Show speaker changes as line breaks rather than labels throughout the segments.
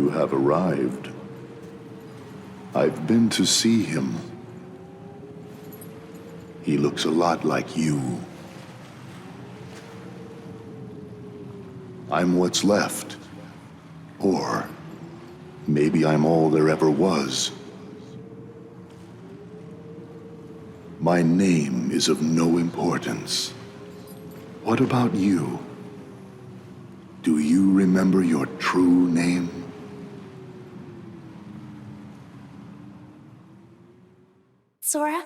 you have arrived. I've been to see him. He looks a lot like you. I'm what's left. Or maybe I'm all there ever was. My name is of no importance. What about you? Do you remember your true name?
Sora?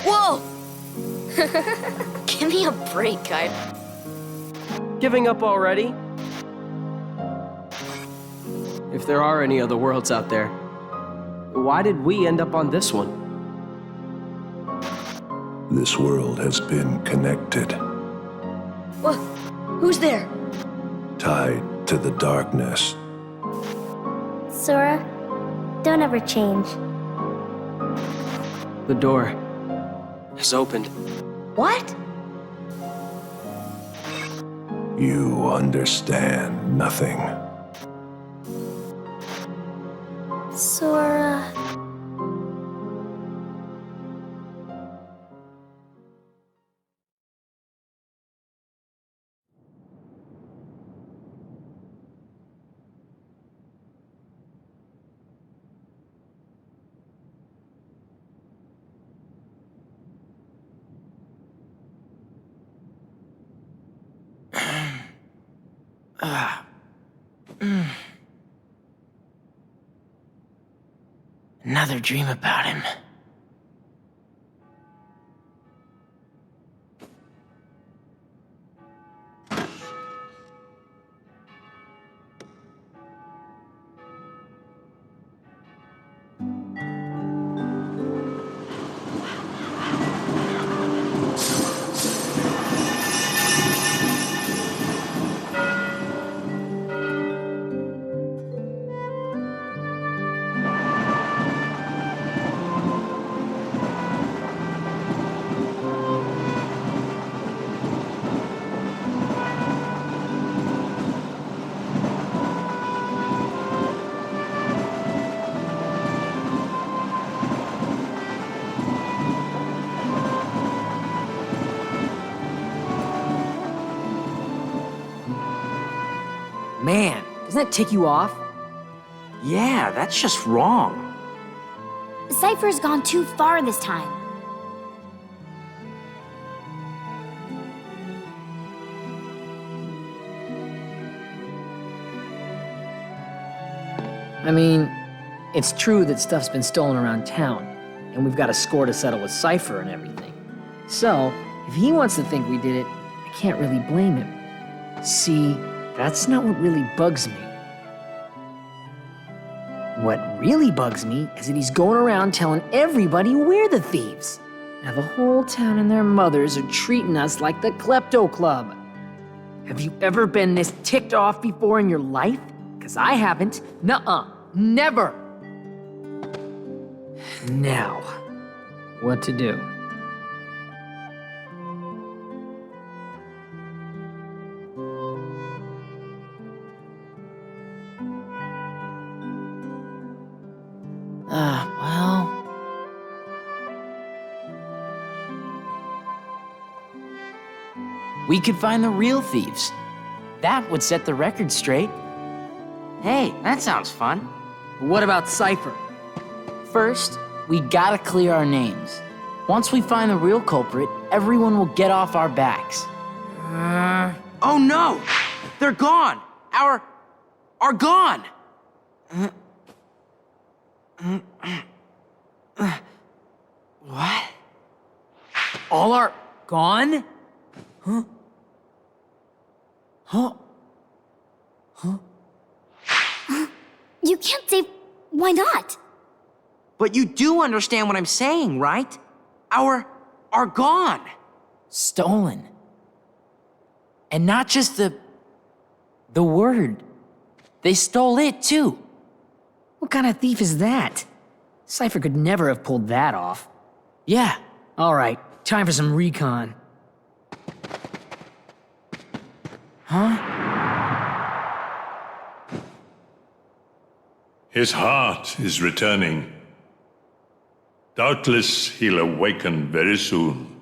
Whoa! Give me a break, guy.
Giving up already? If there are any other worlds out there, why did we end up on this one?
This world has been connected,
What? Who's there?
tied to the darkness.
Sora, don't ever change.
The door is opened.
What?
You understand nothing.
Sora...
Another dream about him.
Man, doesn't that tick you off?
Yeah, that's just wrong.
Cypher's gone too far this time.
I mean, it's true that stuff's been stolen around town, and we've got a score to settle with Cypher and everything. So, if he wants to think we did it, I can't really blame him. See, that's not what really bugs me. What really bugs me is that he's going around telling everybody we're the thieves. Now the whole town and their mothers are treating us like the Klepto Club. Have you ever been this ticked off before in your life? 'Cause I haven't. Nuh-uh. Never. Now, what to do?
Well... we could find the real thieves. That would set the record straight. Hey, that sounds fun.
What about Cypher?
First, we gotta clear our names. Once we find the real culprit, everyone will get off our backs. Oh no! They're gone! Are gone! What?
All are gone? Huh? Huh? Huh?
You can't say... why not?
But you do understand what I'm saying, right? Are gone. Stolen. And not just the word. They stole it too.
What kind of thief is that? Cypher could never have pulled that off.
Yeah,
All right, time for some recon.
His heart is returning. Doubtless he'll awaken very soon.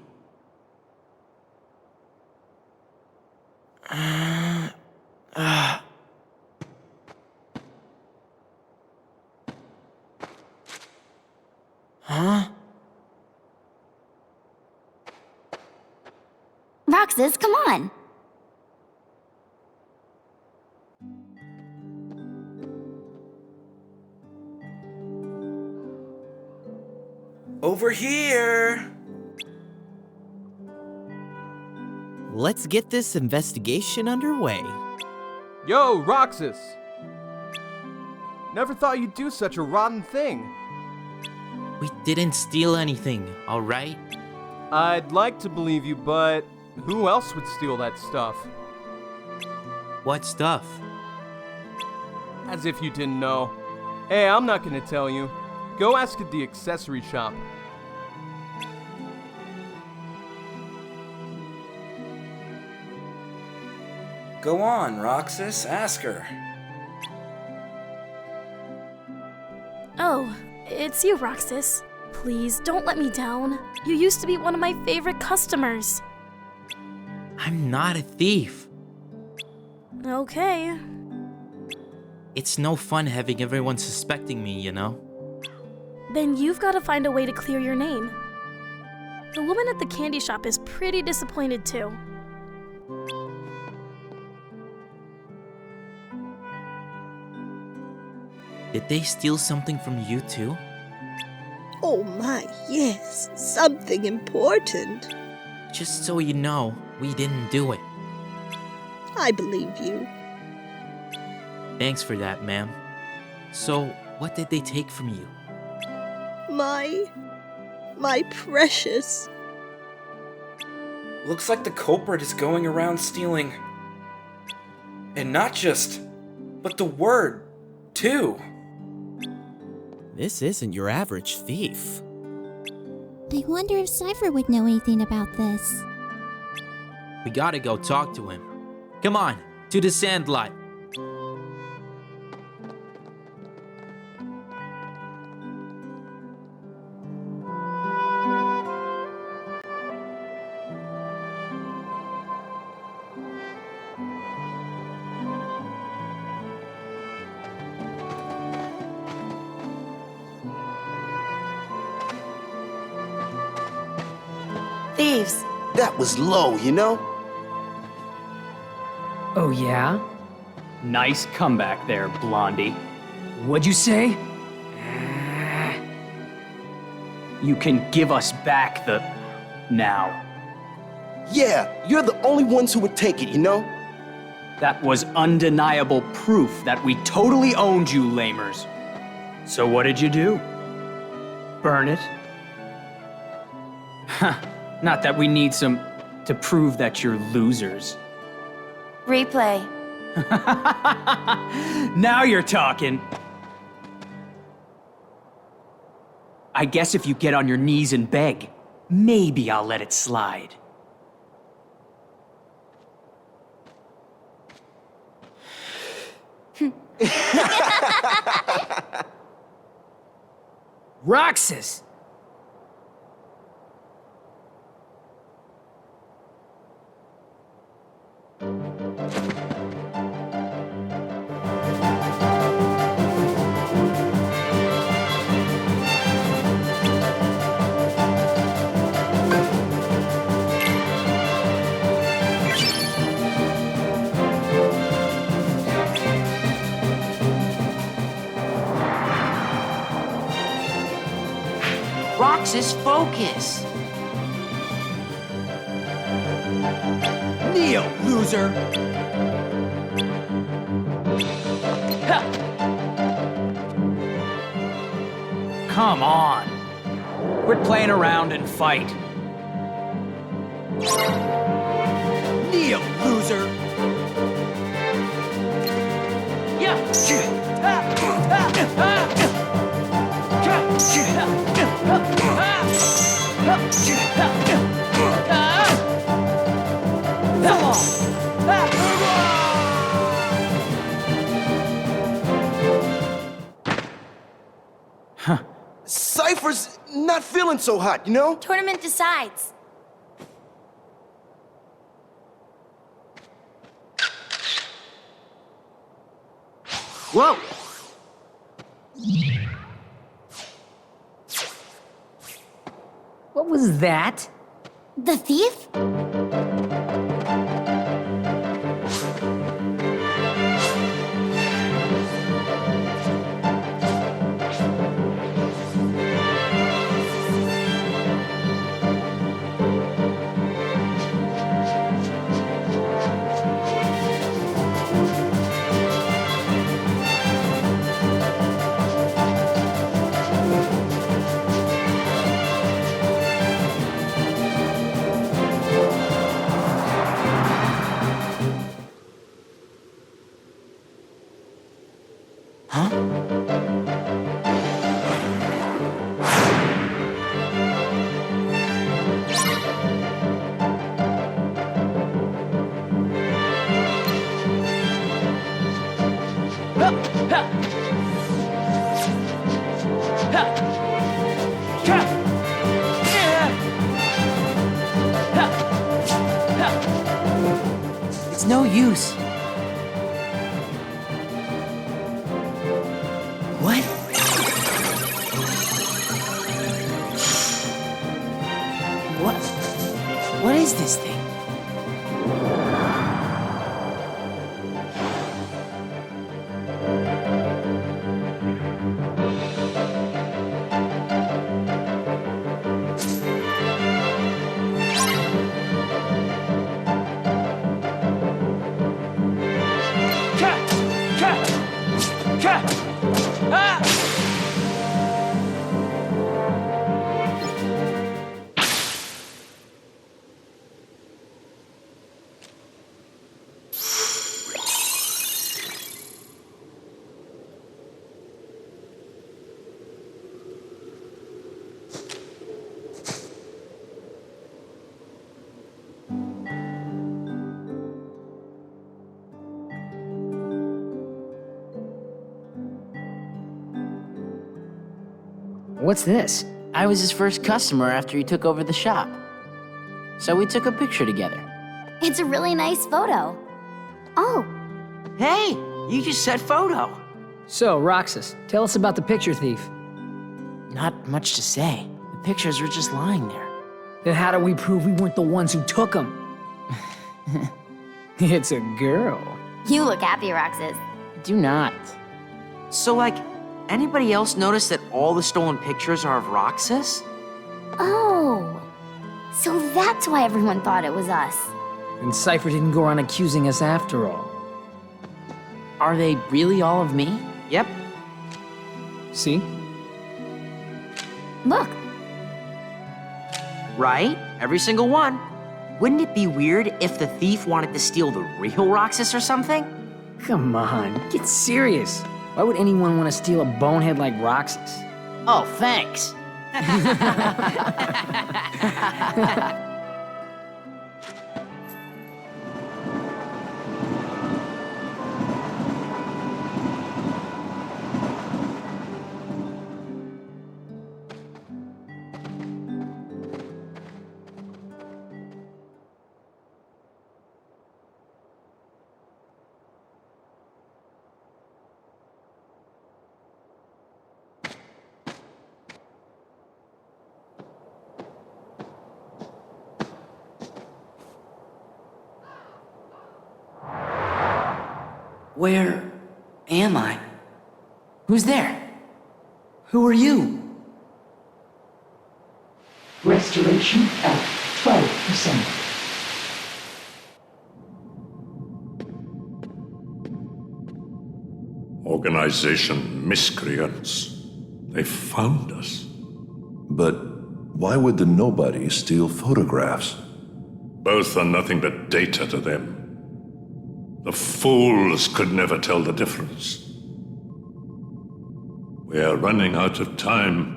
Roxas, come on.
Over here!
Let's get this investigation underway.
Yo, Roxas! Never thought you'd do such a rotten thing.
We didn't steal anything, alright?
I'd like to believe you, but who else would steal that stuff?
What stuff?
As if you didn't know. Hey, I'm not gonna tell you. Go ask at the accessory shop.
Go on, Roxas, ask her.
Oh, it's you, Roxas. Please, don't let me down. You used to be one of my favorite customers.
I'm not a thief.
Okay.
It's no fun having everyone suspecting me, you know?
Then you've got to find a way to clear your name. The woman at the candy shop is pretty disappointed too.
Did they steal something from you too?
Oh my, yes, something important.
Just so you know, we didn't do it.
I believe you.
Thanks for that, ma'am. So, what did they take from you?
My precious.
Looks like the culprit is going around stealing. And not just, but the word, too.
This isn't your average thief.
I wonder if Cypher would know anything about this.
We gotta go talk to him. Come on, to the sand lot.
Thieves!
That was low, you know?
Oh, yeah?
Nice comeback there, Blondie.
What'd you say?
You can give us back the... now.
Yeah, you're the only ones who would take it, you know?
That was undeniable proof that we totally owned you, lamers. So what did you do? Burn it? Huh. Not that we need some to prove that you're losers.
Replay.
Now you're talking. I guess if you get on your knees and beg, maybe I'll let it slide.
Roxas!
Roxas, focus.
Kneel, loser! Come on. Quit playing around and fight. Kneel, loser! Yeah!
Cypher's not feeling so hot, you know?
Tournament decides.
Whoa! What was that?
The thief?
It's no use. What? What is this thing?
What's this?
I was his first customer after he took over the shop. So we took a picture together.
It's a really nice photo. Oh,
Hey, you just said photo.
So, Roxas, tell us about the picture thief.
Not much to say. The pictures were just lying there.
Then how do we prove we weren't the ones who took them? It's a girl.
you look happy, Roxas.
Do not.
So, like, anybody else notice that all the stolen pictures are of Roxas?
Oh, so that's why everyone thought it was us.
And Cypher didn't go around accusing us after all.
Are they really all of me?
Yep.
See?
Look,
Right? Every single one. Wouldn't it be weird if the thief wanted to steal the real Roxas or something?
Come on, get serious. Why would anyone want to steal a bonehead like Roxas?
Oh, thanks.
Where am I?
Who's there?
Who are you?
Restoration at 12%.
Organization miscreants. They found us.
But why would the nobody steal photographs?
Both are nothing but data to them. The fools could never tell the difference. We are running out of time.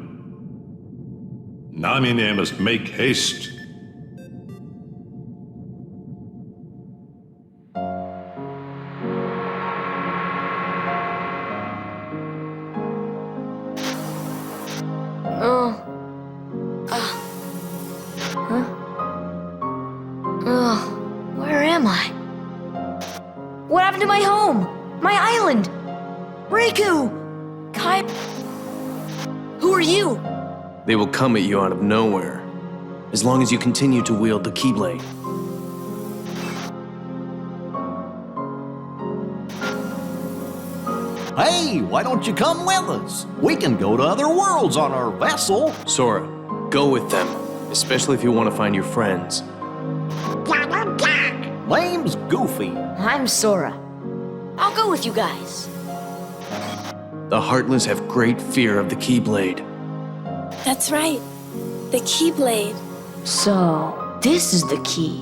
Namine must make haste.
happened to my home? My island? Riku! Kai... Who are you?
They will come at you out of nowhere, as long as you continue to wield the Keyblade.
Hey, why don't you come with us? We can go to other worlds on our vessel.
Sora, go with them, especially if you want to find your friends.
Name's Goofy.
I'm Sora. I'll go with you guys.
The Heartless have great fear of the Keyblade.
That's right. The Keyblade.
So, this is the key.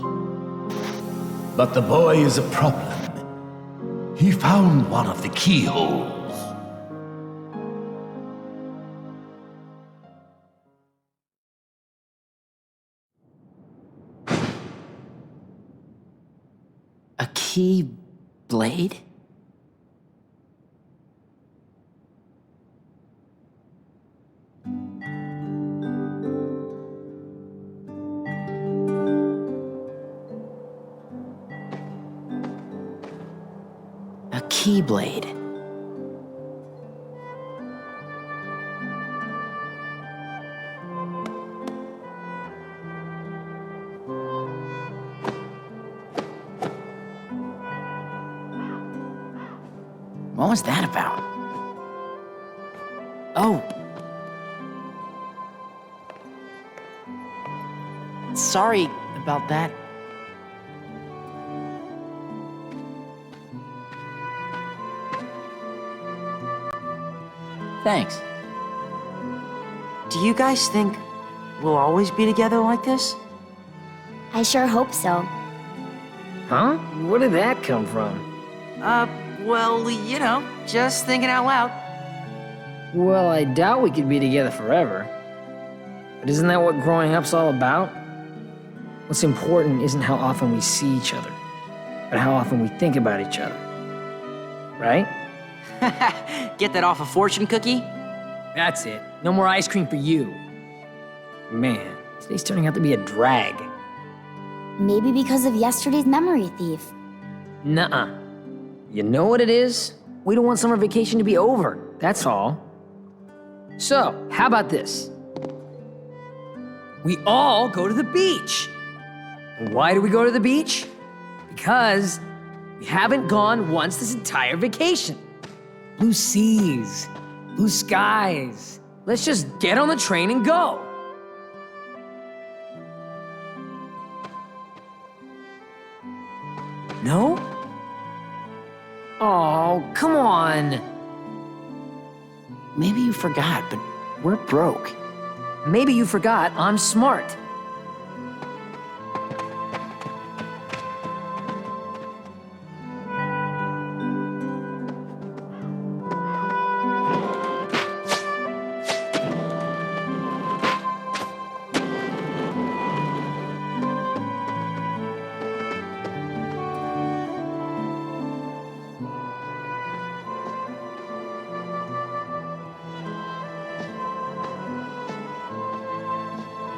But the boy is a problem. He found one of the keyholes.
A key blade? A keyblade. What was that about? Oh. Sorry about that. Thanks.
Do you guys think we'll always be together like this?
I sure hope so.
Huh? Where did that come from?
Well, you know, just thinking out loud.
Well, I doubt we could be together forever. But isn't that what growing up's all about? What's important isn't how often we see each other, but how often we think about each other. Right?
Get that off a fortune cookie?
That's it. No more ice cream for you. Man, today's turning out to be a drag.
Maybe because of yesterday's memory thief.
Nuh-uh. You know what it is? We don't want summer vacation to be over, that's all. So, how about this? We all go to the beach. And why do we go to the beach? Because we haven't gone once this entire vacation. Blue seas, blue skies. Let's just get on the train and go. No? Oh, come on.
Maybe you forgot, but we're broke.
Maybe you forgot I'm smart.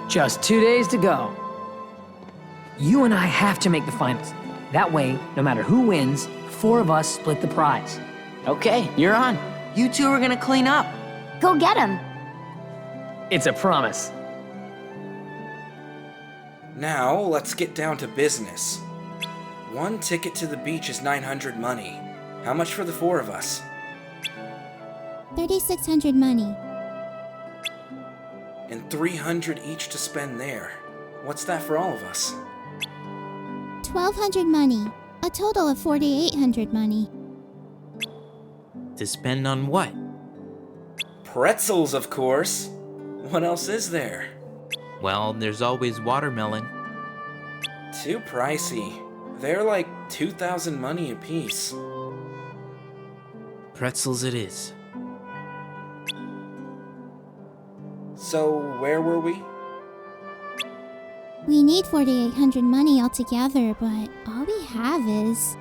Just 2 days to go. You and I have to make the finals. That way, no matter who wins, the four of us split the prize.
Okay, you're on.
You two are gonna clean up.
Go get him.
It's a promise.
Now, let's get down to business. One ticket to the beach is 900 money. How much for the four of us?
3,600 money.
And 300 each to spend there. What's that for all of us?
1,200 money. A total of 4,800 money.
To spend on what?
Pretzels, of course. What else is there?
Well, there's always watermelon.
Too pricey. They're like 2,000 money apiece.
Pretzels it is.
So, where were we?
We need 4,800 money altogether, but all we have is...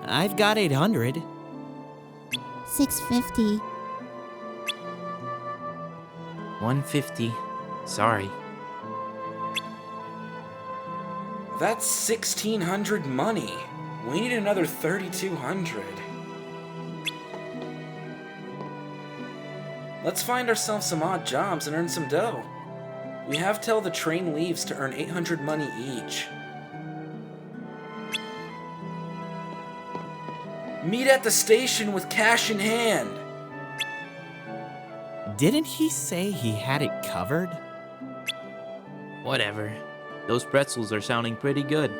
I've got 800.
650.
150. Sorry.
That's 1,600 money. We need another 3,200. Let's find ourselves some odd jobs and earn some dough. We have till the train leaves to earn 800 money each. Meet at the station with cash in hand.
Didn't he say he had it covered?
Whatever. Those pretzels are sounding pretty good.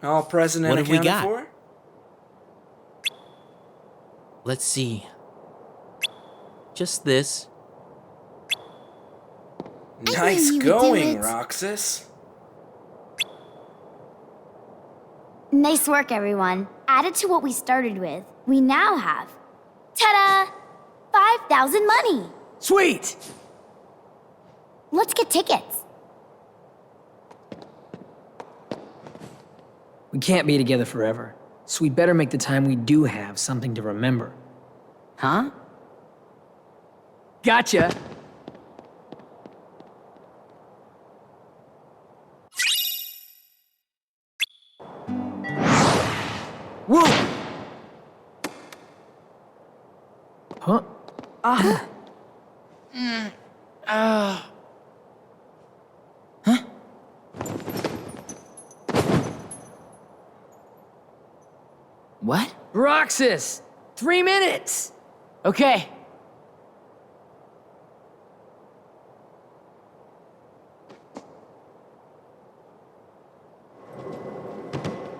All present and
What have we
accounted
got?
for?
Let's see. Just this.
Nice
you would do
going,
it.
Roxas.
Nice work, everyone. Added to what we started with, we now have, ta-da, 5,000 money.
Sweet!
Let's get tickets.
We can't be together forever, so we better make the time we do have something to remember. Huh? Gotcha! Whoa! Huh?
What?
Roxas! 3 minutes!
Okay.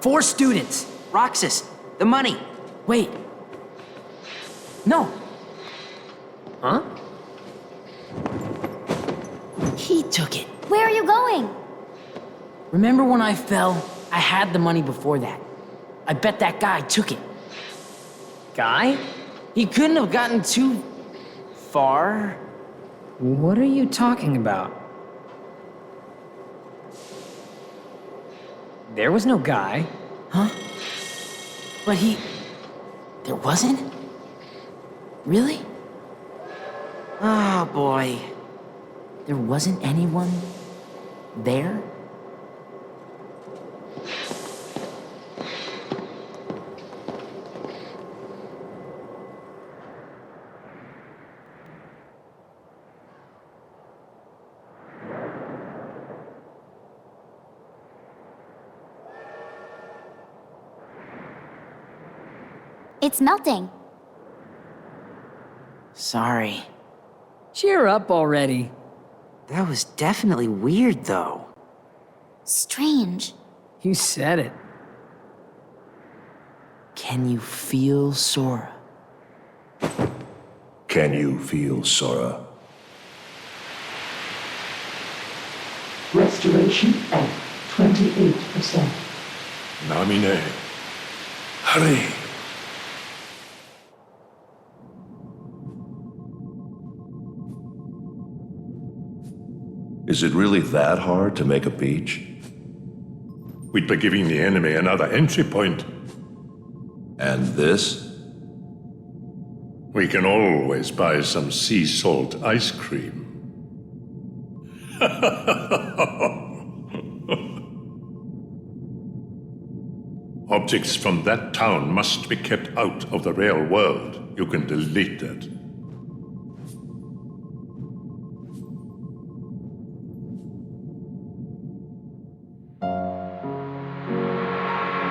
Four students. Roxas, the money.
Wait. No.
Huh?
He took it.
Where are you going?
Remember when I fell? I had the money before that. I bet that guy took it.
Guy?
He couldn't have gotten too far.
What are you talking about? There was no guy.
Huh? But there wasn't? Really? Oh boy. There wasn't anyone there?
It's melting.
Sorry.
Cheer up already.
That was definitely weird, though.
Strange.
You said it.
Can you feel Sora?
Can you feel Sora?
Restoration at 28%.
Namine, hurry.
Is it really that hard to make a beach?
We'd be giving the enemy another entry point.
And this?
We can always buy some sea salt ice cream. Objects from that town must be kept out of the real world. You can delete that.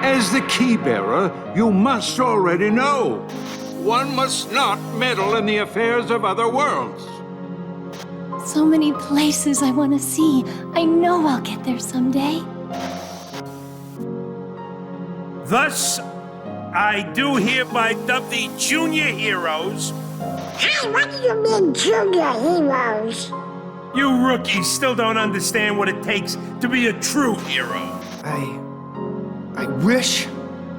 As the key-bearer, you must already know. One must not meddle in the affairs of other worlds.
So many places I want to see. I know I'll get there someday.
Thus, I do hereby dub the junior heroes.
Hey, what do you mean, junior heroes?
You rookies still don't understand what it takes to be a true hero.
I wish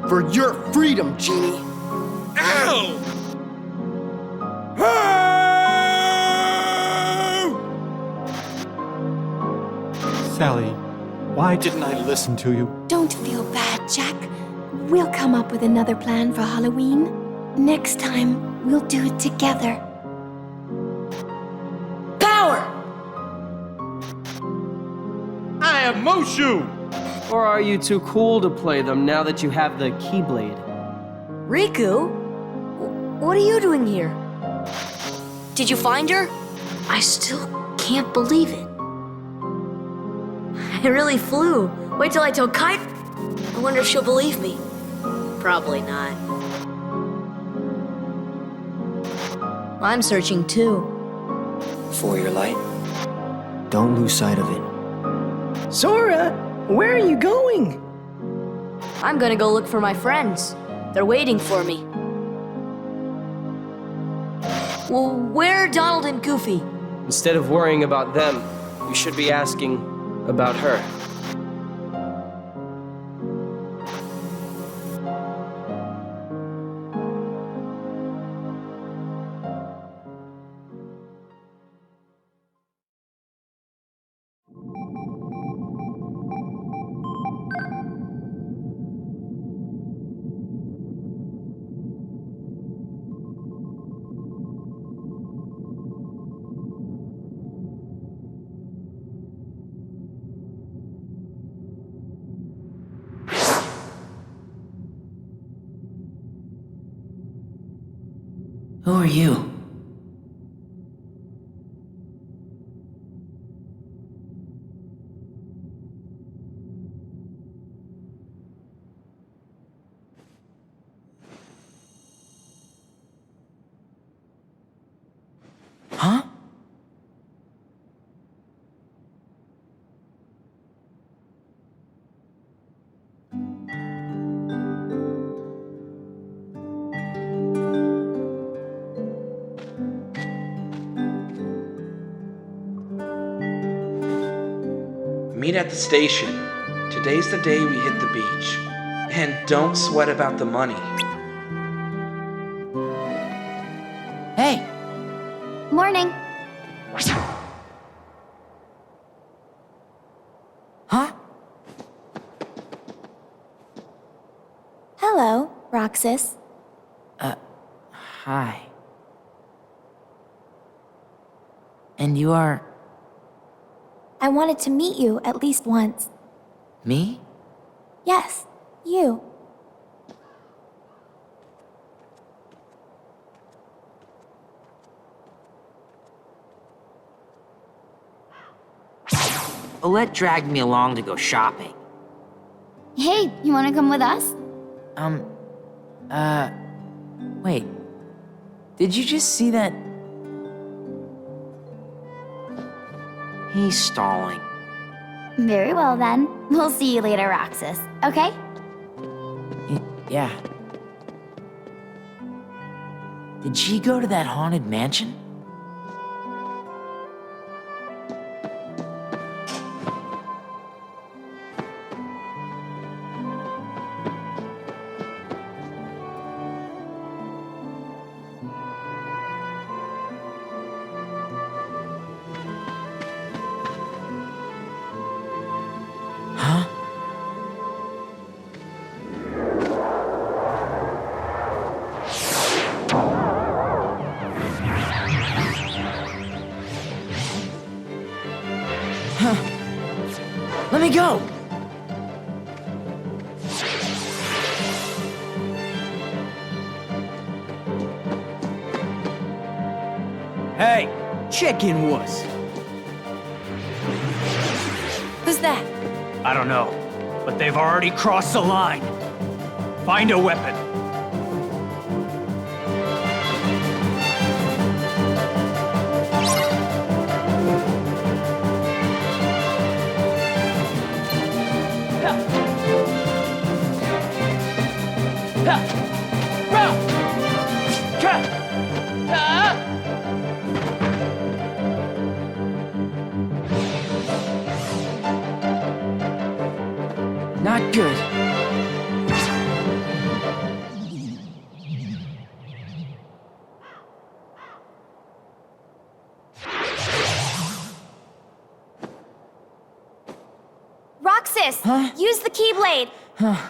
for your freedom, Genie.
Ow!
Sally, why didn't I listen to you?
Don't feel bad, Jack. We'll come up with another plan for Halloween. Next time, we'll do it together.
Power!
I have Mushu! Or are you too cool to play them now that you have the Keyblade?
Riku? What are you doing here? Did you find her? I still can't believe it. I really flew. Wait till I tell Kite. I wonder if she'll believe me. Probably not. I'm searching too.
For your light. Don't lose sight of it.
Sora, where are you going?
I'm gonna go look for my friends. They're waiting for me. Well, where are Donald and Goofy?
Instead of worrying about them, you should be asking about her.
Who are you? Huh?
Meet at the station. Today's the day we hit the beach. And don't sweat about the money.
Hey!
Morning.
Huh?
Hello, Roxas.
Hi. And you are...
I wanted to meet you at least once.
me?
Yes, you.
Olette dragged me along to go shopping.
Hey, you want to come with us?
Wait. Did you just see that
He's stalling.
Very well then. We'll see you later, Roxas. Okay?
Yeah. Did she go to that haunted mansion? Let me go!
Hey, chicken wuss.
Who's that?
I don't know, but they've already crossed the line. Find a weapon.
Not good.
Roxas!
Huh?
Use the Keyblade!
Huh?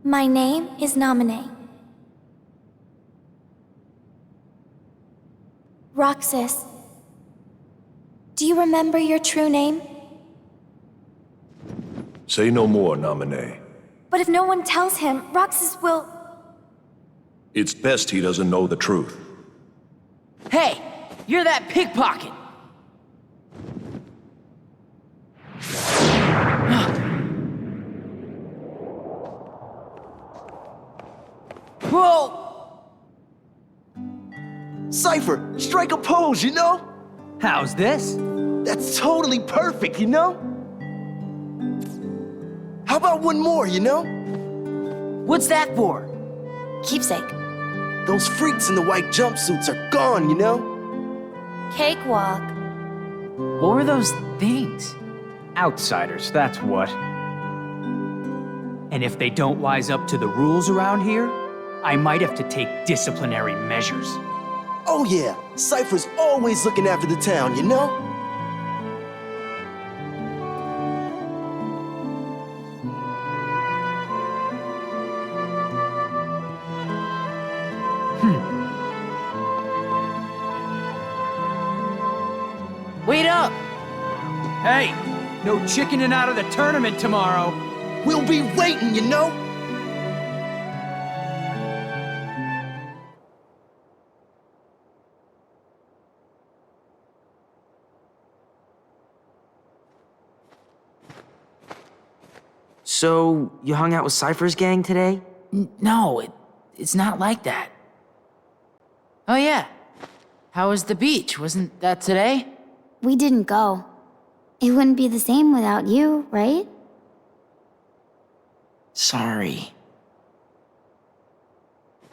My name is Naminé. Roxas, do you remember your true name?
Say no more, Naminé.
But if no one tells him, Roxas will...
It's best he doesn't know the truth.
Hey, you're that pickpocket. Whoa!
Cypher, strike a pose, you know?
How's this?
That's totally perfect, you know? How about one more, you know?
What's that for?
Keepsake.
Those freaks in the white jumpsuits are gone, you know?
Cakewalk.
What were those things?
Outsiders, that's what. And if they don't wise up to the rules around here, I might have to take disciplinary measures.
Oh yeah, Cypher's always looking after the town, you know?
Wait up!
Hey, no chickening out of the tournament tomorrow.
We'll be waiting, you know?
So, you hung out with Cypher's gang today?
No, it's not like that. Oh yeah. How was the beach? Wasn't that today?
We didn't go. It wouldn't be the same without you, right?
Sorry.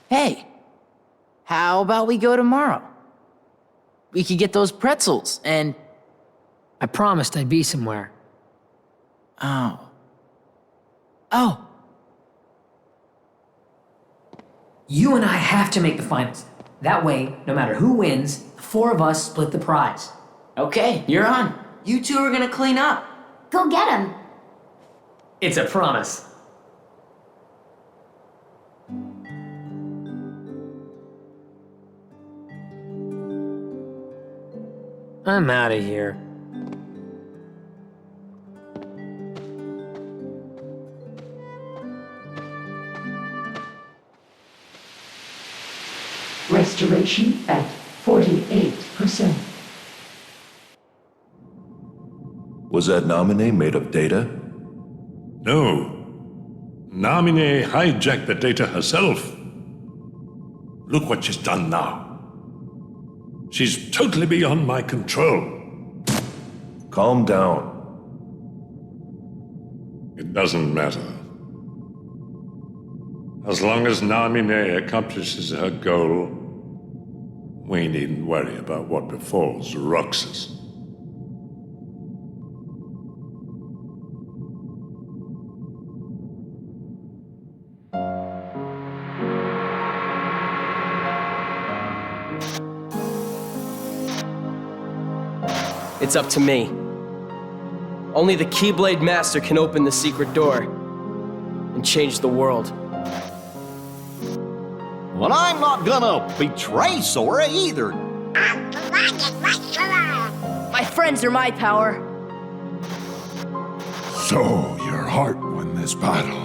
Hey, how about we go tomorrow? We could get those pretzels and...
I promised I'd be somewhere.
Oh. Oh.
You and I have to make the finals. That way, no matter who wins, the four of us split the prize.
Okay, you're on.
You two are gonna clean up.
Go get him.
It's a promise. I'm out of here.
Restoration at 48%.
Was that Naminé made of data?
No. Naminé hijacked the data herself. Look what she's done now. She's totally beyond my control.
Calm down.
It doesn't matter. As long as Naminé accomplishes her goal, we needn't worry about what befalls Roxas.
It's up to me. Only the Keyblade Master can open the secret door and change the world.
Well, I'm not gonna betray Sora either.
My friends are my power.
So, your heart won this battle.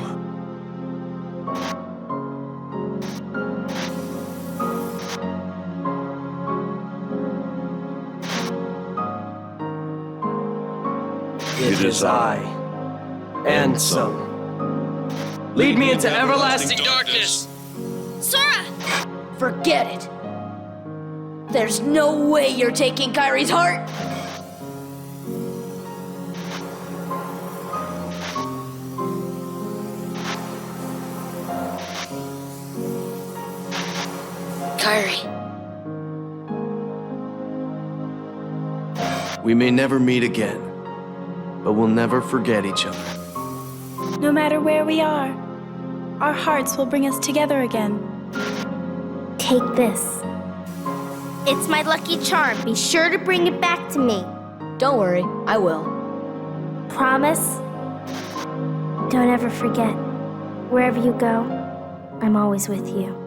It is I, Ansem. Lead me into everlasting darkness.
Sora! Forget it. There's no way you're taking Kairi's heart. Kairi.
We may never meet again, but we'll never forget each other.
No matter where we are, our hearts will bring us together again.
Take this. It's my lucky charm. Be sure to bring it back to me.
Don't worry, I will.
Promise? Don't ever forget.
Wherever you go, I'm always with you.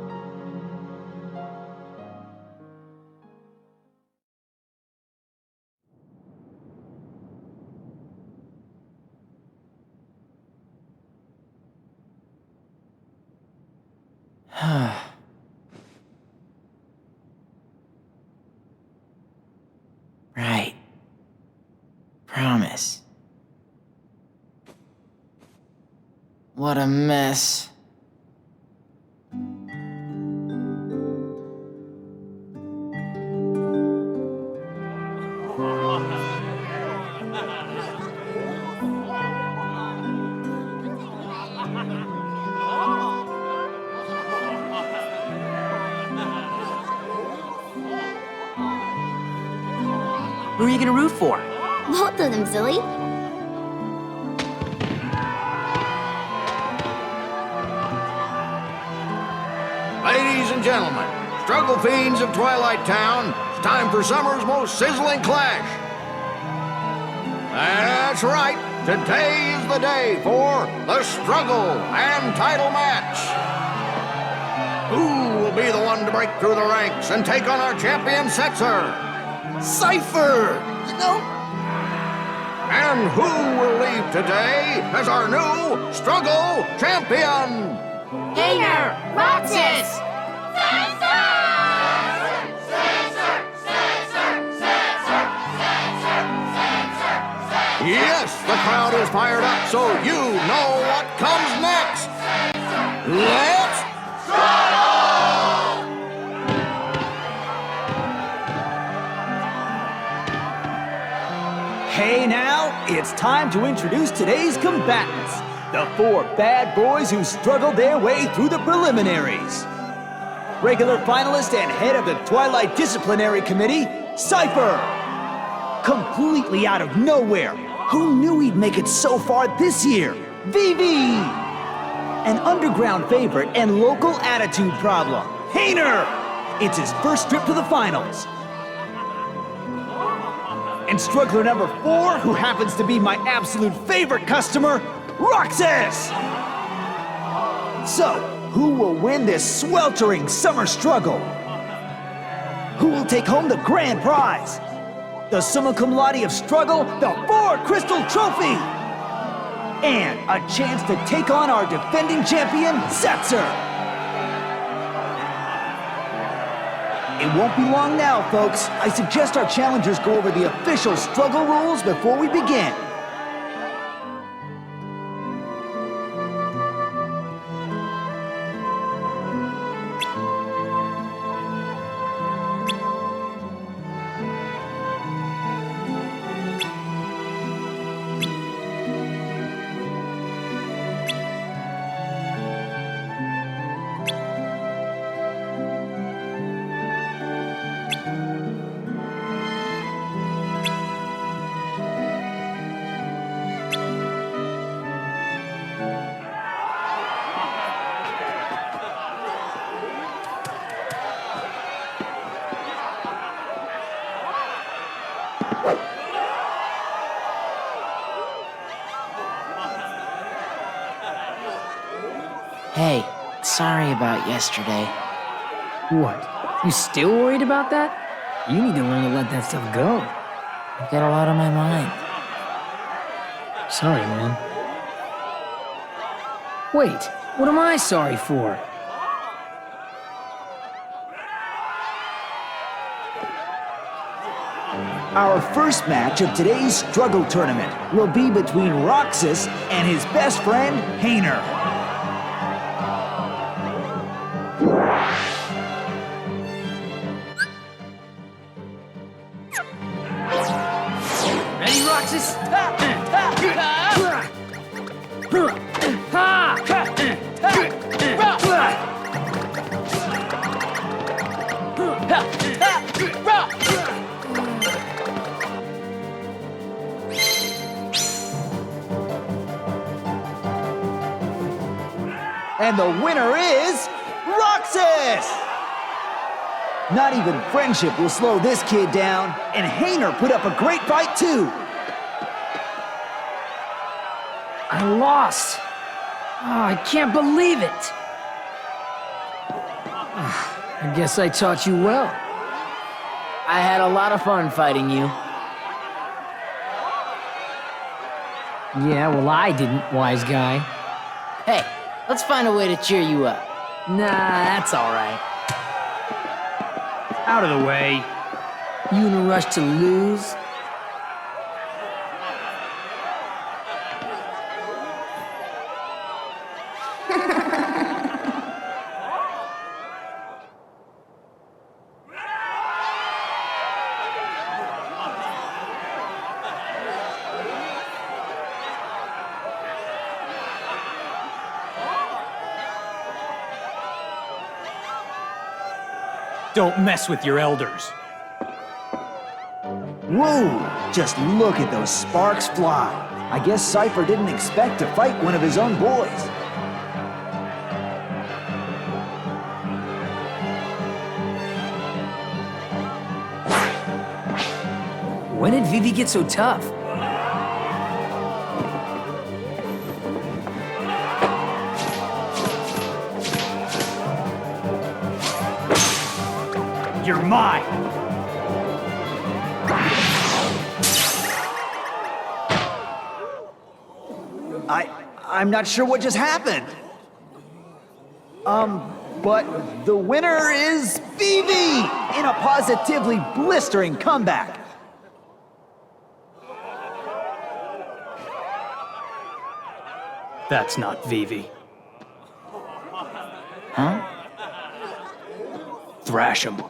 Right. Promise. What a mess.
Who are you gonna root for?
Both of them, silly.
Ladies and gentlemen, struggle fiends of Twilight Town, it's time for summer's most sizzling clash. That's right, today is the day for the struggle and title match. Who will be the one to break through the ranks and take on our champion Setzer? Cypher, you know? And who will leave today as our new struggle champion?
Hainer! Roxas!
Yes, the crowd is fired up, so you know what comes next. Let's struggle!
Hey now, it's time to introduce today's combatants. The 4 bad boys who struggled their way through the preliminaries. Regular finalist and head of the Twilight Disciplinary Committee, Cypher. Completely out of nowhere. Who knew he'd make it so far this year? Vivi! An underground favorite and local attitude problem, Hainer! It's his first trip to the finals. And struggler number 4, who happens to be my absolute favorite customer, Roxas! So, who will win this sweltering summer struggle? Who will take home the grand prize? The summa cum laude of struggle, the 4 Crystal Trophy! And a chance to take on our defending champion, Setzer! It won't be long now, folks. I suggest our challengers go over the official struggle rules before we begin.
Hey, sorry about yesterday.
What? You still worried about that? You need to learn to let that stuff go.
I've got a lot on my mind.
Sorry, man. Wait, what am I sorry for?
Our first match of today's struggle tournament will be between Roxas and his best friend, Hainer.
Ready, Roxas?
And the winner is Roxas! Not even friendship will slow this kid down, and Hainer put up a great fight too.
I lost. I can't believe it! I guess I taught you well.
I had a lot of fun fighting you.
Yeah, well, I didn't, wise guy.
Hey, let's find a way to cheer you up.
Nah, that's alright. Out of the way. You in a rush to lose?
Don't mess with your elders. Whoa! Just look at those sparks fly. I guess Cypher didn't expect to fight one of his own boys.
When did Vivi get so tough?
You're mine! I'm not sure what just happened. But the winner is Vivi in a positively blistering comeback.
That's not Vivi.
Huh?
Thrash him.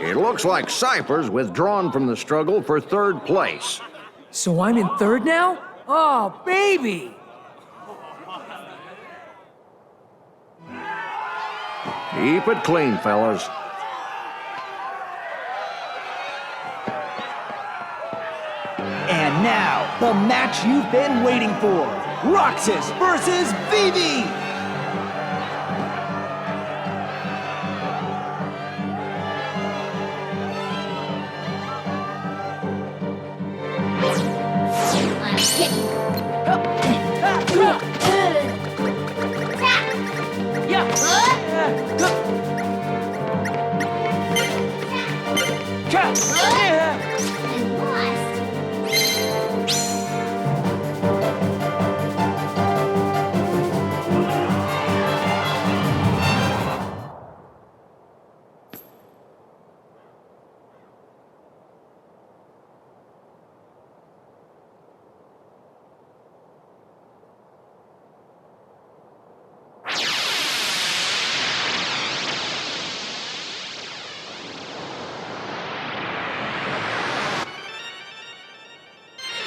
It looks like Cypher's withdrawn from the struggle for third place.
So I'm in third now? Oh, baby!
Keep it clean, fellas.
And now, the match you've been waiting for. Roxas versus Vivi!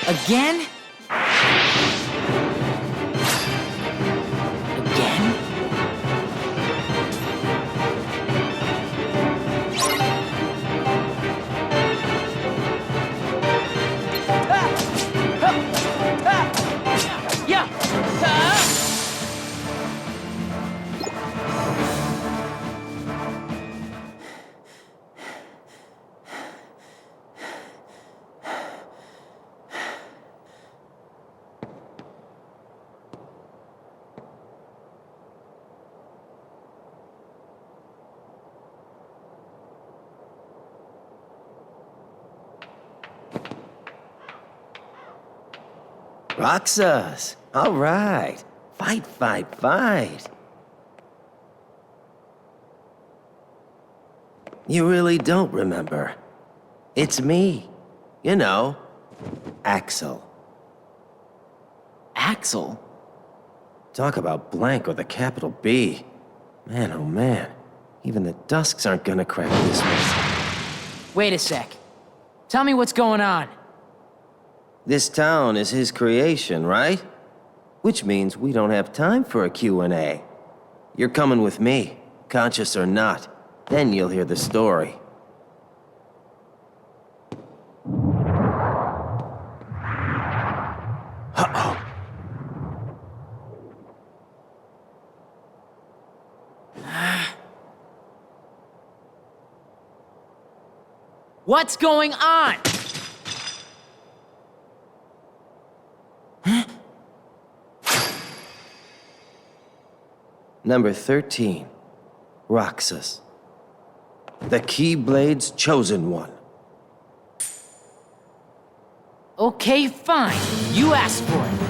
Again? Again?
Yeah!
Roxas! All right. Fight, fight, fight. You really don't remember. It's me. You know, Axel.
Axel?
Talk about blank with a capital B. Man, oh man. Even the Dusks aren't gonna crack this one.
Wait a sec. Tell me what's going on.
This town is his creation, right? Which means we don't have time for a Q&A. You're coming with me, conscious or not. Then you'll hear the story.
What's going on?
Number 13, Roxas. The Keyblade's chosen one.
Okay, fine. You asked for it.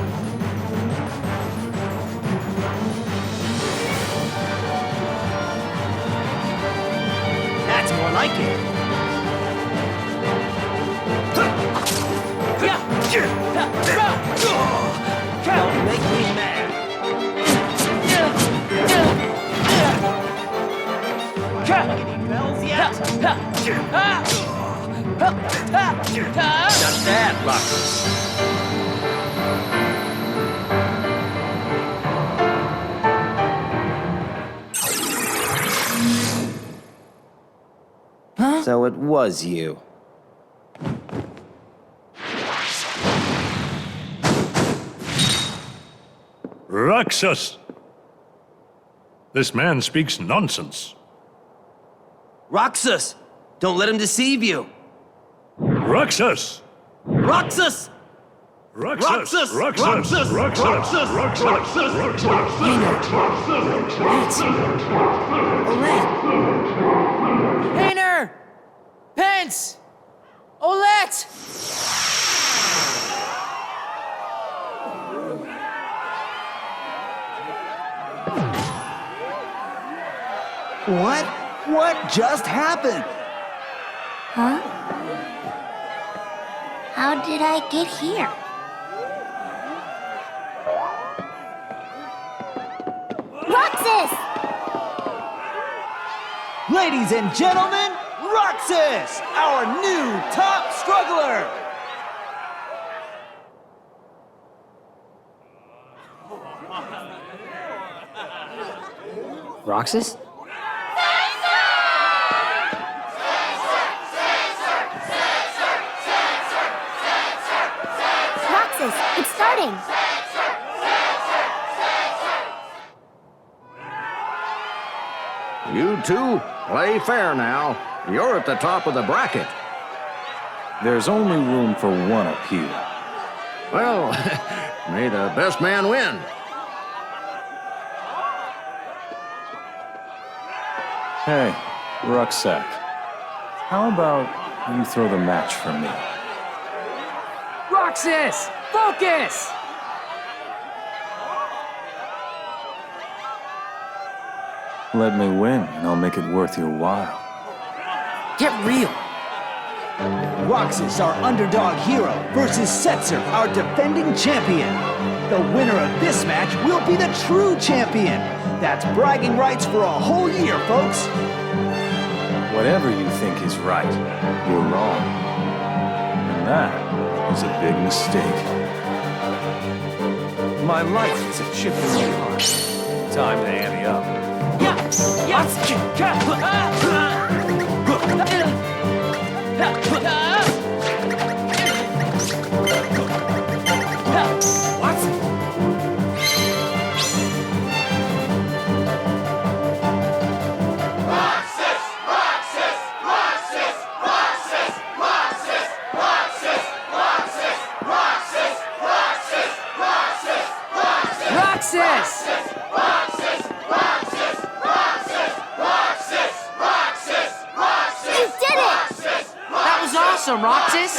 That's more like it. Don't make me mad. Any bells yet?
Just that, Roxas.
So it was you.
Roxas! This man speaks nonsense.
Roxas! Don't let him deceive you!
Roxas!
Roxas!
Roxas!
Roxas! Roxas!
Painter! Pence! Olette!
What? What just happened?
Huh? How did I get here? Roxas!
Ladies and gentlemen, Roxas, our new top struggler!
Roxas?
Roxas, it's starting!
You two, play fair now. You're at the top of the bracket.
There's only room for one appeal.
Well, may the best man win.
Hey, Rucksack. How about you throw the match for me?
Roxas! Focus!
Let me win, and I'll make it worth your while.
Get real!
Roxas, our underdog hero, versus Setzer, our defending champion. The winner of this match will be the true champion. That's bragging rights for a whole year, folks.
Whatever you think is right, you're wrong. And that is a big mistake. My life is a chip in my heart. Time to ante up.
Roxas!
You did it!
That was awesome, Roxas!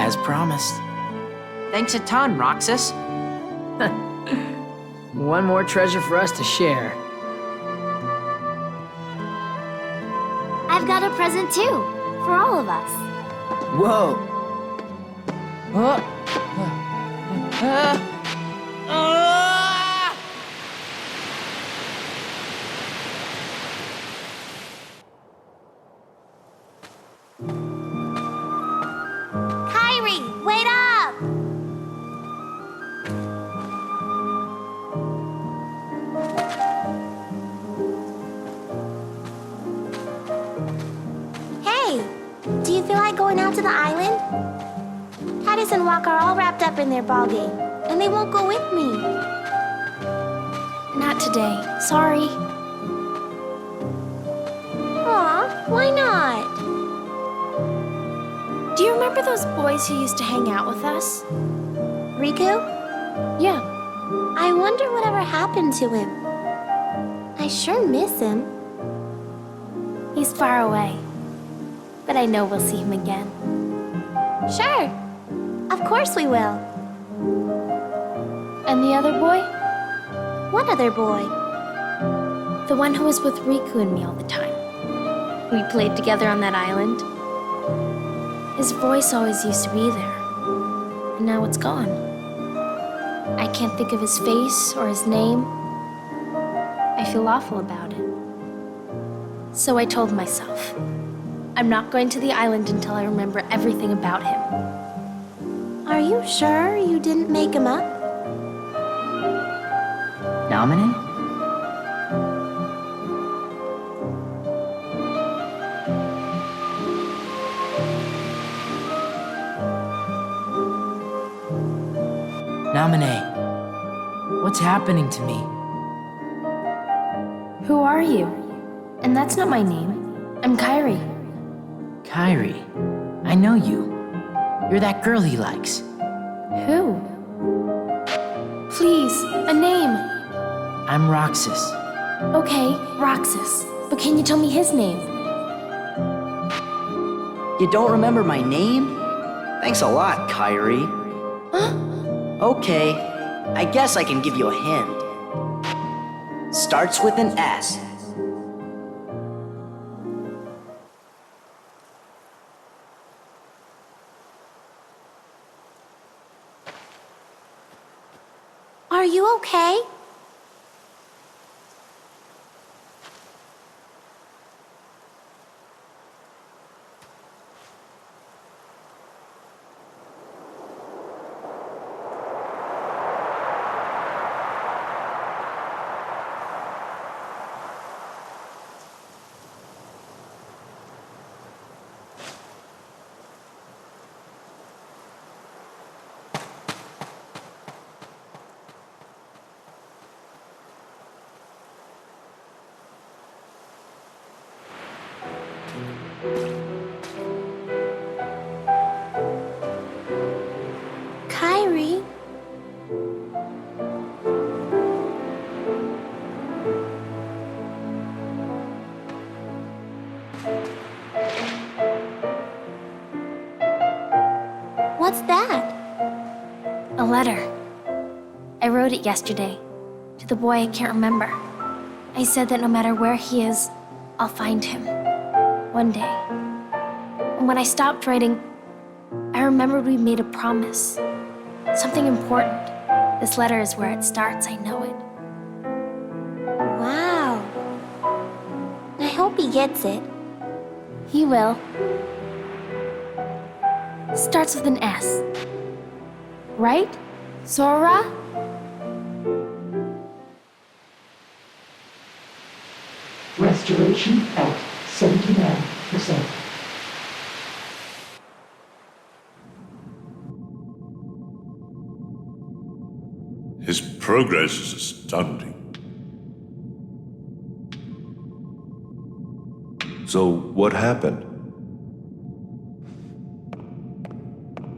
As promised.
Thanks a ton, Roxas.
One more treasure for us to share.
I've got a present too, for all of us.
Whoa.
Kyrie, wait up!
Hey, do you feel like going out to the island? Titus and Walk are all wrapped up in their ball game, and they won't go with me.
Not today. Sorry.
Aw, why not?
Do you remember those boys who used to hang out with us?
Riku?
Yeah.
I wonder whatever happened to him. I sure miss him.
He's far away. But I know we'll see him again.
Sure. Of course we will.
And the other boy?
What other boy?
The one who was with Riku and me all the time. We played together on that island. His voice always used to be there. And now it's gone. I can't think of his face or his name. I feel awful about it. So I told myself, I'm not going to the island until I remember everything about him.
Are you sure you didn't make him up?
Nominee? Nominee, what's happening to me?
Who are you? And that's not my name. I'm Kyrie.
Kyrie, I know you. You're that girl he likes.
Who? Please, a name.
I'm Roxas.
Okay, Roxas. But can you tell me his name?
You don't remember my name? Thanks a lot, Kyrie.
Huh?
Okay, I guess I can give you a hint. Starts with an S.
Are you okay? Kyrie? What's that?
A letter. I wrote it yesterday. To the boy I can't remember. I said that no matter where he is, I'll find him. One day. And when I stopped writing, I remembered we made a promise. Something important. This letter is where it starts, I know it.
Wow. I hope he gets it.
He will. Starts with an S. Right? Sora?
Restoration at 79%.
His progress is astounding.
So, what happened?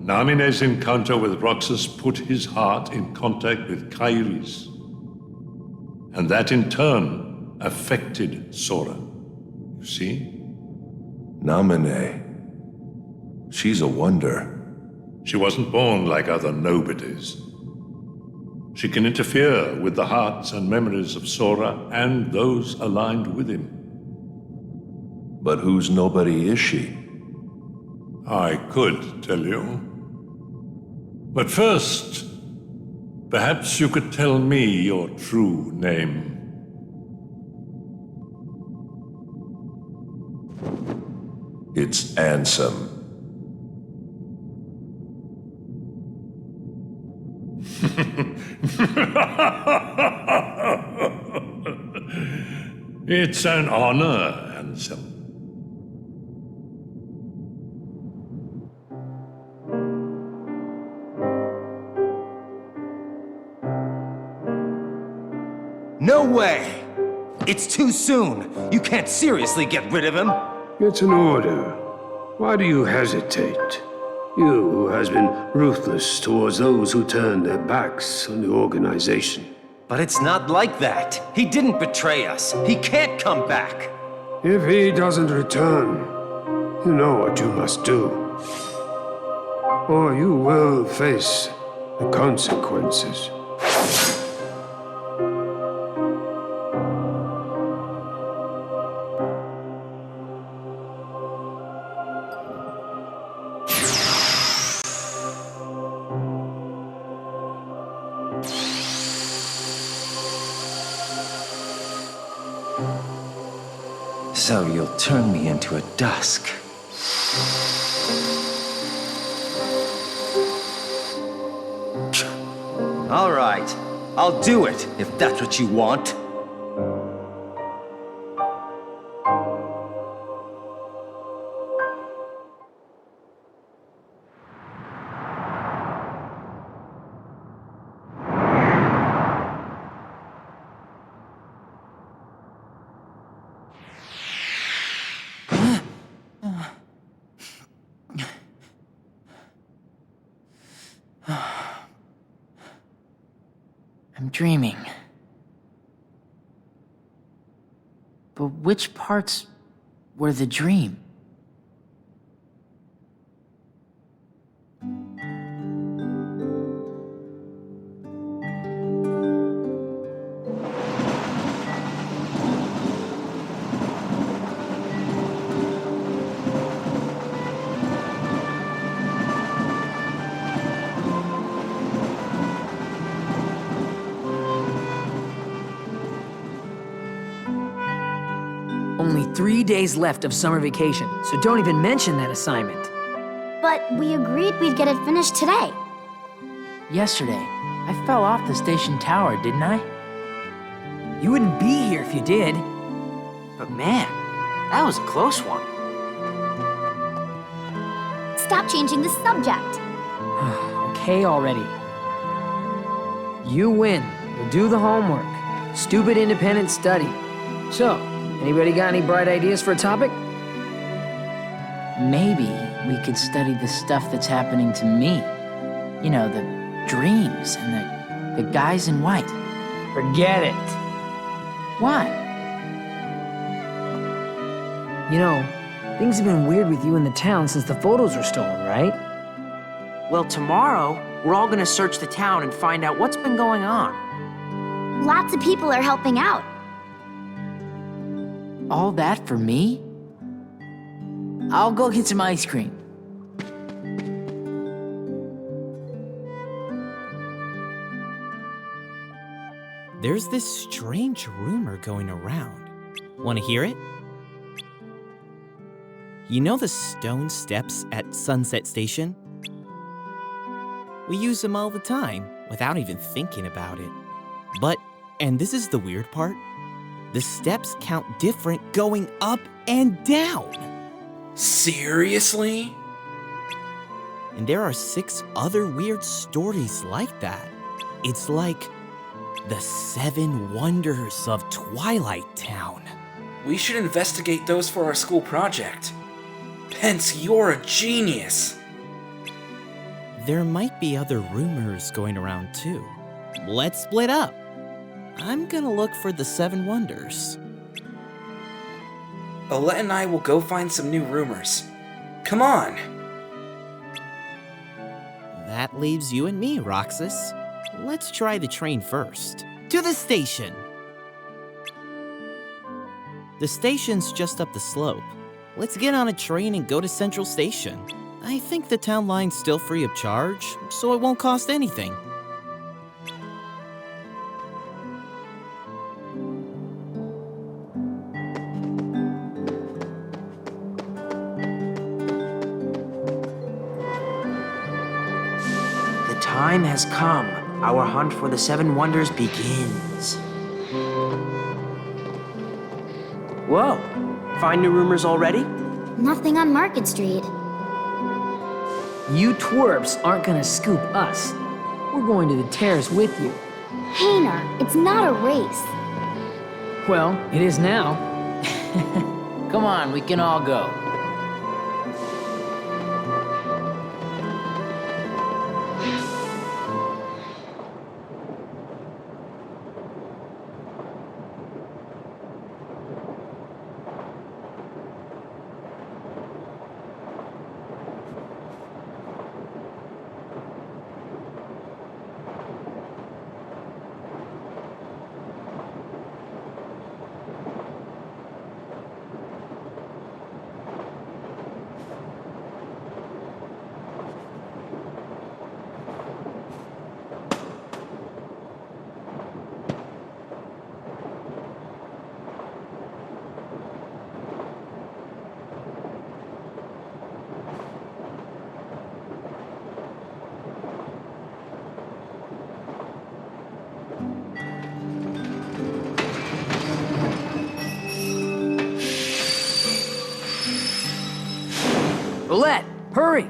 Namine's encounter with Roxas put his heart in contact with Kyrie's. And that in turn affected Sora. You see?
Namine. She's a wonder.
She wasn't born like other nobodies. She can interfere with the hearts and memories of Sora and those aligned with him.
But whose nobody is she?
I could tell you. But first, perhaps you could tell me your true name.
It's Ansem.
It's an honor, Ansem.
No way! It's too soon. You can't seriously get rid of him.
It's an order. Why do you hesitate? You who has been ruthless towards those who turn their backs on the organization.
But it's not like that. He didn't betray us. He can't come back.
If he doesn't return, you know what you must do. Or you will face the consequences.
So you'll turn me into a dusk. All right, I'll do it if that's what you want.
I'm dreaming. But which parts were the dream?
Only 3 days left of summer vacation, so don't even mention that assignment.
But we agreed we'd get it finished today.
Yesterday, I fell off the station tower, didn't I?
You wouldn't be here if you did.
But man, that was a close one.
Stop changing the subject.
Okay already. You win. We'll do the homework. Stupid independent study. So, anybody got any bright ideas for a topic?
Maybe we could study the stuff that's happening to me. You know, the dreams and the guys in white.
Forget it.
Why?
You know, things have been weird with you in the town since the photos were stolen, right?
Well, tomorrow, we're all gonna search the town and find out what's been going on.
Lots of people are helping out.
All that for me? I'll go get some ice cream.
There's this strange rumor going around. Want to hear it? You know the stone steps at Sunset Station? We use them all the time without even thinking about it. But, and this is the weird part, the steps count different going up and down.
Seriously?
And there are 6 other weird stories like that. It's like the 7 wonders of Twilight Town.
We should investigate those for our school project. Pence, you're a genius.
There might be other rumors going around too. Let's split up. I'm gonna look for the 7 wonders.
Alette and I will go find some new rumors. Come on!
That leaves you and me, Roxas. Let's try the train first. To the station! The station's just up the slope. Let's get on a train and go to Central Station. I think the town line's still free of charge, so it won't cost anything.
The time has come. Our hunt for the Seven Wonders begins. Whoa! Find new rumors already?
Nothing on Market Street.
You twerps aren't gonna scoop us. We're going to the Terrace with you.
Hayner, it's not a race.
Well, it is now.
Come on, we can all go.
Roulette, hurry!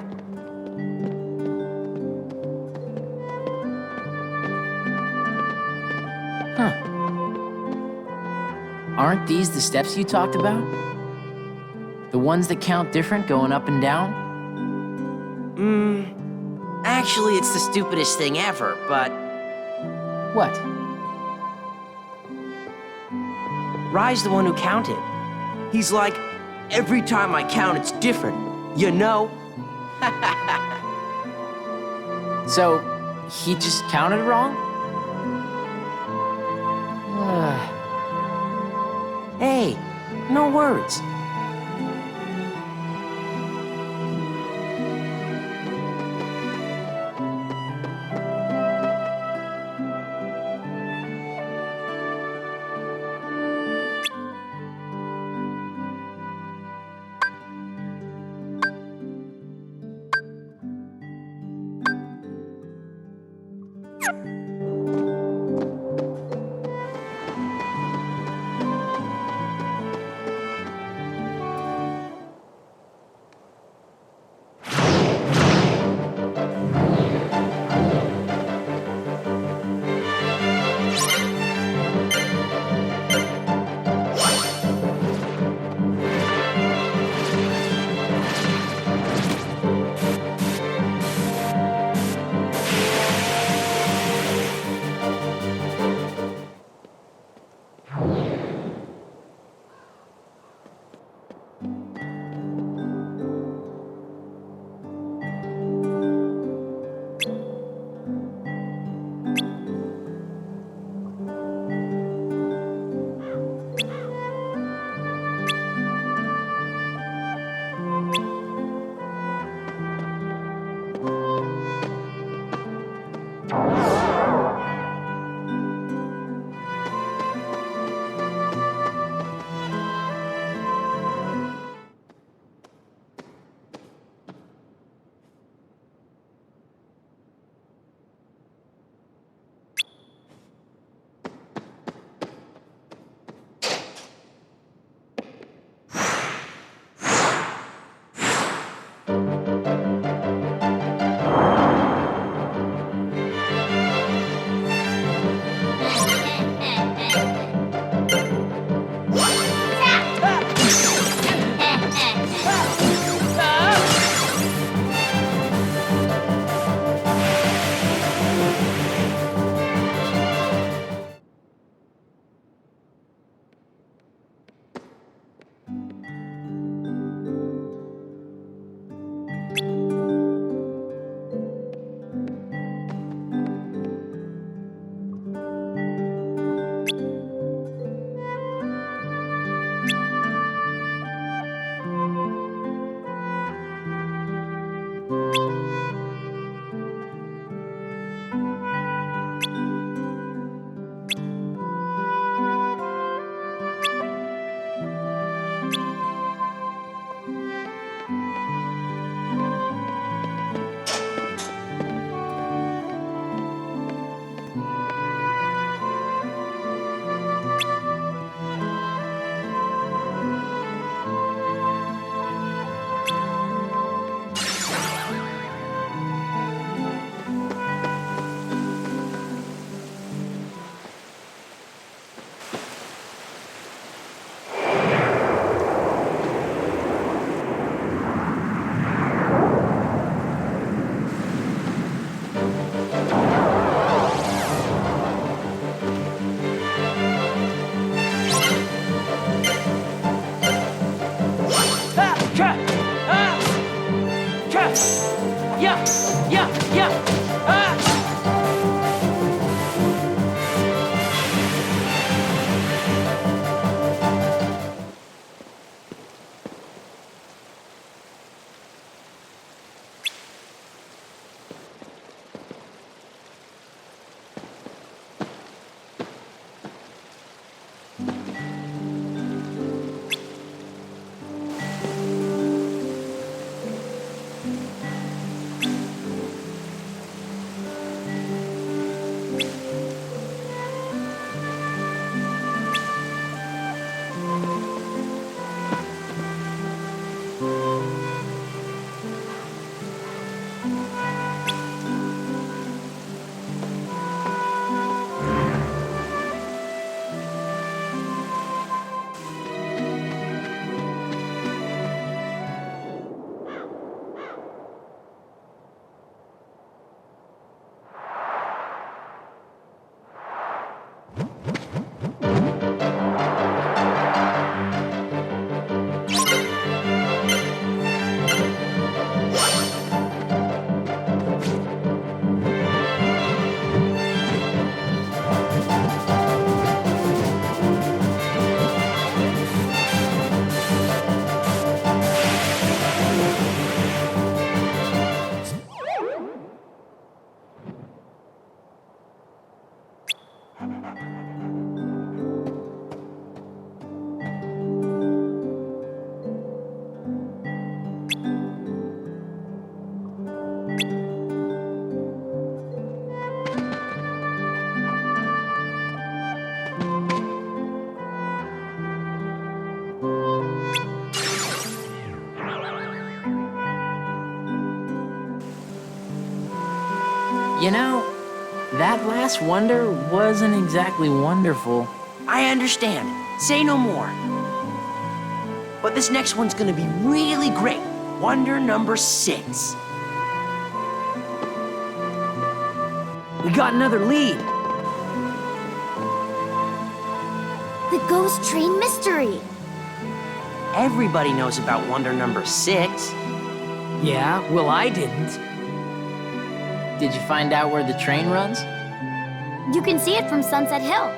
Huh. Aren't these the steps you talked about? The ones that count different going up and down?
Actually, it's the stupidest thing ever, but
What?
Rye's the one who counted. He's like, every time I count, it's different. You know?
So, he just counted wrong?
Hey, no words.
You know, that last wonder wasn't exactly wonderful.
I understand. Say no more. But this next one's gonna be really great. Wonder number 6.
We got another lead.
The ghost train mystery.
Everybody knows about wonder number 6.
Yeah, well, I didn't.
Did you find out where the train runs?
You can see it from Sunset Hill.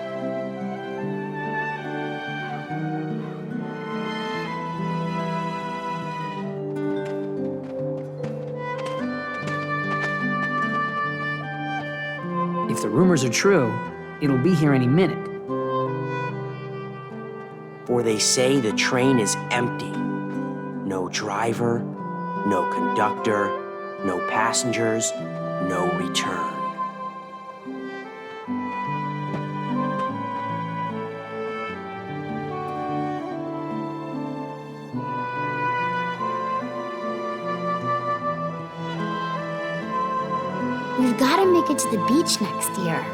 If the rumors are true, it'll be here any minute.
For they say the train is empty. No driver, no conductor, no passengers, no return.
We've got to make it to the beach next year.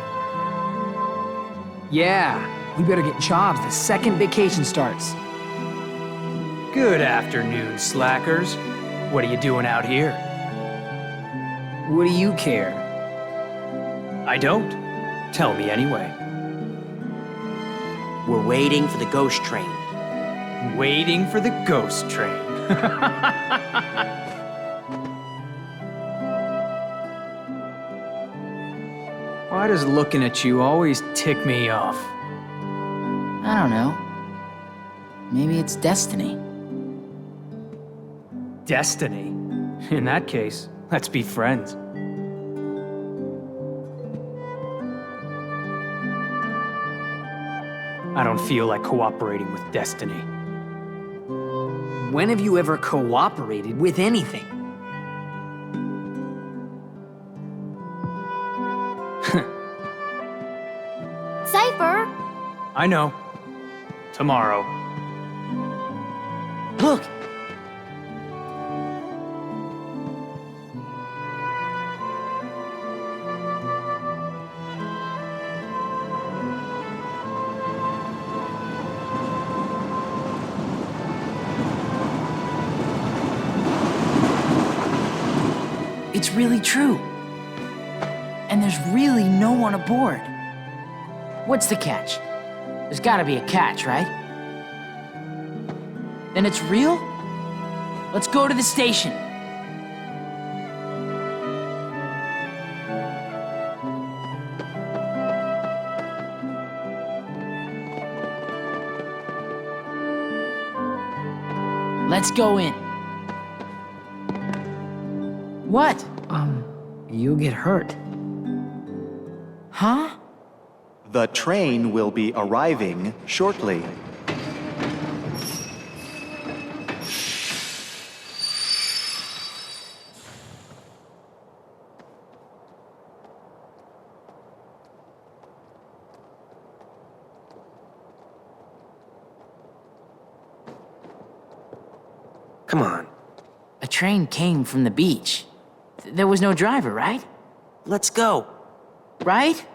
Yeah, we better get jobs the second vacation starts.
Good afternoon, slackers. What are you doing out here?
What do you care?
I don't. Tell me anyway.
We're waiting for the ghost train.
Waiting for the ghost train. Why does looking at you always tick me off?
I don't know. Maybe it's destiny.
Destiny? In that case, let's be friends. I don't feel like cooperating with destiny.
When have you ever cooperated with anything?
Cypher!
I know. Tomorrow.
Look!
It's really true. And there's really no one aboard. What's the catch? There's gotta be a catch, right? Then it's real? Let's go to the station. Let's go in. What?
You'll get hurt.
Huh?
The train will be arriving shortly.
Come on.
A train came from the beach. There was no driver, right?
Let's go.
Right?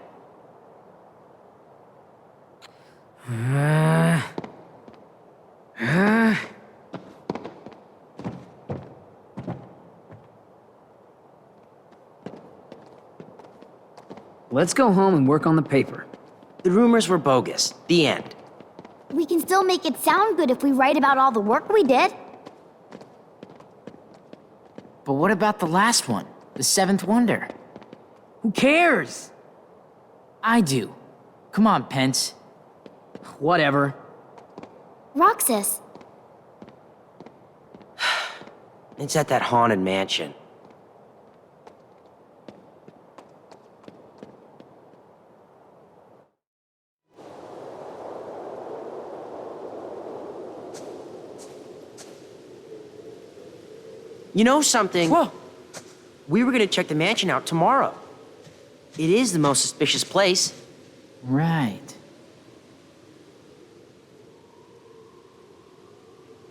Let's go home and work on the paper.
The rumors were bogus. The end.
We can still make it sound good if we write about all the work we did.
But what about the last one? The seventh wonder?
Who cares?
I do. Come on, Pence.
Whatever.
Roxas.
It's at that haunted mansion. You know something?
Whoa!
We were gonna check the mansion out tomorrow. It is the most suspicious place.
Right.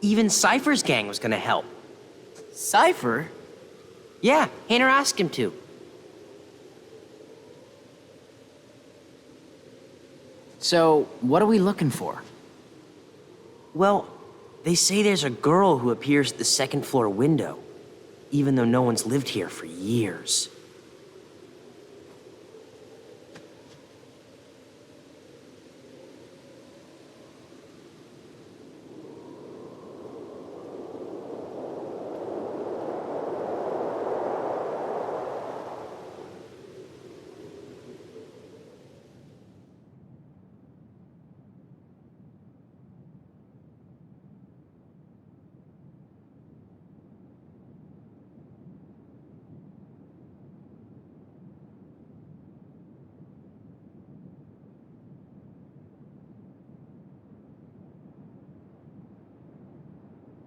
Even Cypher's gang was gonna help.
Cypher?
Yeah, Hayner asked him to.
So, what are we looking for?
Well, they say there's a girl who appears at the second floor window, even though no one's lived here for years.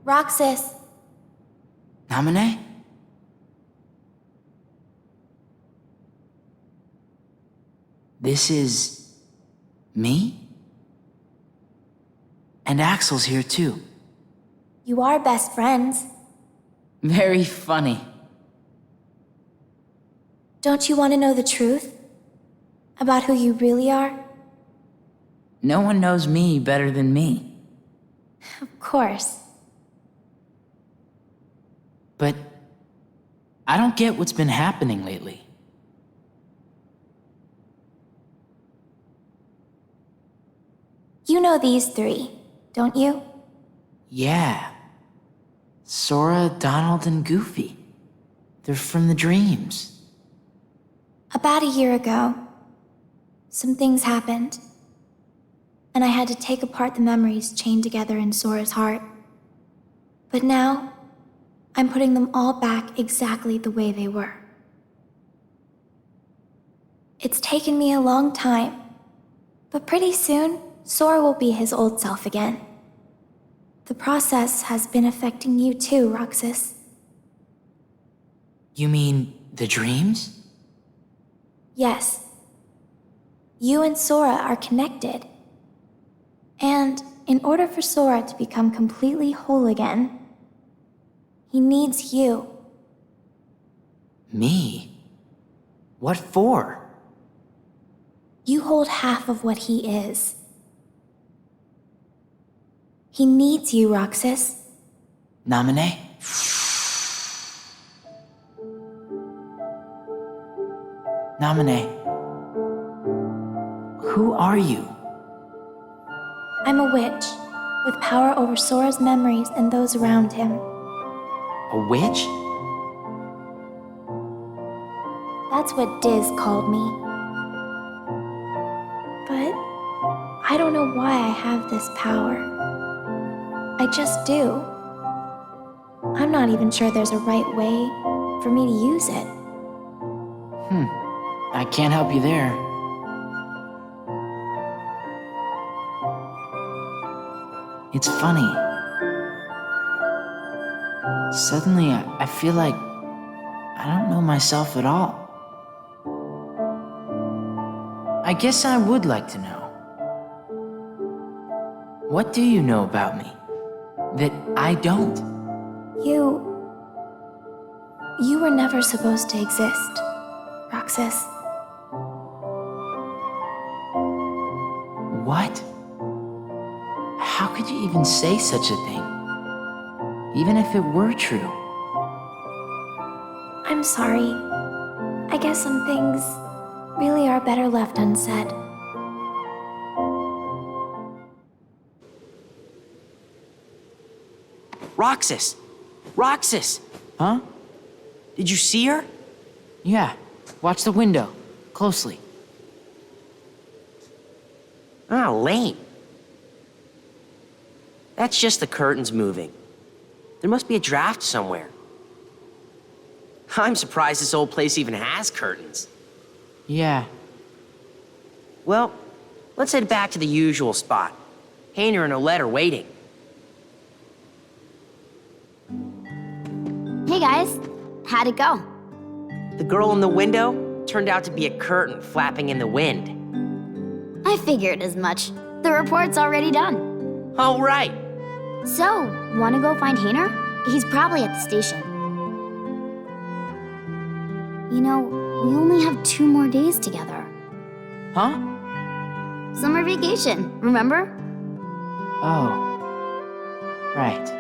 Roxas,
Namine? This is... me? And Axel's here too.
you are best friends.
Very funny.
Don't you want to know the truth? About who you really are?
No one knows me better than me.
Of course.
But I don't get what's been happening lately.
You know these three, don't you?
Yeah. Sora, Donald, and Goofy. They're from the dreams.
About a year ago, some things happened. And I had to take apart the memories chained together in Sora's heart. But now, I'm putting them all back exactly the way they were. It's taken me a long time, but pretty soon, Sora will be his old self again. The process has been affecting you too, Roxas.
You mean the dreams?
Yes. You and Sora are connected. And in order for Sora to become completely whole again, he needs you.
Me? What for?
You hold half of what he is. He needs you, Roxas.
Namine? Namine. Who are you?
I'm a witch, with power over Sora's memories and those around him.
A witch?
That's what Diz called me. But I don't know why I have this power. I just do. I'm not even sure there's a right way for me to use it.
I can't help you there. It's funny. Suddenly, I feel like I don't know myself at all. I guess I would like to know. What do you know about me that I don't?
You were never supposed to exist, Roxas.
What? How could you even say such a thing? Even if it were true.
I'm sorry. I guess some things really are better left unsaid.
Roxas! Roxas!
Huh?
Did you see her?
Yeah. Watch the window. Closely.
Ah, lame. That's just the curtains moving. There must be a draft somewhere. I'm surprised this old place even has curtains.
Yeah.
Well, let's head back to the usual spot. Hayner and Olette are waiting.
Hey Hey guys, how'd it go?
The girl in the window turned out to be a curtain flapping in the wind.
I figured as much. The report's already done.
Oh, right.
So, wanna go find Hayner? He's probably at the station. You know, we only have 2 more days together.
Huh?
Summer vacation, remember?
Oh. Right.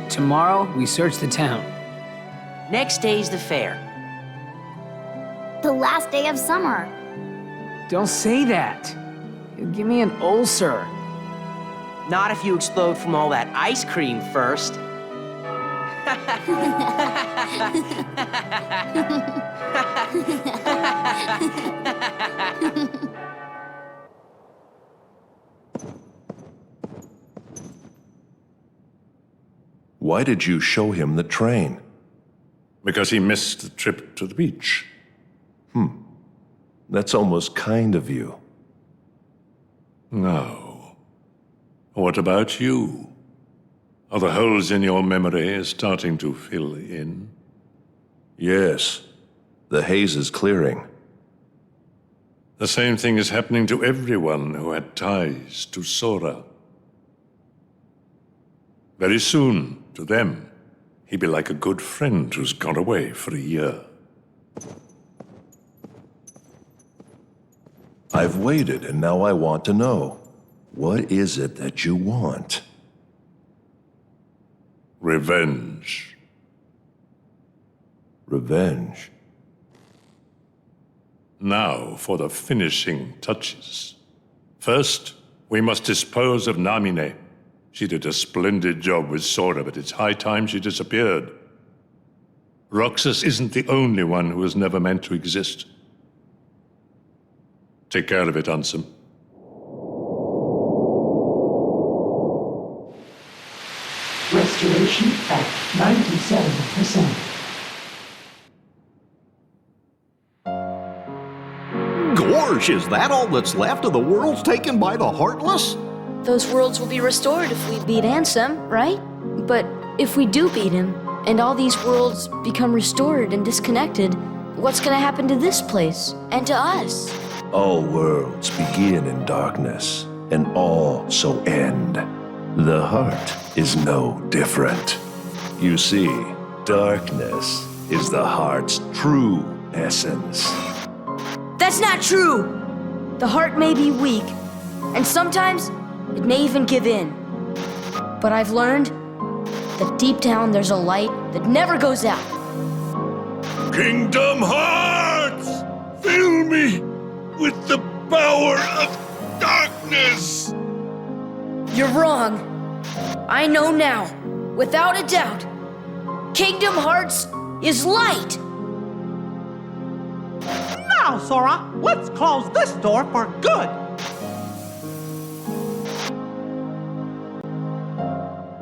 Tomorrow, we search the town.
Next day's the fair.
The last day of summer.
Don't say that. You'll give me an ulcer.
Not if you explode from all that ice cream first.
Why did you show him the train?
Because he missed the trip to the beach.
That's almost kind of you.
Now, what about you? Are the holes in your memory starting to fill in?
Yes, the haze is clearing.
The same thing is happening to everyone who had ties to Sora. Very soon, to them, he'd be like a good friend who's gone away for a year.
I've waited, and now I want to know. What is it that you want?
Revenge.
Revenge?
Now for the finishing touches. First, we must dispose of Namine. She did a splendid job with Sora, but it's high time she disappeared. Roxas isn't the only one who was never meant to exist. Take care of it, Ansem.
Restoration at 97%.
Gorge, is that all that's left of the worlds taken by the Heartless?
Those worlds will be restored if we beat Ansem, right? But if we do beat him, and all these worlds become restored and disconnected, what's gonna happen to this place, and to us?
All worlds begin in darkness, and all so end. The heart is no different. You see, darkness is the heart's true essence.
That's not true! The heart may be weak, and sometimes it may even give in. But I've learned that deep down there's a light that never goes out.
Kingdom Hearts! Fill me with the power of darkness!
You're wrong. I know now, without a doubt, Kingdom Hearts is light.
Now, Sora, let's close this door for good.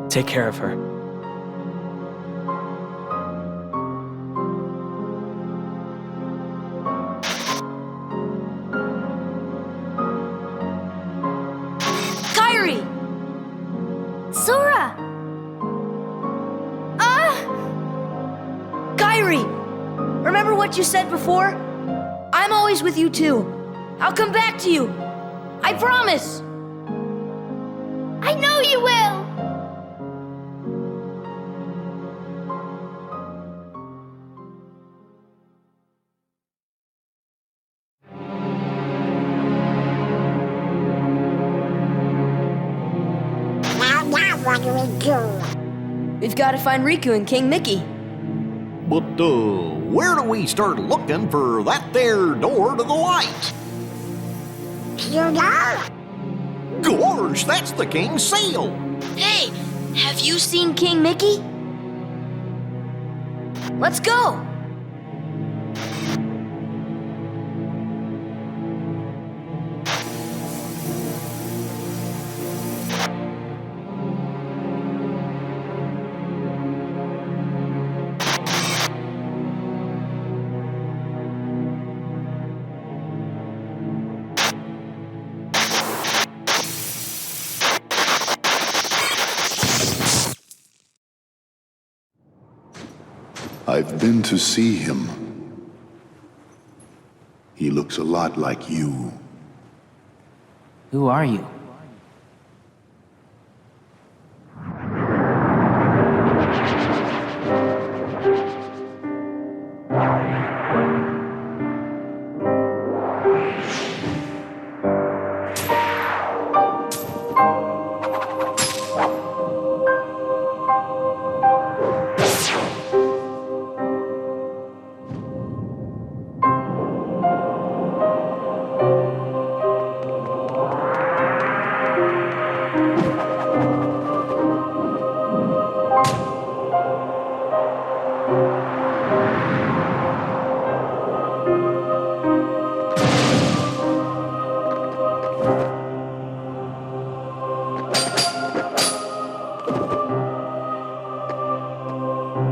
Take care of her.
Kairi!
Sora!
Kairi! Remember what you said before? I'm always with you too. I'll come back to you. I promise.
I know you will!
What do we do?
We've got to find Riku and King Mickey.
But, where do we start looking for that there door to the light?
You know?
Gorge, that's the king's seal!
Hey, have you seen King Mickey? Let's go!
I've been to see him. He looks a lot like you.
Who are you?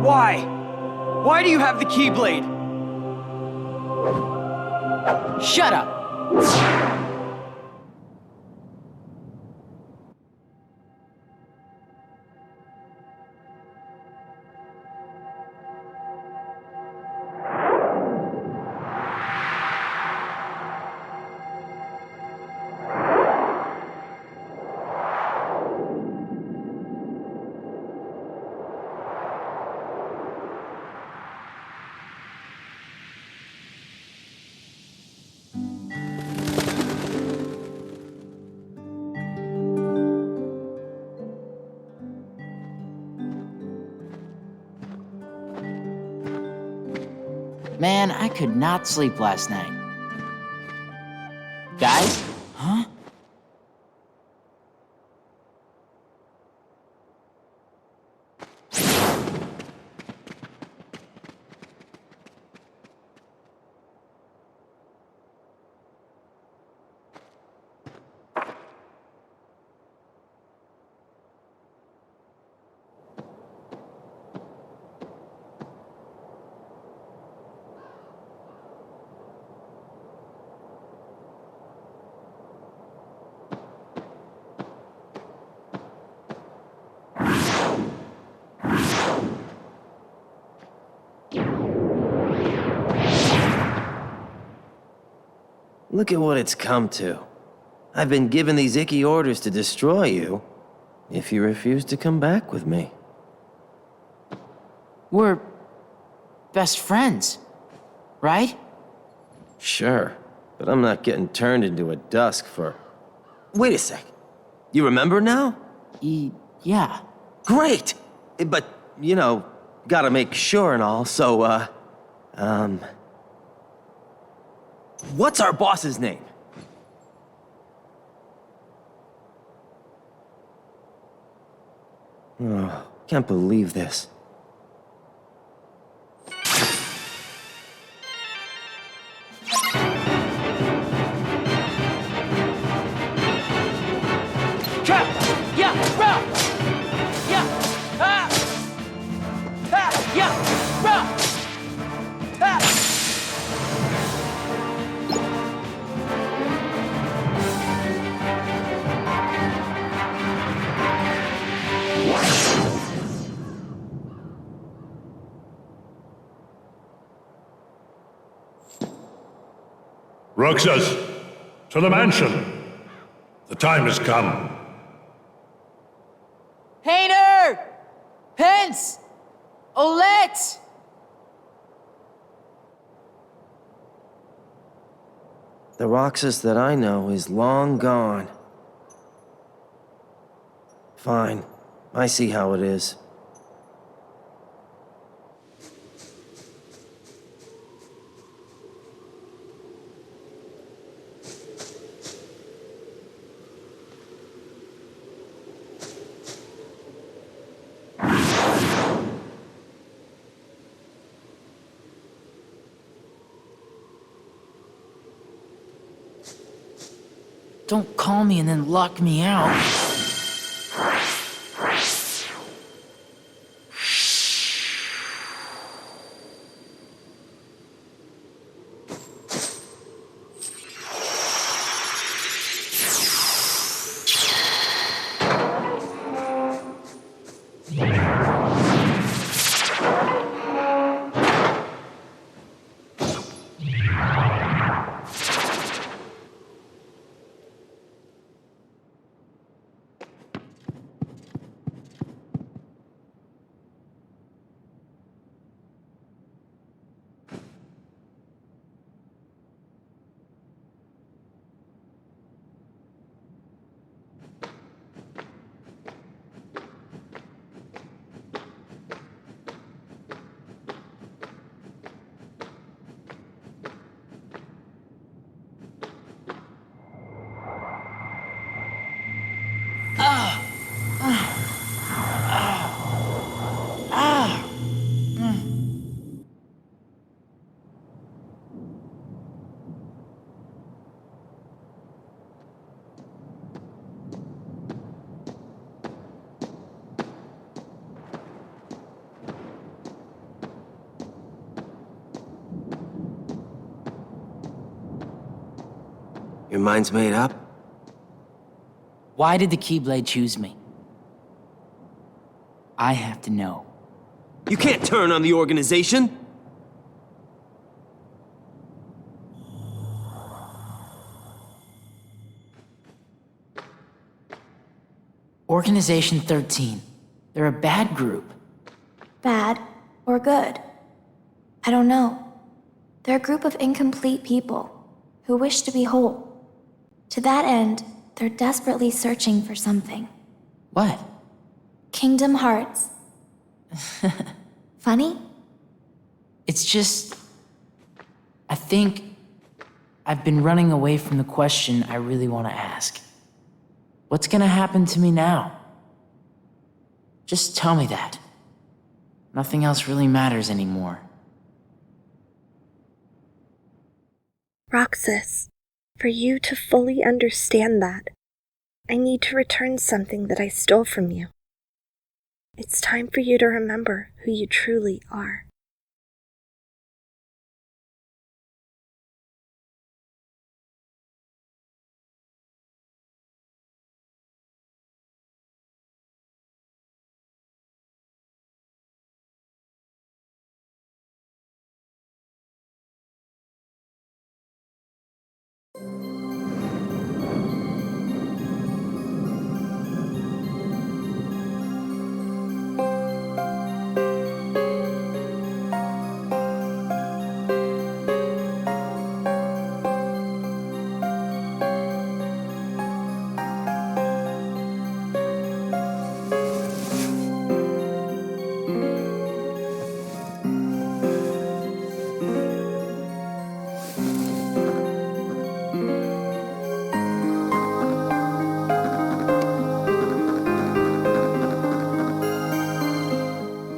Why? Why do you have the Keyblade?
Shut up! Man, I could not sleep last night. Guys? Huh?
Look at what it's come to. I've been given these icky orders to destroy you if you refuse to come back with me.
We're best friends, right?
Sure, but I'm not getting turned into a dusk for... Wait a sec. You remember now?
Yeah.
Great! But, you know, gotta make sure and all, so, what's our boss's name? Oh, can't believe this.
Trap! Yeah! Rah! Yeah! Ah! Ah! Yeah! Rah! Ah!
Roxas, to the mansion. The time has come.
Hayner! Pence! Olette!
The Roxas that I know is long gone. Fine. I see how it is.
Don't call me and then lock me out.
Your mind's made up?
Why did the Keyblade choose me? I have to know.
You can't turn on the organization!
Organization 13. They're a bad group.
Bad or good? I don't know. They're a group of incomplete people who wish to be whole. To that end, they're desperately searching for something.
What?
Kingdom Hearts. Funny?
It's just... I think I've been running away from the question I really want to ask. What's gonna happen to me now? Just tell me that. Nothing else really matters anymore.
Roxas, for you to fully understand that, I need to return something that I stole from you. It's time for you to remember who you truly are.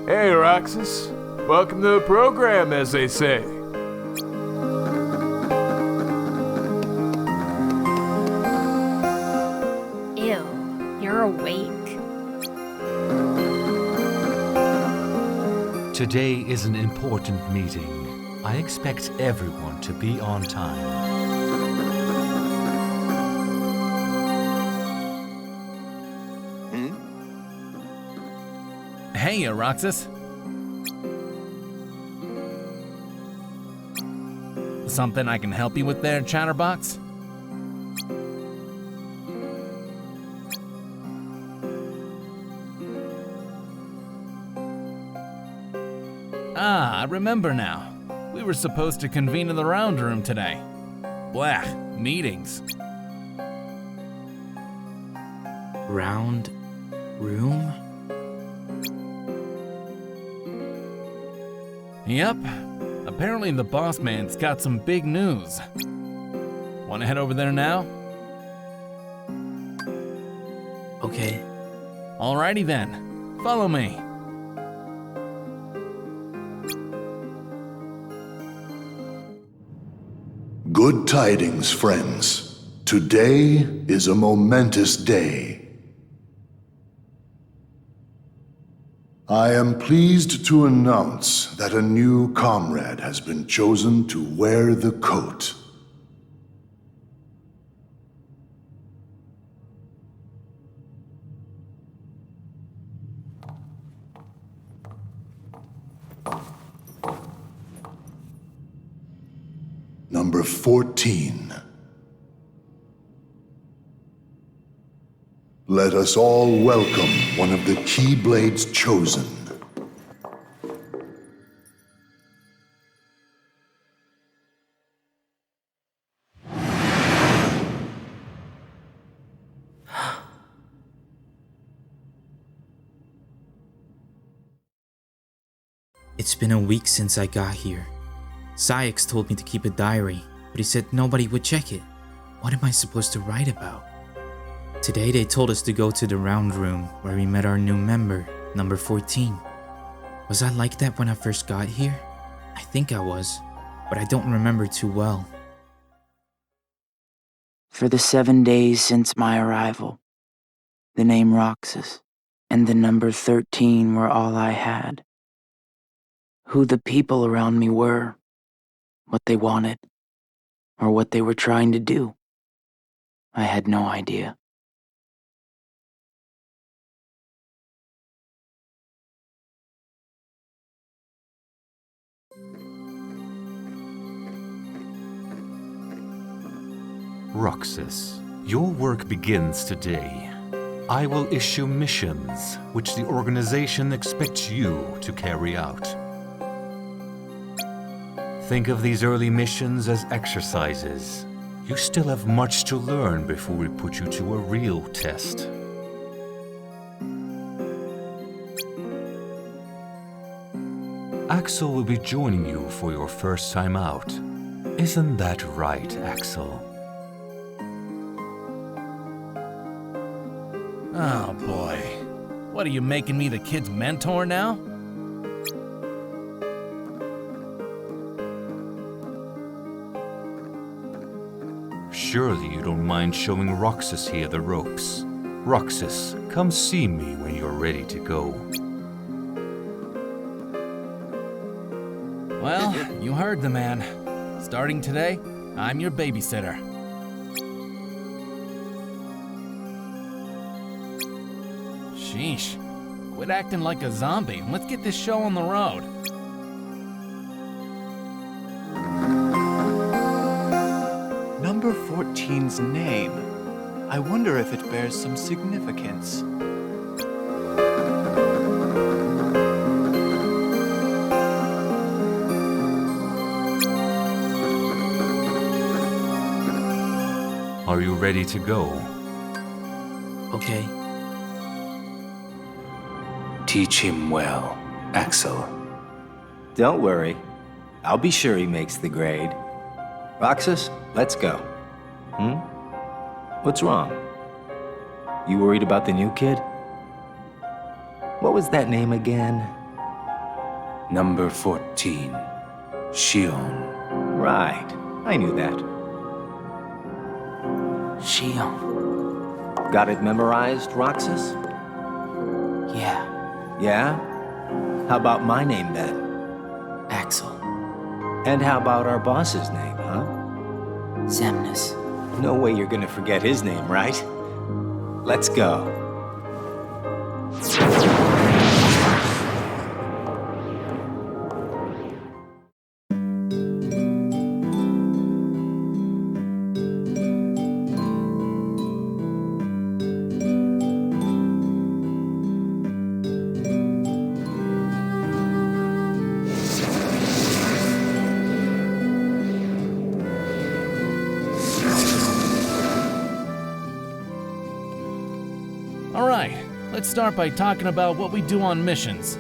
Hey, Roxas. Welcome to the program, as they say.
Ew, you're awake.
Today is an important meeting. I expect everyone to be on time.
Hey, Roxas. Something I can help you with there, Chatterbox? Ah, I remember now. We were supposed to convene in the round room today. Blah, meetings.
Round room?
Yep. Apparently the boss man's got some big news. Wanna head over there now?
Okay.
Alrighty then. Follow me.
Good tidings, friends. Today is a momentous day. I am pleased to announce that a new comrade has been chosen to wear the coat. Number 14. Let us all welcome one of the Keyblade's chosen.
It's been a week since I got here. Sayx told me to keep a diary, but he said nobody would check it. What am I supposed to write about? Today they told us to go to the round room where we met our new member, number 14. Was I like that when I first got here? I think I was, but I don't remember too well.
For the 7 days since my arrival, the name Roxas and the number 13 were all I had. Who the people around me were, what they wanted, or what they were trying to do. I had no idea.
Roxas, your work begins today. I will issue missions, which the organization expects you to carry out. Think of these early missions as exercises. You still have much to learn before we put you to a real test. Axel will be joining you for your first time out. Isn't that right, Axel?
Oh boy. What are you making me the kid's mentor now?
Surely you don't mind showing Roxas here the ropes. Roxas, come see me when you're ready to go.
Well, you heard the man. Starting today, I'm your babysitter. Sheesh. Quit acting like a zombie and let's get this show on the road.
Number 14's name. I wonder if it bears some significance.
Are you ready to go?
Okay.
Teach him well, Axel.
Don't worry. I'll be sure he makes the grade. Roxas, let's go. What's wrong? You worried about the new kid? What was that name again?
Number 14, Shion.
Right. I knew that.
Shion.
Got it memorized, Roxas?
Yeah.
Yeah? How about my name then?
Axel.
And how about our boss's name, huh?
Xemnas.
No way you're gonna forget his name, right? Let's go.
Let's start by talking about what we do on missions.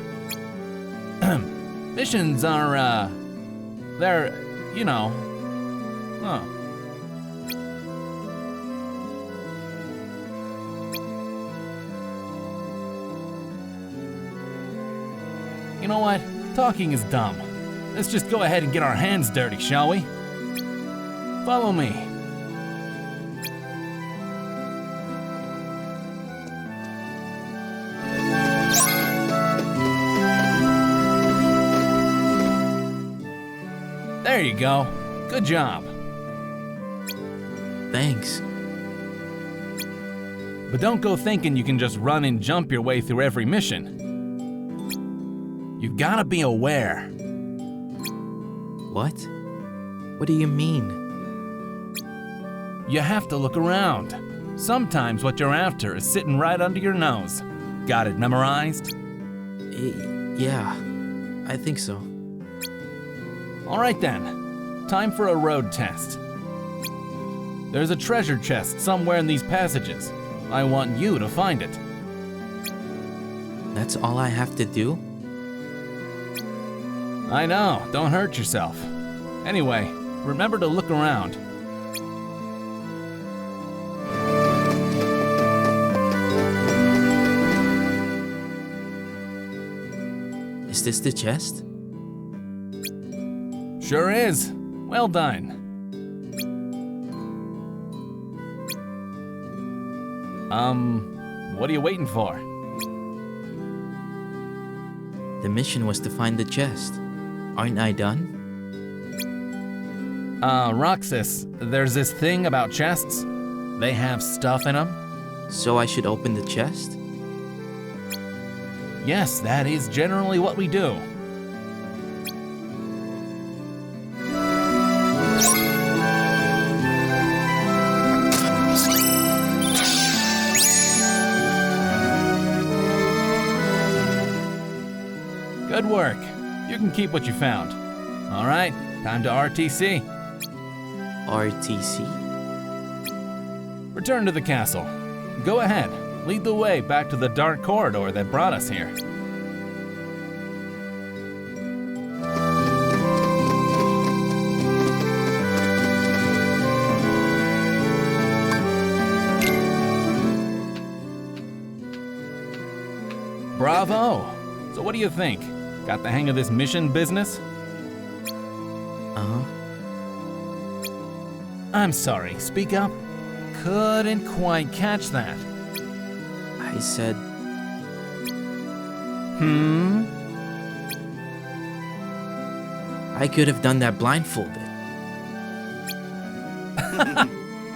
Missions are, they're, you know, You know what? Talking is dumb. Let's just go ahead and get our hands dirty, shall we? Follow me. There you go. Good job.
Thanks.
But don't go thinking you can just run and jump your way through every mission. You've gotta be aware.
What? What do you mean?
You have to look around. Sometimes what you're after is sitting right under your nose. Got it memorized?
Yeah, I think so.
All right then, time for a road test. There's a treasure chest somewhere in these passages. I want you to find it.
That's all I have to do?
I know, don't hurt yourself. Anyway, remember to look around.
Is this the chest?
Sure is. Well done. What are you waiting for?
The mission was to find the chest. Aren't I done?
Roxas, there's this thing about chests. They have stuff in them?
So I should open the chest?
Yes, that is generally what we do. Good work. You can keep what you found. All right, time to RTC.
RTC?
Return to the castle. Go ahead, lead the way back to the dark corridor that brought us here. Bravo! So what do you think? Got the hang of this mission business?
Uh-huh.
I'm sorry, speak up. Couldn't quite catch that.
I said... I could have done that blindfolded.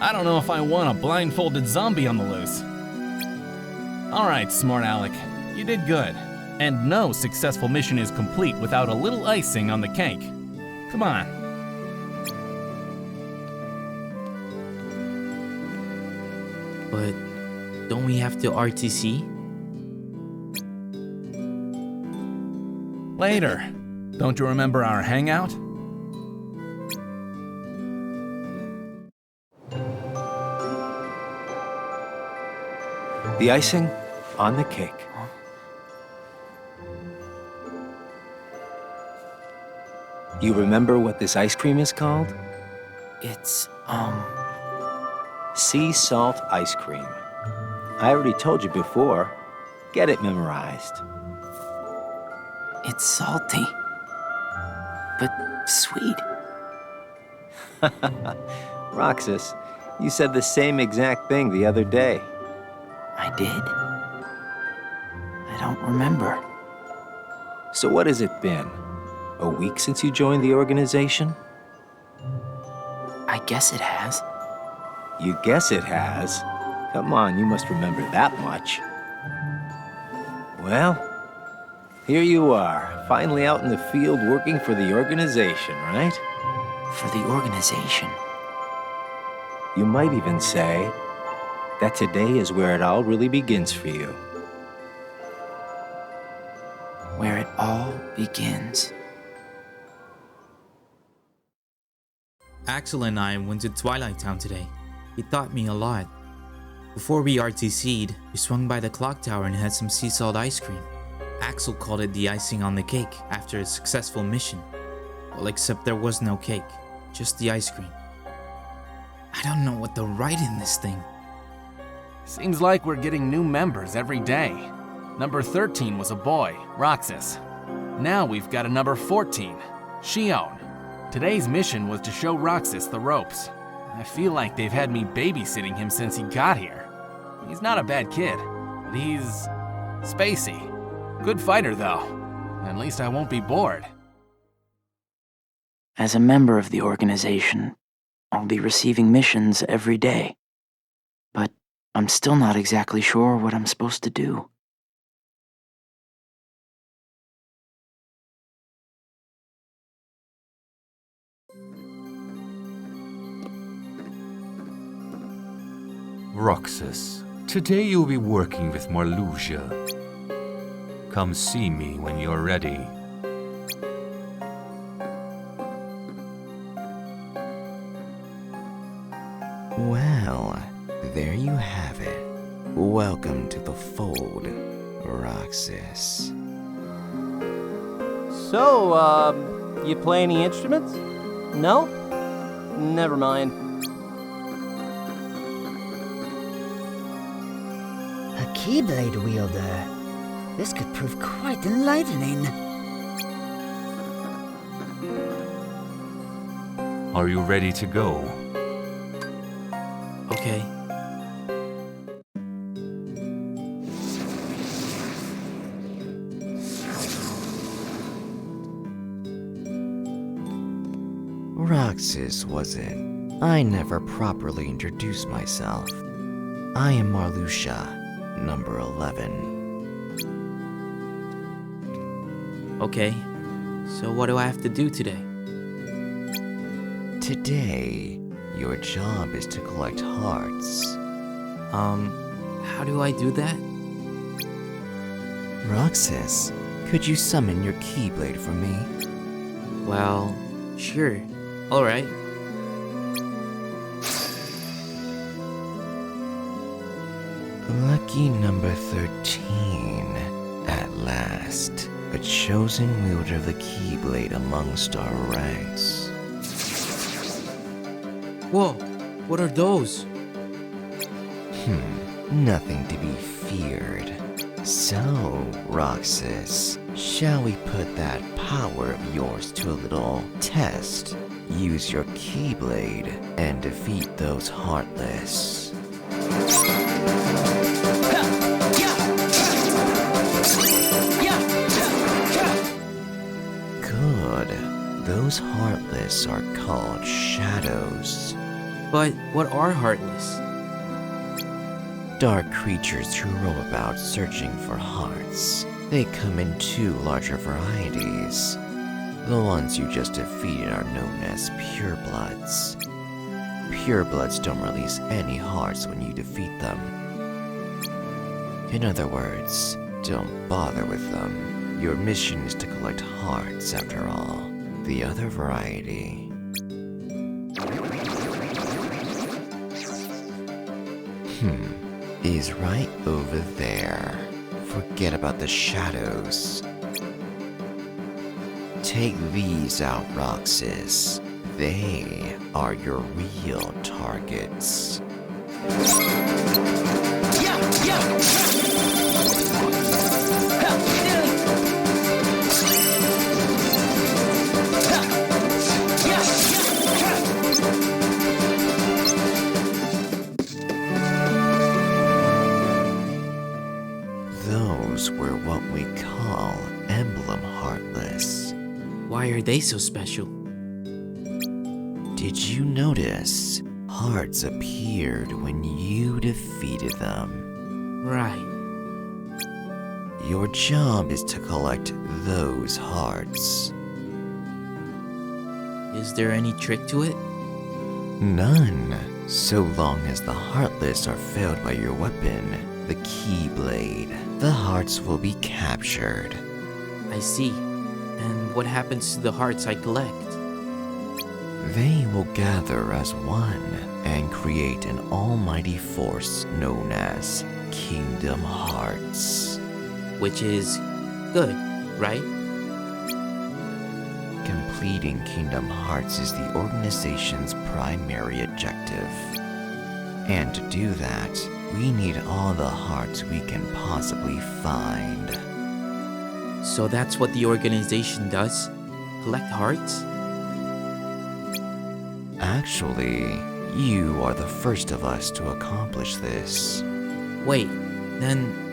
I don't know if I want a blindfolded zombie on the loose. Alright, smart Alec. You did good. And no successful mission is complete without a little icing on the cake. Come on.
But don't we have to RTC?
Later. Don't you remember our hangout?
The icing on the cake. You remember what this ice cream is called?
It's,
sea salt ice cream. I already told you before. Get it memorized.
It's salty. But sweet.
Roxas, you said the same exact thing the other day.
I did? I don't remember.
So what has it been? A week since you joined the organization?
I guess it has.
You guess it has? Come on, you must remember that much. Well, here you are, finally out in the field working for the organization, right?
For the organization?
You might even say that today is where it all really begins for you.
Where it all begins. Axel and I went to Twilight Town today. He taught me a lot. Before we RTC'd, we swung by the clock tower and had some sea salt ice cream. Axel called it the icing on the cake after a successful mission. Well, except there was no cake, just the ice cream. I don't know what to write in this thing.
Seems like we're getting new members every day. Number 13 was a boy, Roxas. Now we've got a number 14, Shion. Today's mission was to show Roxas the ropes. I feel like they've had me babysitting him since he got here. He's not a bad kid, but he's spacey. Good fighter, though. At least I won't be bored.
As a member of the organization, I'll be receiving missions every day. But I'm still not exactly sure what I'm supposed to do.
Roxas, today you'll be working with Marluxia. Come see me when you're ready.
Well, there you have it. Welcome to the fold, Roxas.
So, you play any instruments? No? Never mind.
A Keyblade wielder. This could prove quite enlightening.
Are you ready to go?
Okay.
Roxas, was it? I never properly introduced myself. I am Marluxia, number 11.
Okay, so what do I have to do today?
Today, your job is to collect hearts.
How do I do that?
Roxas, could you summon your Keyblade for me?
Well, sure. Alright.
Lucky number 13. At last, a chosen wielder of the Keyblade amongst our ranks.
Whoa, what are those?
Nothing to be feared. So, Roxas, shall we put that power of yours to a little test? Use your Keyblade and defeat those Heartless. Good. Those Heartless are called Shadows.
But what are Heartless?
Dark creatures who roam about searching for hearts. They come in two larger varieties. The ones you just defeated are known as purebloods. Purebloods don't release any hearts when you defeat them. In other words, don't bother with them. Your mission is to collect hearts after all. The other variety is right over there. Forget about the shadows. Take these out, Roxas. They are your real targets. Those were what we call emblem Heartless.
Why are they so special?
Did you notice hearts appeared when you defeated them?
Right.
Your job is to collect those hearts.
Is there any trick to it?
None, so long as the Heartless are failed by your weapon, the Keyblade. The hearts will be captured.
I see. And what happens to the hearts I collect?
They will gather as one and create an almighty force known as Kingdom Hearts.
Which is good, right?
Completing Kingdom Hearts is the organization's primary objective. And to do that, we need all the hearts we can possibly find.
So that's what the organization does? Collect hearts?
Actually, you are the first of us to accomplish this.
Wait, then...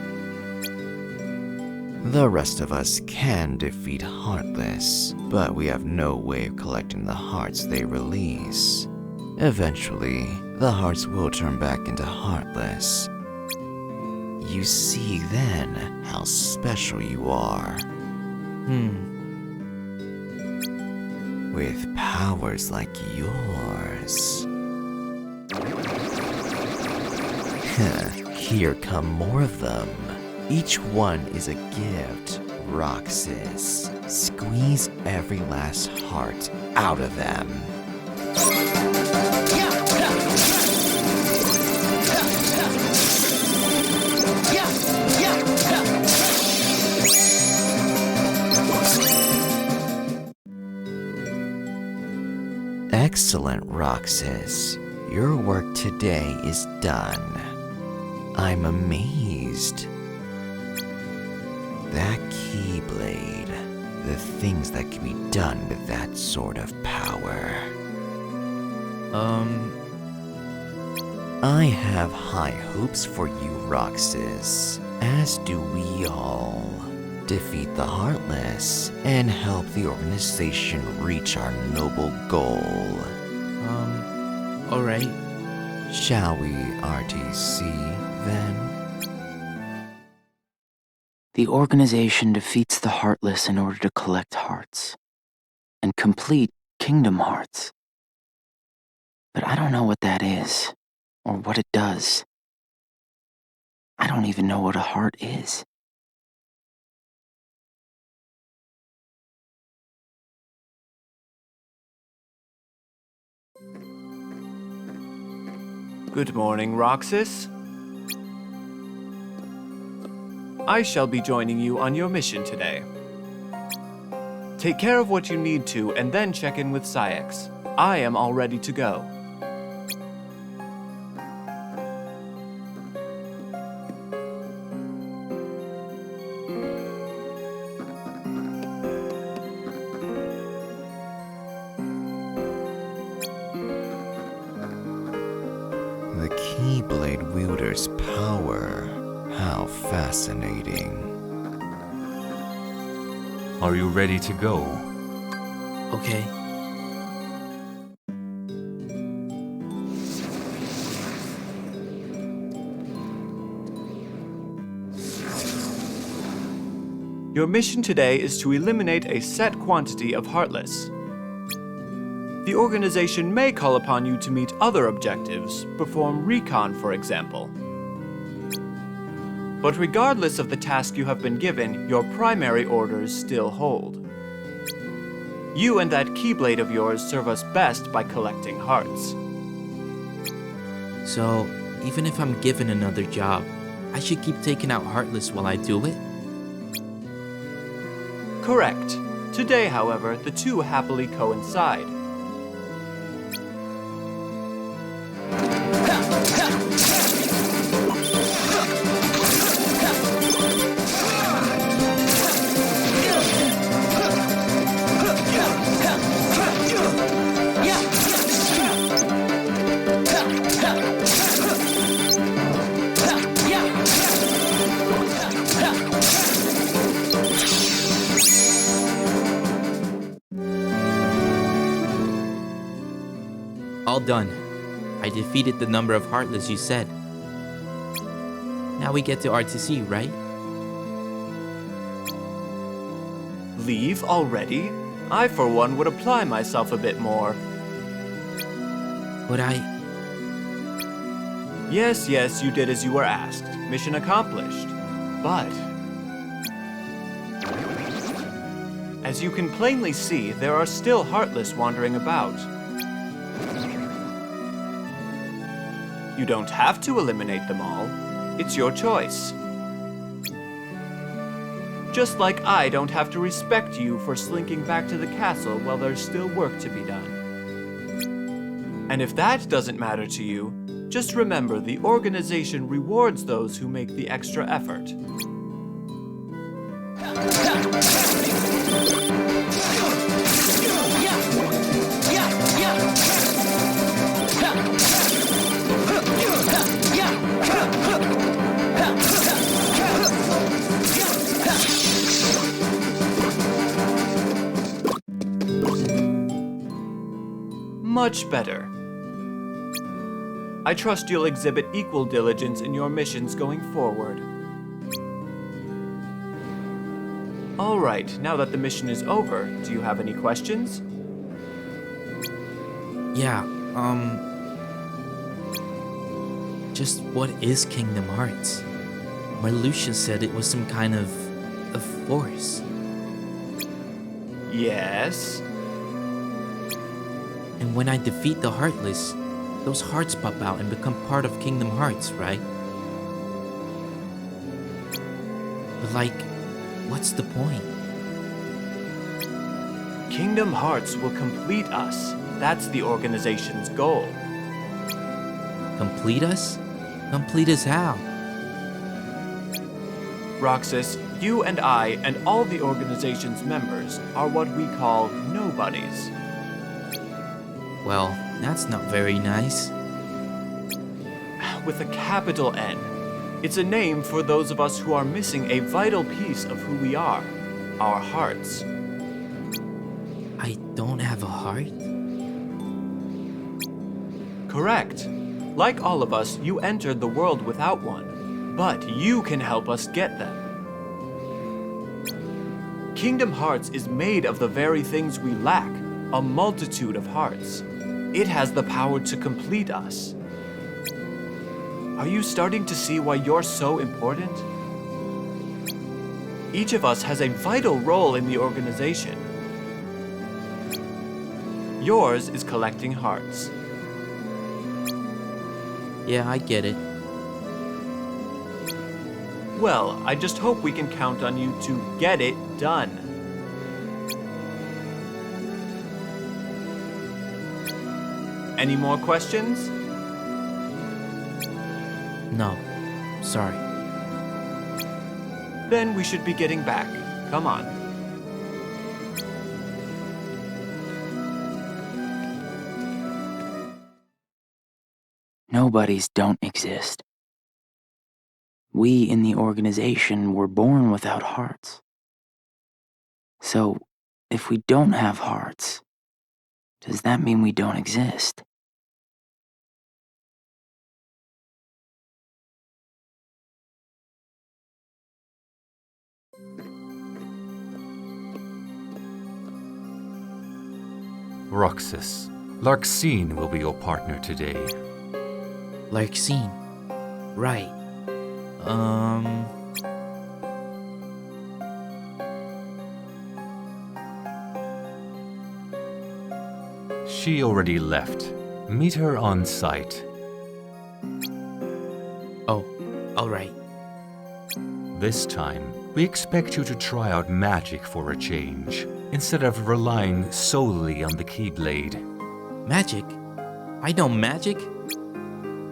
The rest of us can defeat Heartless, but we have no way of collecting the hearts they release. Eventually, the hearts will turn back into Heartless. You see then how special you are. With powers like yours. Here come more of them. Each one is a gift, Roxas. Squeeze every last heart out of them. Excellent, Roxas. Your work today is done. I'm amazed. That Keyblade, the things that can be done with that sort of power. I have high hopes for you, Roxas, as do we all. Defeat the Heartless and help the organization reach our noble goal.
Alright.
Shall we RTC then?
The organization defeats the Heartless in order to collect hearts and complete Kingdom Hearts. But I don't know what that is, or what it does. I don't even know what a heart is.
Good morning, Roxas. I shall be joining you on your mission today. Take care of what you need to, and then check in with Saïx. I am all ready to go.
The Keyblade wielder's power. How fascinating.
Are you ready to go?
Okay.
Your mission today is to eliminate a set quantity of Heartless. The organization may call upon you to meet other objectives, perform recon, for example. But regardless of the task you have been given, your primary orders still hold. You and that Keyblade of yours serve us best by collecting hearts.
So, even if I'm given another job, I should keep taking out Heartless while I do it?
Correct. Today, however, the two happily coincide.
All done. I defeated the number of Heartless you said. Now we get to RTC, right?
Leave already? I, for one, would apply myself a bit more.
Would I?
Yes, you did as you were asked. Mission accomplished. But as you can plainly see, there are still Heartless wandering about. You don't have to eliminate them all. It's your choice. Just like I don't have to respect you for slinking back to the castle while there's still work to be done. And if that doesn't matter to you, just remember the organization rewards those who make the extra effort. Much better. I trust you'll exhibit equal diligence in your missions going forward. All right, now that the mission is over, do you have any questions?
Yeah, just what is Kingdom Hearts? Marluxia said it was some kind of a force.
Yes?
And when I defeat the Heartless, those hearts pop out and become part of Kingdom Hearts, right? But like, what's the point?
Kingdom Hearts will complete us. That's the organization's goal.
Complete us? Complete us how?
Roxas, you and I and all the organization's members are what we call nobodies.
Well, that's not very nice.
With a capital N. It's a name for those of us who are missing a vital piece of who we are, our hearts.
I don't have a heart?
Correct. Like all of us, you entered the world without one, but you can help us get them. Kingdom Hearts is made of the very things we lack, a multitude of hearts. It has the power to complete us. Are you starting to see why you're so important? Each of us has a vital role in the organization. Yours is collecting hearts.
Yeah, I get it.
Well, I just hope we can count on you to get it done. Any more questions?
No, sorry.
Then we should be getting back. Come on.
Nobodies don't exist. We in the organization were born without hearts. So, if we don't have hearts, does that mean we don't exist?
Roxas, Larxene will be your partner today.
Larxene. Right.
She already left. Meet her on site.
Oh, alright.
This time, we expect you to try out magic for a change, instead of relying solely on the Keyblade.
Magic? I know magic?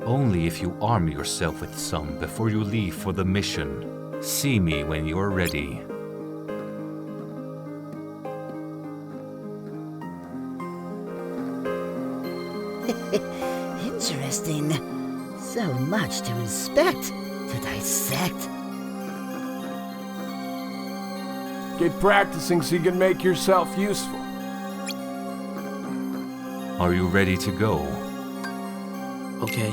Only if you arm yourself with some before you leave for the mission. See me when you're ready.
Interesting. So much to inspect, to dissect.
Get practicing so you can make yourself useful.
Are you ready to go?
Okay.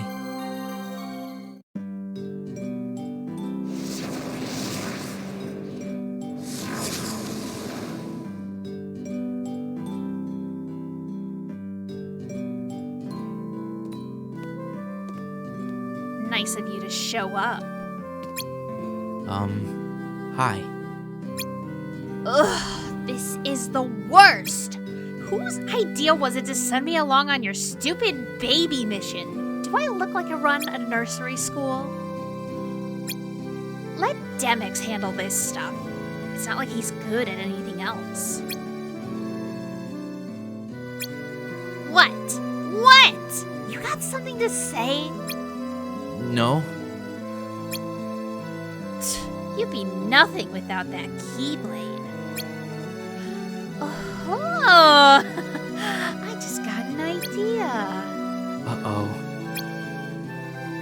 Nice of you to show up.
Hi.
Ugh, this is the worst. Whose idea was it to send me along on your stupid baby mission? Do I look like I run a nursery school? Let Demix handle this stuff. It's not like he's good at anything else. What? What? You got something to say?
No?
You'd be nothing without that Keyblade. Oh, I just got an idea.
Uh-oh.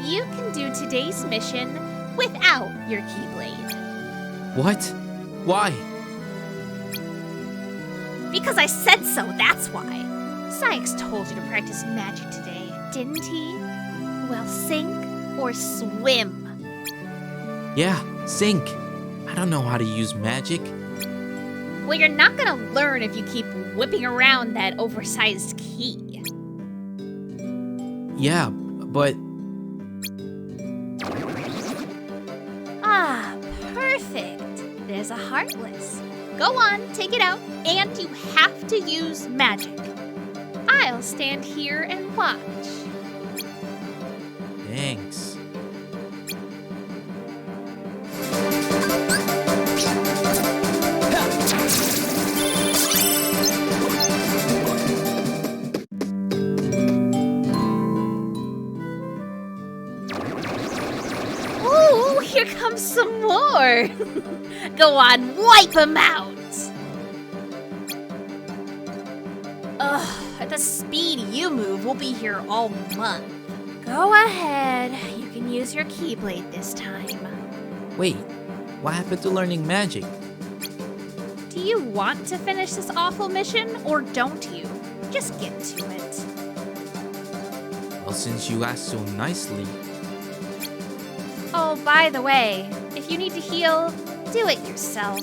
You can do today's mission without your Keyblade.
What? Why?
Because I said so, that's why. Sykes told you to practice magic today, didn't he? Well, sink or swim.
Yeah, sink. I don't know how to use magic.
Well, you're not gonna learn if you keep whipping around that oversized key.
Yeah, but...
Ah, perfect. There's a Heartless. Go on, take it out, and you have to use magic. I'll stand here and watch.
Thanks.
Ooh, here comes some more. Go on, wipe them out. Ugh, at the speed you move, we'll be here all month. Go ahead, you can use your Keyblade this time.
Wait, what happened to learning magic?
Do you want to finish this awful mission, or don't you? Just get to it.
I'll since you asked so nicely.
Oh, by the way, if you need to heal, do it yourself.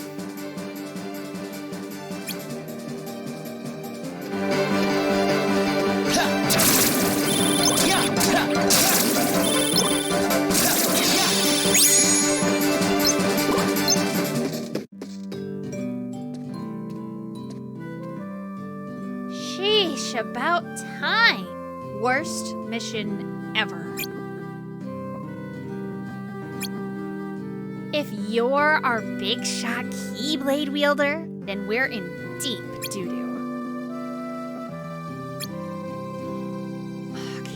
Sheesh, about time. Worst mission ever. If you're our big shot Keyblade wielder, then we're in deep doo-doo.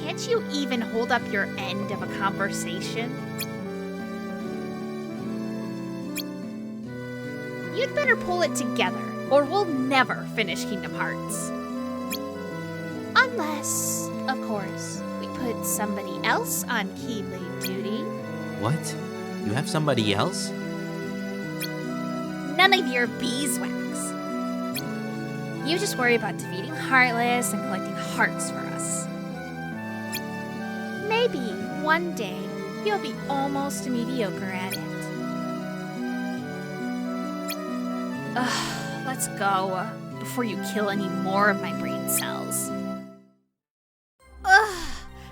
Can't you even hold up your end of a conversation? You'd better pull it together, or we'll never finish Kingdom Hearts. Unless, of course, we put somebody else on Keyblade duty.
What? You have somebody else?
None of your beeswax. You just worry about defeating Heartless and collecting hearts for us. Maybe one day you'll be almost mediocre at it. Ugh, let's go before you kill any more of my brain cells. Ugh,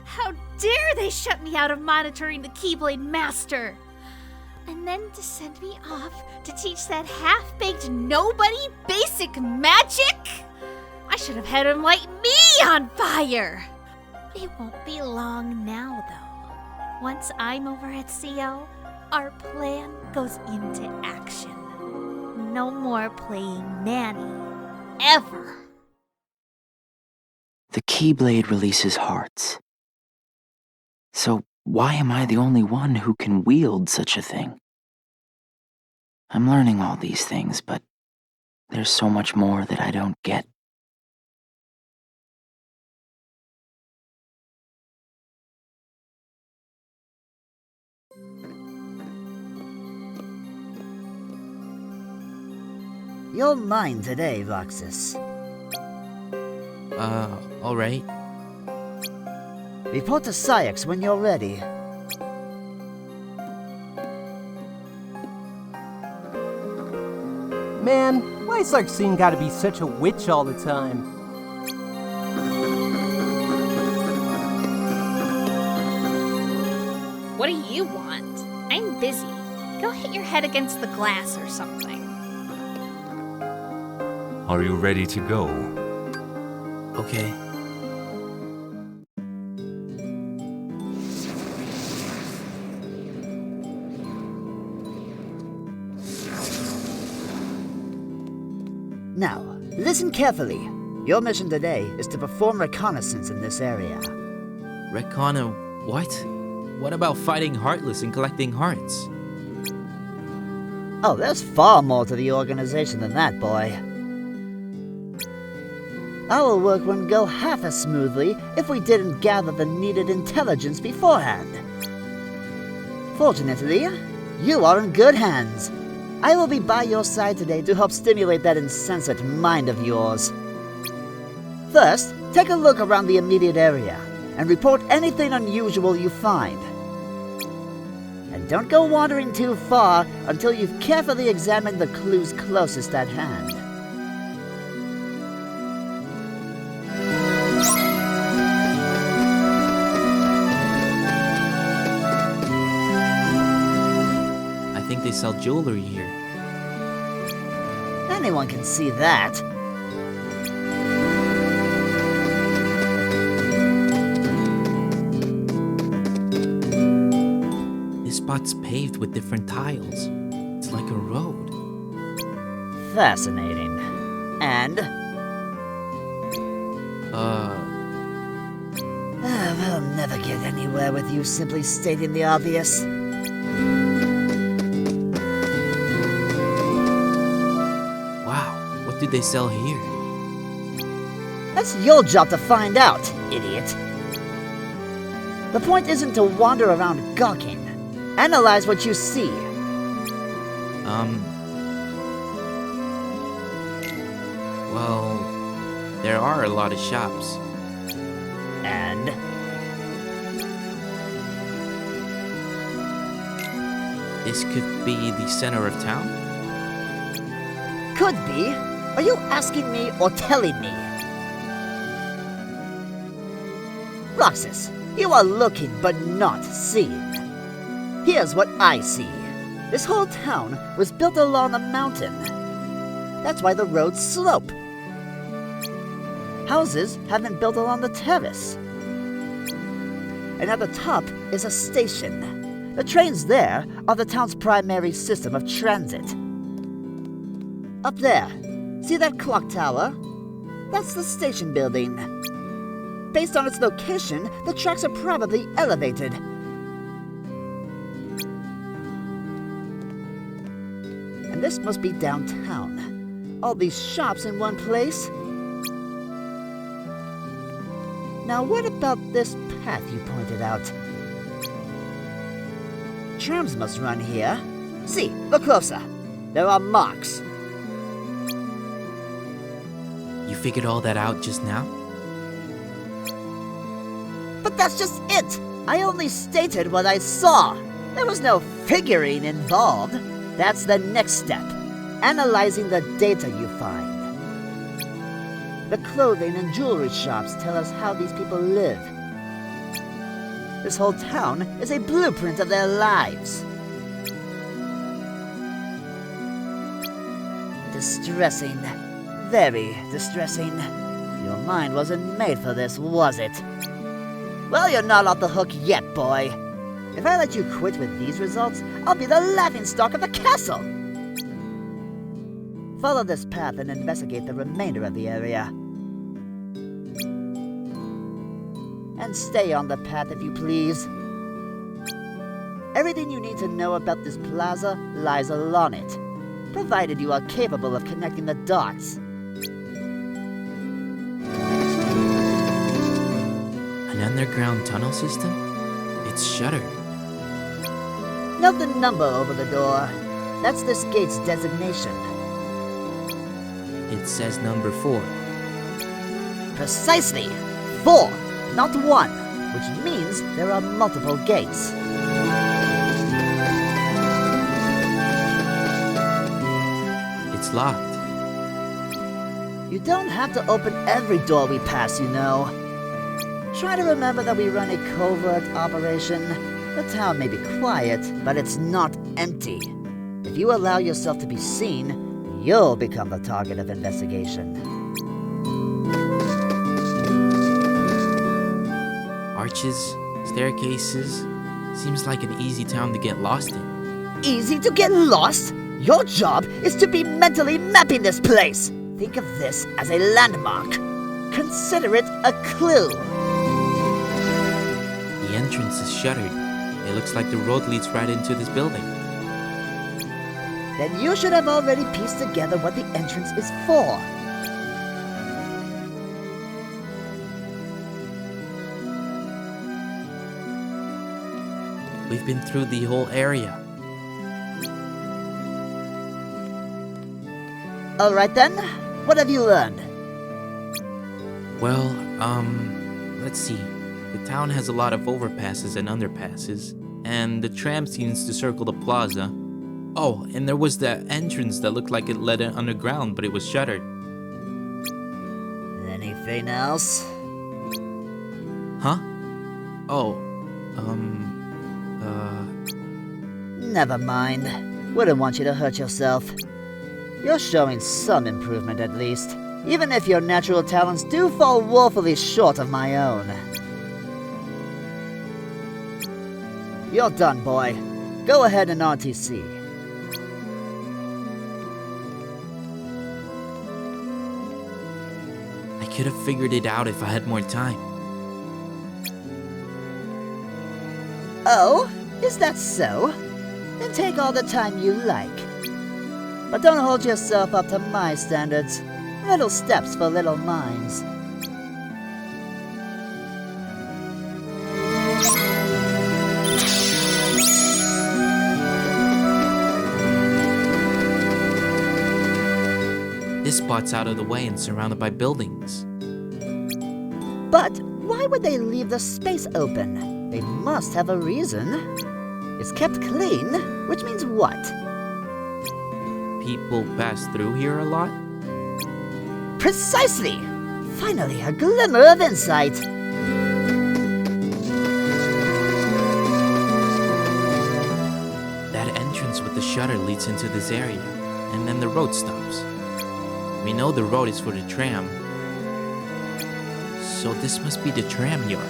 how dare they shut me out of monitoring the Keyblade Master! And then to send me off to teach that half-baked nobody basic magic? I should have had him light me on fire! It won't be long now, though. Once I'm over at CO, our plan goes into action. No more playing nanny. Ever.
The Keyblade releases hearts. So why am I the only one who can wield such a thing? I'm learning all these things, but there's so much more that I don't get.
You're mine today, Roxas.
Alright.
Report to Saïx when you're ready.
Man, why's Larxene gotta be such a witch all the time?
What do you want? I'm busy. Go hit your head against the glass or something.
Are you ready to go?
Okay.
Now, listen carefully. Your mission today is to perform reconnaissance in this area.
What? What about fighting Heartless and collecting hearts?
Oh, there's far more to the organization than that, boy. Our work wouldn't go half as smoothly if we didn't gather the needed intelligence beforehand. Fortunately, you are in good hands. I will be by your side today to help stimulate that insensate mind of yours. First, take a look around the immediate area and report anything unusual you find. And don't go wandering too far until you've carefully examined the clues closest at hand.
I think they sell jewelry here.
Anyone can see that.
This spot's paved with different tiles. It's like a road.
Fascinating. And? We'll never get anywhere with you simply stating the obvious.
Wow, what do they sell here?
That's your job to find out, idiot. The point isn't to wander around gawking. Analyze what you see.
Well, there are a lot of shops.
And?
This could be the center of town?
Could be. Are you asking me or telling me? Roxas, you are looking but not seeing. Here's what I see. This whole town was built along a mountain. That's why the roads slope. Houses have been built along the terrace. And at the top is a station. The trains there are the town's primary system of transit. Up there, see that clock tower? That's the station building. Based on its location, the tracks are probably elevated. And this must be downtown. All these shops in one place. Now what about this path you pointed out? Trams must run here. See, look closer. There are marks.
You figured all that out just now?
But that's just it! I only stated what I saw. There was no figuring involved. That's the next step. Analyzing the data you find. The clothing and jewelry shops tell us how these people live. This whole town is a blueprint of their lives. Distressing. Very distressing. Your mind wasn't made for this, was it? Well, you're not off the hook yet, boy. If I let you quit with these results, I'll be the laughingstock of the castle. Follow this path and investigate the remainder of the area. And stay on the path if you please. Everything you need to know about this plaza lies along it, provided you are capable of connecting the dots.
An underground tunnel system? It's shuttered.
Note the number over the door. That's this gate's designation.
It says number 4.
Precisely! 4, not 1, which means there are multiple gates.
It's locked.
You don't have to open every door we pass, you know. Try to remember that we run a covert operation. The town may be quiet, but it's not empty. If you allow yourself to be seen, you'll become the target of investigation.
Arches, staircases. Seems like an easy town to get lost in.
Easy to get lost? Your job is to be mentally mapping this place. Think of this as a landmark. Consider it a clue.
The entrance is shuttered. It looks like the road leads right into this building.
Then you should have already pieced together what the entrance is for.
We've been through the whole area.
Alright then, what have you learned?
Well, let's see. The town has a lot of overpasses and underpasses, and the tram seems to circle the plaza. Oh, and there was the entrance that looked like it led underground, but it was shuttered.
Anything else?
Huh? Oh,
Never mind. Wouldn't want you to hurt yourself. You're showing some improvement at least, even if your natural talents do fall woefully short of my own. You're done, boy. Go ahead and RTC.
I could have figured it out if I had more time.
Oh, is that so? Then take all the time you like. But don't hold yourself up to my standards. Little steps for little minds.
This spot's out of the way and surrounded by buildings.
But why would they leave the space open? They must have a reason. It's kept clean, which means what?
People pass through here a lot?
Precisely! Finally, a glimmer of insight.
That entrance with the shutter leads into this area, and then the road stops. We know the road is for the tram, so this must be the tram yard.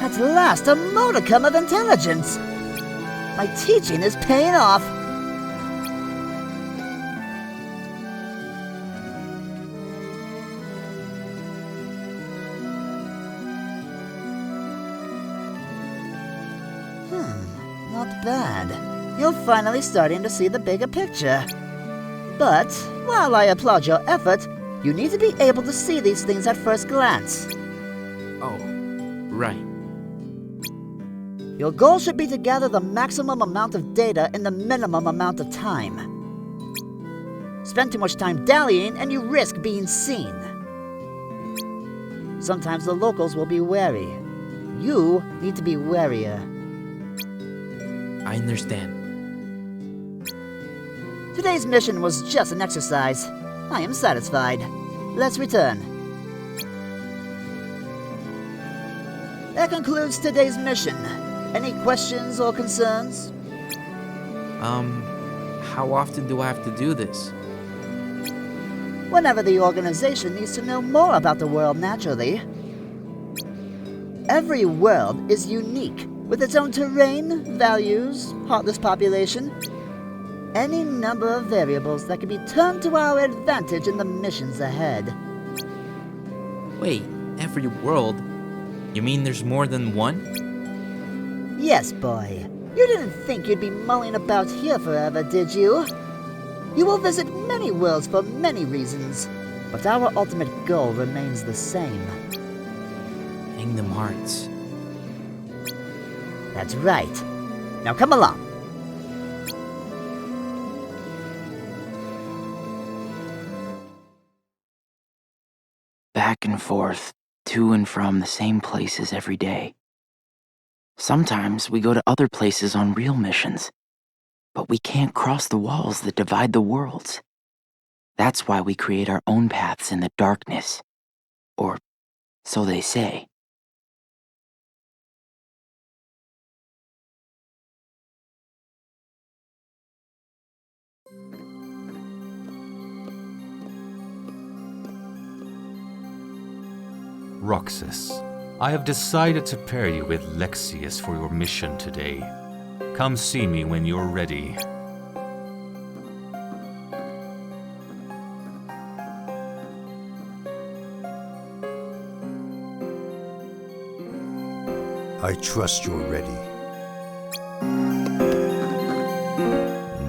At last, a modicum of intelligence. My teaching is paying off. Not bad. You're finally starting to see the bigger picture. But, while I applaud your effort, you need to be able to see these things at first glance.
Oh, right.
Your goal should be to gather the maximum amount of data in the minimum amount of time. Spend too much time dallying and you risk being seen. Sometimes the locals will be wary. You need to be warier.
I understand.
Today's mission was just an exercise. I am satisfied. Let's return. That concludes today's mission. Any questions or concerns?
How often do I have to do this?
Whenever the organization needs to know more about the world naturally. Every world is unique, with its own terrain, values, heartless population, any number of variables that can be turned to our advantage in the missions ahead.
Wait, every world? You mean there's more than one?
Yes, boy. You didn't think you'd be mulling about here forever, did you? You will visit many worlds for many reasons, but our ultimate goal remains the same.
Kingdom Hearts.
That's right. Now come along.
Back and forth, to and from the same places every day. Sometimes we go to other places on real missions, but we can't cross the walls that divide the worlds. That's why we create our own paths in the darkness. Or so they say.
Roxas, I have decided to pair you with Lexius for your mission today. Come see me when you're ready.
I trust you're ready.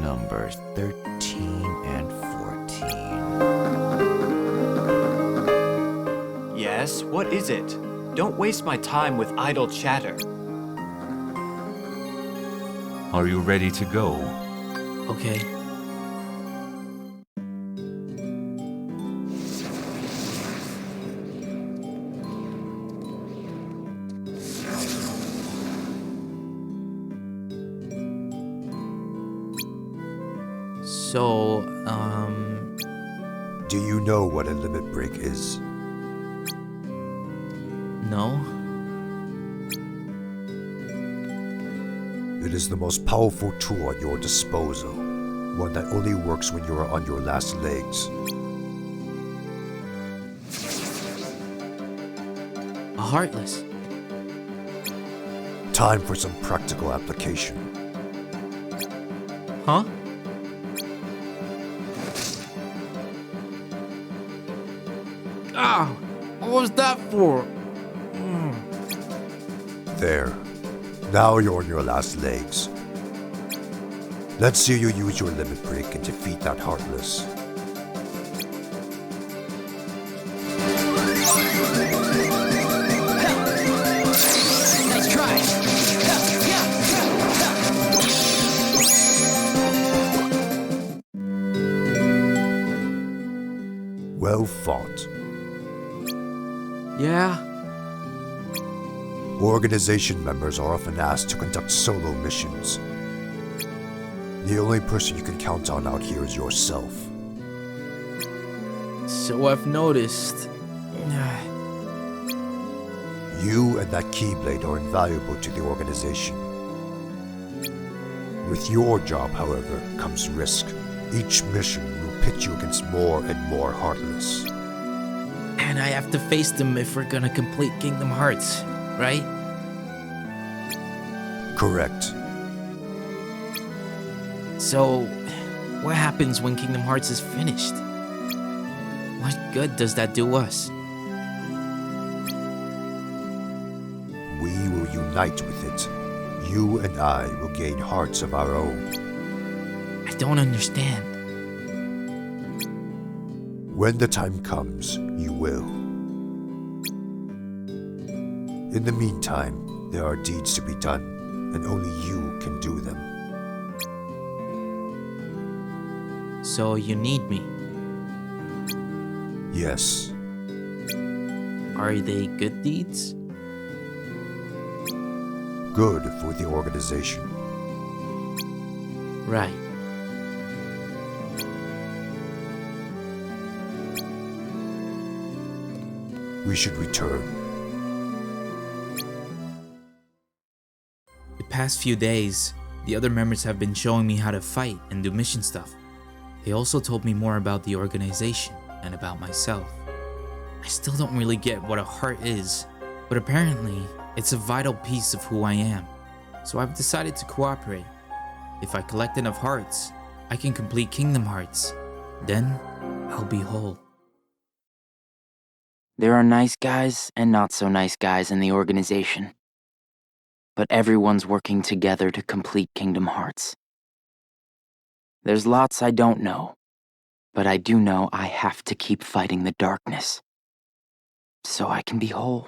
Numbers 13 and 14.
Yes, what is it? Don't waste my time with idle chatter.
Are you ready to go?
Okay. So,
Do you know what a limit break is?
No.
It is the most powerful tool at your disposal, one that only works when you are on your last legs.
A Heartless.
Time for some practical application.
Huh? Ah! What was that for?
There. Now you're on your last legs. Let's see you use your limit break and defeat that Heartless.
Nice try.
Well fought.
Yeah?
Organization members are often asked to conduct solo missions. The only person you can count on out here is yourself.
So I've noticed.
You and that Keyblade are invaluable to the organization. With your job, however, comes risk. Each mission will pit you against more and more Heartless.
And I have to face them if we're gonna complete Kingdom Hearts, right?
Correct.
So, what happens when Kingdom Hearts is finished? What good does that do us?
We will unite with it. You and I will gain hearts of our own.
I don't understand.
When the time comes, you will. In the meantime, there are deeds to be done, and only you can do them.
So you need me?
Yes.
Are they good deeds?
Good for the organization.
Right.
We should return.
The past few days, the other members have been showing me how to fight and do mission stuff. They also told me more about the organization and about myself. I still don't really get what a heart is, but apparently it's a vital piece of who I am. So I've decided to cooperate. If I collect enough hearts, I can complete Kingdom Hearts. Then I'll be whole.
There are nice guys and not so nice guys in the organization. But everyone's working together to complete Kingdom Hearts. There's lots I don't know, but I do know I have to keep fighting the darkness, so I can be whole.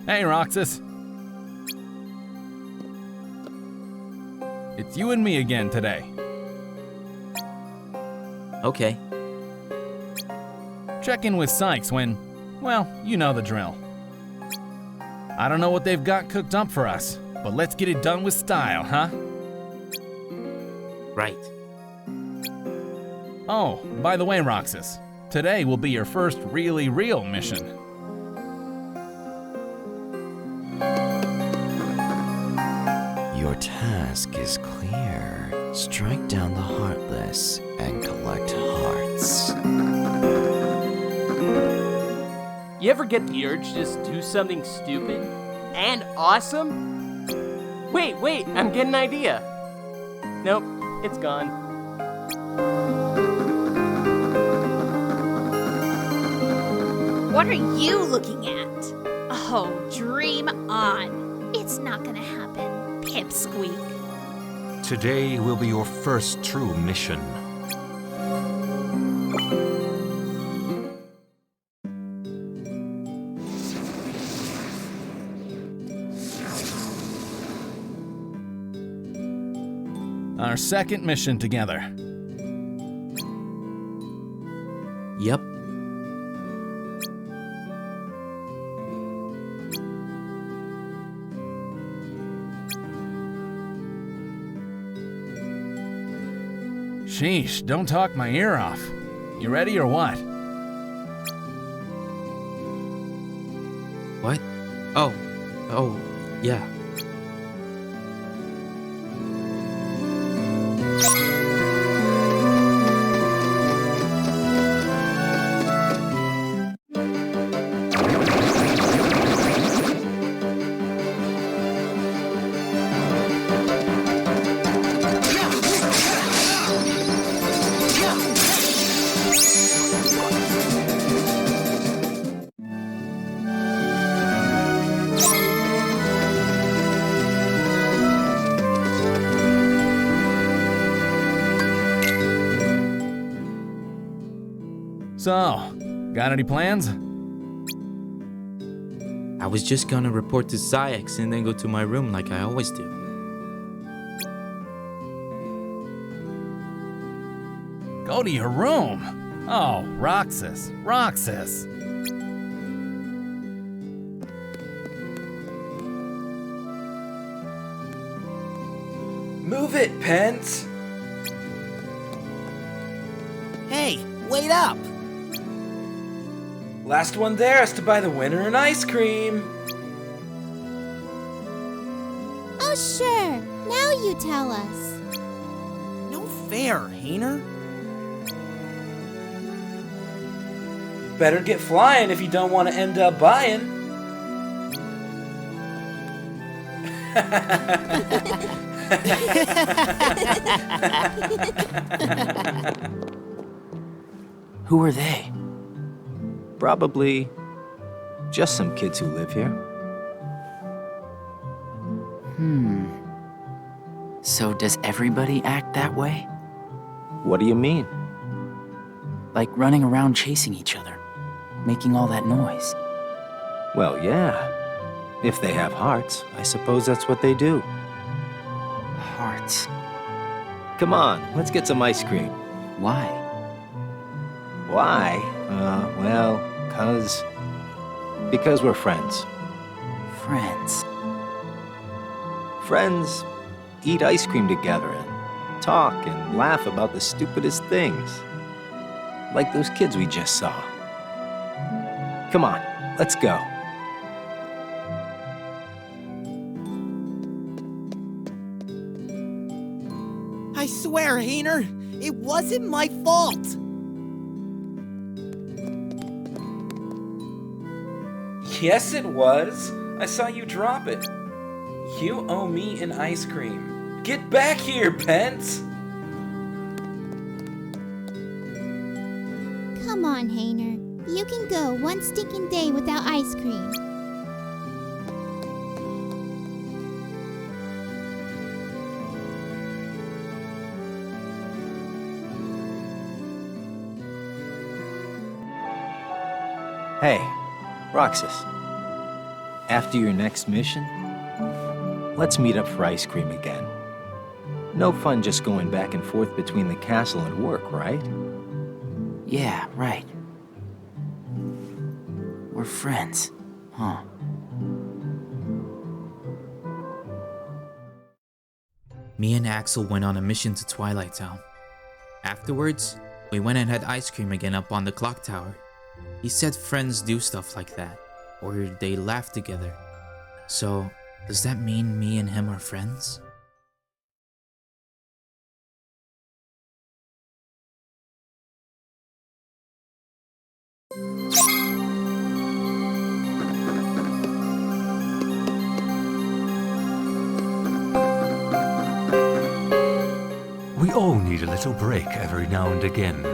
Hey, Roxas. It's you and me again today.
Okay.
Check in with Sykes when, well, you know the drill. I don't know what they've got cooked up for us, but let's get it done with style, huh?
Right.
Oh, by the way, Roxas, today will be your first really real mission.
Your task is clear. Strike down the Heartless and collect hearts.
You ever get the urge to just do something stupid and awesome? Wait, I'm getting an idea. Nope, it's gone.
What are you looking at? Oh, dream on. It's not gonna happen, pipsqueak.
Today will be your first true mission.
Our second mission together.
Yep.
Sheesh, don't talk my ear off. You ready or what?
What? Oh, yeah.
So, got any plans?
I was just gonna report to Sykes and then go to my room like I always do.
Go to your room. Oh, Roxas, Roxas.
Move it, Pence!
Hey, wait up!
Last one there has to buy the winner an ice cream.
Oh, sure. Now you tell us.
No fair, Hayner.
Better get flying if you don't want to end up buying.
Who are they?
Probably just some kids who live here.
So does everybody act that way?
What do you mean?
Like running around chasing each other, making all that noise.
Well, yeah. If they have hearts, I suppose that's what they do.
Hearts.
Come on, let's get some ice cream.
Why?
Why? Well, because we're friends.
Friends.
Friends eat ice cream together and talk and laugh about the stupidest things. Like those kids we just saw. Come on, let's go.
I swear, Hayner, it wasn't my fault.
Yes, it was. I saw you drop it. You owe me an ice cream. Get back here, Pence!
Come on, Hayner. You can go one stinking day without ice cream.
Hey, Roxas. After your next mission, let's meet up for ice cream again. No fun just going back and forth between the castle and work, right?
Yeah, right. We're friends, huh?
Me and Axel went on a mission to Twilight Town. Afterwards, we went and had ice cream again up on the clock tower. He said friends do stuff like that, or they laugh together. So, does that mean me and him are friends?
We all need a little break every now and again.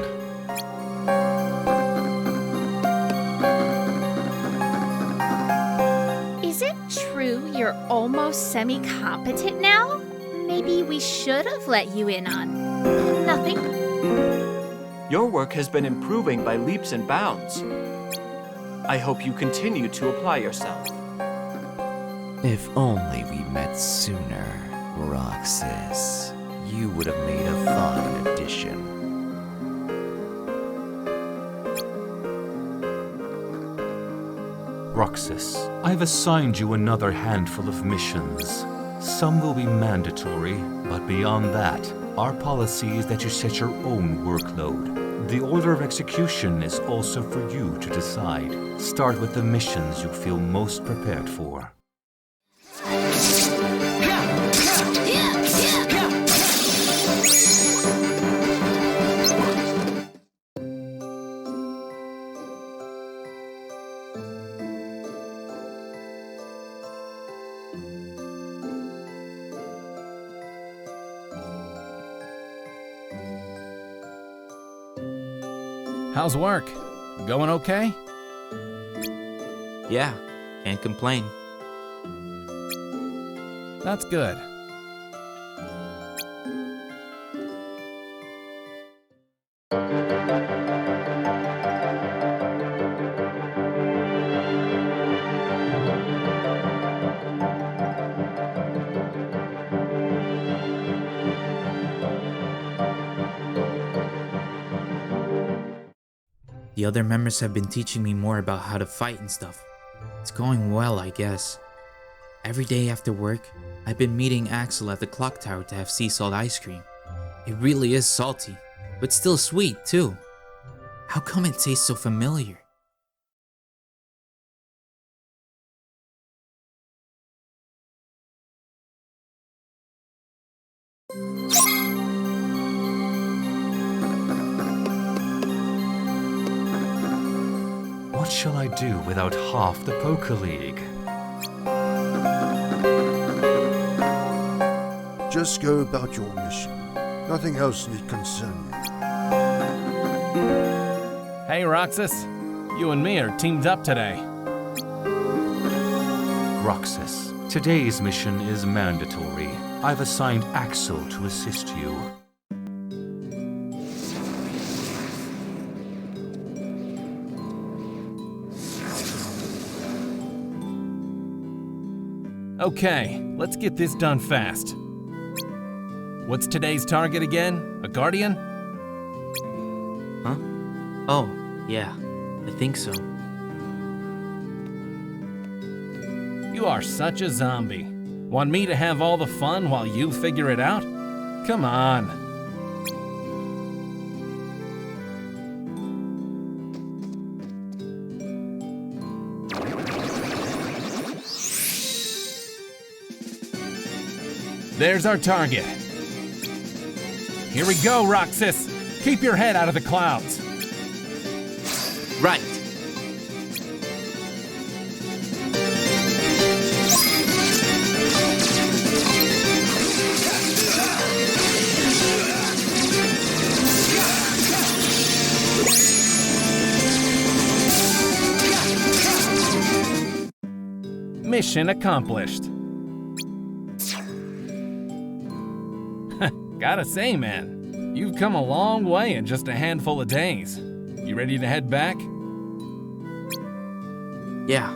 Is it true you're almost semi-competent now? Maybe we should have let you in on nothing.
Your work has been improving by leaps and bounds. I hope you continue to apply yourself.
If only we met sooner, Roxas. You would have made a fine addition.
Roxas, I've assigned you another handful of missions. Some will be mandatory, but beyond that, our policy is that you set your own workload. The order of execution is also for you to decide. Start with the missions you feel most prepared for.
How's work? Going okay?
Yeah, can't complain.
That's good.
The other members have been teaching me more about how to fight and stuff. It's going well, I guess. Every day after work, I've been meeting Axel at the clock tower to have sea salt ice cream. It really is salty, but still sweet too. How come it tastes so familiar?
What shall I do without half the Poker League?
Just go about your mission. Nothing else need concern you.
Hey, Roxas. You and me are teamed up today.
Roxas, today's mission is mandatory. I've assigned Axel to assist you.
Okay, let's get this done fast. What's today's target again? A guardian?
Huh? Oh, yeah, I think so.
You are such a zombie. Want me to have all the fun while you figure it out? Come on. There's our target. Here we go, Roxas. Keep your head out of the clouds.
Right.
Mission accomplished. Gotta say, man, you've come a long way in just a handful of days. You ready to head back?
Yeah.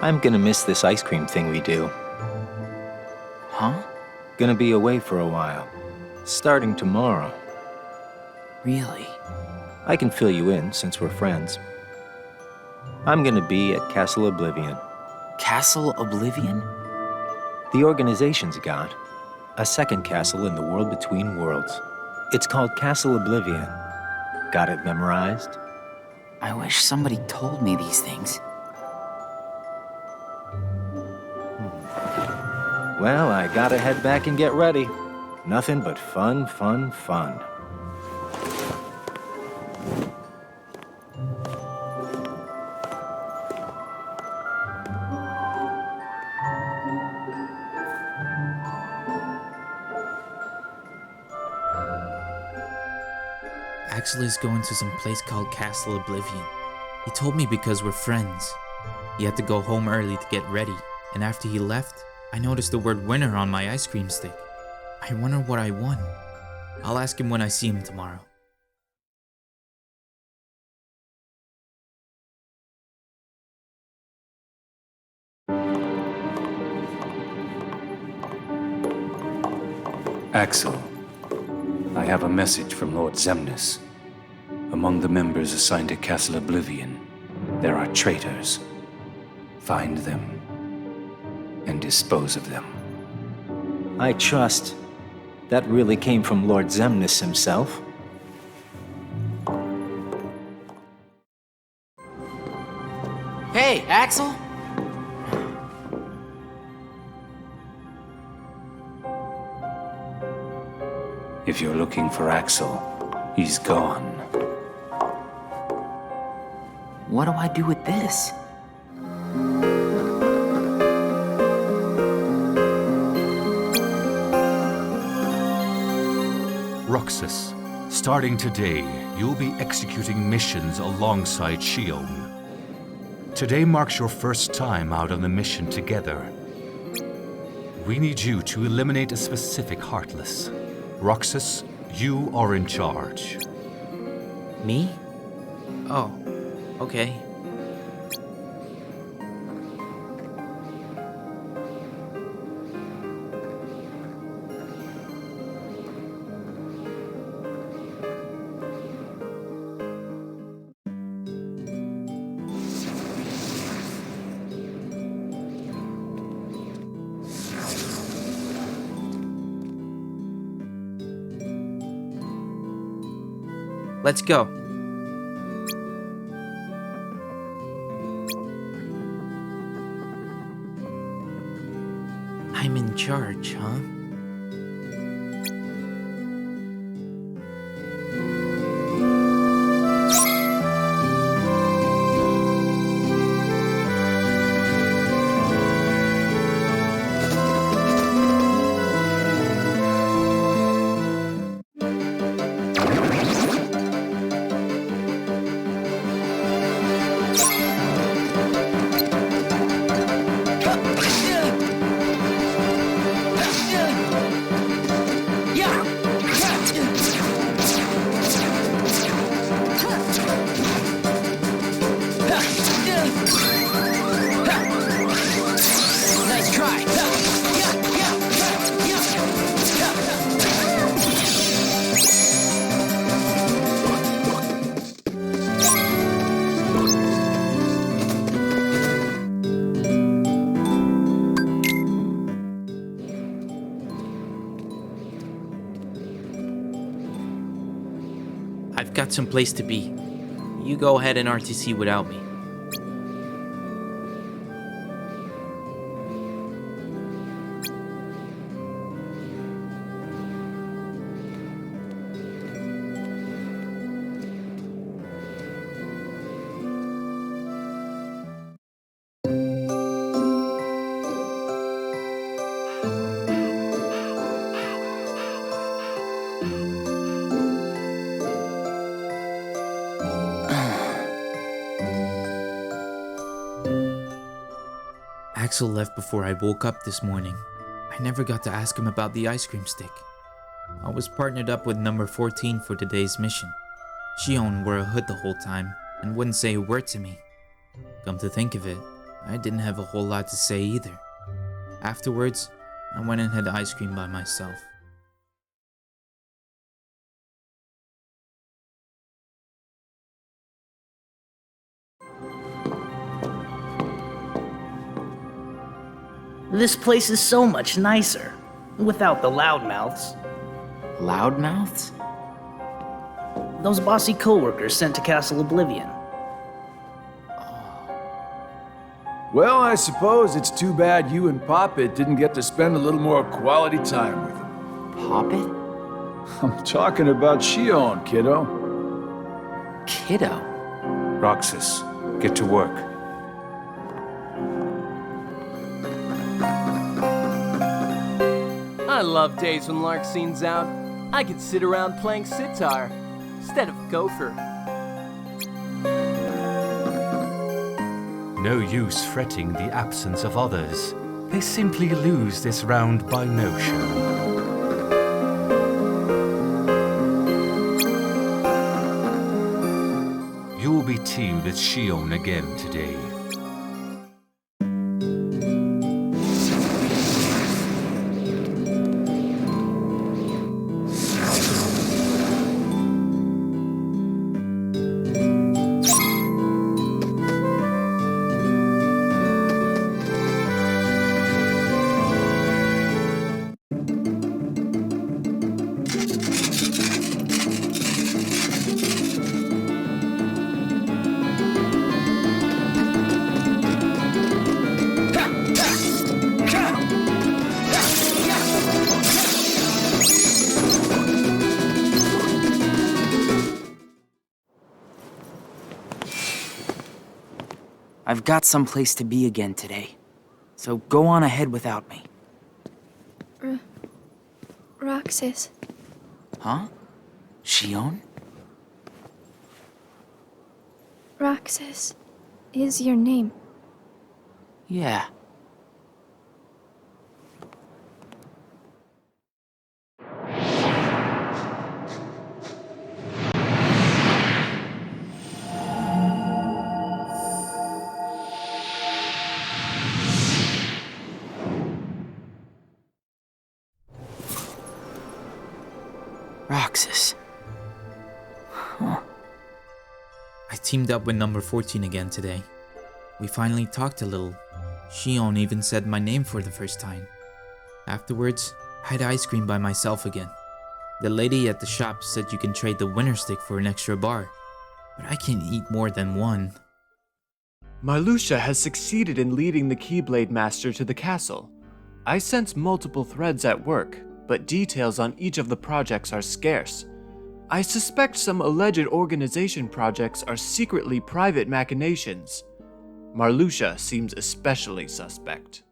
I'm gonna miss this ice cream thing we do.
Huh?
Gonna be away for a while. Starting tomorrow.
Really?
I can fill you in since we're friends. I'm gonna be at Castle Oblivion.
Castle Oblivion?
The organization's got a second castle in the world between worlds. It's called Castle Oblivion. Got it memorized?
I wish somebody told me these things.
Well, I gotta head back and get ready. Nothing but fun, fun, fun.
Axel is going to some place called Castle Oblivion. He told me because we're friends. He had to go home early to get ready, and after he left, I noticed the word winner on my ice cream stick. I wonder what I won. I'll ask him when I see him tomorrow.
Axel, I have a message from Lord Zemnis. Among the members assigned to Castle Oblivion, there are traitors. Find them and dispose of them.
I trust. That really came from Lord Zemnis himself.
Hey, Axel?
If you're looking for Axel, he's gone.
What do I do with this?
Roxas, starting today, you'll be executing missions alongside Shion. Today marks your first time out on the mission together. We need you to eliminate a specific Heartless. Roxas, you are in charge.
Me? Oh, okay. Let's go. I'm in charge, huh? I've got some place to be. You go ahead and RTC without me. Axel left before I woke up this morning. I never got to ask him about the ice cream stick. I was partnered up with number 14 for today's mission. Shion wore a hood the whole time and wouldn't say a word to me. Come to think of it, I didn't have a whole lot to say either. Afterwards, I went and had ice cream by myself.
This place is so much nicer, without the loudmouths.
Loudmouths?
Those bossy coworkers sent to Castle Oblivion.
Well, I suppose it's too bad you and Poppet didn't get to spend a little more quality time with him.
Poppet?
I'm talking about Shion, kiddo.
Kiddo?
Roxas, get to work.
I love days when Larxine's out. I could sit around playing sitar instead of Gopher.
No use fretting the absence of others. They simply lose this round by no show. You'll be teamed with Shion again today.
I've got some place to be again today, so go on ahead without me.
Roxas.
Huh? Shion?
Roxas is your name.
Yeah. Roxas. Huh.
I teamed up with number 14 again today. We finally talked a little. Shion even said my name for the first time. Afterwards, I had ice cream by myself again. The lady at the shop said you can trade the winner stick for an extra bar, but I can't eat more than one.
Marluxia has succeeded in leading the Keyblade Master to the castle. I sense multiple threads at work, but details on each of the projects are scarce. I suspect some alleged organization projects are secretly private machinations. Marluxia seems especially suspect.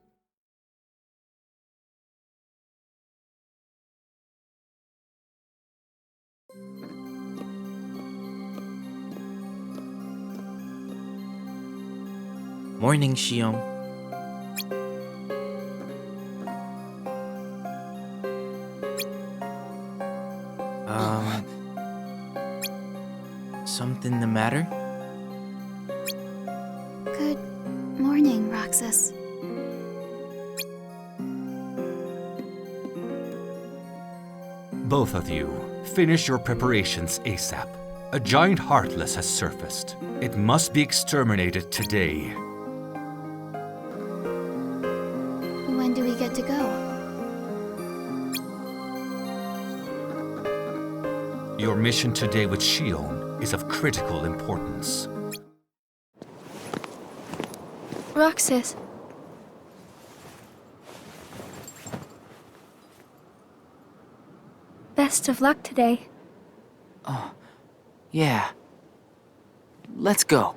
Morning, Xion. Something the matter?
Good morning, Roxas.
Both of you, finish your preparations ASAP. A giant Heartless has surfaced. It must be exterminated today.
When do we get to go?
Your mission today with Xion is of critical importance.
Roxas. Best of luck today.
Oh, yeah. Let's go.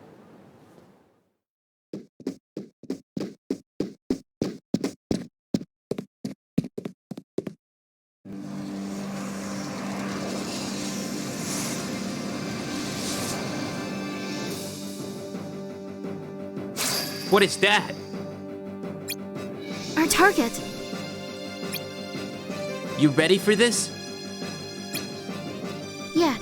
What is that?
Our target.
You ready for this?
Yeah.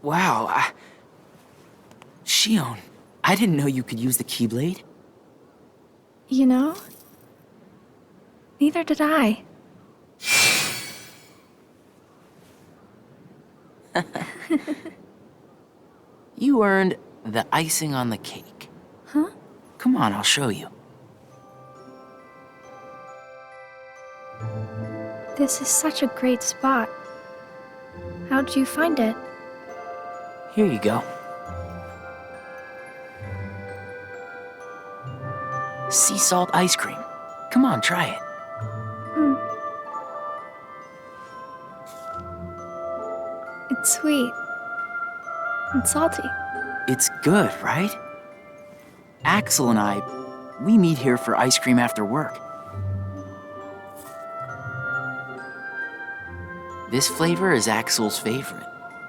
Wow, Xion, I didn't know you could use the Keyblade.
You know? Neither did I.
You earned the icing on the cake.
Huh?
Come on, I'll show you.
This is such a great spot. How'd you find it?
Here you go. Sea salt ice cream. Come on, try it.
It's sweet. And salty.
It's good, right? Axel and I, we meet here for ice cream after work. This flavor is Axel's favorite.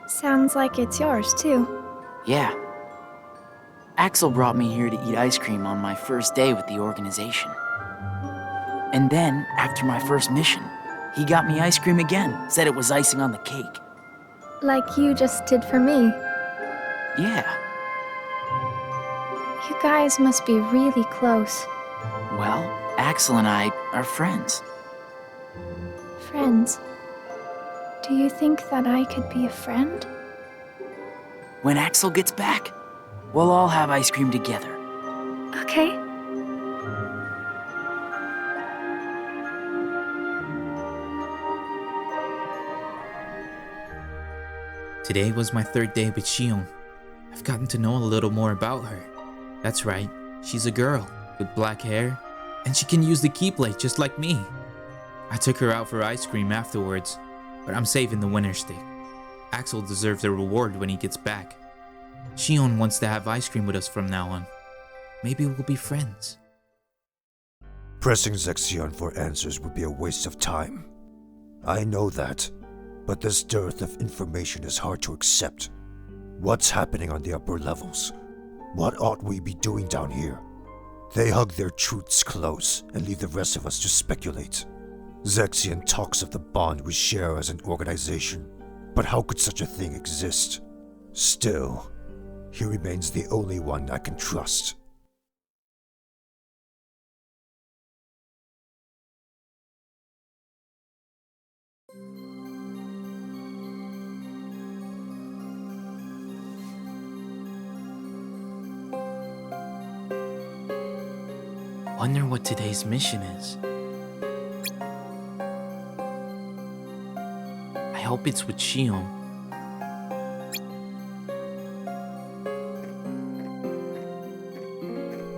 Sounds like it's yours, too.
Yeah. Axel brought me here to eat ice cream on my first day with the organization. And then, after my first mission, he got me ice cream again, said it was icing on the cake.
Like you just did for me.
Yeah.
You guys must be really close.
Well, Axel and I are friends.
Friends. Do you think that I could be a friend?
When Axel gets back, we'll all have ice cream together.
Okay.
Today was my third day with Xion. I've gotten to know a little more about her. That's right, she's a girl with black hair, and she can use the Keyblade just like me. I took her out for ice cream afterwards, but I'm saving the winner stick. Axel deserves a reward when he gets back. Xion wants to have ice cream with us from now on. Maybe we'll be friends.
Pressing Zexion for answers would be a waste of time. I know that, but this dearth of information is hard to accept. What's happening on the upper levels? What ought we be doing down here? They hug their truths close and leave the rest of us to speculate. Zexion talks of the bond we share as an organization, but how could such a thing exist? Still, he remains the only one I can trust.
Wonder what today's mission is. I hope it's with Shion.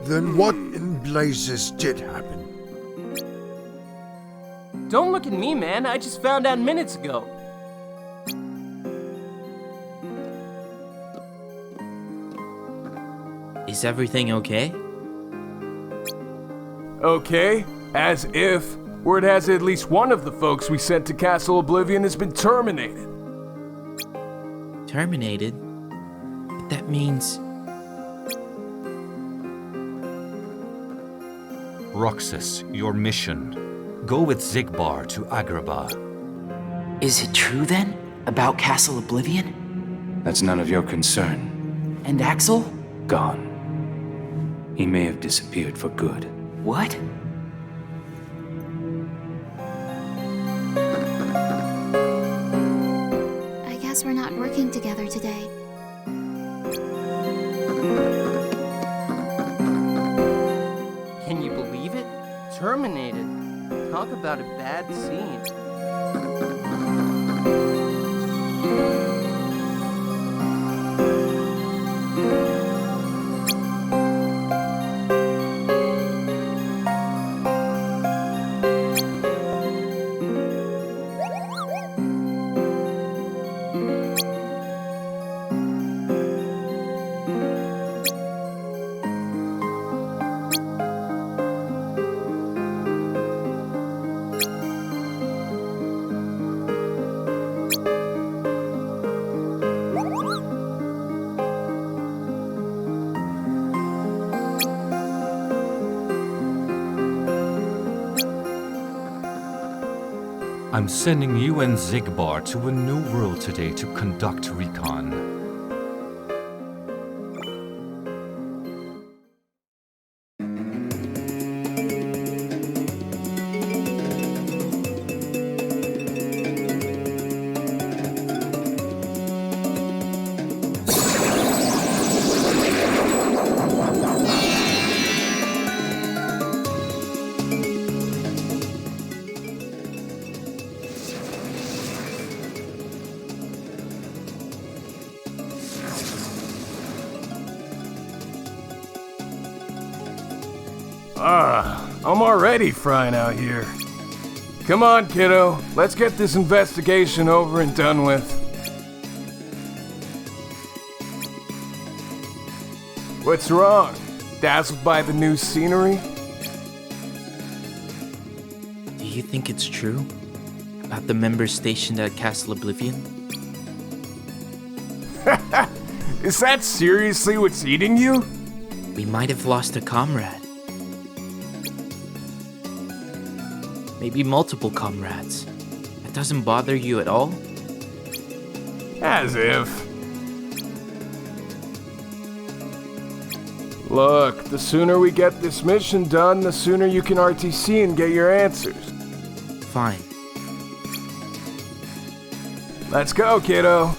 Then what in blazes did happen?
Don't look at me, man. I just found out minutes ago.
Is everything okay?
Okay, as if. Word has it at least one of the folks we sent to Castle Oblivion has been terminated.
Terminated? But that means...
Roxas, your mission. Go with Zigbar to Agrabah.
Is it true then? About Castle Oblivion?
That's none of your concern.
And Axel?
Gone. He may have disappeared for good.
What?
I guess we're not working together today.
Can you believe it? Terminated. Talk about a bad scene.
I'm sending you and Zigbar to a new world today to conduct recon.
I'm already frying out here. Come on, kiddo. Let's get this investigation over and done with. What's wrong? Dazzled by the new scenery?
Do you think it's true? About the members stationed at Castle Oblivion?
Is that seriously what's eating you?
We might have lost a comrade. Maybe multiple comrades. That doesn't bother you at all?
As if. Look, the sooner we get this mission done, the sooner you can RTC and get your answers.
Fine.
Let's go, kiddo.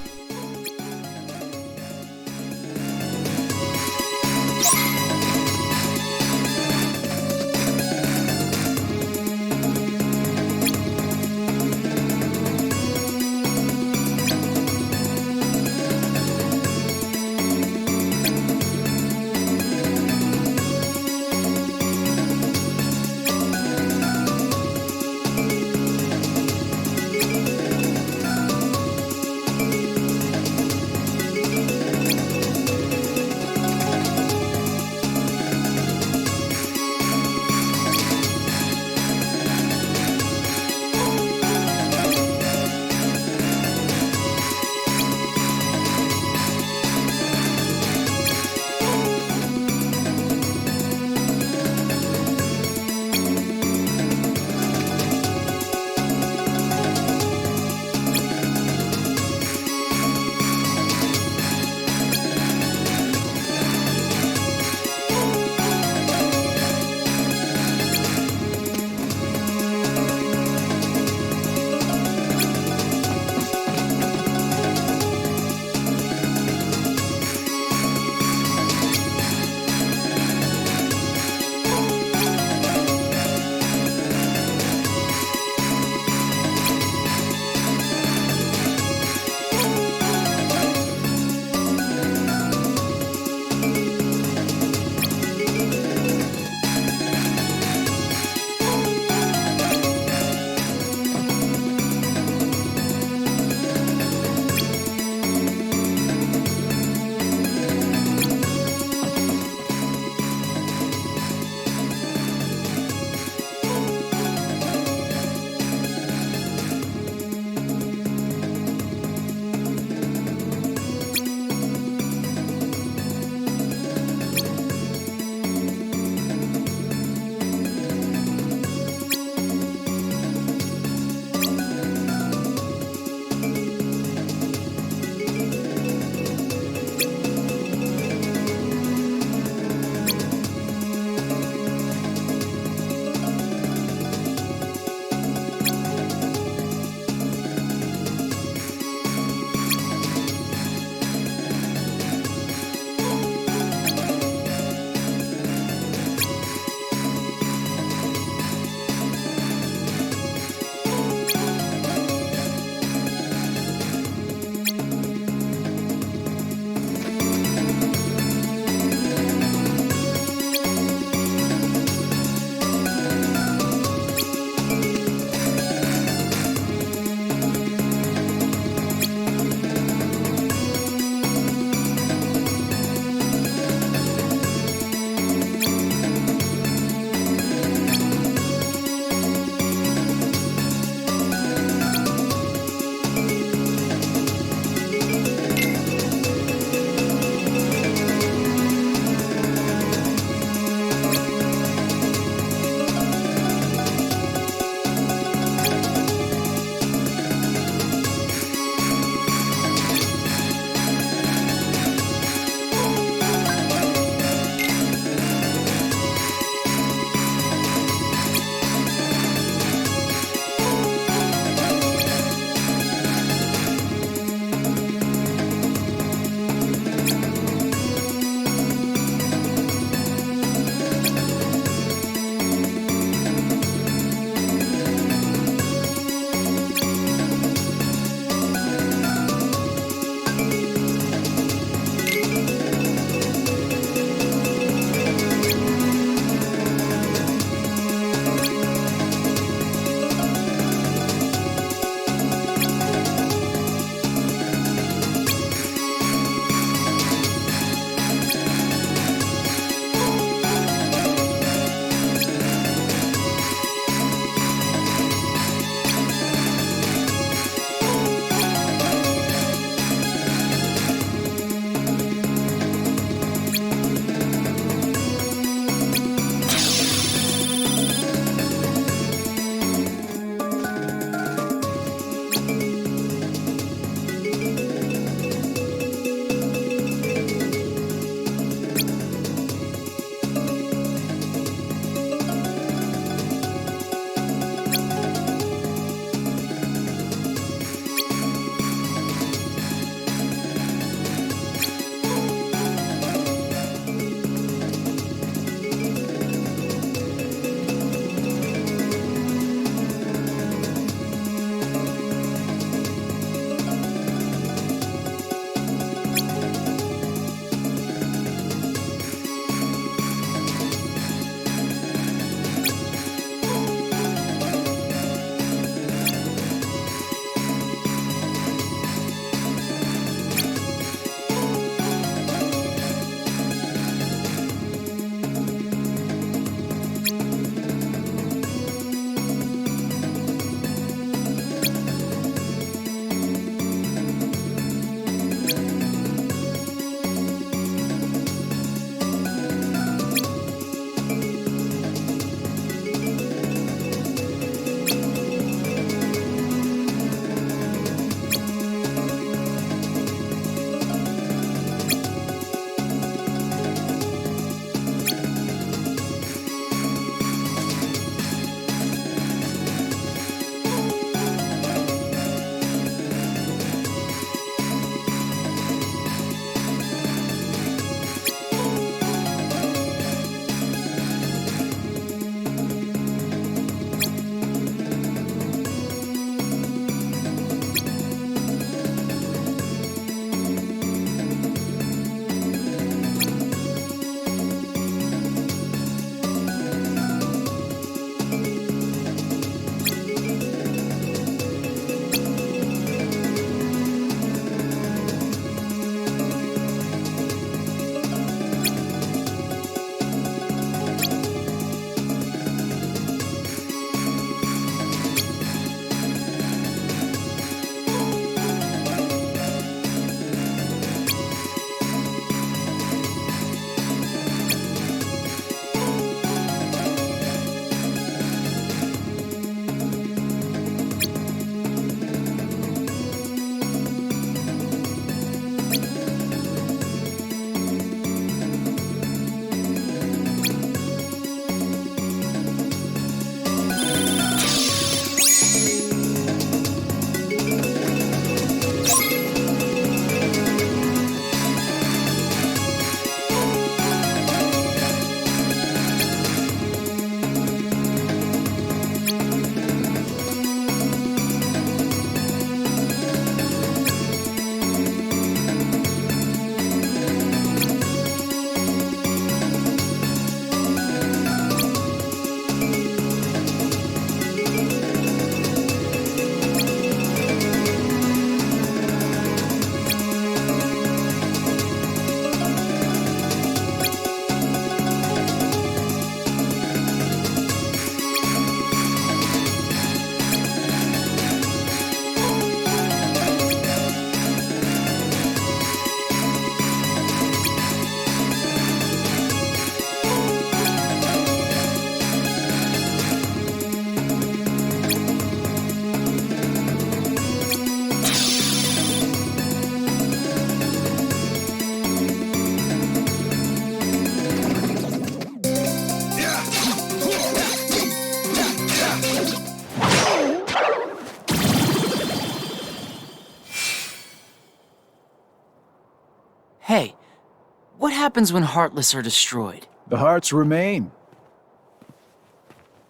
happens when Heartless are destroyed?
The hearts remain.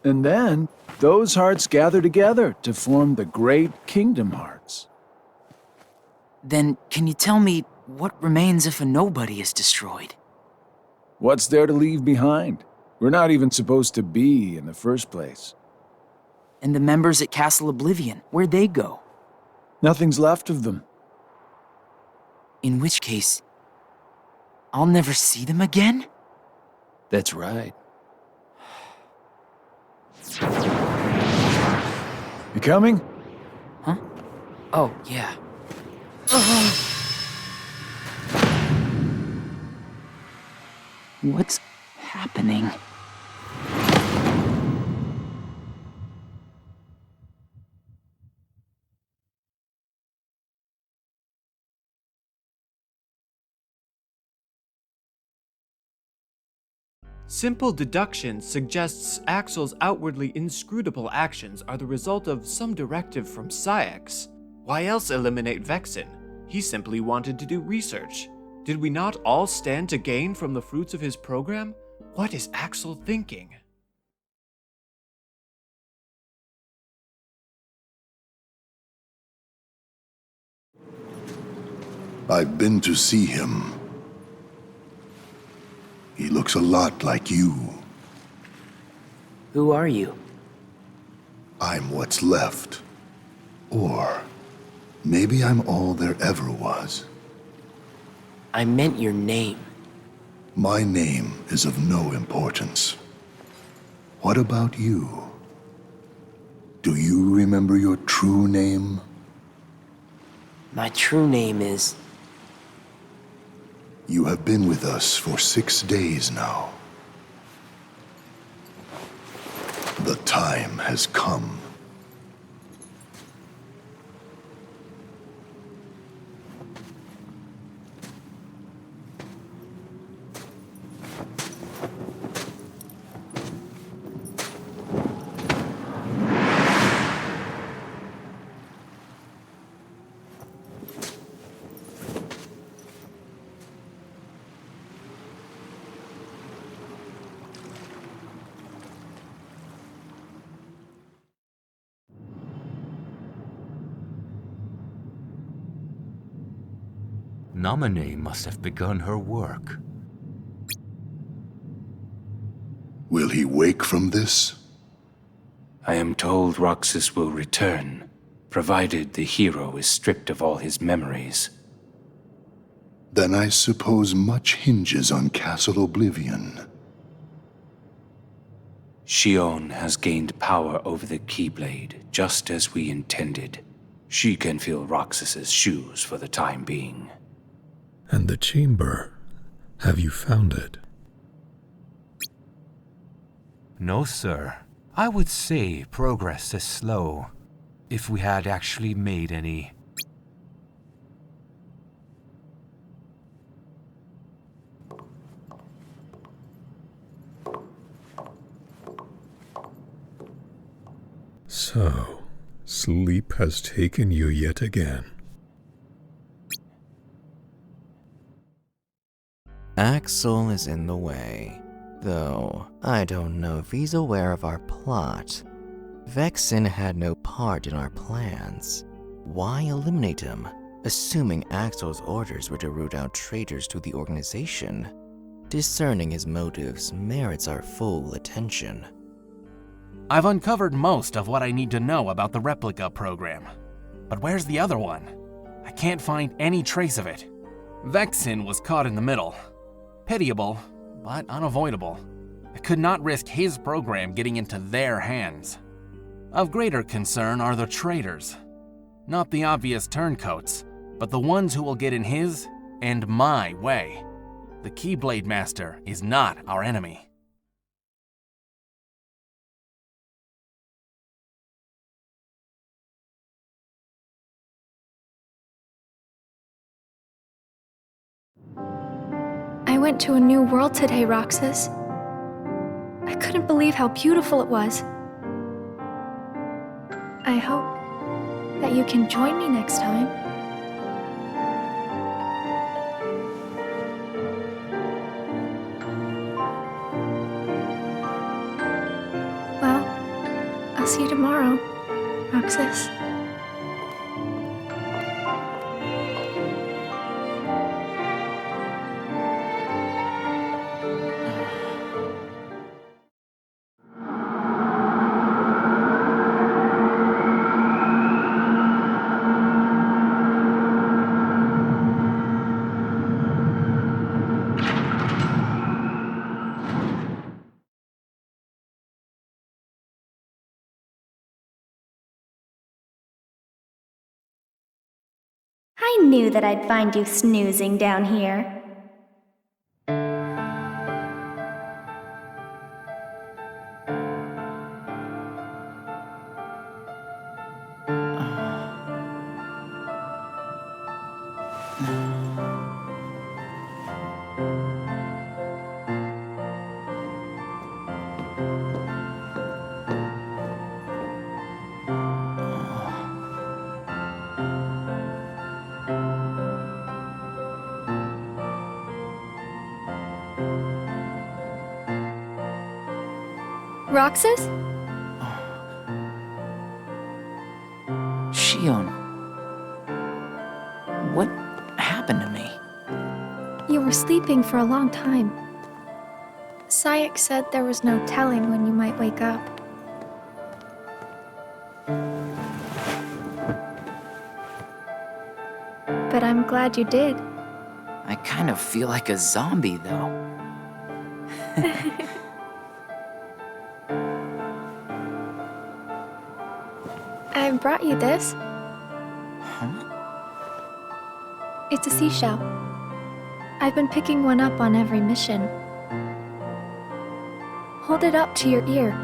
And then, those hearts gather together to form the great Kingdom Hearts.
Then, can you tell me what remains if a nobody is destroyed?
What's there to leave behind? We're not even supposed to be in the first place.
And the members at Castle Oblivion, where'd they go?
Nothing's left of them.
In which case, I'll never see them again?
That's right. You coming?
Huh? Oh, yeah. What's happening?
Simple deduction suggests Axel's outwardly inscrutable actions are the result of some directive from Saïx. Why else eliminate Vexen? He simply wanted to do research. Did we not all stand to gain from the fruits of his program? What is Axel thinking?
I've been to see him. He looks a lot like you.
Who are you?
I'm what's left. Or maybe I'm all there ever was.
I meant your name.
My name is of no importance. What about you? Do you remember your true name?
My true name is...
You have been with us for 6 days now. The time has come.
Nominee must have begun her work.
Will he wake from this?
I am told Roxas will return, provided the hero is stripped of all his memories.
Then I suppose much hinges on Castle Oblivion.
Xion has gained power over the Keyblade, just as we intended. She can fill Roxas's shoes for the time being.
And the chamber, have you found it?
No, sir. I would say progress is slow, if we had actually made any.
So, sleep has taken you yet again.
Axel is in the way, though I don't know if he's aware of our plot. Vexen had no part in our plans. Why eliminate him, assuming Axel's orders were to root out traitors to the organization? Discerning his motives merits our full attention.
I've uncovered most of what I need to know about the replica program. But where's the other one? I can't find any trace of it. Vexen was caught in the middle. Pitiable, but unavoidable. I could not risk his program getting into their hands. Of greater concern are the traitors. Not the obvious turncoats, but the ones who will get in his and my way. The Keyblade Master is not our enemy.
I went to a new world today, Roxas. I couldn't believe how beautiful it was. I hope that you can join me next time. Roxas.
I knew that I'd find you snoozing down here.
Roxas?
Shion. What happened to me?
You were sleeping for a long time. Sayak said there was no telling when you might wake up. But I'm glad you did.
I kind of feel like a zombie, though.
I brought you this.
Huh?
It's a seashell. I've been picking one up on every mission. Hold it up to your ear.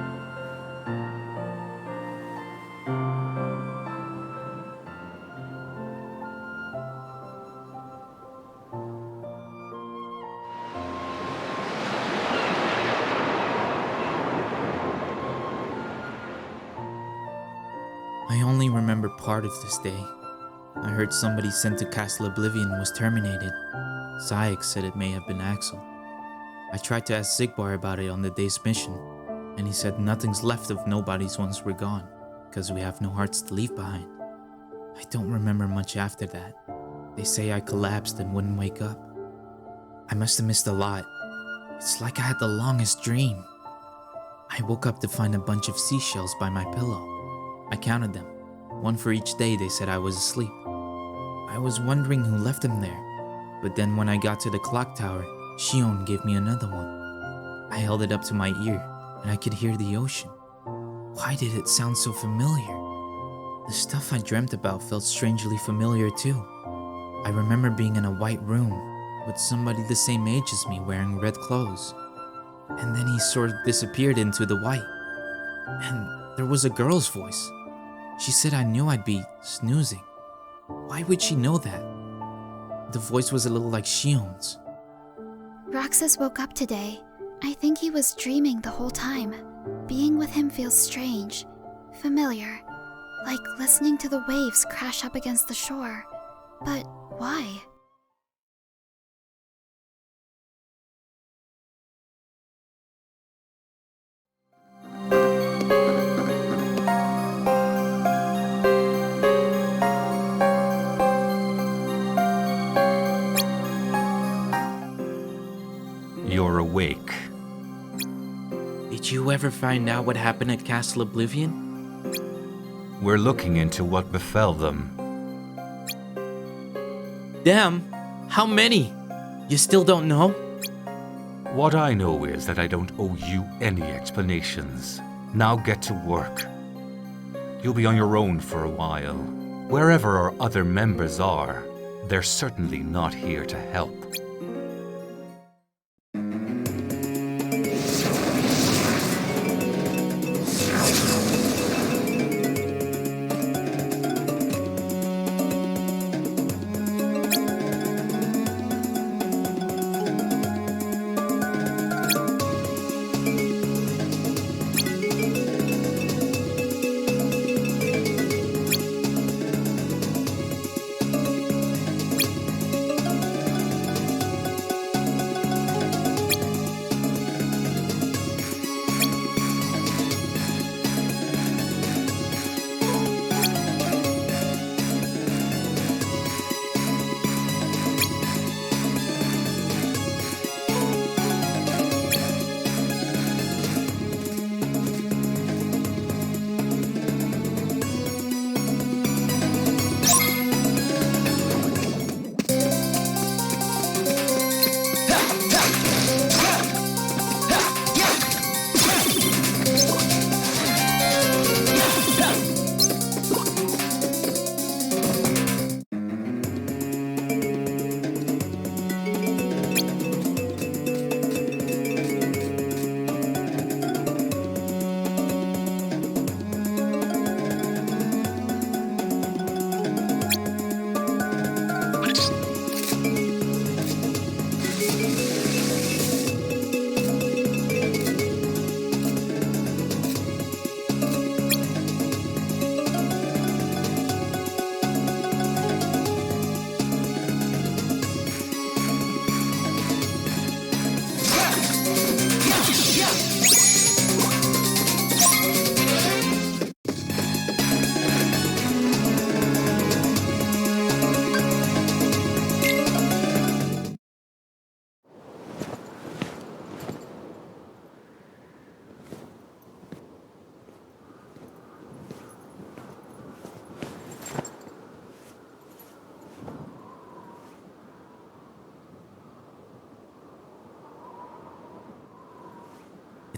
I only remember part of this day. I heard somebody sent to Castle Oblivion was terminated. Sayak said it may have been Axel. I tried to ask Zigbar about it on the day's mission, and he said nothing's left of nobody's once we're gone, because we have no hearts to leave behind. I don't remember much after that. They say I collapsed and wouldn't wake up. I must have missed a lot. It's like I had the longest dream. I woke up to find a bunch of seashells by my pillow. I counted them. One for each day they said I was asleep. I was wondering who left them there, but then when I got to the clock tower, Shion gave me another one. I held it up to my ear, and I could hear the ocean. Why did it sound so familiar? The stuff I dreamt about felt strangely familiar too. I remember being in a white room with somebody the same age as me wearing red clothes. And then he sort of disappeared into the white. And there was a girl's voice. She said I knew I'd be snoozing. Why would she know that? The voice was a little like Shion's.
Roxas woke up today. I think he was dreaming the whole time. Being with him feels strange, familiar, like listening to the waves crash up against the shore. But why?
You're awake.
Did you ever find out what happened at Castle Oblivion?
We're looking into what befell them.
Them? How many? You still don't know?
What I know is that I don't owe you any explanations. Now get to work. You'll be on your own for a while. Wherever our other members are, they're certainly not here to help.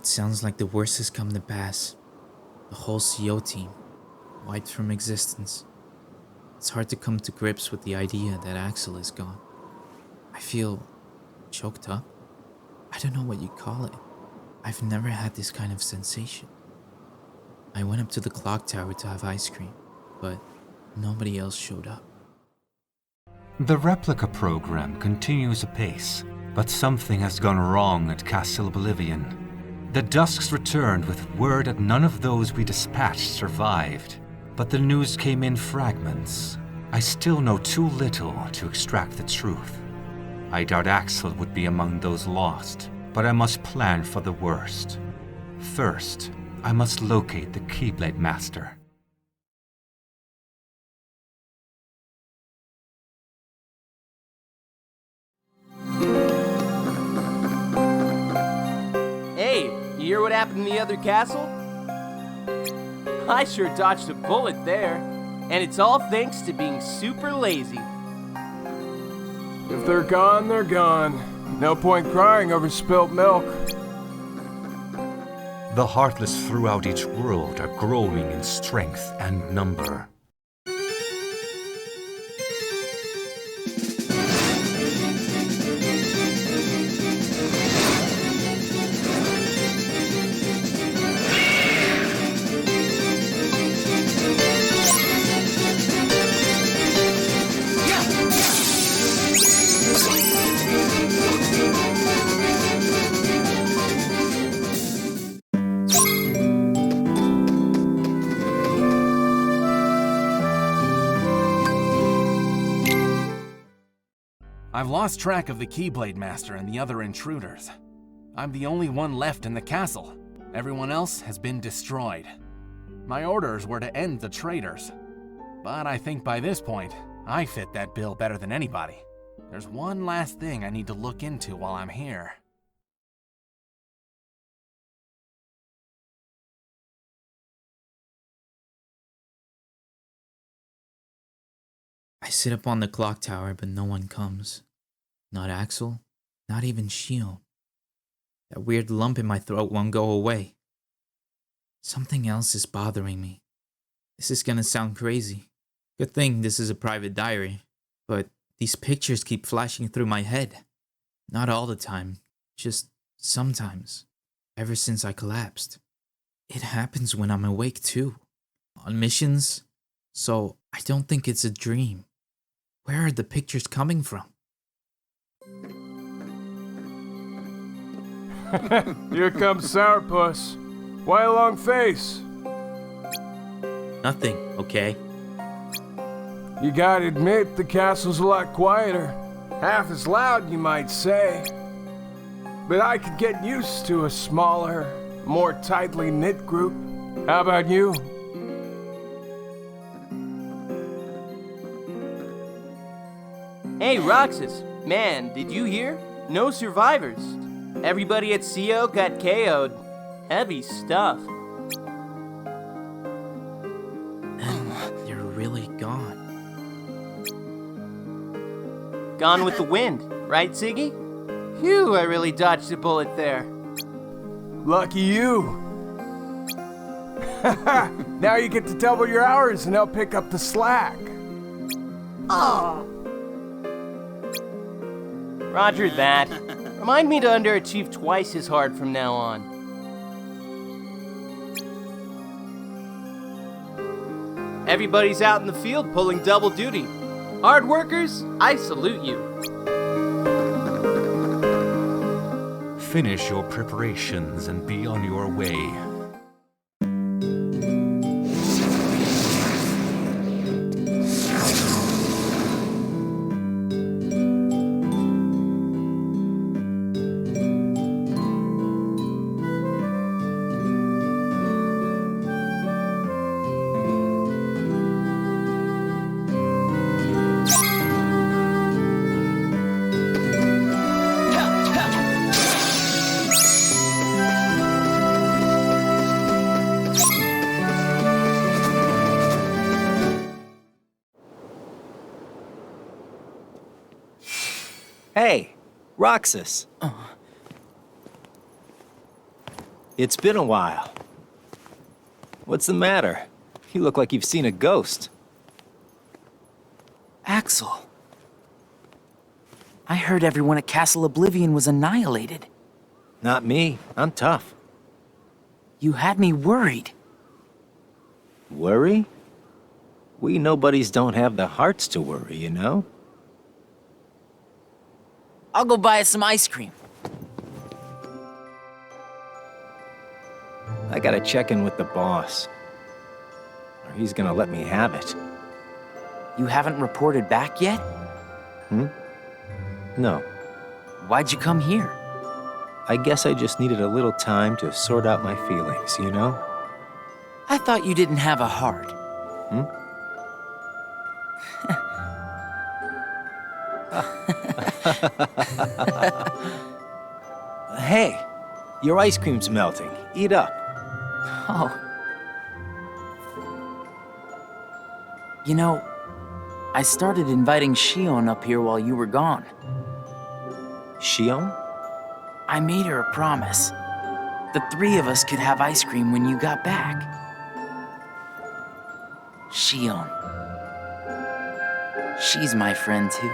It sounds like the worst has come to pass. The whole CO team, wiped from existence. It's hard to come to grips with the idea that Axel is gone. I feel choked up. I don't know what you'd call it. I've never had this kind of sensation. I went up to the clock tower to have ice cream, but nobody else showed up.
The replica program continues apace, but something has gone wrong at Castle Oblivion. The Dusks returned with word that none of those we dispatched survived, but the news came in fragments. I still know too little to extract the truth. I doubt Axel would be among those lost, but I must plan for the worst. First, I must locate the Keyblade Master.
Hey, you hear what happened in the other castle? I sure dodged a bullet there. And it's all thanks to being super lazy.
If they're gone, they're gone. No point crying over spilt milk.
The Heartless throughout each world are growing in strength and number.
I've lost track of the Keyblade Master and the other intruders. I'm the only one left in the castle. Everyone else has been destroyed. My orders were to end the traitors. But I think by this point, I fit that bill better than anybody. There's one last thing I need to look into while I'm here.
I sit up on the clock tower, but no one comes. Not Axel, not even Shion. That weird lump in my throat won't go away. Something else is bothering me. This is gonna sound crazy. Good thing this is a private diary, but these pictures keep flashing through my head. Not all the time, just sometimes, ever since I collapsed. It happens when I'm awake too, on missions, so I don't think it's a dream. Where are the pictures coming from?
Here comes Sourpuss. Why a long face?
Nothing, okay?
You gotta admit, the castle's a lot quieter. Half as loud, you might say. But I could get used to a smaller, more tightly knit group. How about you?
Hey, Roxas, man, did you hear? No survivors. Everybody at CO got KO'd. Heavy stuff.
They're really gone.
Gone with the wind, right, Ziggy? Phew, I really dodged a bullet there.
Lucky you. Now you get to double your hours and I'll pick up the slack.
Oh. Roger that. Remind me to underachieve twice as hard from now on. Everybody's out in the field pulling double duty. Hard workers, I salute you.
Finish your preparations and be on your way.
Hey, Roxas. It's been a while. What's the matter? You look like you've seen a ghost.
Axel. I heard everyone at Castle Oblivion was annihilated.
Not me. I'm tough.
You had me worried.
Worry? We nobodies don't have the hearts to worry, you know?
I'll go buy us some ice cream.
I gotta check in with the boss. Or he's gonna let me have it.
You haven't reported back yet?
No.
Why'd you come here?
I guess I just needed a little time to sort out my feelings, you know?
I thought you didn't have a heart.
Hey, your ice cream's melting. Eat up.
Oh. You know, I started inviting Shion up here while you were gone.
Shion?
I made her a promise. The three of us could have ice cream when you got back. Shion. She's my friend too.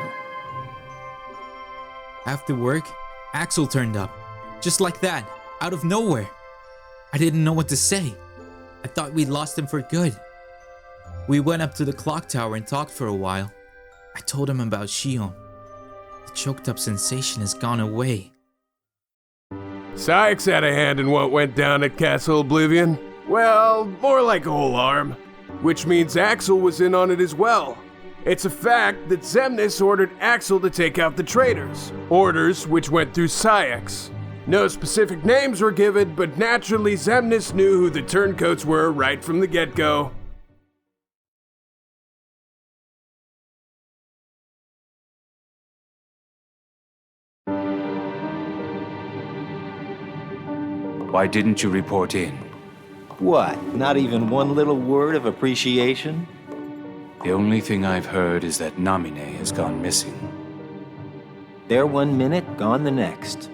After work, Axel turned up. Just like that, out of nowhere. I didn't know what to say. I thought we'd lost him for good. We went up to the clock tower and talked for a while. I told him about Shion. The choked up sensation has gone away.
Sykes had a hand in what went down at Castle Oblivion. Well, more like a whole arm. Which means Axel was in on it as well. It's a fact that Xemnas ordered Axel to take out the traitors. Orders which went through Sykes. No specific names were given, but naturally Xemnas knew who the turncoats were right from the get-go.
Why didn't you report in?
What? Not even one little word of appreciation?
The only thing I've heard is that Namine has gone missing.
There 1 minute, gone the next.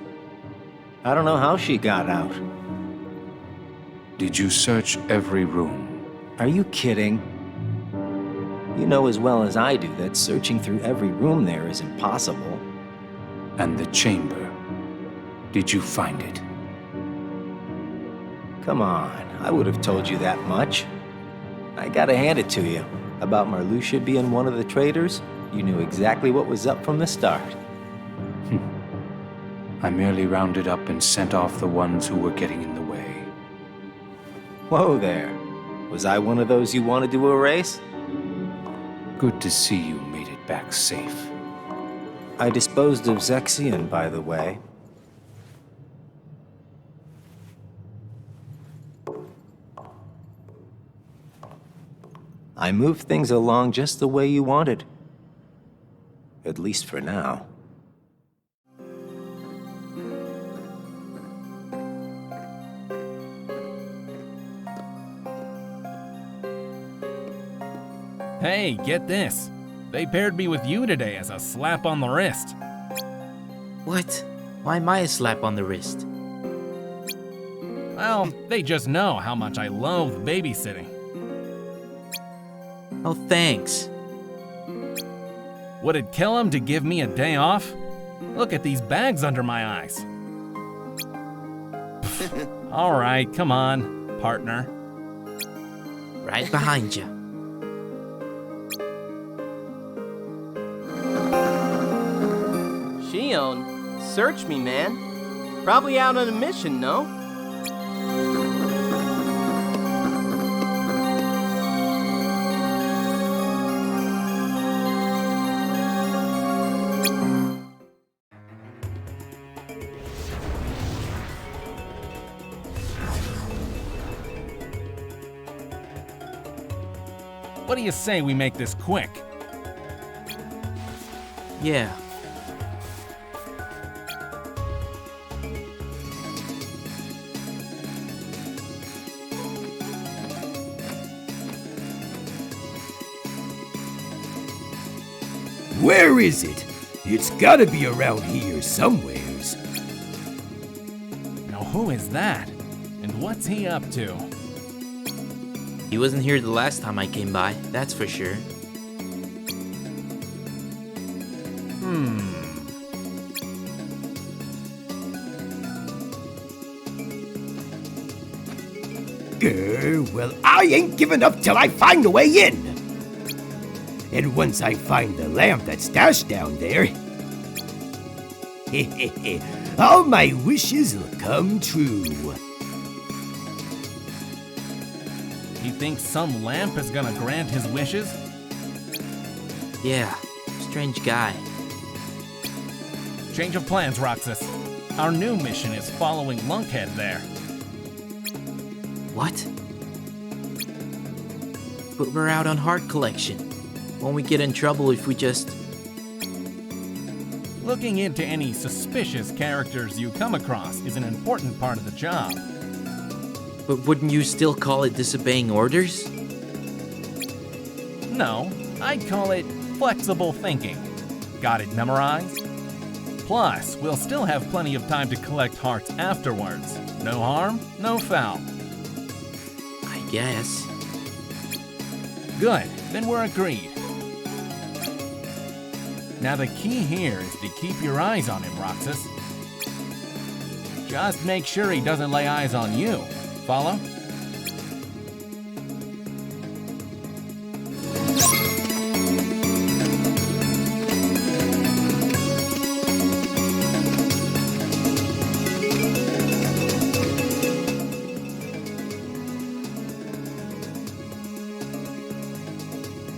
I don't know how she got out.
Did you search every room?
Are you kidding? You know as well as I do that searching through every room there is impossible.
And the chamber? Did you find it?
Come on, I would have told you that much. I gotta hand it to you. About Marluxia being one of the traitors, you knew exactly what was up from the start.
I merely rounded up and sent off the ones who were getting in the way.
Whoa there. Was I one of those you wanted to erase?
Good to see you made it back safe.
I disposed of Zexion, by the way. I moved things along just the way you wanted. At least for now.
Hey, get this. They paired me with you today as a slap on the wrist.
What? Why am I a slap on the wrist?
Well, they just know how much I loathe babysitting.
Oh, thanks.
Would it kill him to give me a day off? Look at these bags under my eyes. All right, come on, partner.
Right behind you.
Shion, search me, man. Probably out on a mission, no?
What do you say we make this quick?
Yeah.
Where is it? It's gotta be around here somewheres.
Now who is that? And what's he up to?
He wasn't here the last time I came by, that's for sure.
Well, I ain't giving up till I find a way in. And once I find the lamp that's stashed down there, all my wishes will come true.
He thinks some lamp is gonna grant his wishes?
Yeah, strange guy.
Change of plans, Roxas. Our new mission is following Lunkhead there.
What? But we're out on heart collection. Won't we get in trouble if we just...
Looking into any suspicious characters you come across is an important part of the job.
But wouldn't you still call it disobeying orders?
No, I'd call it flexible thinking. Got it memorized? Plus, we'll still have plenty of time to collect hearts afterwards. No harm, no foul.
I guess.
Good, then we're agreed. Now the key here is to keep your eyes on him, Roxas. Just make sure he doesn't lay eyes on you. Follow?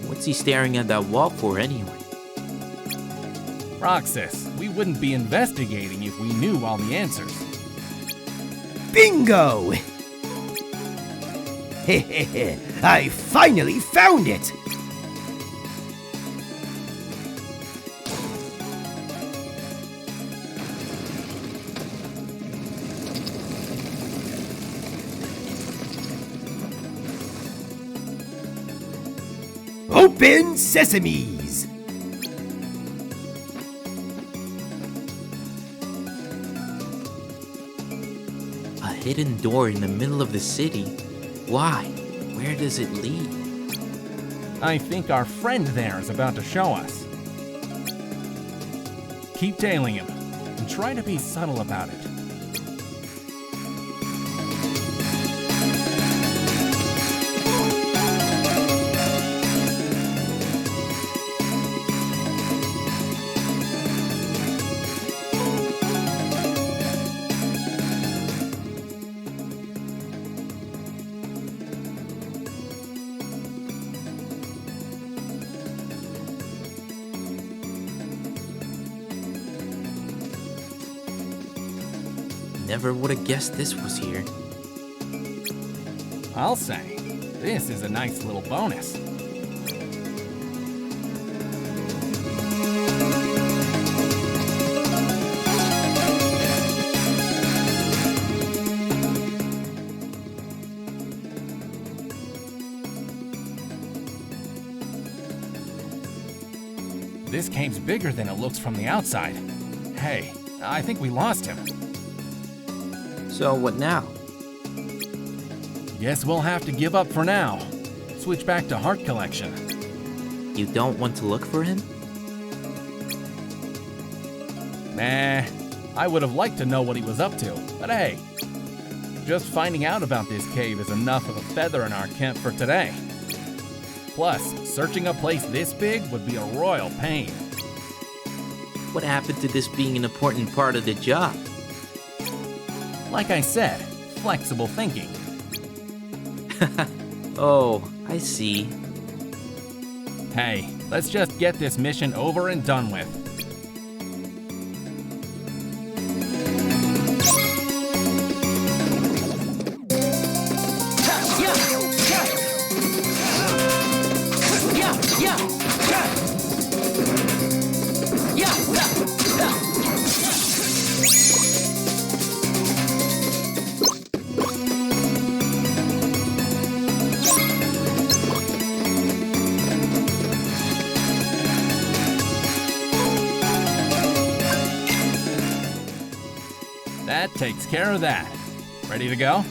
What's he staring at that wall for anyway?
Roxas, we wouldn't be investigating if we knew all the answers.
Bingo! I finally found it! Open sesames!
A hidden door in the middle of the city? Why? Where does it lead?
I think our friend there is about to show us. Keep tailing him, and try to be subtle about it.
Never would have guessed this was here.
I'll say, this is a nice little bonus. This cave's bigger than it looks from the outside. Hey, I think we lost him.
So what now?
Guess we'll have to give up for now. Switch back to heart collection.
You don't want to look for him?
Nah, I would have liked to know what he was up to, but hey, just finding out about this cave is enough of a feather in our cap for today. Plus, searching a place this big would be a royal pain.
What happened to this being an important part of the job?
Like I said, flexible thinking.
Oh, I see.
Hey, let's just get this mission over and done with. That takes care of that. Ready to go?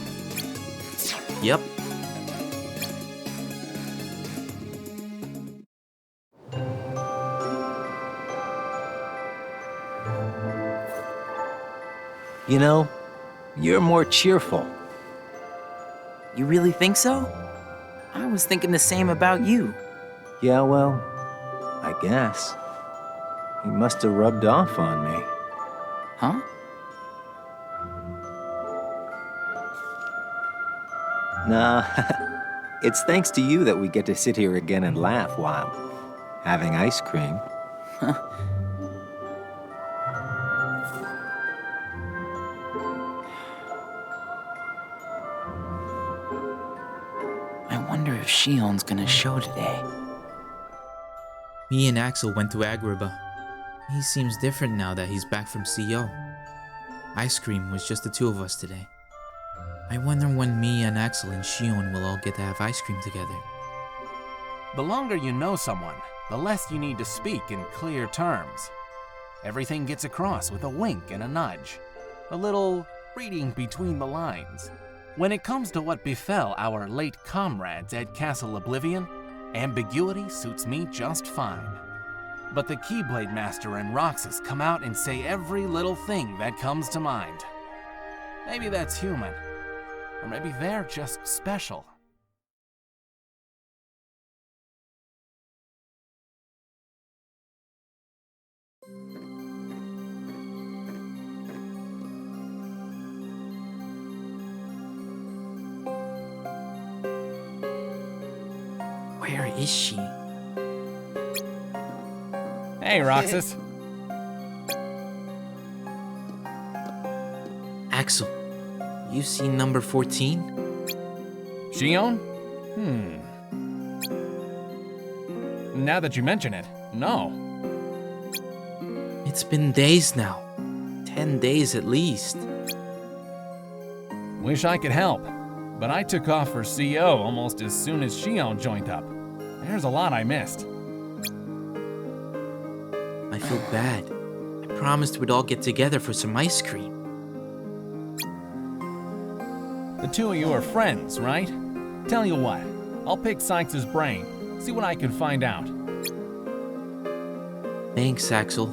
You know, you're more cheerful.
You really think so? I was thinking the same about you.
Yeah, well, I guess. He must have rubbed off on me.
Huh?
Nah, it's thanks to you that we get to sit here again and laugh while having ice cream.
I wonder if Shion's gonna show today.
Me and Axel went to Agrabah. He seems different now that he's back from CO. Ice cream was just the two of us today. I wonder when me and Axel and Shion will all get to have ice cream together.
The longer you know someone, the less you need to speak in clear terms. Everything gets across with a wink and a nudge. A little reading between the lines. When it comes to what befell our late comrades at Castle Oblivion, ambiguity suits me just fine. But the Keyblade Master and Roxas come out and say every little thing that comes to mind. Maybe that's human. Or maybe they're just special.
Where is she?
Hey, Roxas.
Axel, you seen number 14?
Shion? Now that you mention it, no.
It's been days now. 10 days at least.
Wish I could help, but I took off for CO almost as soon as Shion joined up. There's a lot I missed.
I feel bad. I promised we'd all get together for some ice cream.
The two of you are friends, right? Tell you what, I'll pick Sykes' brain, see what I can find out.
Thanks, Axel.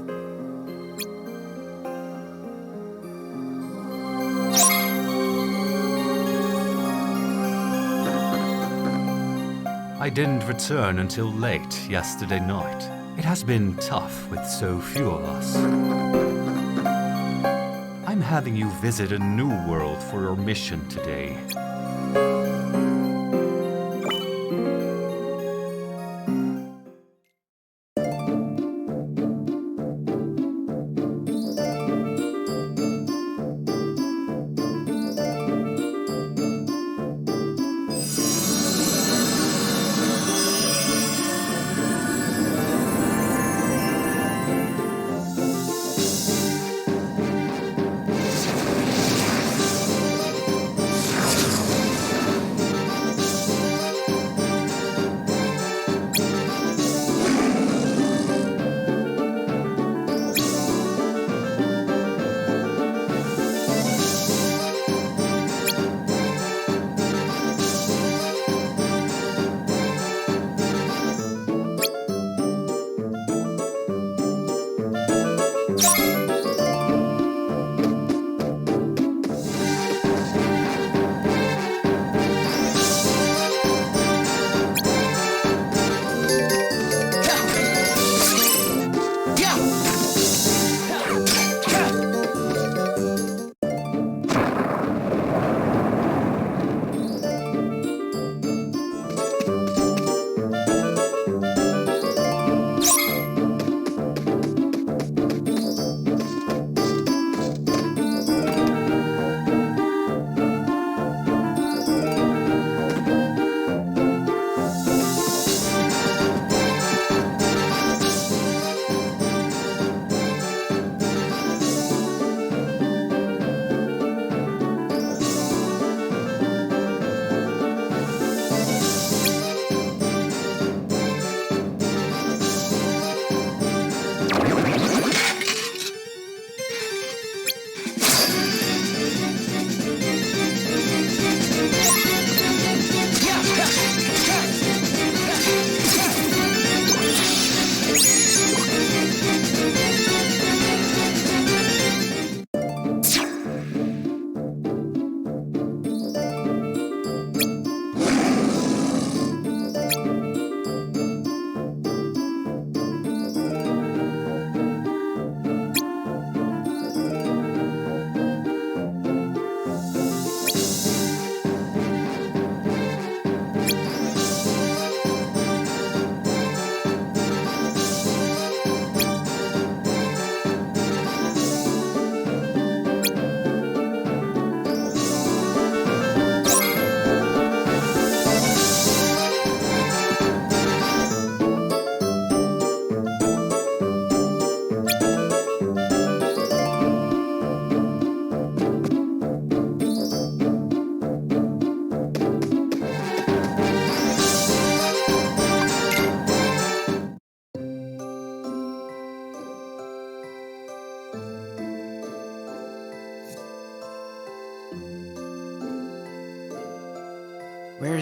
I didn't return until late yesterday night. It has been tough with so few of us. I'm having you visit a new world for your mission today.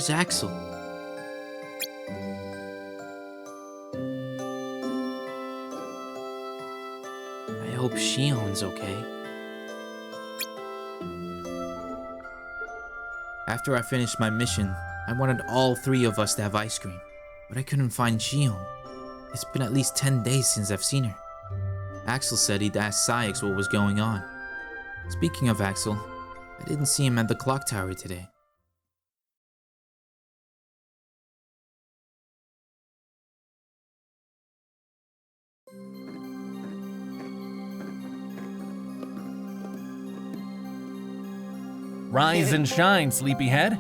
Where's Axel? I hope Shion's okay. After I finished my mission, I wanted all 3 of us to have ice cream, but I couldn't find Shion. It's been at least 10 days since I've seen her. Axel said he'd ask Saix what was going on. Speaking of Axel, I didn't see him at the clock tower today.
Rise and shine, sleepyhead.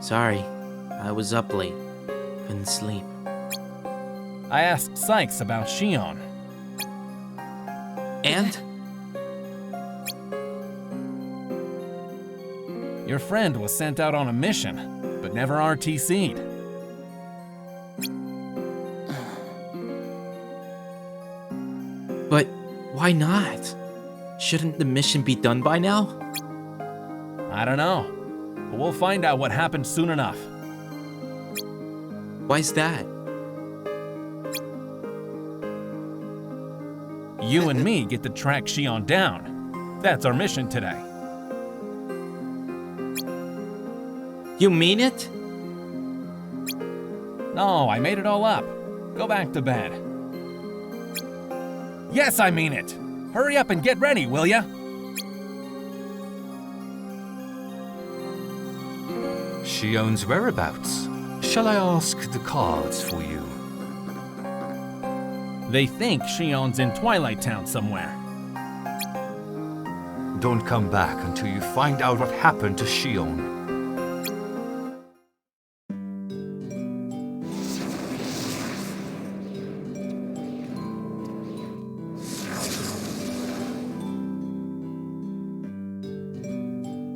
Sorry, I was up late. Couldn't sleep.
I asked Saix about Shion.
And?
Your friend was sent out on a mission, but never RTC'd.
But why not? Shouldn't the mission be done by now?
I don't know, but we'll find out what happened soon enough.
Why's that?
You and me get to track Shion down. That's our mission today.
You mean it?
No, I made it all up. Go back to bed. Yes, I mean it. Hurry up and get ready, will ya?
Shion's whereabouts? Shall I ask the cards for you?
They think Shion's in Twilight Town somewhere.
Don't come back until you find out what happened to Shion.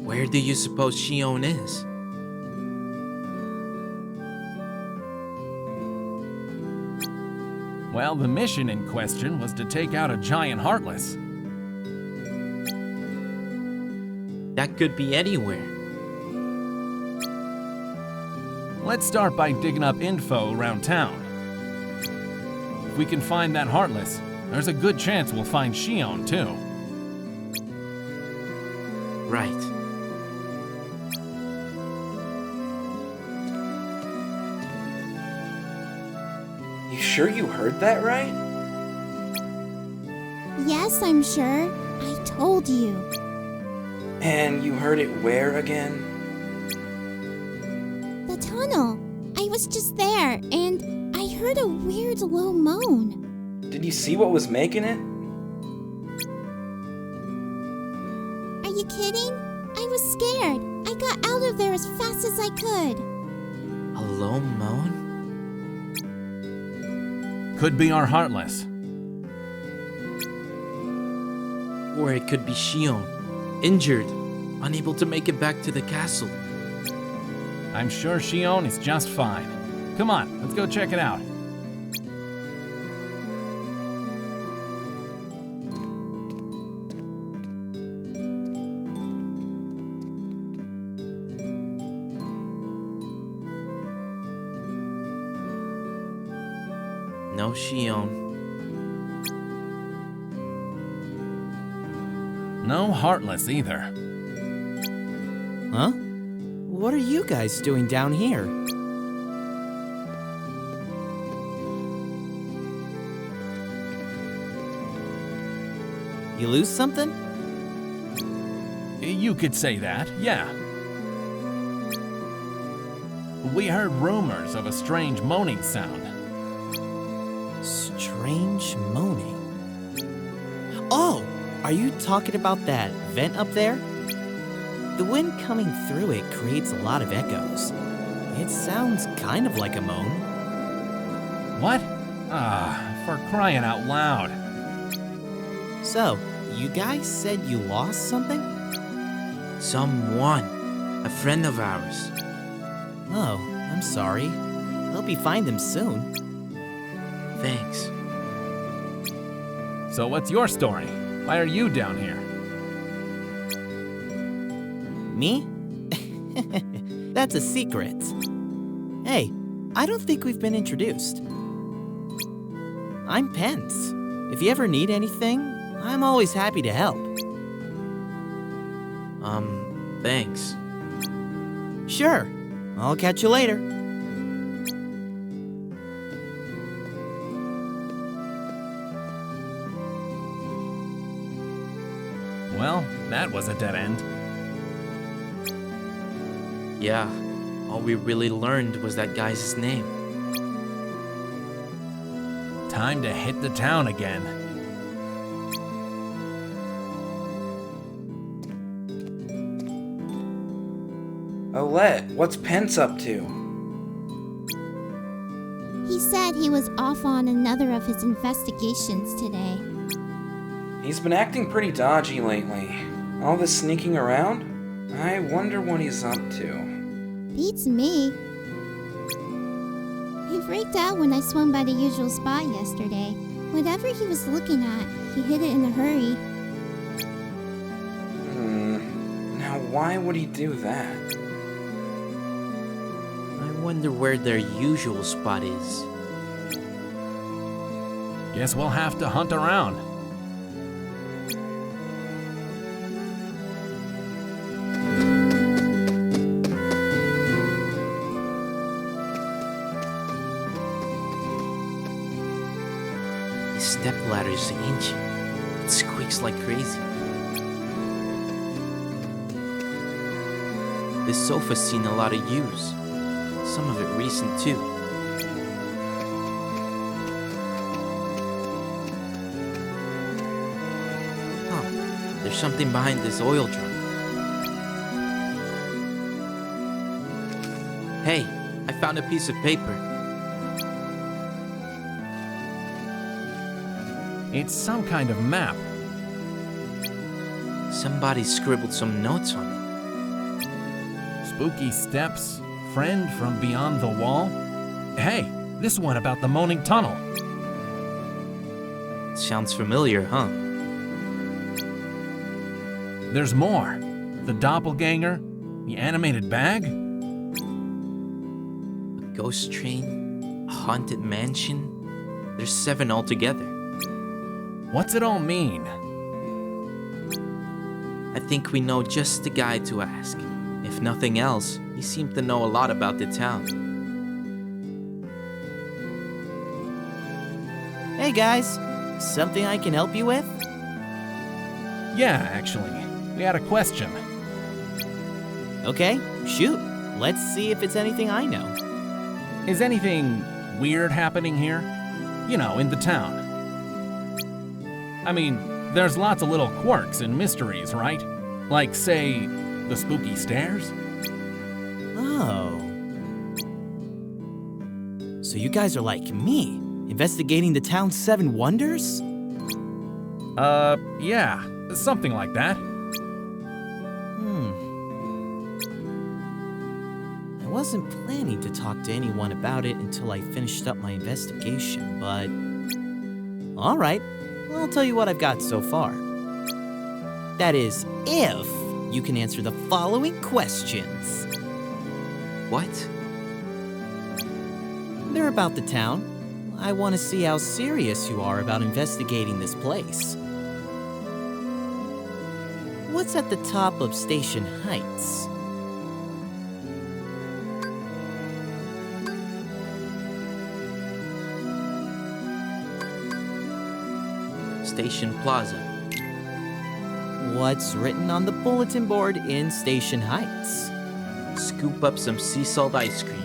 Where do you suppose Shion is?
Well, the mission in question was to take out a giant Heartless.
That could be anywhere.
Let's start by digging up info around town. If we can find that Heartless, there's a good chance we'll find Shion too.
Right.
You sure you heard that right?
Yes, I'm sure. I told you.
And you heard it where again?
The tunnel. I was just there, and I heard a weird low moan.
Did you see what was making it?
Are you kidding? I was scared. I got out of there as fast as I could.
A low moan?
Could be our Heartless.
Or it could be Shion, injured, unable to make it back to the castle.
I'm sure Shion is just fine. Come on, let's go check it out.
No Shion.
No Heartless either.
Huh? What are you guys doing down here? You lose something?
You could say that, yeah. We heard rumors of a strange moaning sound.
Strange moaning. Oh, are you talking about that vent up there? The wind coming through it creates a lot of echoes. It sounds kind of like a moan.
What? For crying out loud.
So, you guys said you lost something?
Someone. A friend of ours.
Oh, I'm sorry. Hope you find them soon.
Thanks.
So what's your story? Why are you down here?
Me? That's a secret. Hey, I don't think we've been introduced. I'm Pence. If you ever need anything, I'm always happy to help.
Thanks.
Sure. I'll catch you later.
Well, that was a dead end.
Yeah, all we really learned was that guy's name.
Time to hit the town again.
Olette, what's Pence up to?
He said he was off on another of his investigations today.
He's been acting pretty dodgy lately. All this sneaking around? I wonder what he's up to.
Beats me. He freaked out when I swung by the usual spot yesterday. Whatever he was looking at, he hit it in a hurry.
Now why would he do that?
I wonder where their usual spot is.
Guess we'll have to hunt around.
His stepladder is ancient. It squeaks like crazy. This sofa's seen a lot of use. Some of it recent too. There's something behind this oil drum. Hey, I found a piece of paper.
It's some kind of map.
Somebody scribbled some notes on it.
Spooky steps, friend from beyond the wall. Hey, this one about the moaning tunnel.
Sounds familiar, huh?
There's more. The doppelganger, the animated bag.
A ghost train, a haunted mansion. There's 7 altogether.
What's it all mean?
I think we know just the guy to ask. If nothing else, he seemed to know a lot about the town.
Hey guys, something I can help you with?
Yeah, actually. We had a question.
Okay, shoot. Let's see if it's anything I know.
Is anything weird happening here? You know, in the town. I mean, there's lots of little quirks and mysteries, right? Like, say, the spooky stairs?
Oh. So you guys are like me, investigating the town's 7 wonders?
Yeah, something like that.
I wasn't planning to talk to anyone about it until I finished up my investigation, but... Alright, I'll tell you what I've got so far. That is, if you can answer the following questions.
What?
They're about the town. I want to see how serious you are about investigating this place. What's at the top of Station Heights?
Station Plaza.
What's written on the bulletin board in Station Heights?
Scoop up some sea salt ice cream.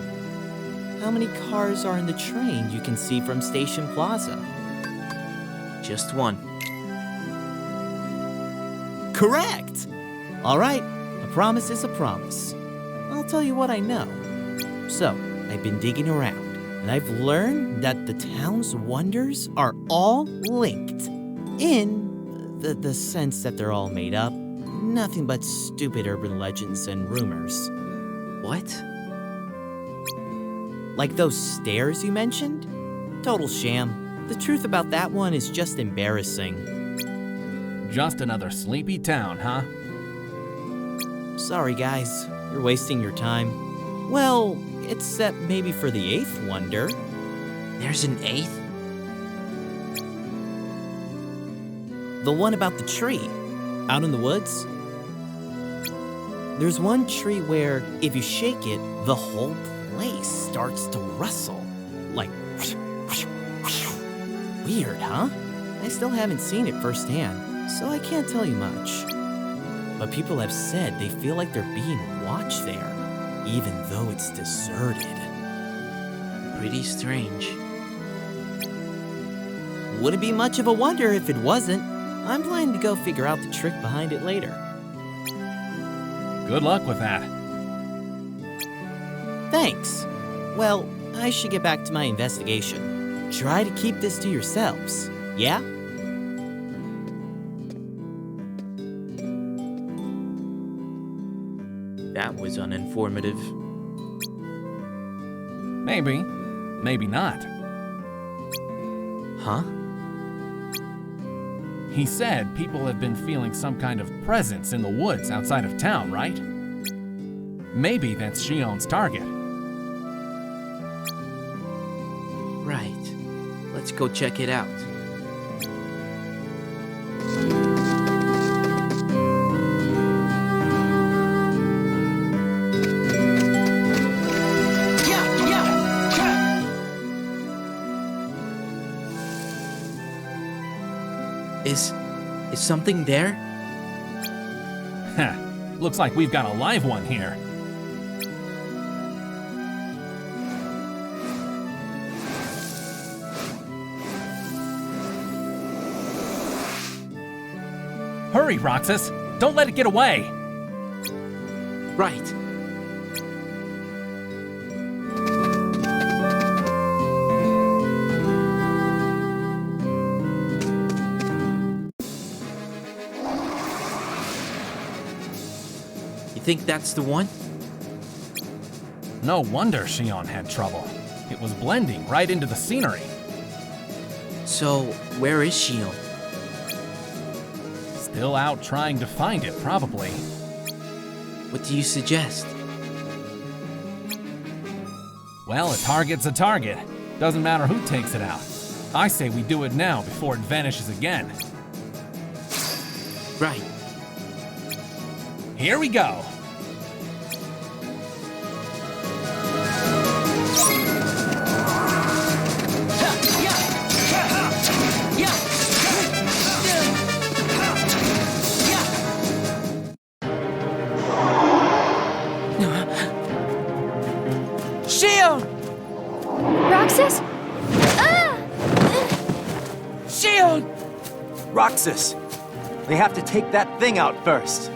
How many cars are in the train you can see from Station Plaza?
Just one.
Correct! Alright, a promise is a promise. I'll tell you what I know. So, I've been digging around, and I've learned that the town's wonders are all linked. In the sense that they're all made up. Nothing but stupid urban legends and rumors.
What?
Like those stairs you mentioned? Total sham. The truth about that one is just embarrassing.
Just another sleepy town, huh?
Sorry guys, you're wasting your time. Well, except maybe for the eighth wonder.
There's an eighth?
The one about the tree, out in the woods. There's one tree where, if you shake it, the whole place starts to rustle. Like, weird, huh? I still haven't seen it firsthand, so I can't tell you much. But people have said they feel like they're being watched there, even though it's deserted.
Pretty strange.
Wouldn't be much of a wonder if it wasn't. I'm planning to go figure out the trick behind it later.
Good luck with that.
Thanks. Well, I should get back to my investigation. Try to keep this to yourselves, yeah?
That was uninformative.
Maybe. Maybe not.
Huh?
He said people have been feeling some kind of presence in the woods outside of town, right? Maybe that's Shion's target.
Right. Let's go check it out. Is something there?
Heh. Looks like we've got a live one here. Hurry, Roxas! Don't let it get away!
Right. Think that's the one?
No wonder Shion had trouble. It was blending right into the scenery.
So, where is Shion?
Still out trying to find it, probably.
What do you suggest?
Well, a target's a target. Doesn't matter who takes it out. I say we do it now before it vanishes again.
Right.
Here we go.
Shion!
Roxas?
Shion!
Roxas! We have to take that thing out first.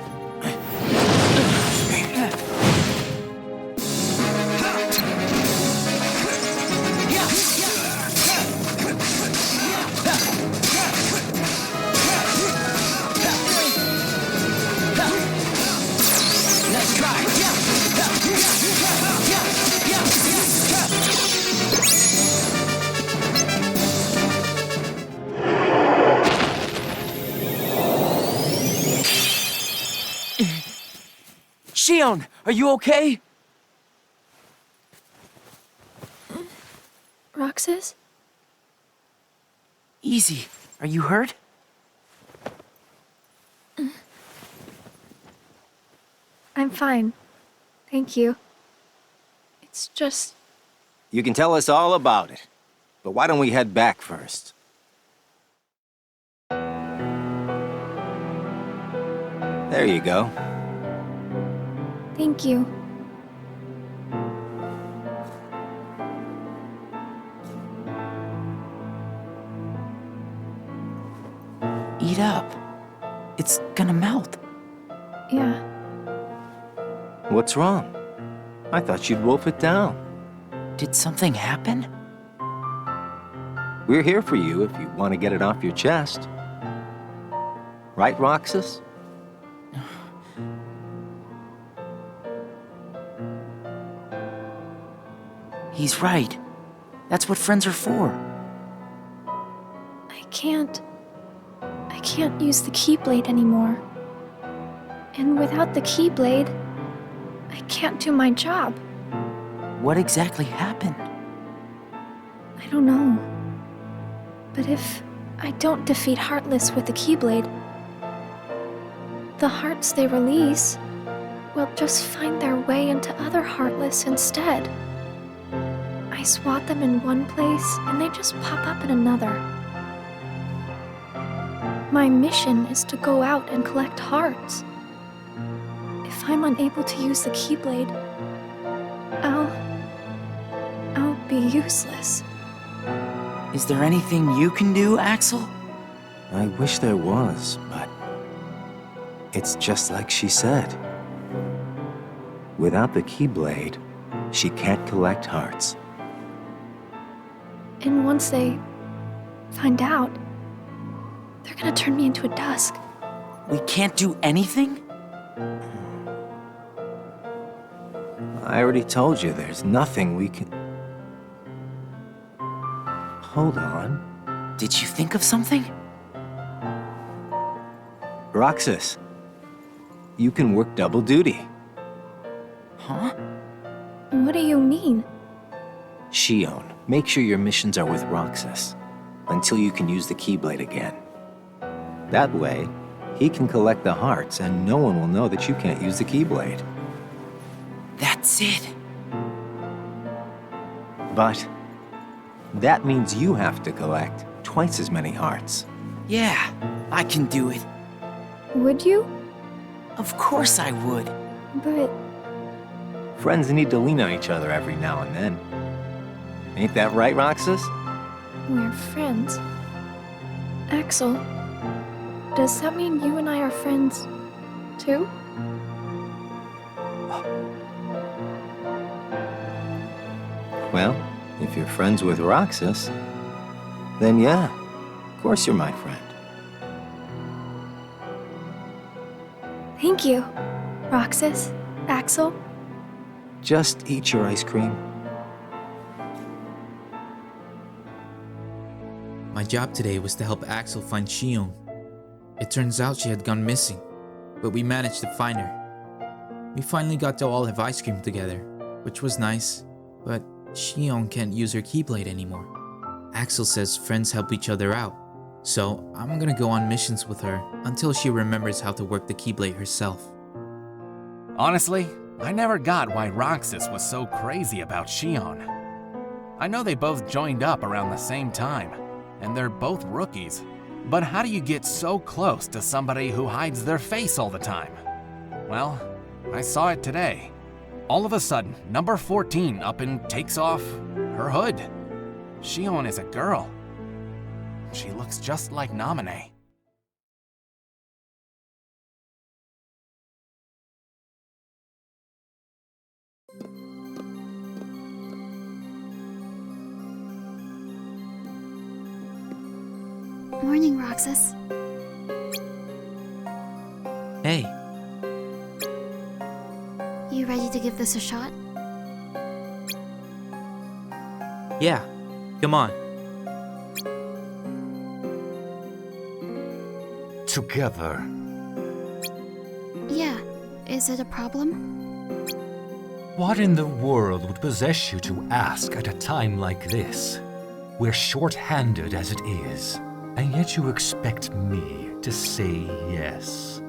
Shion, are you okay?
Roxas?
Easy. Are you hurt?
I'm fine. Thank you. It's just...
You can tell us all about it, but why don't we head back first? There you go.
Thank you.
Eat up. It's gonna melt.
Yeah.
What's wrong? I thought you'd wolf it down.
Did something happen?
We're here for you if you want to get it off your chest. Right, Roxas?
He's right. That's what friends are for.
I can't use the Keyblade anymore. And without the Keyblade, I can't do my job.
What exactly happened?
I don't know. But if I don't defeat Heartless with the Keyblade, the hearts they release will just find their way into other Heartless instead. I swat them in one place, and they just pop up in another. My mission is to go out and collect hearts. If I'm unable to use the Keyblade, I'll be useless.
Is there anything you can do, Axel?
I wish there was, but it's just like she said. Without the Keyblade, she can't collect hearts.
And once they find out, they're gonna turn me into a dusk.
We can't do anything?
I already told you there's nothing we can... Hold on.
Did you think of something?
Roxas, you can work double duty.
Huh?
What do you mean?
Shion, make sure your missions are with Roxas until you can use the Keyblade again. That way, he can collect the hearts and no one will know that you can't use the Keyblade.
That's it.
But that means you have to collect twice as many hearts.
Yeah, I can do it.
Would you?
Of course I would.
But...
Friends need to lean on each other every now and then. Ain't that right, Roxas?
we're friends. Axel, does that mean you and I are friends, too?
Well, if you're friends with Roxas, then yeah, of course you're my friend.
Thank you, Roxas, Axel.
Just eat your ice cream.
My job today was to help Axel find Shion. It turns out she had gone missing, but we managed to find her. We finally got to all have ice cream together, which was nice, but Shion can't use her Keyblade anymore. Axel says friends help each other out, so I'm gonna go on missions with her until she remembers how to work the Keyblade herself.
Honestly, I never got why Roxas was so crazy about Shion. I know they both joined up around the same time, and they're both rookies, but how do you get so close to somebody who hides their face all the time? Well, I saw it today. All of a sudden, number 14 up and takes off her hood. Shion is a girl. She looks just like Naminé.
Morning, Roxas.
Hey.
You ready to give this a shot?
Yeah, come on.
Together.
Yeah. Is it a problem?
What in the world would possess you to ask at a time like this? We're short-handed as it is, and yet you expect me to say yes.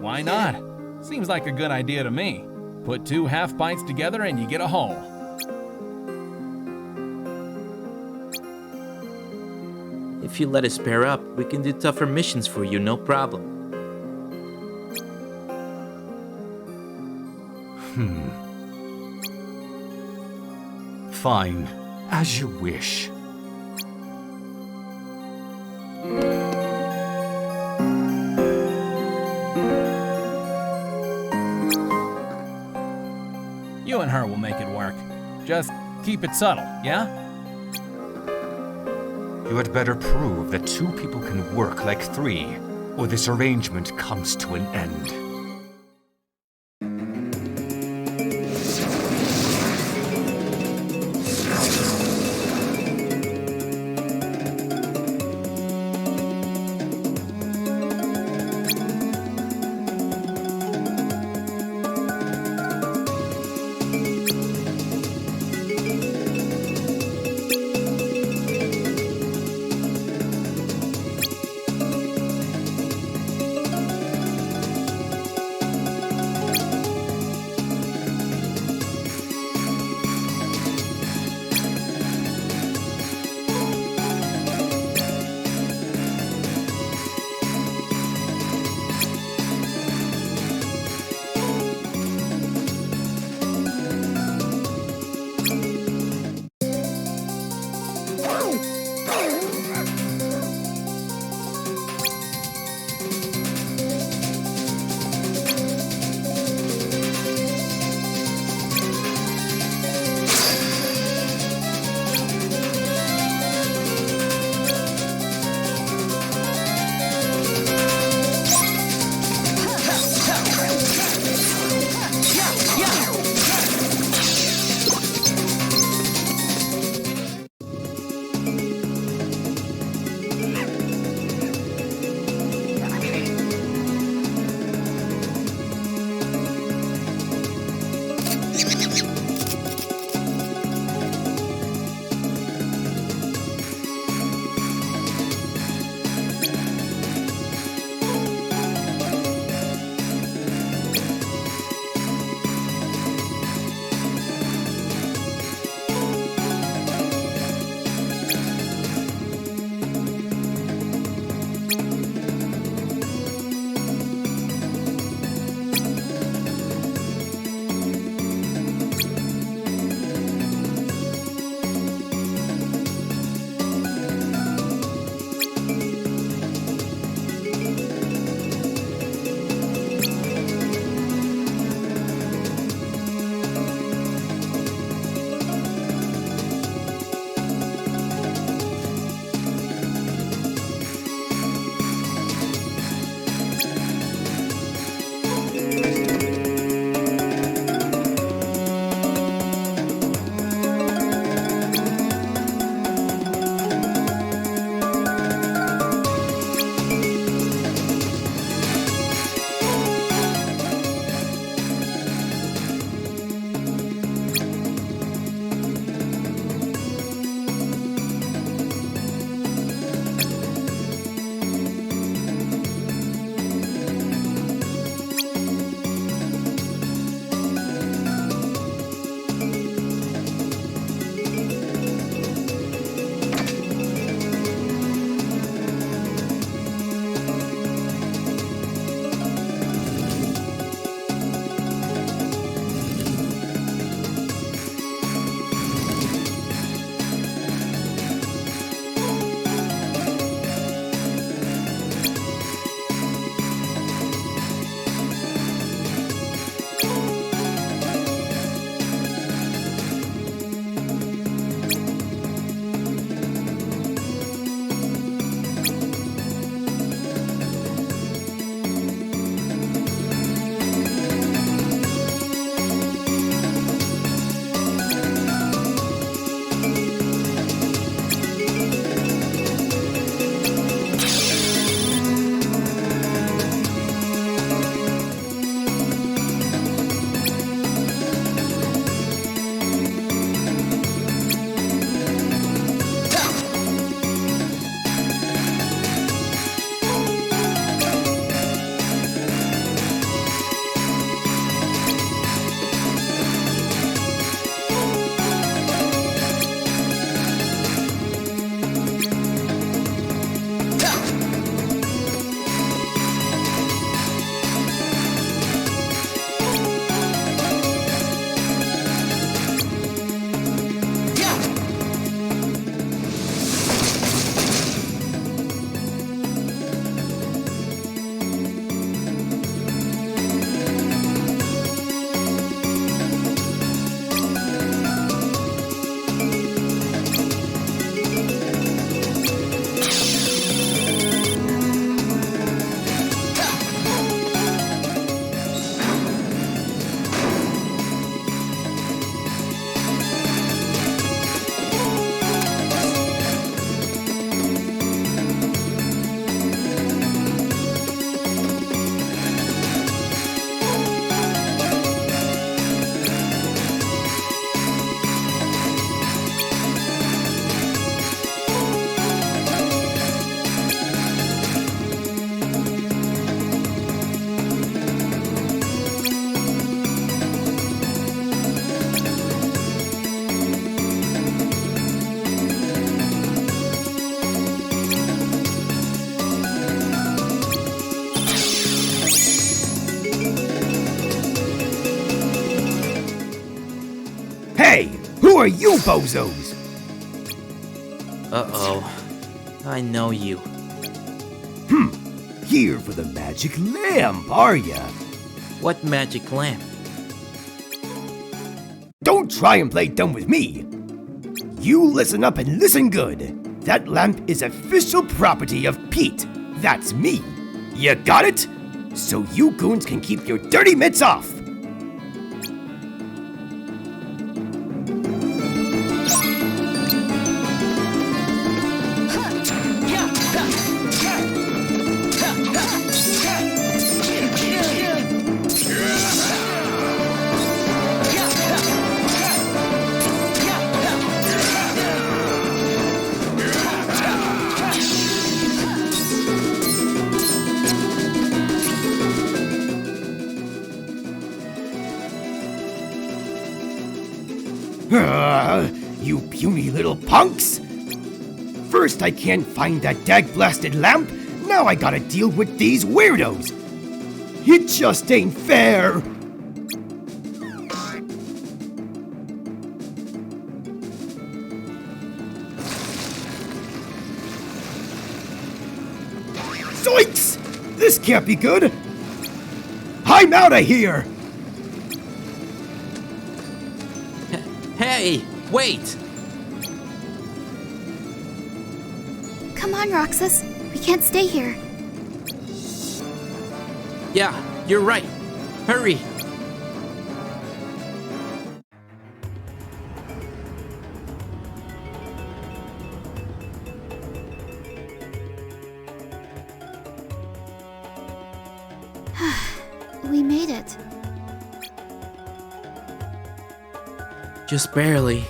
Why not? Seems like a good idea to me. Put two half pints together and you get a whole.
If you let us pair up, we can do tougher missions for you, no problem.
Fine, as you wish.
You and her will make it work. Just keep it subtle, yeah?
You had better prove that two people can work like three, or this arrangement comes to an end.
Hey, who are you bozos?
Uh-oh. I know you.
Here for the magic lamp, are ya?
What magic lamp?
Don't try and play dumb with me. You listen up and listen good. That lamp is official property of Pete. That's me. You got it? So you goons can keep your dirty mitts off. You puny little punks! First I can't find that dag-blasted lamp, now I gotta deal with these weirdos! It just ain't fair! Zoinks! This can't be good! I'm outta here!
Hey, wait!
Come on, Roxas. We can't stay here.
Yeah, you're right. Hurry!
We made it.
Just barely.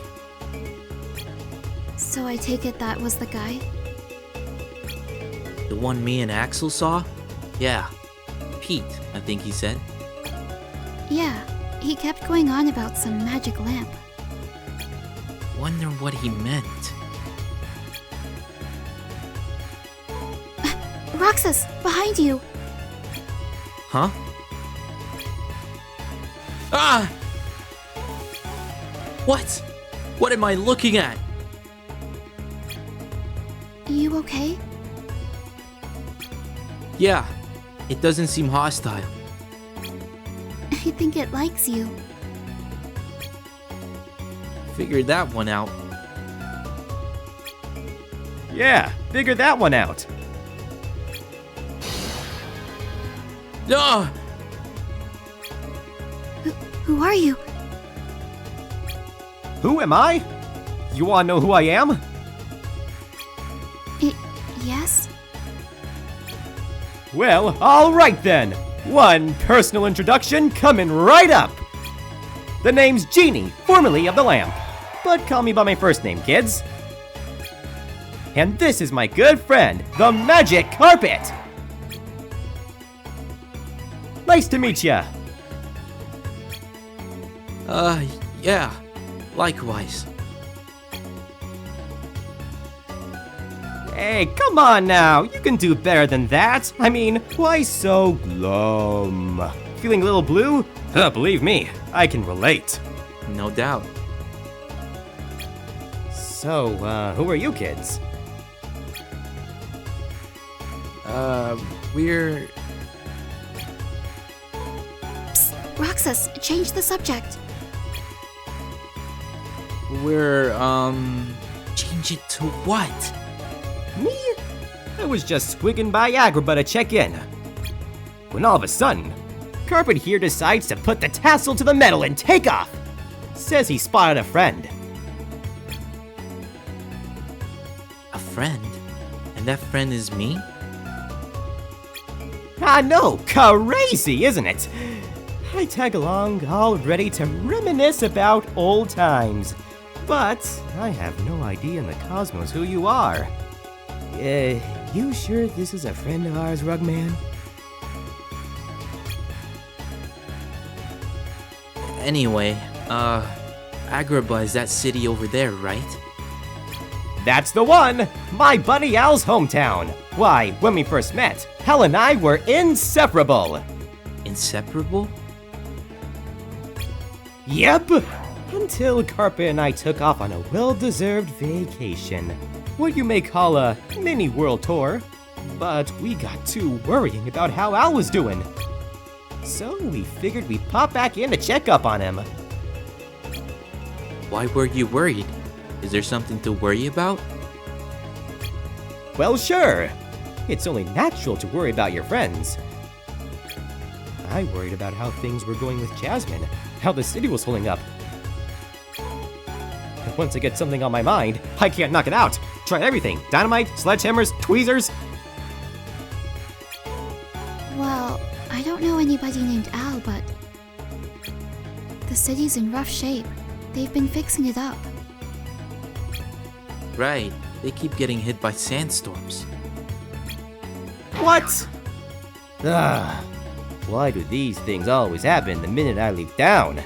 So I take it that was the guy?
The one me and Axel saw? Yeah. Pete, I think he said.
Yeah, he kept going on about some magic lamp.
Wonder what he meant.
Roxas, behind you!
Huh? Ah! What? What am I looking at?
You okay?
Yeah, it doesn't seem hostile.
I think it likes you.
Figured that one out.
Yeah, figure that one out.
Ah!
Who are you?
Who am I? You wanna know who I am?
Yes?
Well, alright then. One personal introduction coming right up. The name's Genie, formerly of the Lamp. But call me by my first name, kids. And this is my good friend, the Magic Carpet. Nice to meet ya.
Yeah. Likewise.
Hey, come on now. You can do better than that. I mean, why so glum? Feeling a little blue? Believe me, I can relate.
No doubt.
So, who are you kids?
We're...
Psst, Roxas, change the subject.
We're, change it to what?
Me? I was just swigging by Agrabah to check in. When all of a sudden, Carpet here decides to put the tassel to the metal and take off. Says he spotted a friend.
A friend? And that friend is me?
I know, crazy, isn't it? I tag along all ready to reminisce about old times. But I have no idea in the cosmos who you are. You sure this is a friend of ours, Rugman?
Anyway, Agrabah is that city over there, right?
That's the one! My buddy Al's hometown. Why, when we first met, Hal and I were inseparable.
Inseparable?
Yep. Until Carpa and I took off on a well-deserved vacation. What you may call a mini world tour. But we got too worrying about how Al was doing. So we figured we'd pop back in to check up on him.
Why were you worried? Is there something to worry about?
Well, sure. It's only natural to worry about your friends. I worried about how things were going with Jasmine, how the city was holding up. And once I get something on my mind, I can't knock it out. Try everything. Dynamite, sledgehammers, tweezers.
Well, I don't know anybody named Al, but the city's in rough shape. They've been fixing it up.
Right, they keep getting hit by sandstorms.
What? Why do these things always happen the minute I leave town?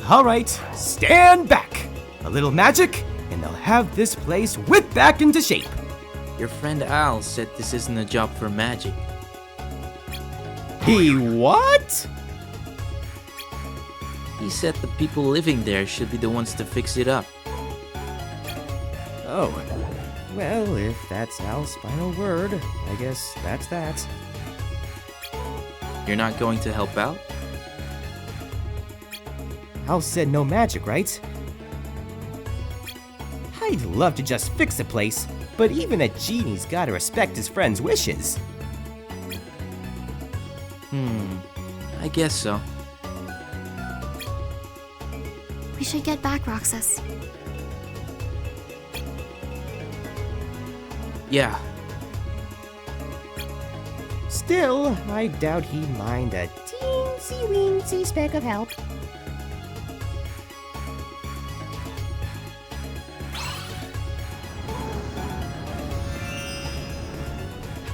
Alright, stand back! A little magic, and I'll have this place whipped back into shape.
Your friend Al said this isn't a job for magic.
He what?
He said the people living there should be the ones to fix it up.
Oh, well, if that's Al's final word, I guess that's that.
You're not going to help out?
Al said no magic, right? I'd love to just fix the place, but even a genie's gotta respect his friend's wishes.
I guess so.
We should get back, Roxas.
Yeah.
Still, I doubt he'd mind a teensy-weensy speck of help.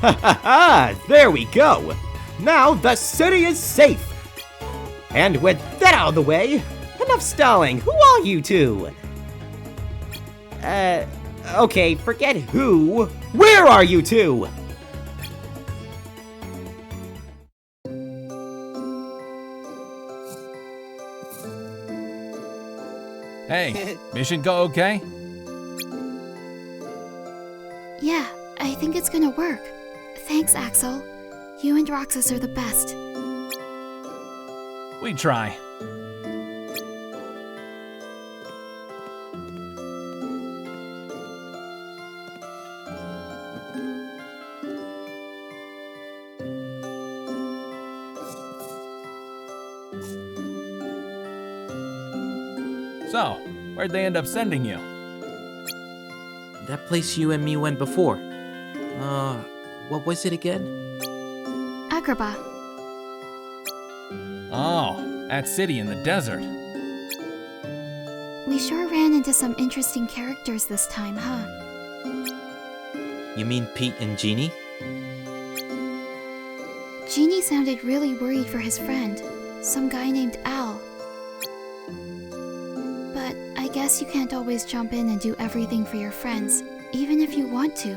Ha ha ha! There we go! Now the city is safe! And with that out of the way, enough stalling! Who are you two? Okay, forget who. Where are you two?
Hey, mission go okay?
Yeah, I think it's gonna work. Thanks, Axel. You and Roxas are the best.
We try. So, where'd they end up sending you?
That place you and me went before. What was it again?
Agrabah.
Oh, that city in the desert.
We sure ran into some interesting characters this time, huh?
You mean Pete and Jeannie?
Jeannie sounded really worried for his friend, some guy named Al. But I guess you can't always jump in and do everything for your friends, even if you want to.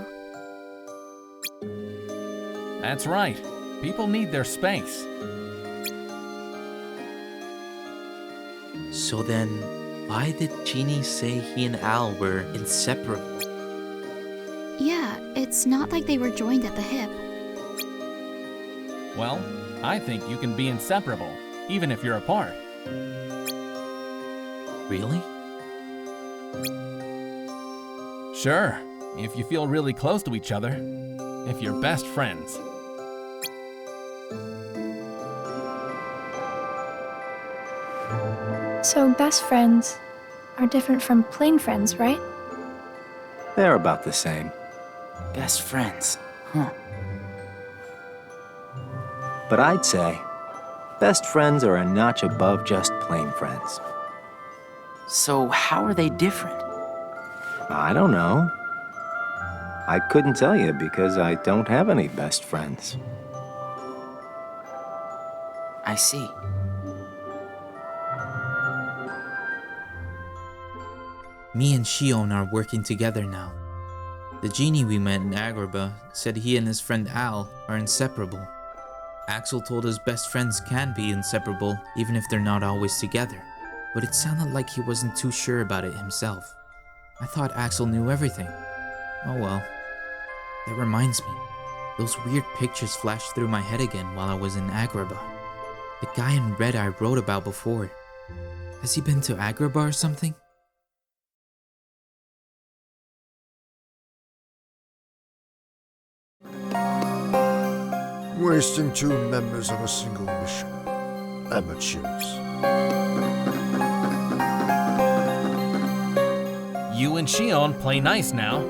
That's right. People need their space.
So then, why did Jeannie say he and Al were inseparable?
Yeah, it's not like they were joined at the hip.
Well, I think you can be inseparable, even if you're apart.
Really?
Sure, if you feel really close to each other. If you're best friends.
So best friends are different from plain friends, right?
They're about the same.
Best friends, huh?
But I'd say best friends are a notch above just plain friends.
So how are they different?
I don't know. I couldn't tell you because I don't have any best friends.
I see.
Me and Shion are working together now. The genie we met in Agrabah said he and his friend Al are inseparable. Axel told us best friends can be inseparable even if they're not always together. but it sounded like he wasn't too sure about it himself. I thought Axel knew everything. Oh well. That reminds me. Those weird pictures flashed through my head again while I was in Agrabah. The guy in red I wrote about before. Has he been to Agrabah or something?
Wasting 2 members on a single mission. Amateurs.
You and Shion play nice now.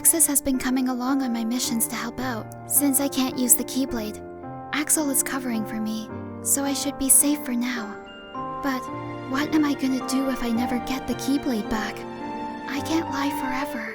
Roxas has been coming along on my missions to help out, since I can't use the Keyblade. Axel is covering for me, so I should be safe for now. But what am I gonna do if I never get the Keyblade back? I can't lie forever.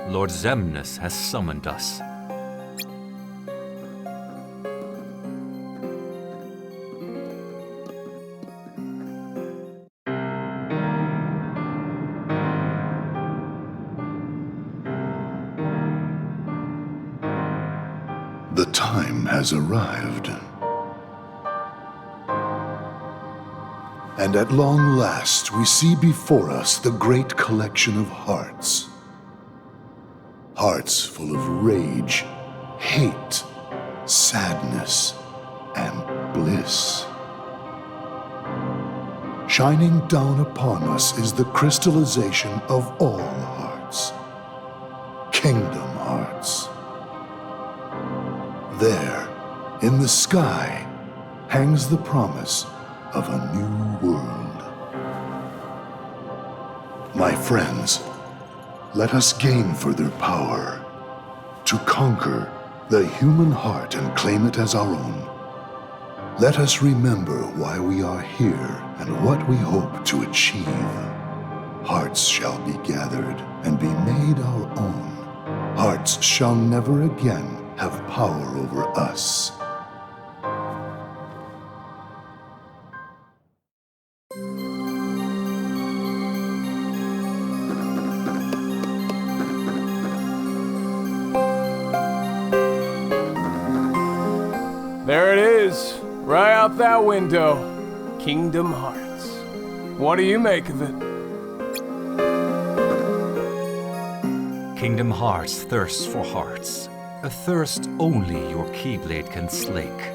Lord Zemnis has summoned us.
The time has arrived. And at long last we see before us the great collection of hearts. Hearts full of rage, hate, sadness, and bliss. Shining down upon us is the crystallization of all hearts. Kingdom hearts. There, in the sky, hangs the promise of a new world. My friends, let us gain further power to conquer the human heart and claim it as our own. Let us remember why we are here and what we hope to achieve. Hearts shall be gathered and be made our own. Hearts shall never again have power over us.
There it is, right out that window. Kingdom Hearts. What do you make of it?
Kingdom Hearts thirsts for hearts, a thirst only your Keyblade can slake.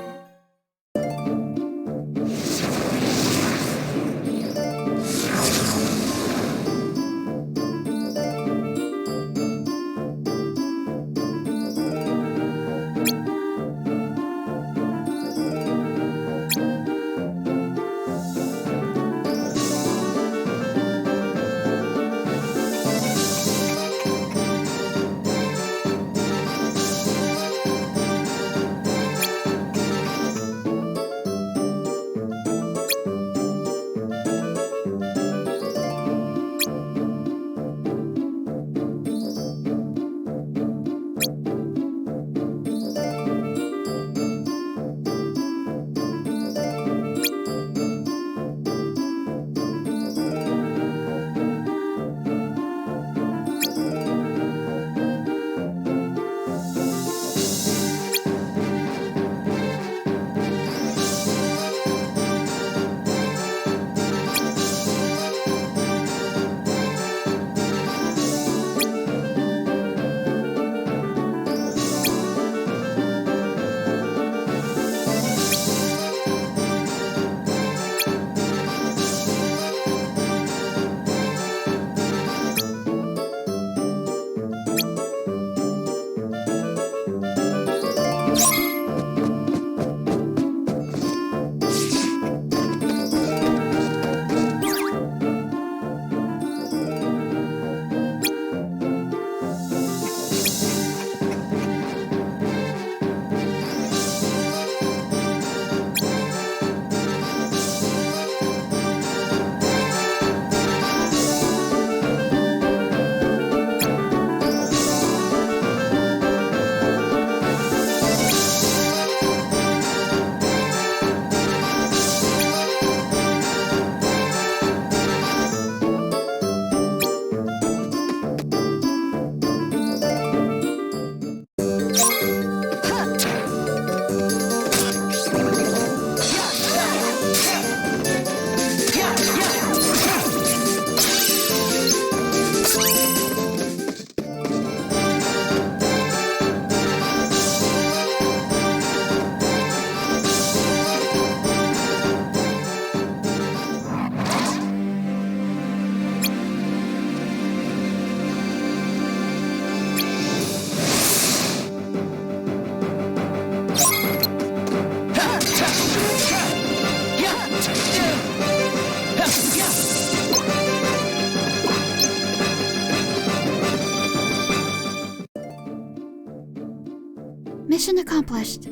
Mission accomplished.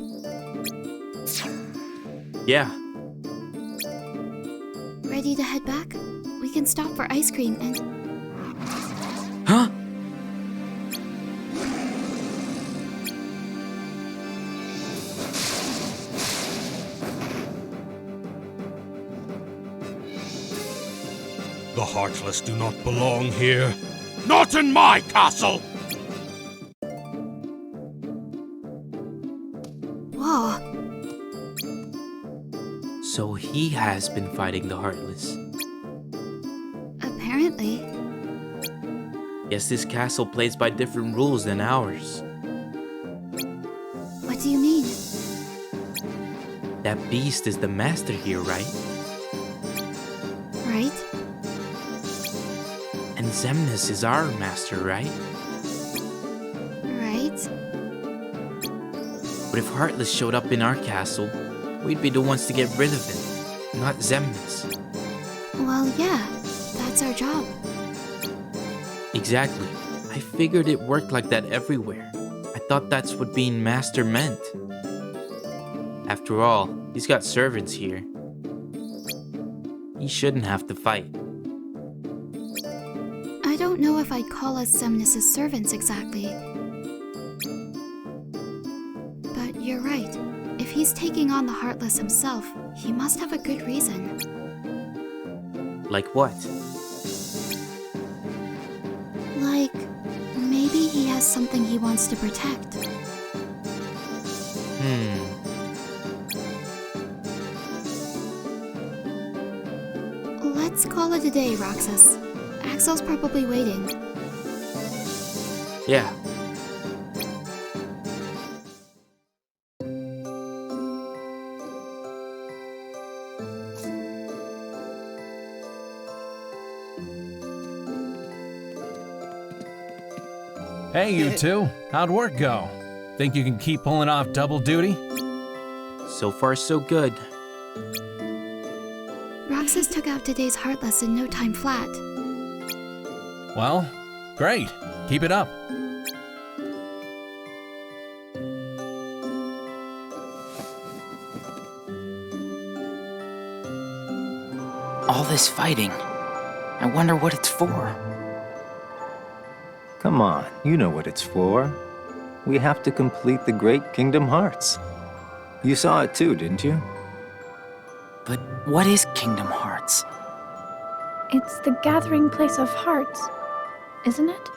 Yeah,
Ready to head back? We can stop for ice cream and...
huh?
The Heartless do not belong here. Not in my castle!
Whoa.
So he has been fighting the Heartless.
Apparently.
Guess this castle plays by different rules than ours.
What do you mean?
That beast is the master here, right?
Right?
And Xemnas is our master, right?
Right?
But if Heartless showed up in our castle, we'd be the ones to get rid of him, not Xemnas.
Well, yeah. That's our job.
Exactly. I figured it worked like that everywhere. I thought that's what being master meant. After all, he's got servants here. He shouldn't have to fight.
I don't know if I'd call us Xemnas' servants exactly. But you're right. If he's taking on the Heartless himself, he must have a good reason.
Like what?
Like, maybe he has something he wants to protect. Let's call it a day, Roxas. Axel's probably waiting.
Yeah.
Hey, you two. How'd work go? Think you can keep pulling off double duty?
So far, so good.
Roxas took out today's Heartless in no time flat.
Well, great. Keep it up.
All this fighting. I wonder what it's for.
Come on, you know what it's for. We have to complete the Great Kingdom Hearts. You saw it too, didn't you?
But what is Kingdom Hearts?
It's the gathering place of hearts, isn't it?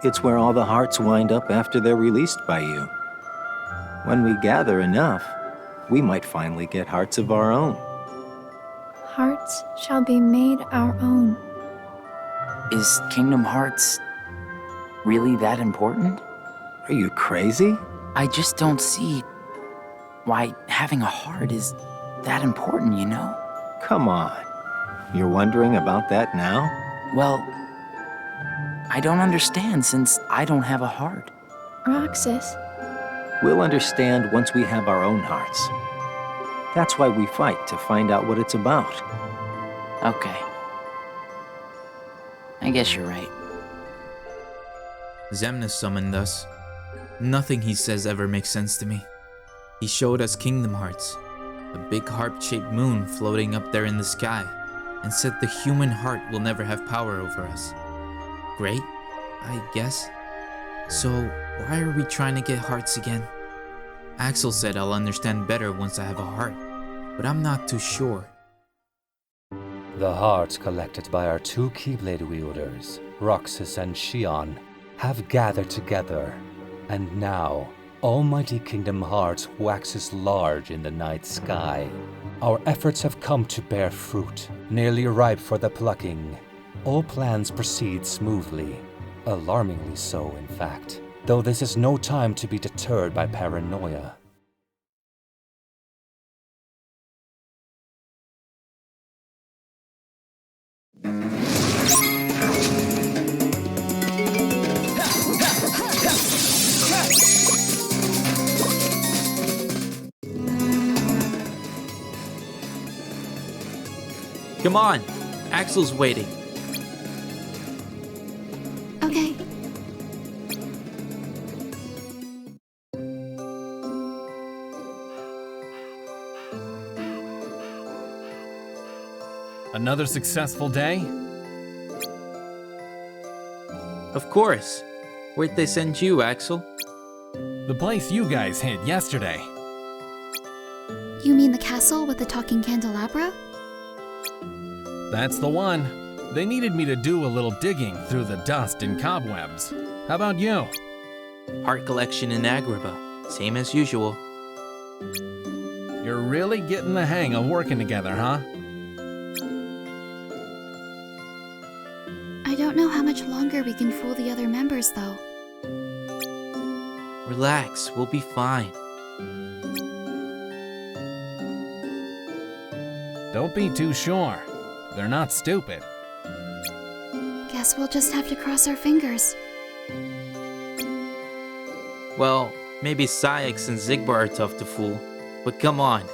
It's where all the hearts wind up after they're released by you. When we gather enough, we might finally get hearts of our own.
Hearts shall be made our own.
Is Kingdom Hearts really that important?
Are you crazy?
I just don't see why having a heart is that important, you know?
Come on. You're wondering about that now?
Well, I don't understand since I don't have a heart.
Roxas.
We'll understand once we have our own hearts. That's why we fight, to find out what it's about.
Okay. I guess you're right.
Xemnas summoned us. Nothing he says ever makes sense to me. He showed us Kingdom Hearts, a big heart-shaped moon floating up there in the sky, and said the human heart will never have power over us. Great, I guess. So, why are we trying to get hearts again? Axel said I'll understand better once I have a heart, but I'm not too sure.
The hearts collected by our two Keyblade wielders, Roxas and Xion, have gathered together, and now Almighty Kingdom Hearts waxes large in the night sky. Our efforts have come to bear fruit, nearly ripe for the plucking. All plans proceed smoothly, alarmingly so, in fact, though this is no time to be deterred by paranoia.
Come on, Axel's waiting.
Okay.
Another successful day?
Of course. Where'd they send you, Axel?
The place you guys hid yesterday.
You mean the castle with the talking candelabra?
That's the one. They needed me to do a little digging through the dust and cobwebs. How about you?
Heart collection in Agrabah. Same as usual.
You're really getting the hang of working together, huh?
I don't know how much longer we can fool the other members, though.
Relax, we'll be fine.
Don't be too sure. They're not stupid.
Guess we'll just have to cross our fingers.
Well, maybe Syx and Zigbar are tough to fool. But come on,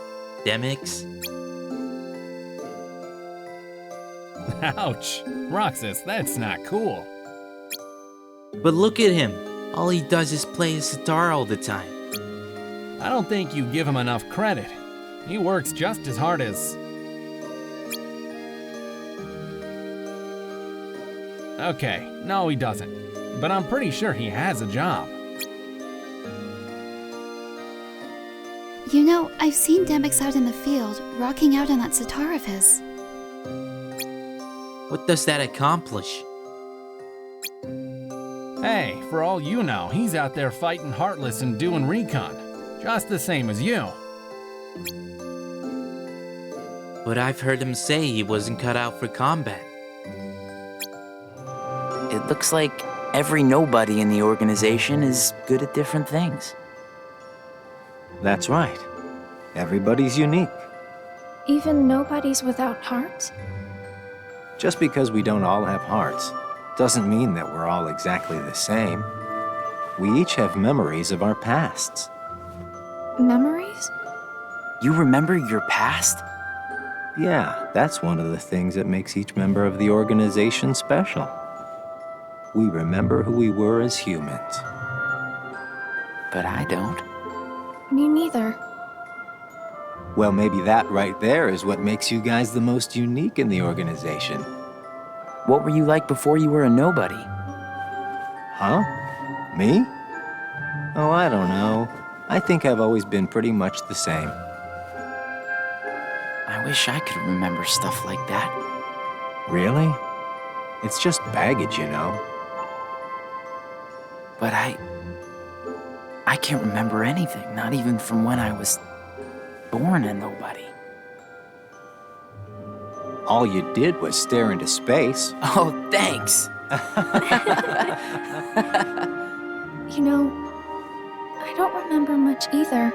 Demix.
Ouch! Roxas, that's not cool.
But look at him. All he does is play his sitar all the time.
I don't think you give him enough credit. He works just as hard as... Okay, no he doesn't. But I'm pretty sure he has a job.
You know, I've seen Demix out in the field, rocking out on that sitar of his.
What does that accomplish?
Hey, for all you know, he's out there fighting Heartless and doing recon. Just the same as you.
But I've heard him say he wasn't cut out for combat.
It looks like every nobody in the organization is good at different things.
That's right. Everybody's unique.
Even nobody's without hearts?
Just because we don't all have hearts doesn't mean that we're all exactly the same. We each have memories of our pasts.
Memories?
You remember your past?
Yeah, that's one of the things that makes each member of the organization special. We remember who we were as humans.
But I don't.
Me neither.
Well, maybe that right there is what makes you guys the most unique in the organization.
What were you like before you were a nobody?
Huh? Me? Oh, I don't know. I think I've always been pretty much the same.
I wish I could remember stuff like that.
Really? It's just baggage, you know.
But I can't remember anything, not even from when I was born a nobody.
All you did was stare into space.
Oh, thanks.
You know, I don't remember much either.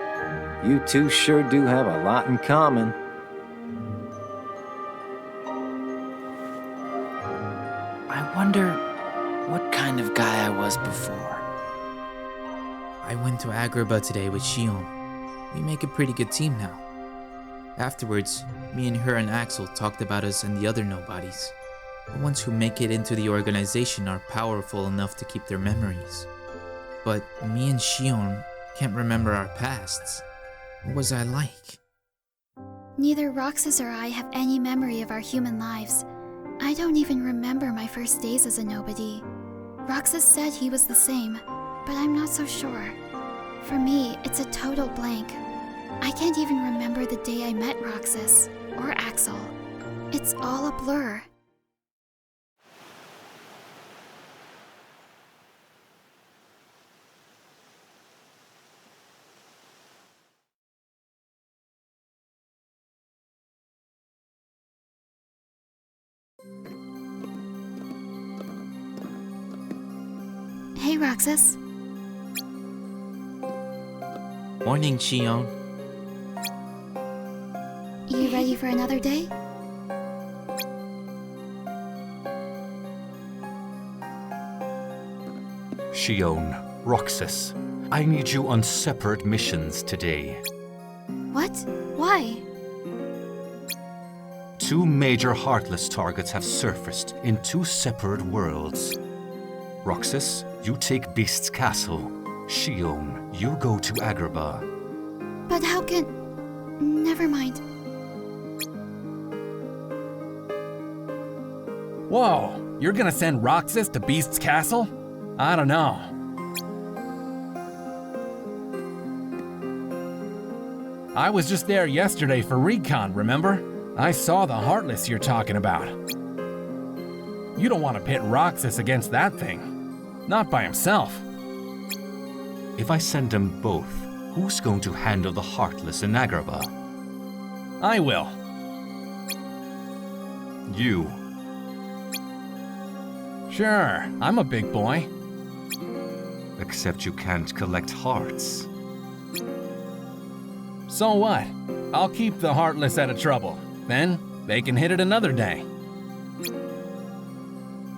You two sure do have a lot in common.
I wonder what kind of guy I was before.
I went to Agrabah today with Shion. We make a pretty good team now. Afterwards, me and her and Axel talked about us and the other nobodies. The ones who make it into the organization are powerful enough to keep their memories. But me and Shion can't remember our pasts. What was I like?
Neither Roxas or I have any memory of our human lives. I don't even remember my first days as a nobody. Roxas said he was the same, but I'm not so sure. For me, it's a total blank. I can't even remember the day I met Roxas or Axel. It's all a blur. Hey, Roxas.
Morning, Shion.
You ready for another day?
Shion, Roxas, I need you on separate missions today.
What? Why?
2 major Heartless targets have surfaced in 2 separate worlds. Roxas, you take Beast's castle. Shion, you go to Agrabah.
But how can... Never mind.
Whoa, you're gonna send Roxas to Beast's castle? I don't know. I was just there yesterday for recon, remember? I saw the Heartless you're talking about. You don't want to pit Roxas against that thing. Not by himself.
If I send them both, who's going to handle the Heartless in Agrabah?
I will.
You.
Sure, I'm a big boy.
Except you can't collect hearts.
So what? I'll keep the Heartless out of trouble. Then, they can hit it another day.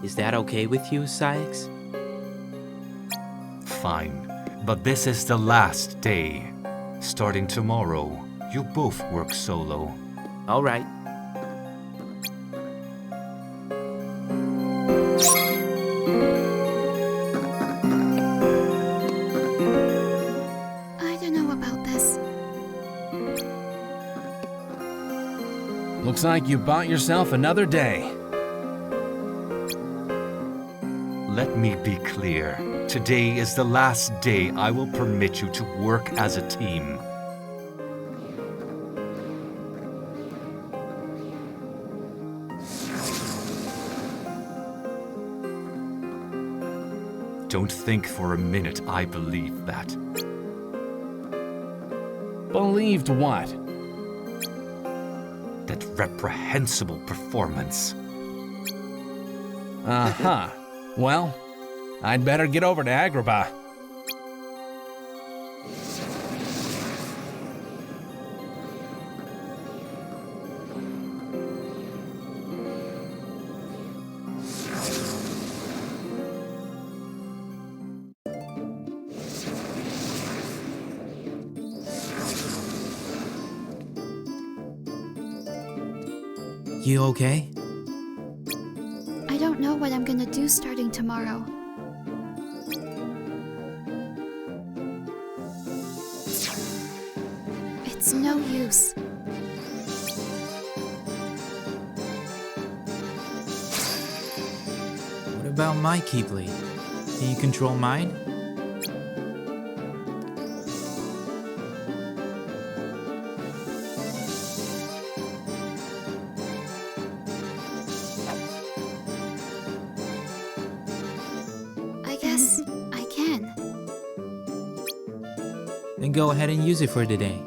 Is that okay with you, Syx?
Fine, but this is the last day. Starting tomorrow, you both work solo.
All right.
I don't know about this.
Looks like you bought yourself another day.
Let me be clear. Today is the last day I will permit you to work as a team. Don't think for a minute I believe that.
Believed what?
That reprehensible performance.
Uh-huh. Well, I'd better get over to Agrabah.
You okay?
I don't know what I'm gonna do starting tomorrow. It's no use.
What about my Keyblade? Can you control mine?
I guess I can.
Then go ahead and use it for today.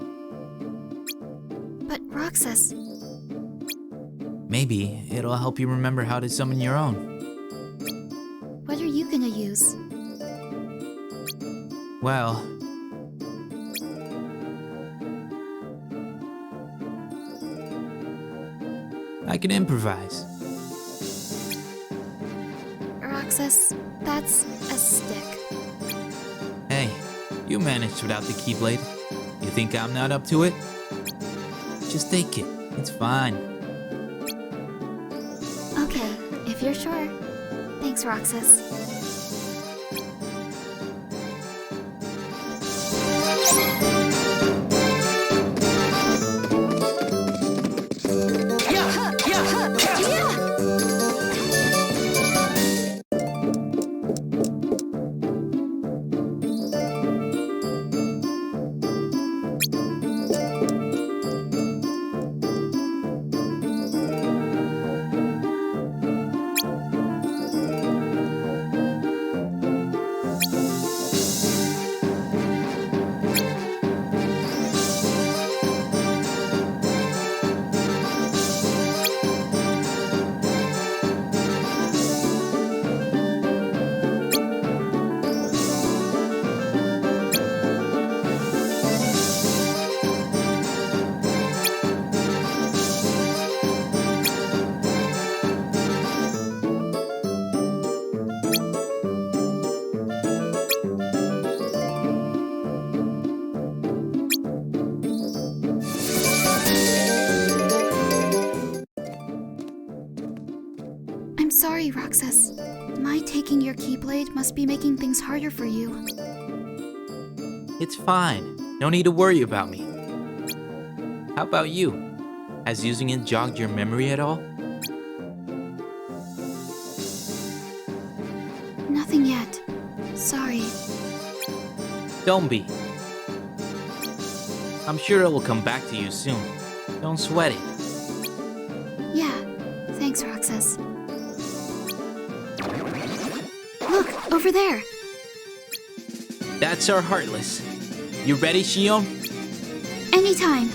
But Roxas,
Maybe it'll help you remember how to summon your own.
what are you gonna use?
Well, I can improvise.
Roxas, that's a stick.
Hey, you managed without the Keyblade. You think I'm not up to it? Just take it. It's fine.
Okay, if you're sure. Thanks, Roxas. I'm sorry, Roxas. My taking your Keyblade must be making things harder for you.
It's fine. No need to worry about me. How about you? Has using it jogged your memory at all?
Nothing yet. Sorry.
Don't be. I'm sure it will come back to you soon. Don't sweat it.
Yeah, thanks, Roxas. Look, over there.
That's our Heartless. You ready, Shion?
Anytime.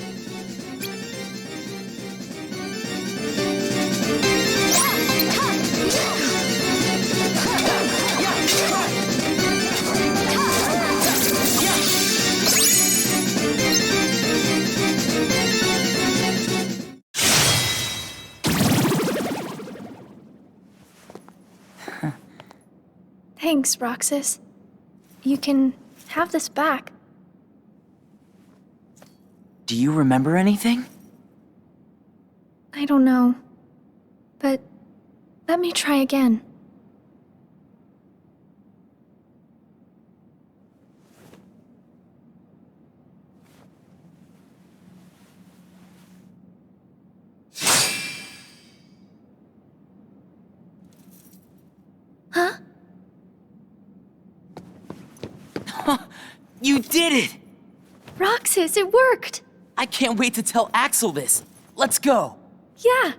Thanks, Roxas. You can have this back.
Do you remember anything?
I don't know. But let me try again. Huh?
You did it!
Roxas, it worked!
I can't wait to tell Axel this. Let's go.
Yeah.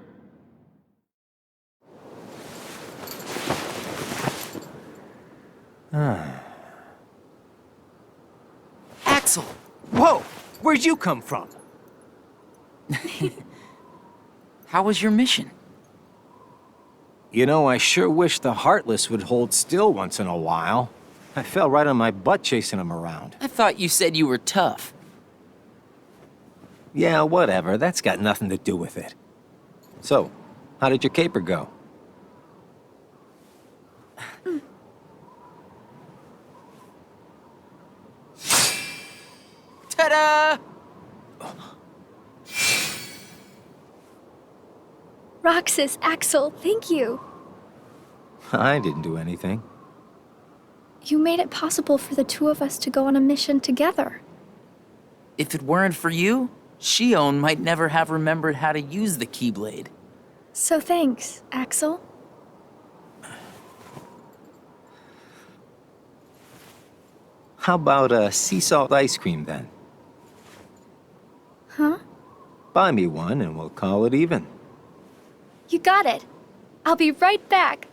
Axel! Whoa! Where'd you come from?
How was your mission?
You know, I sure wish the Heartless would hold still once in a while. I fell right on my butt chasing him around.
I thought you said you were tough.
Yeah, whatever. That's got nothing to do with it. So, how did your caper go?
Ta-da!
Roxas, Axel, thank you.
I didn't do anything.
You made it possible for the two of us to go on a mission together.
If it weren't for you, Shion might never have remembered how to use the Keyblade.
So thanks, Axel.
How about a sea salt ice cream then?
Huh?
Buy me one and we'll call it even.
You got it. I'll be right back.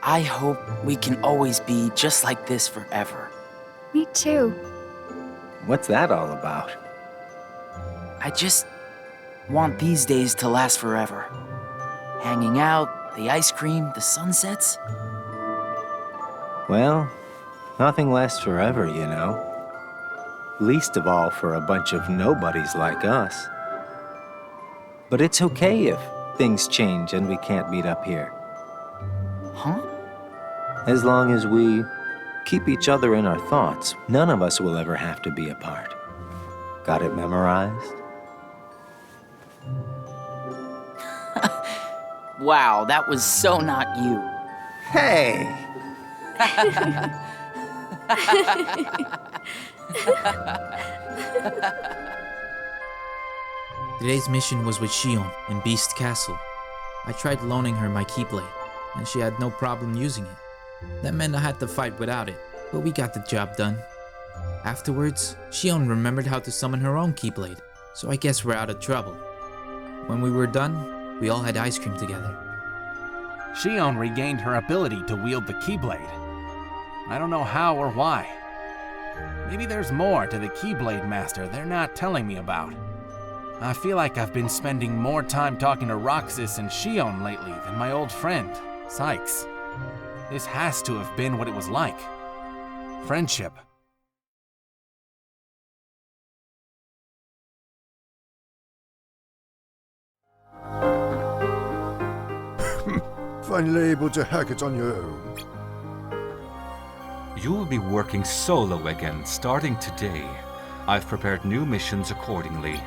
I hope we can always be just like this forever.
Me too.
What's that all about?
I just want these days to last forever. Hanging out, the ice cream, the sunsets.
Well, nothing lasts forever, you know. Least of all for a bunch of nobodies like us. But it's okay if things change and we can't meet up here.
Huh?
As long as we keep each other in our thoughts, none of us will ever have to be apart. Got it memorized?
Wow, that was so not you.
Hey!
Today's mission was with Shion in Beast Castle. I tried loaning her my Keyblade, and she had no problem using it. That meant I had to fight without it, but we got the job done. Afterwards, Shion remembered how to summon her own Keyblade, so I guess we're out of trouble. When we were done, we all had ice cream together.
Shion regained her ability to wield the Keyblade. I don't know how or why. Maybe there's more to the Keyblade Master they're not telling me about. I feel like I've been spending more time talking to Roxas and Shion lately than my old friend, Sykes. This has to have been what it was like. Friendship.
Finally able to hack it on your own.
You will be working solo again starting today. I've prepared new missions accordingly.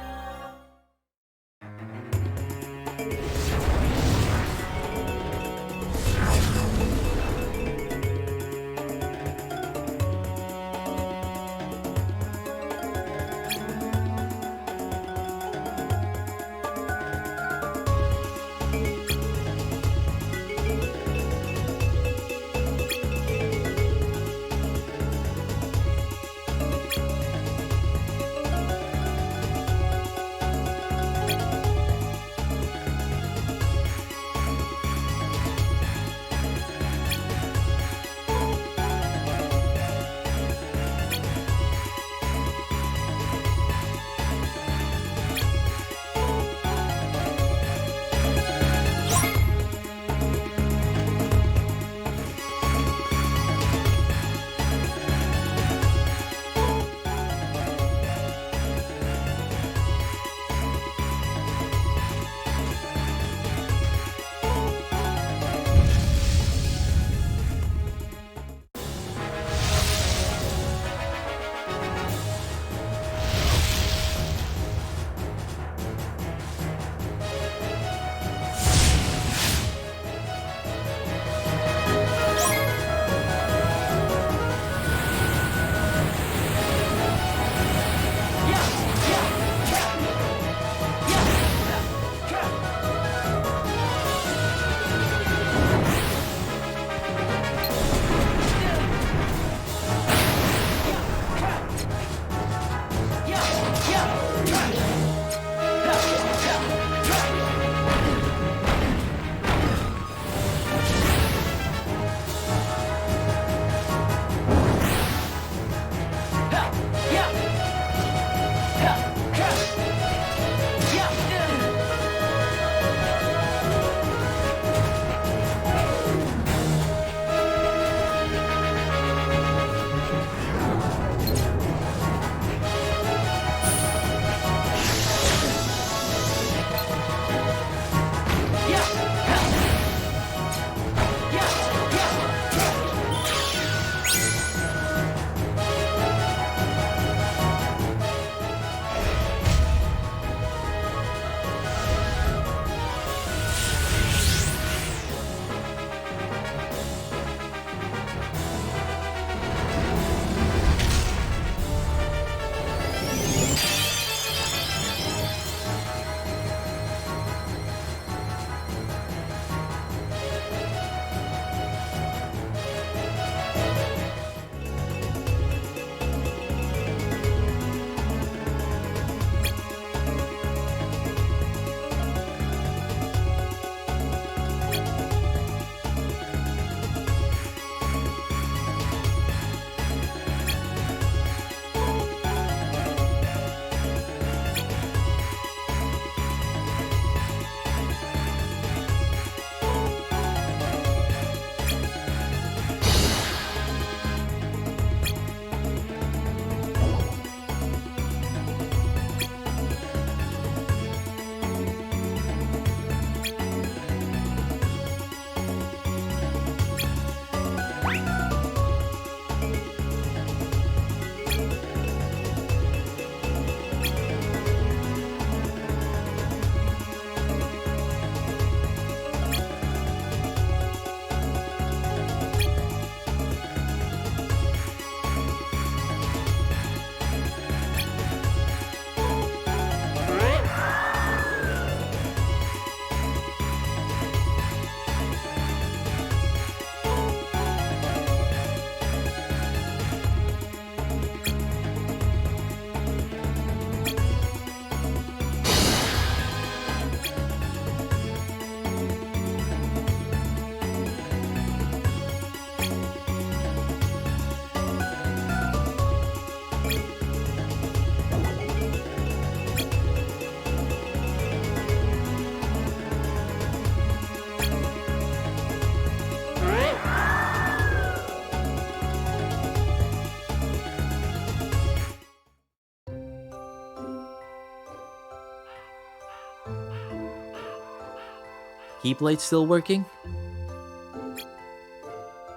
Keyblade still working?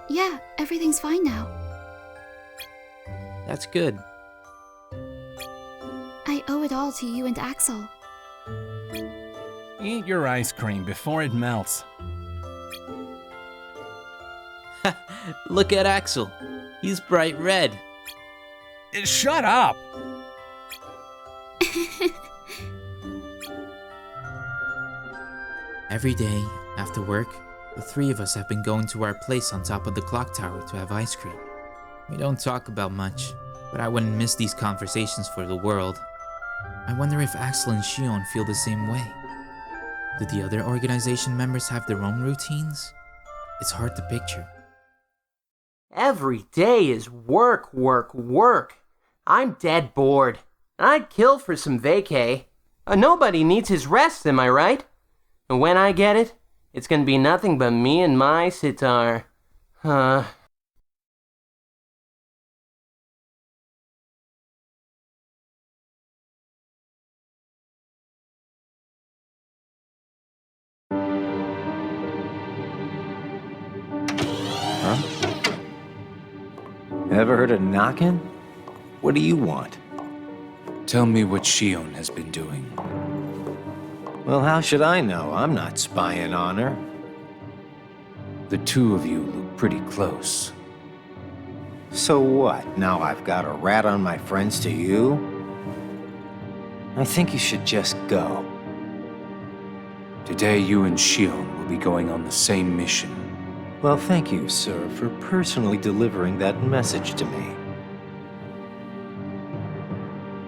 Yeah, everything's fine now.
That's good.
I owe it all to you and Axel.
Eat your ice cream before it melts.
Look at Axel. He's bright red.
Shut up!
Every day, after work, the three of us have been going to our place on top of the clock tower to have ice cream. We don't talk about much, but I wouldn't miss these conversations for the world. I wonder if Axel and Shion feel the same way. Do the other organization members have their own routines? It's hard to picture.
Every day is work, work, work. I'm dead bored. I'd kill for some vacay. Nobody needs his rest, am I right? And when I get it, it's gonna be nothing but me and my sitar. Huh.
Ever heard of knocking? What do you want?
Tell me what Shion has been doing.
Well, how should I know? I'm not spying on her.
The two of you look pretty close.
So what? Now I've got a rat on my friends to you? I think you should just go.
Today you and Shion will be going on the same mission.
Well, thank you, sir, for personally delivering that message to me.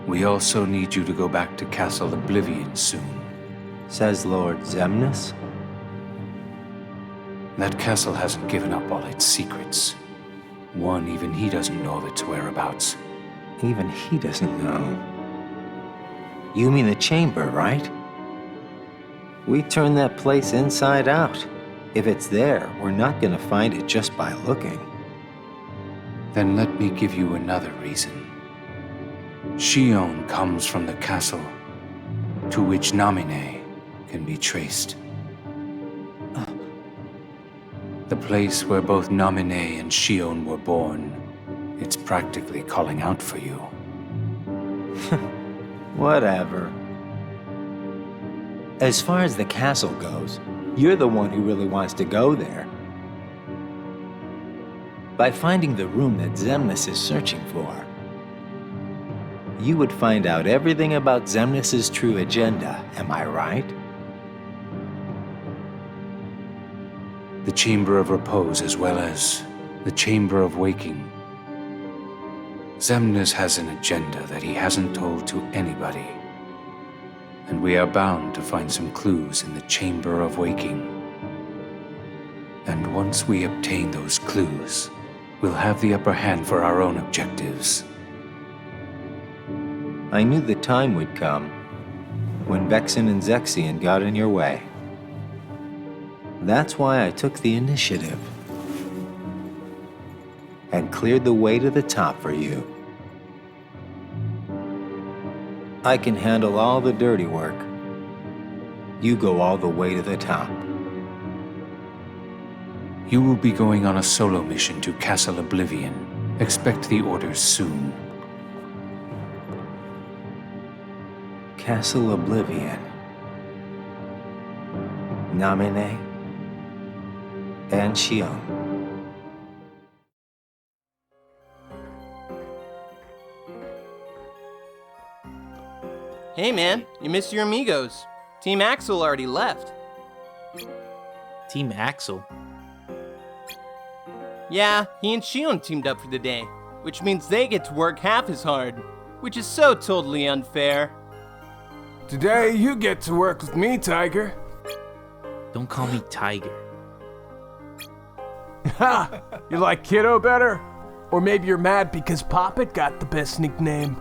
We also need you to go back to Castle Oblivion soon.
Says Lord Zemnis.
That castle hasn't given up all its secrets. One, even he doesn't know of its whereabouts.
Even he doesn't know. You mean the chamber, right? We turned that place inside out. If it's there, we're not gonna find it just by looking.
Then let me give you another reason. Shion comes from the castle to which Namine can be traced. The place where both Namine and Shion were born. It's practically calling out for you.
Whatever. As far as the castle goes, you're the one who really wants to go there. By finding the room that Zemnis is searching for, you would find out everything about Zemnis's true agenda, am I right?
The Chamber of Repose as well as the Chamber of Waking. Zemnis has an agenda that he hasn't told to anybody. And we are bound to find some clues in the Chamber of Waking. And once we obtain those clues, we'll have the upper hand for our own objectives.
I knew the time would come when Vexen and Zexion got in your way. That's why I took the initiative and cleared the way to the top for you. I can handle all the dirty work. You go all the way to the top.
You will be going on a solo mission to Castle Oblivion. Expect the orders soon.
Castle Oblivion. Namine and Shion.
Hey man, you missed your amigos. Team Axel already left.
Team Axel?
Yeah, he and Shion teamed up for the day, which means they get to work half as hard, which is so totally unfair.
Today you get to work with me, Tiger.
Don't call me Tiger.
Ha! You like Kiddo better? Or maybe you're mad because Poppet got the best nickname.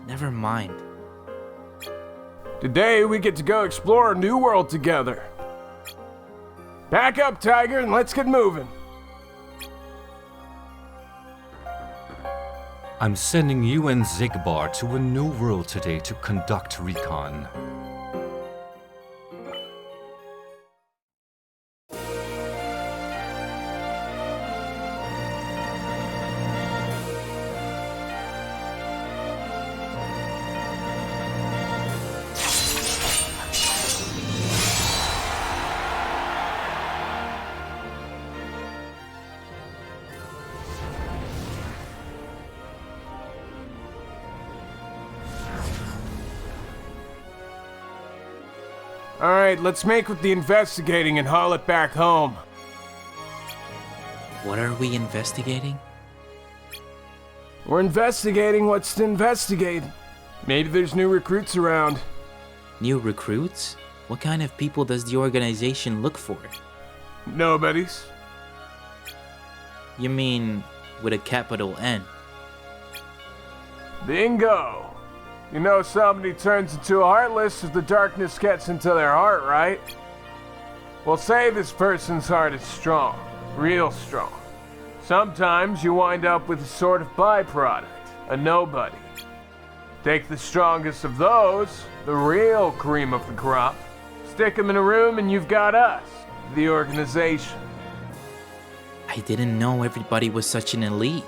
Never mind.
Today we get to go explore a new world together. Back up, Tiger, and let's get moving.
I'm sending you and Zigbar to a new world today to conduct recon.
Alright, let's make with the investigating and haul it back home.
What are we investigating?
We're investigating what's to investigate. Maybe there's new recruits around.
New recruits? What kind of people does the organization look for?
Nobody's.
You mean with a capital N?
Bingo! You know somebody turns into a Heartless if the darkness gets into their heart, right? Well, say this person's heart is strong. Real strong. Sometimes you wind up with a sort of byproduct, a nobody. Take the strongest of those, the real cream of the crop, stick them in a room and you've got us, the organization.
I didn't know everybody was such an elite.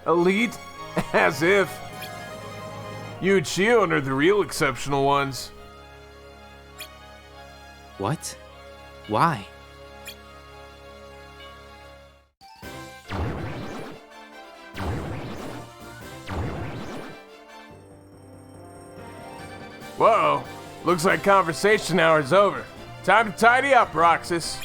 Elite? As if. You and Shion are the real exceptional ones.
What? Why?
Whoa, looks like conversation hour's over. Time to tidy up, Roxas.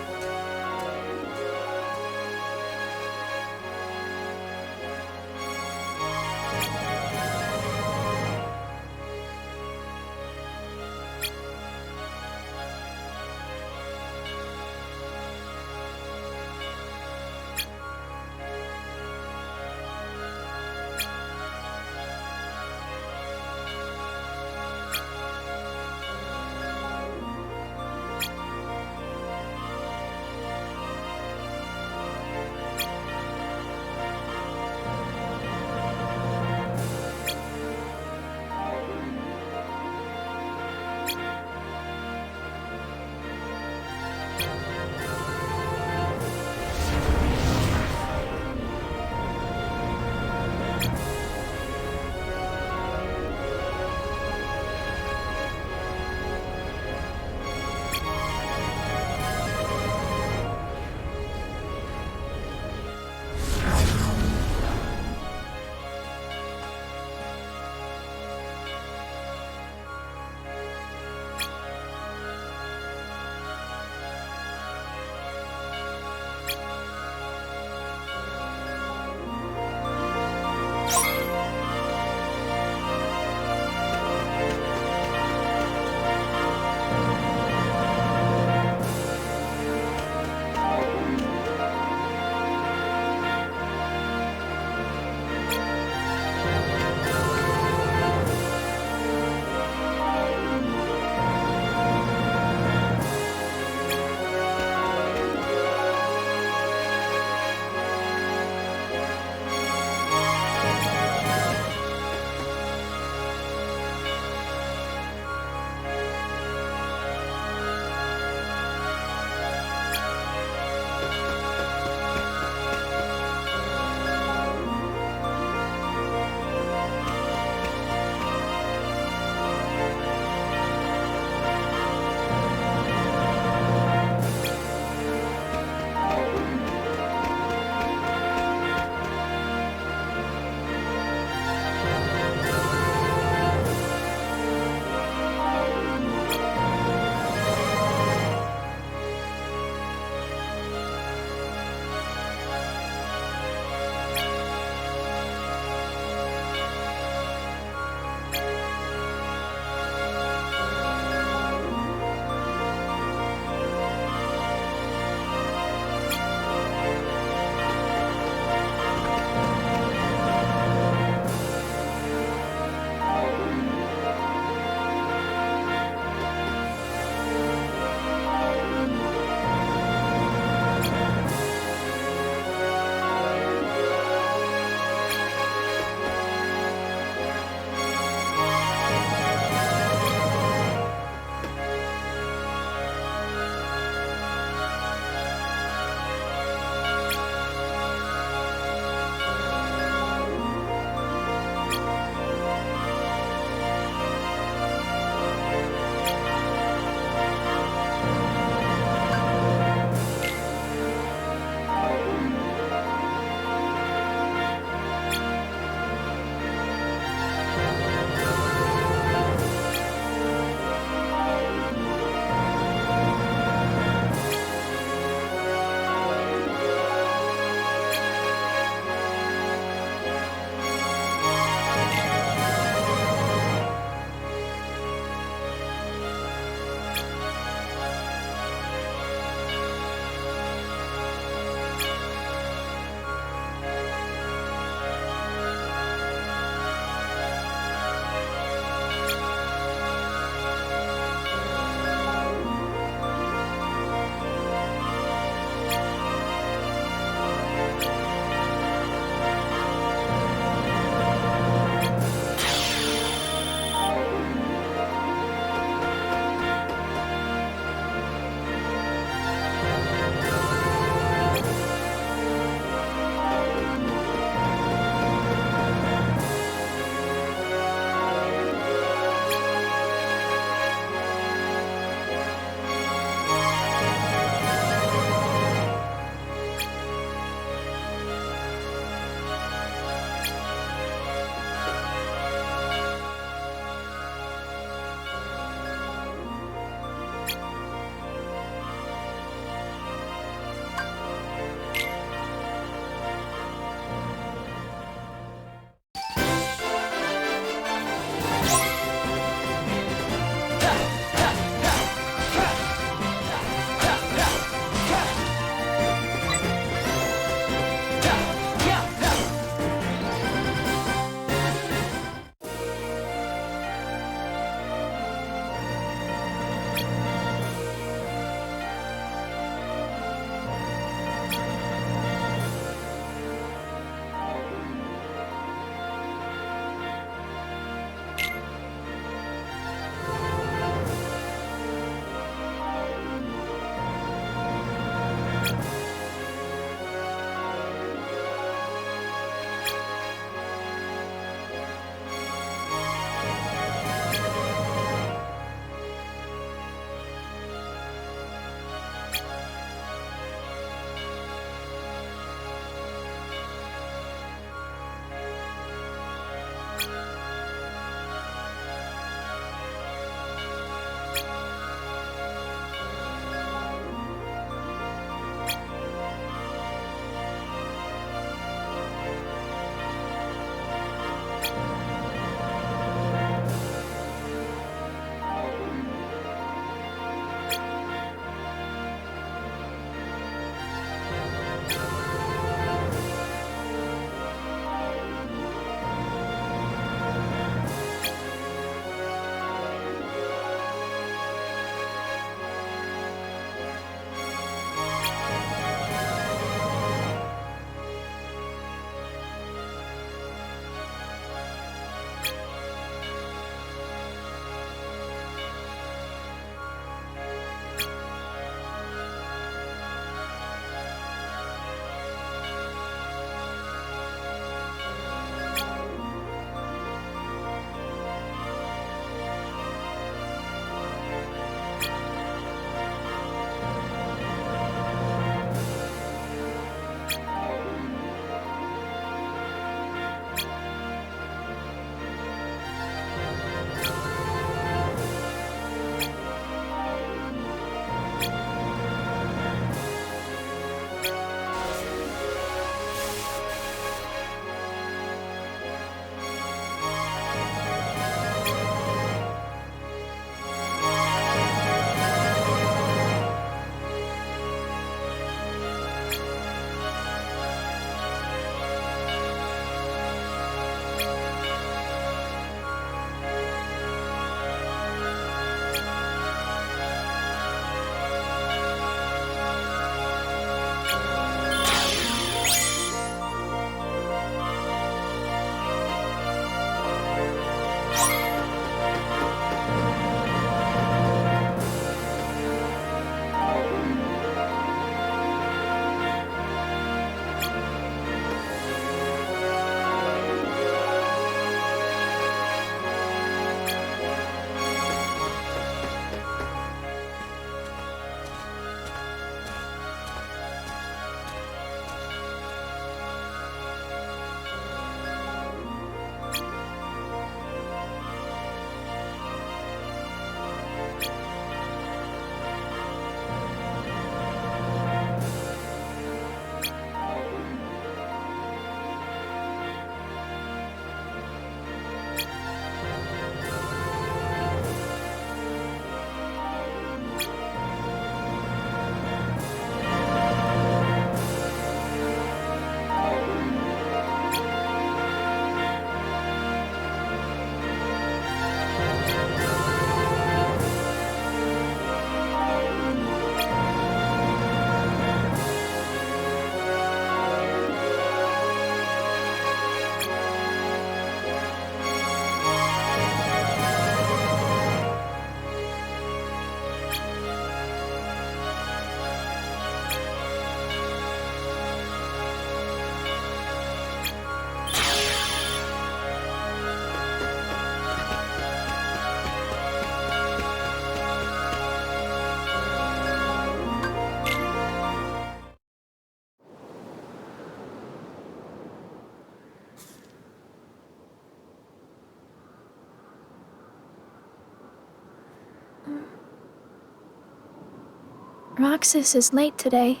Roxas is late today.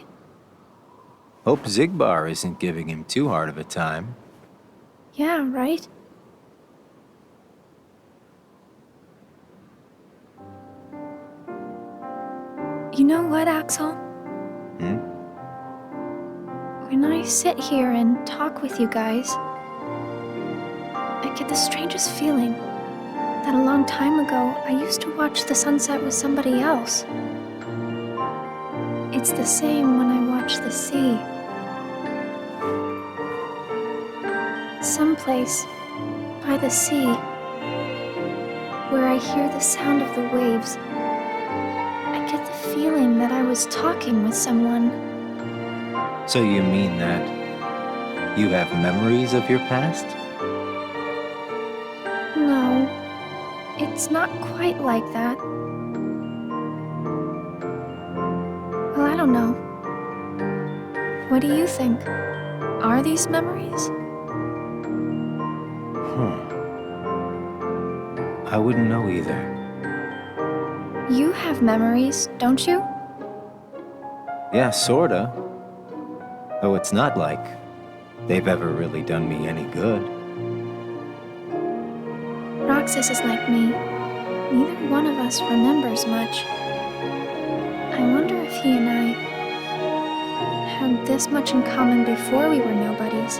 Hope Zigbar isn't giving him too hard of a time.
Yeah, right? You know what, Axel? When I sit here and talk with you guys, I get the strangest feeling that a long time ago I used to watch the sunset with somebody else. It's the same when I watch the sea. Someplace by the sea where I hear the sound of the waves, I get the feeling that I was talking with someone.
So you mean that you have memories of your past?
No, it's not quite like that. Well, I don't know. What do you think? Are these memories?
I wouldn't know either.
You have memories, don't you?
Yeah, sorta. Though it's not like they've ever really done me any good.
Roxas is like me. Neither one of us remembers much. I wonder if he and I had this much in common before we were nobodies.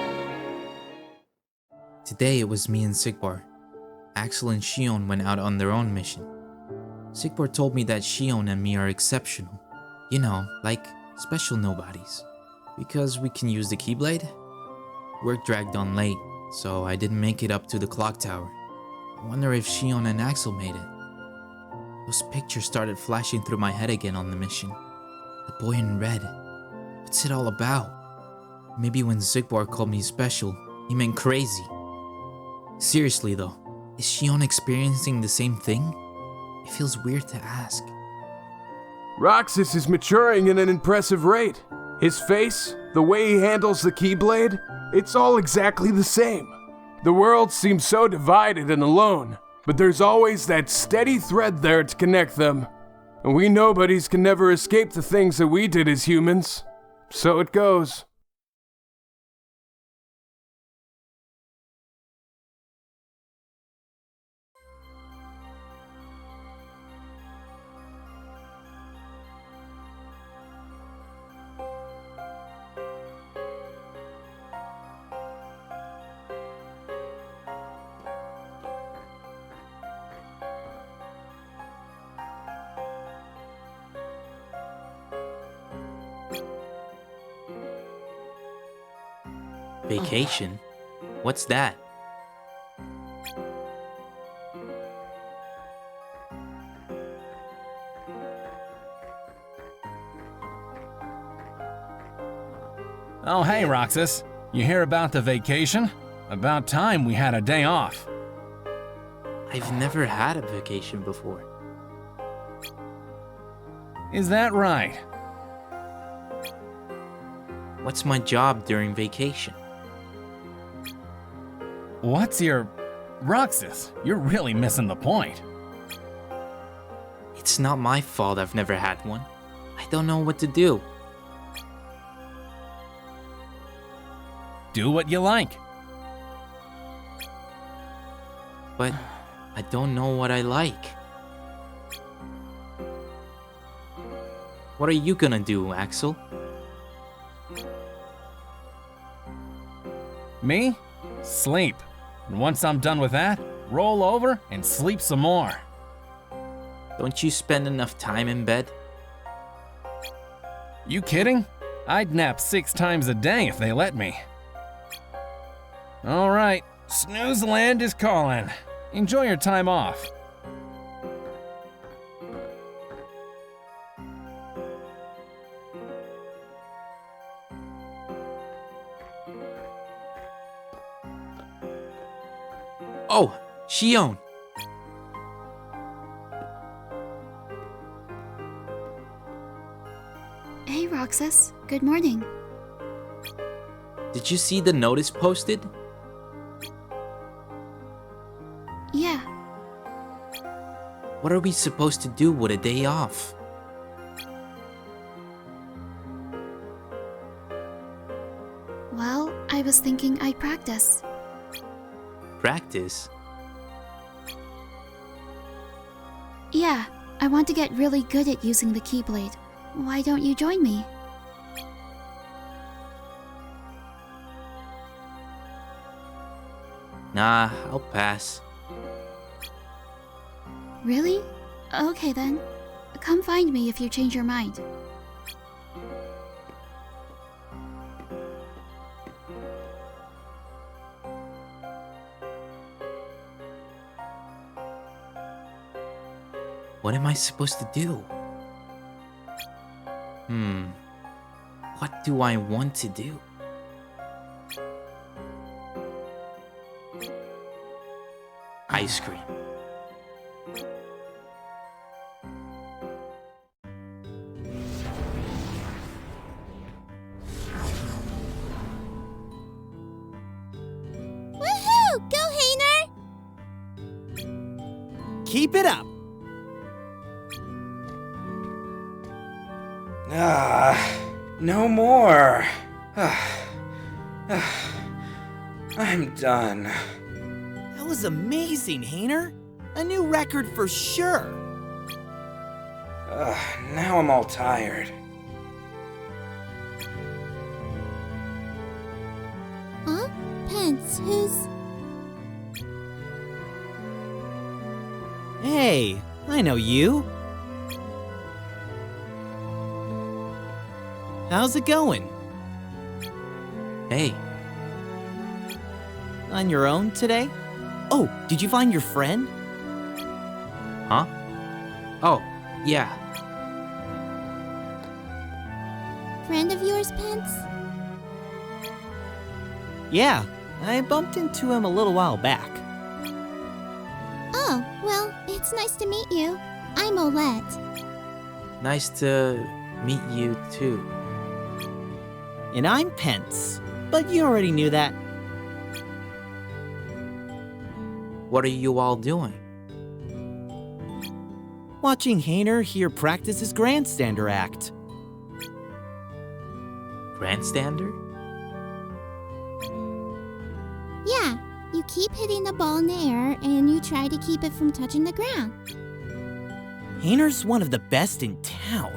Today it was me and Sigbar. Axel and Shion went out on their own mission. Sigbar told me that Shion and me are exceptional. You know, like special nobodies. Because we can use the Keyblade? Work dragged on late, so I didn't make it up to the clock tower. I wonder if Shion and Axel made it. Those pictures started flashing through my head again on the mission. The boy in red. What's it all about? Maybe when Sigbar called me special, he meant crazy. Seriously though, is Shion experiencing the same thing? It feels weird to ask.
Roxas is maturing at an impressive rate. His face, the way he handles the Keyblade, it's all exactly the same. The world seems so divided and alone, but there's always that steady thread there to connect them. And we nobodies can never escape the things that we did as humans. So it goes.
Vacation? What's that?
Oh, hey, Roxas. You hear about the vacation? About time we had a day off.
I've never had a vacation before.
Is that right?
What's my job during vacation?
What's your... Roxas, you're really missing the point.
It's not my fault I've never had one. I don't know what to do.
Do what you like.
But I don't know what I like. What are you gonna do, Axel?
Me? Sleep. And once I'm done with that, roll over and sleep some more.
Don't you spend enough time in bed?
You kidding? I'd nap 6 times a day if they let me. All right, Snooze Land is calling. Enjoy your time off.
Oh, Shion!
Hey, Roxas. Good morning.
Did you see the notice posted?
Yeah.
What are we supposed to do with a day off?
was thinking I'd practice.
Practice?
Yeah, I want to get really good at using the Keyblade. Why don't you join me?
Nah, I'll pass.
Really? Okay then. Come find me if you change your mind.
What am I supposed to do? What do I want to do? Ice cream.
Woohoo! Go, Hayner!
Keep it up!
No more. I'm done.
That was amazing, Hayner. A new record for sure.
Now I'm all tired.
Huh? Pence, who's...
Hey, I know you. How's it going?
Hey.
On your own today? Oh, did you find your friend?
Huh? Oh, yeah.
friend of yours, Pence?
Yeah, I bumped into him a little while back.
Oh, well, it's nice to meet you. I'm Olette.
Nice to meet you too.
And I'm Pence, but you already knew that.
What are you all doing?
Watching Hayner here practice his grandstander act.
Grandstander?
Yeah, you keep hitting the ball in the air and you try to keep it from touching the ground.
Hayner's one of the best in town.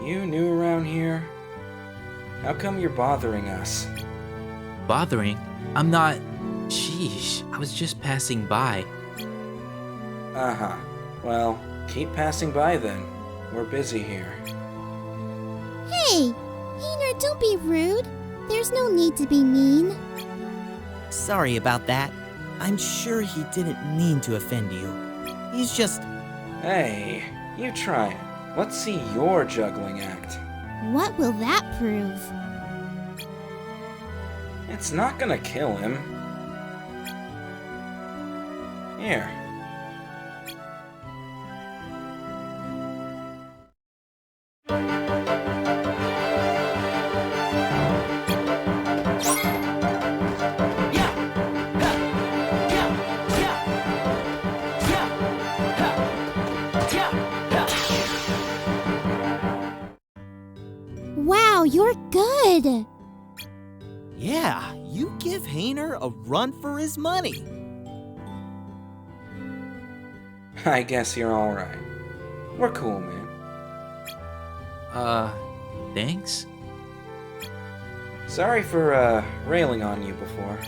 You new around here? How come you're bothering us?
Bothering? I'm not... Sheesh, I was just passing by.
Uh-huh. Well, keep passing by then. We're busy here.
Hey! Hayner, don't be rude. There's no need to be mean.
Sorry about that. I'm sure he didn't mean to offend you. He's just...
Hey, you try it. Let's see your juggling act.
What will that prove?
It's not gonna kill him. Here.
Wow, you're good!
Yeah, you give Hayner a run for his money.
I guess you're alright. We're cool, man.
Thanks?
Sorry for, railing on you before.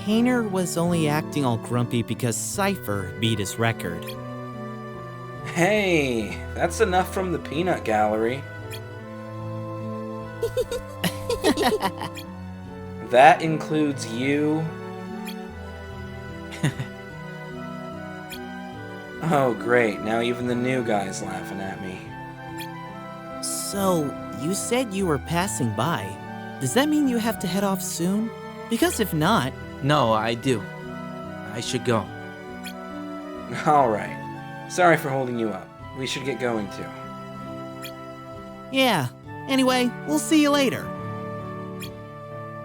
Hayner was only acting all grumpy because Cypher beat his record.
Hey, that's enough from the peanut gallery. That includes you. Oh, great. Now even the new guy's laughing at me.
So, you said you were passing by. Does that mean you have to head off soon? Because if not...
No, I do. I should go.
Alright. Sorry for holding you up. We should get going too.
Yeah. Anyway, we'll see you later.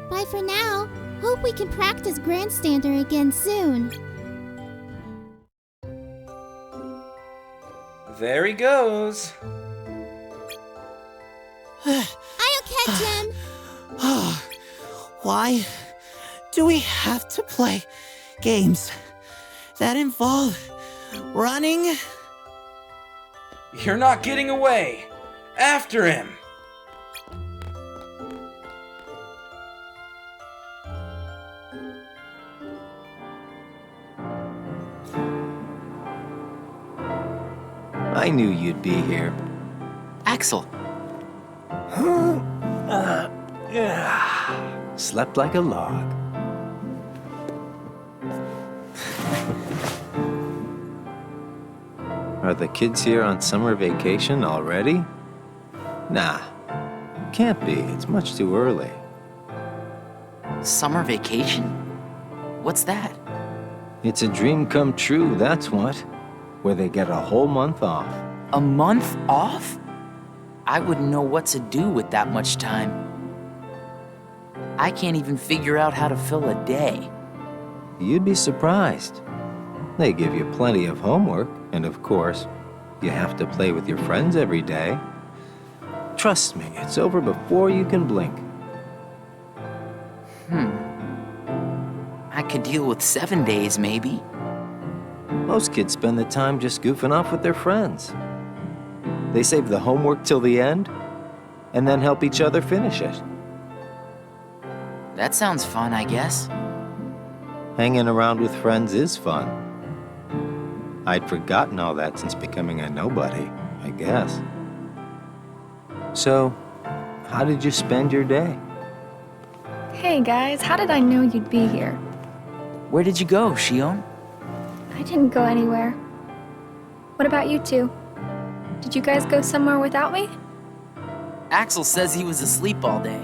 Bye for now. Hope we can practice Grandstander again soon.
There he goes.
I'll catch him.
Why do we have to play games that involve running?
You're not getting away! After him!
I knew you'd be here.
Axel.
Slept like a log. Are the kids here on summer vacation already? Nah, can't be. It's much too early.
Summer vacation? What's that?
It's a dream come true, that's what. Where they get a whole month off.
A month off? I wouldn't know what to do with that much time. I can't even figure out how to fill a day.
You'd be surprised. They give you plenty of homework, and of course, you have to play with your friends every day. Trust me, it's over before you can blink.
I could deal with 7 days, maybe.
Most kids spend the time just goofing off with their friends. They save the homework till the end, and then help each other finish it.
That sounds fun, I guess.
Hanging around with friends is fun. I'd forgotten all that since becoming a nobody, I guess. So, how did you spend your day?
Hey guys, how did I know you'd be here?
Where did you go, Shion?
I didn't go anywhere. What about you two? Did you guys go somewhere without me?
Axel says he was asleep all day.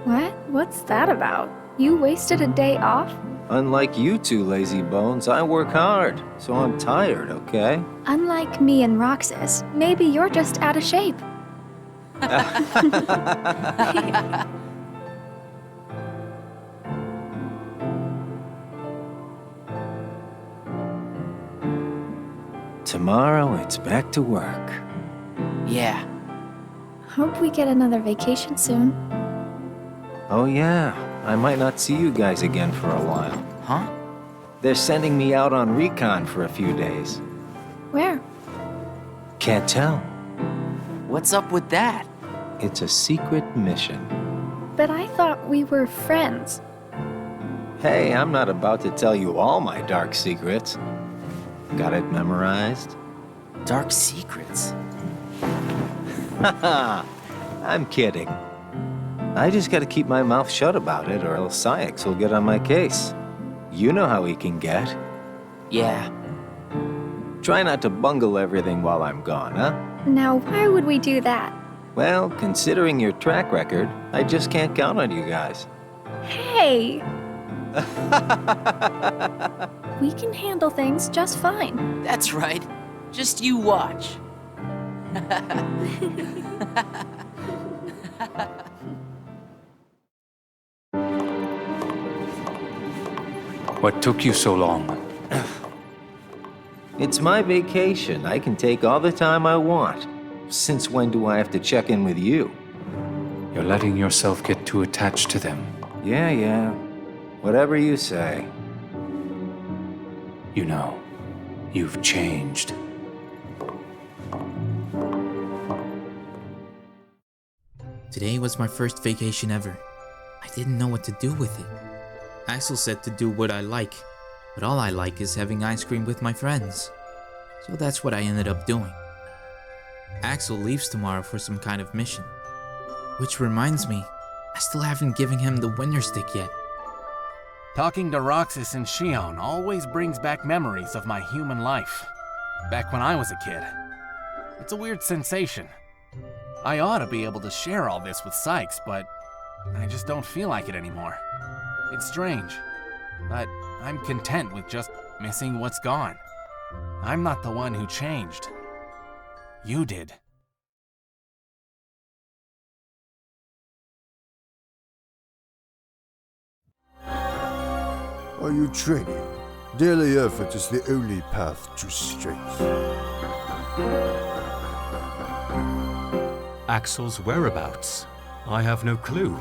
What? What's that about? You wasted a day off?
Unlike you two lazy bones, I work hard, so I'm tired, okay?
Unlike me and Roxas, maybe you're just out of shape.
Tomorrow, it's back to work.
Yeah.
Hope we get another vacation soon.
Oh yeah, I might not see you guys again for a while.
Huh?
They're sending me out on recon for a few days.
Where?
Can't tell.
What's up with that?
It's a secret mission.
But I thought we were friends.
Hey, I'm not about to tell you all my dark secrets. Got it memorized?
Dark secrets?
Haha, I'm kidding. I just gotta keep my mouth shut about it, or else Sykes will get on my case. You know how he can get.
Yeah.
Try not to bungle everything while I'm gone, huh?
Now, why would we do that?
Well, considering your track record, I just can't count on you guys.
Hey! We can handle things just fine.
That's right. Just you watch.
What took you so long?
It's my vacation. I can take all the time I want. Since when do I have to check in with you?
You're letting yourself get too attached to them.
Yeah. Whatever you say.
You know, you've changed.
Today was my first vacation ever. I didn't know what to do with it. Axel said to do what I like, but all I like is having ice cream with my friends. So that's what I ended up doing. Axel leaves tomorrow for some kind of mission. Which reminds me, I still haven't given him the winner stick yet.
Talking to Roxas and Shion always brings back memories of my human life. Back when I was a kid. It's a weird sensation. I ought to be able to share all this with Sykes, but I just don't feel like it anymore. It's strange, but I'm content with just missing what's gone. I'm not the one who changed. You did.
Are you training? Daily effort is the only path to strength.
Axel's whereabouts? I have no clue.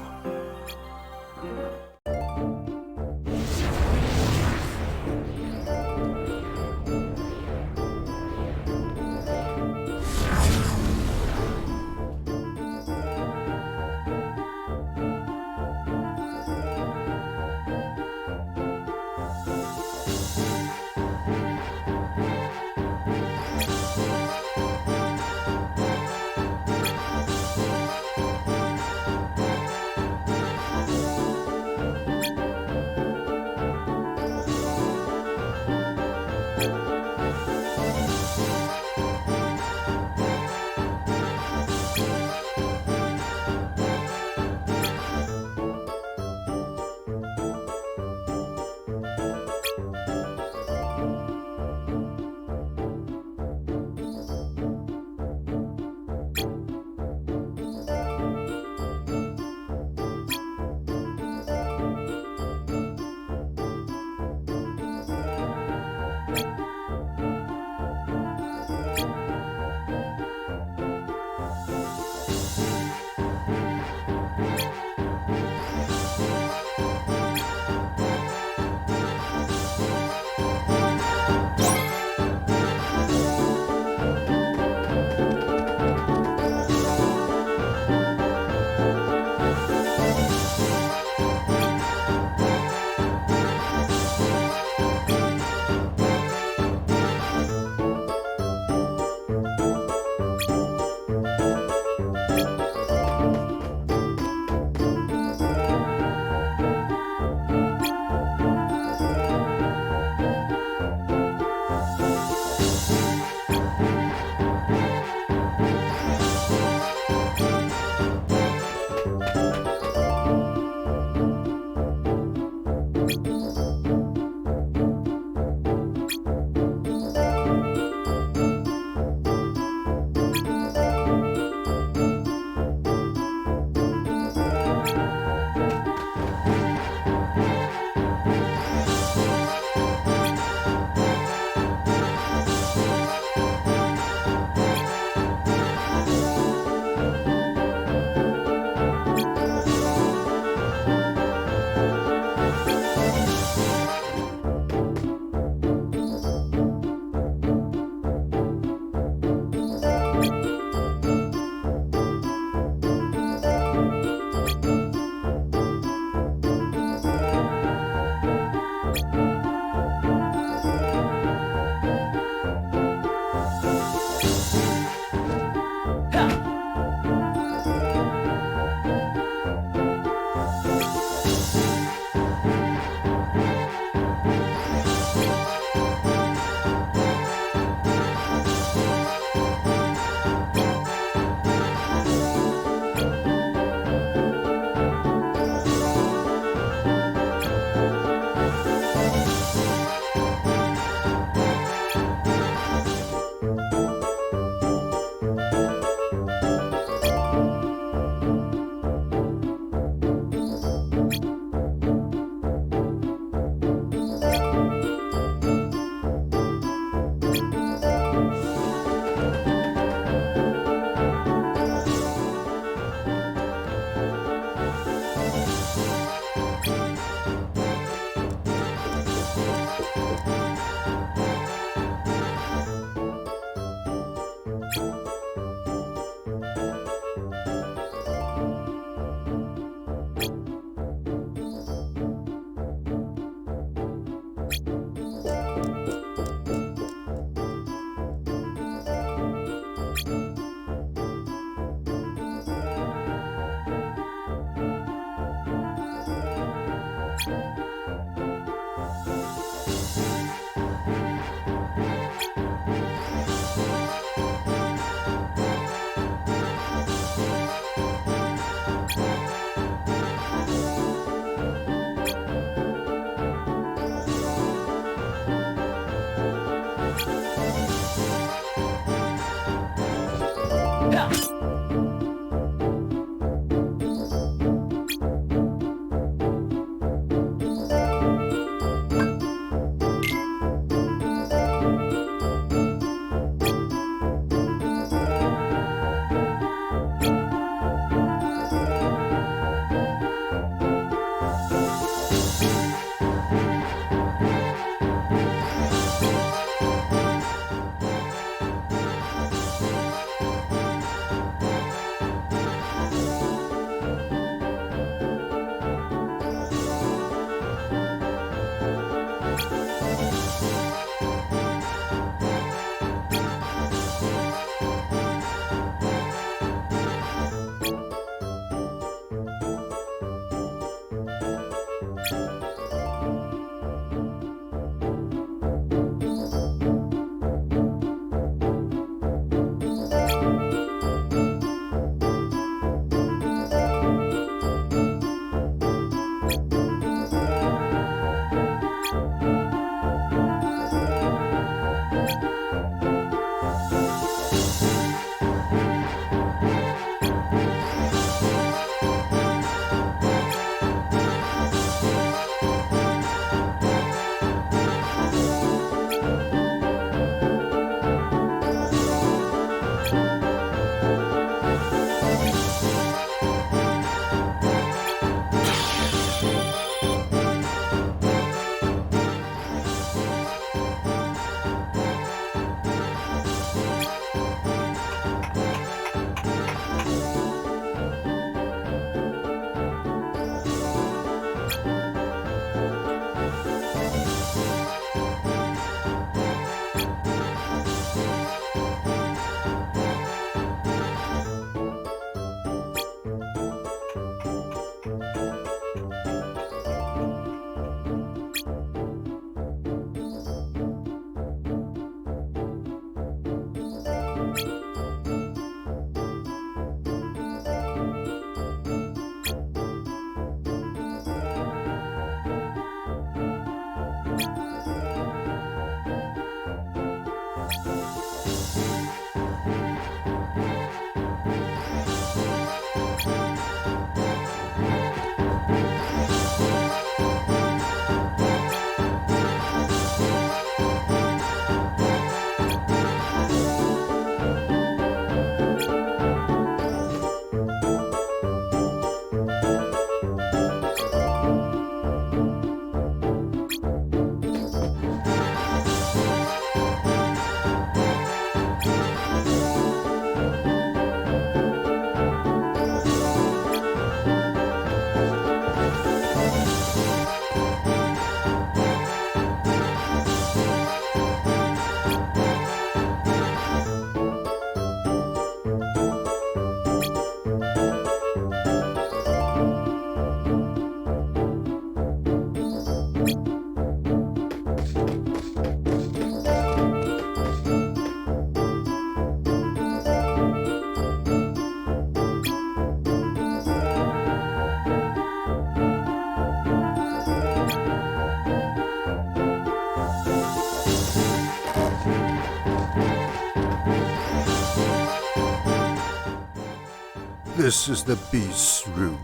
This is the beast's room.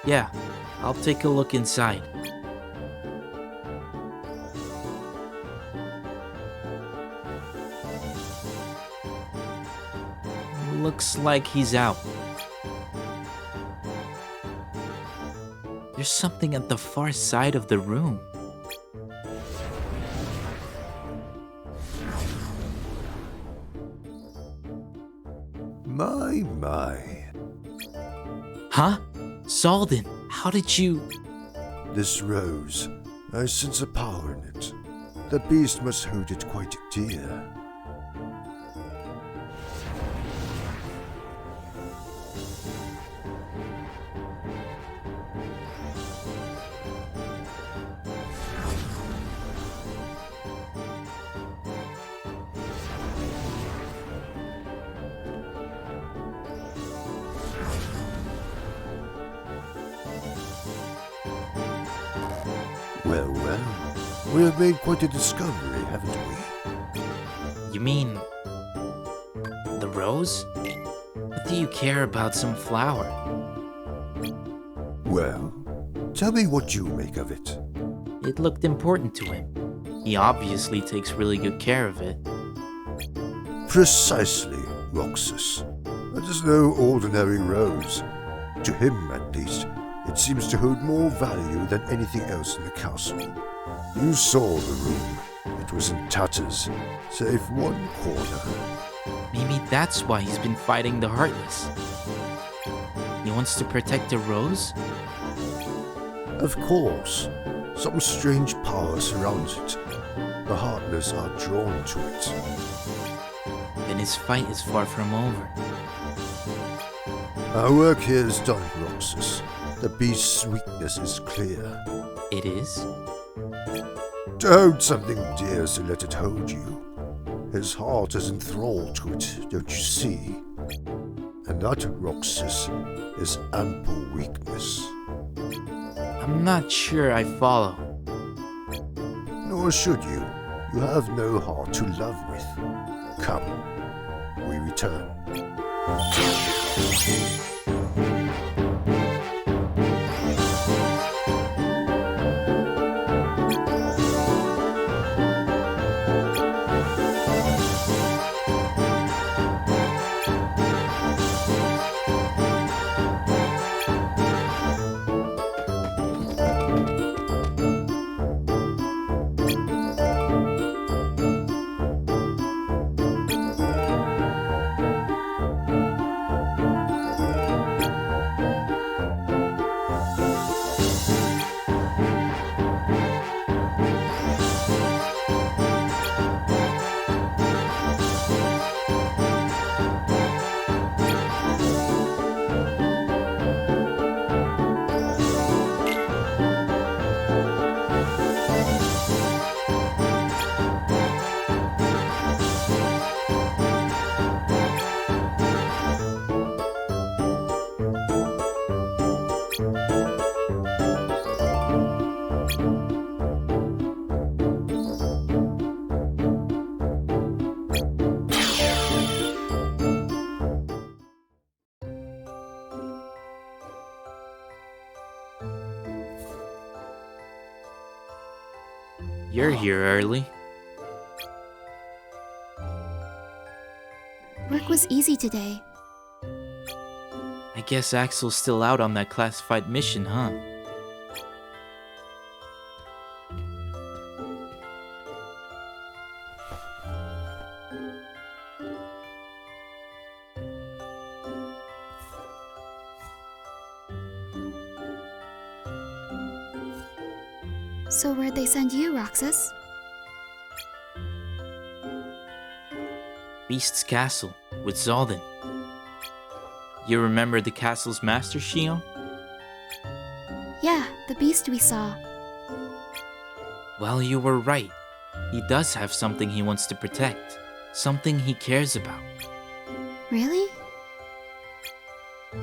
Yeah, I'll take a look inside. Looks like he's out. There's something at the far side of the room.
My.
Huh? Zaldin, how did you...
This rose, I sense a power in it. The beast must hold it quite dear. Well, we have made quite a discovery, haven't we?
You mean... the rose? What do you care about some flower?
Well, tell me what you make of it.
It looked important to him. He obviously takes really good care of it.
Precisely, Roxas. It is no ordinary rose. To him, at least, it seems to hold more value than anything else in the castle. You saw the room. It was in tatters, save one corner.
Maybe that's why he's been fighting the Heartless. He wants to protect the rose?
Of course. Some strange power surrounds it. The Heartless are drawn to it.
Then his fight is far from over.
Our work here is done, Roxas. The beast's weakness is clear.
It is?
To hold something dear is to let it hold you. His heart is enthralled to it, don't you see? And that, Roxas, is ample weakness.
I'm not sure I follow.
Nor should you. You have no heart to love with. Come, we return.
You're here early.
Work was easy today.
I guess Axel's still out on that classified mission, huh?
So where'd they send you, Roxas?
Beast's castle, with Zaldin. You remember the castle's master, Shion?
Yeah, the beast we saw.
Well, you were right. He does have something he wants to protect. Something he cares about.
Really?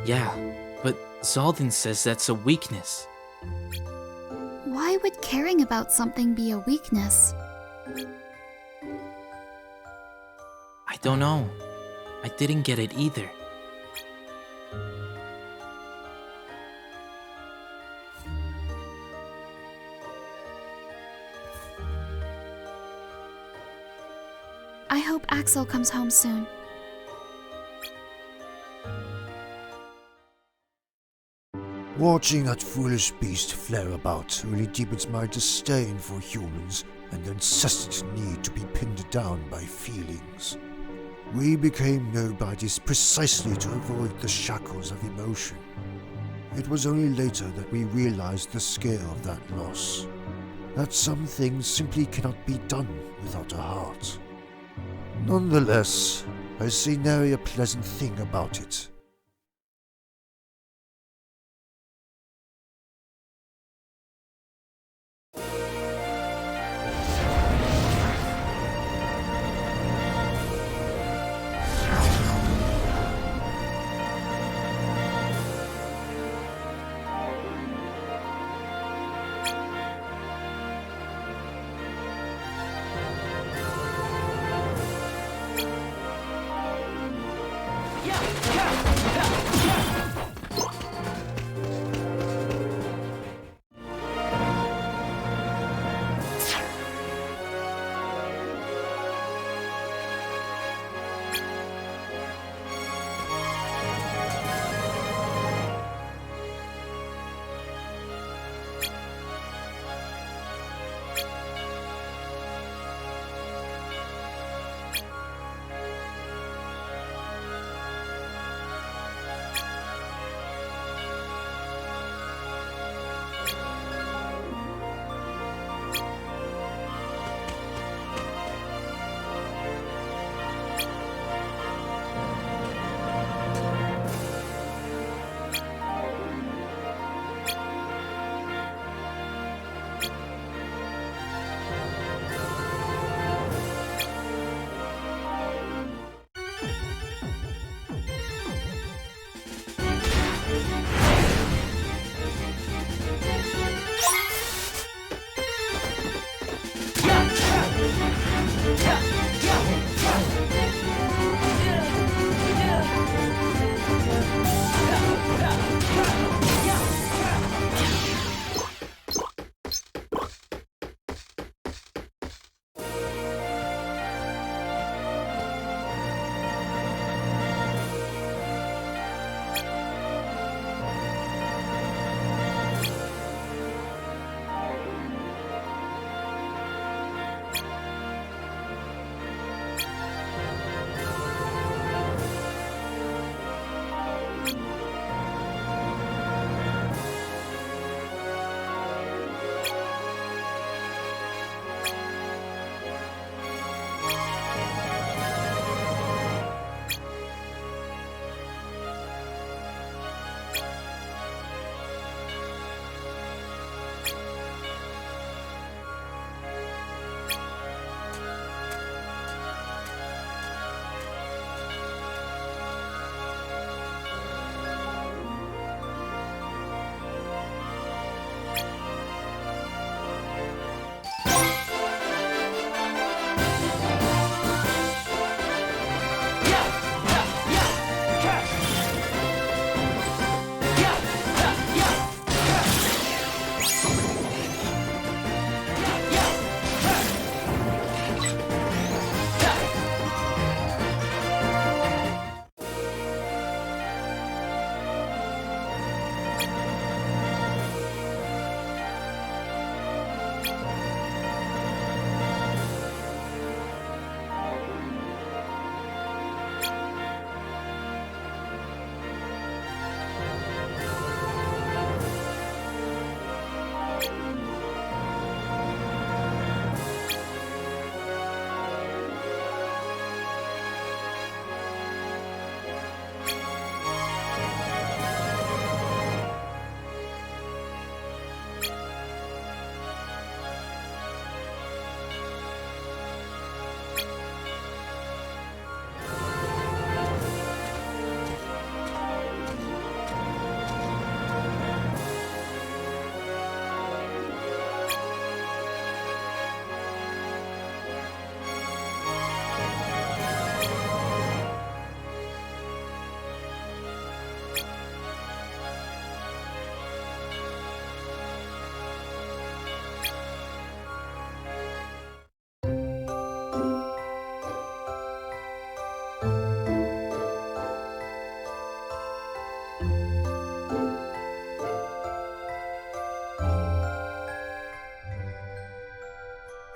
Yeah, but Zaldin says that's a weakness.
Why would caring about something be a weakness?
I don't know. I didn't get it either.
I hope Axel comes home soon.
Watching that foolish beast flare about only deepens my disdain for humans and the incessant need to be pinned down by feelings. We became nobodies precisely to avoid the shackles of emotion. It was only later that we realized the scale of that loss. That some things simply cannot be done without a heart. Nonetheless, I see nary a pleasant thing about it.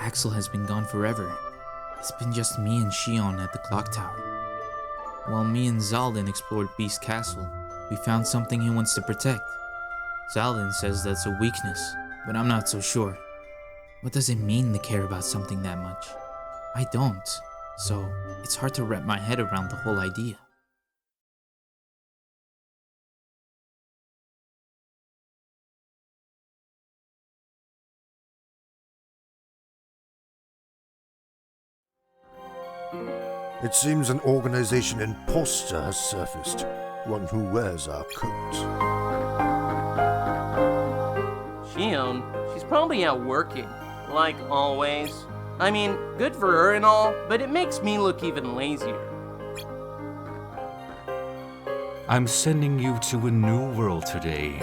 Axel has been gone forever. It's been just me and Shion at the clock tower. While me and Zaldin explored Beast Castle, we found something he wants to protect. Zaldin says that's a weakness, but I'm not so sure. What does it mean to care about something that much? I don't, so it's hard to wrap my head around the whole idea.
It seems an organization imposter has surfaced, one who wears our coat.
Shion, she's probably out working, like always. I mean, good for her and all, but it makes me look even lazier.
I'm sending you to a new world today.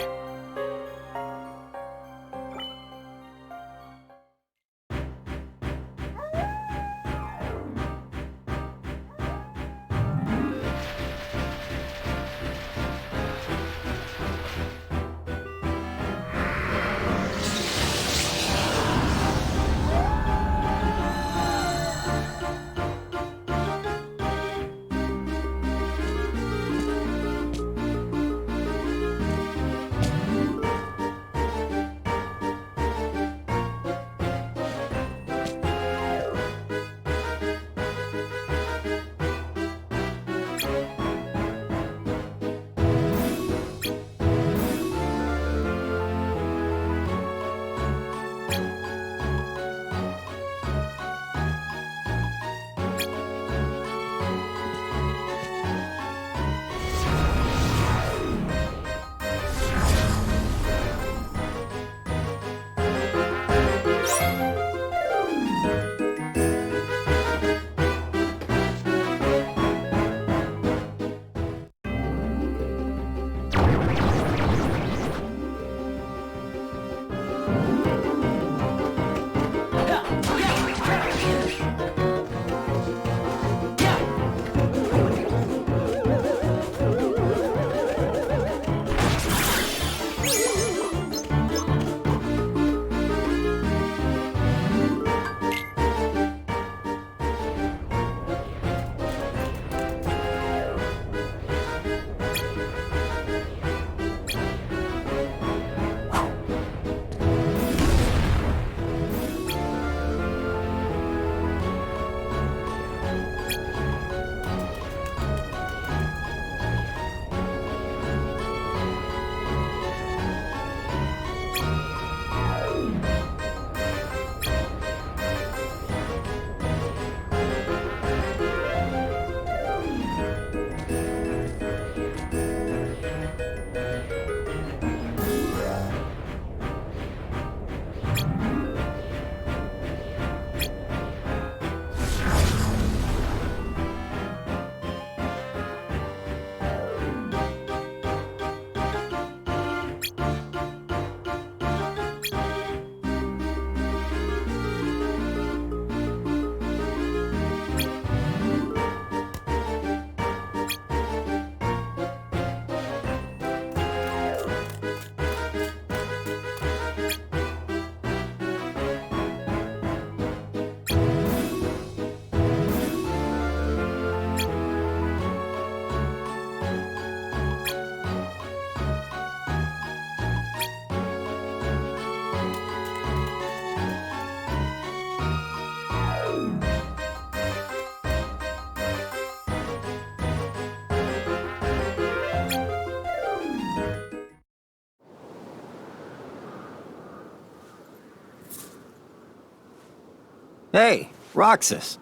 Hey, Roxas.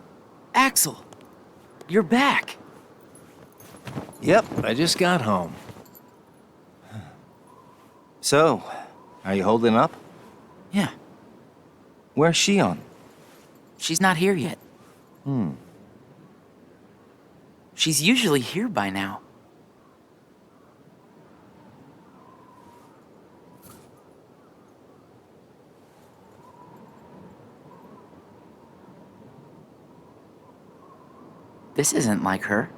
Axel, you're back.
Yep, I just got home. So, are you holding up?
Yeah.
Where's Shion?
She's not here yet.
Hmm.
She's usually here by now. This isn't like her.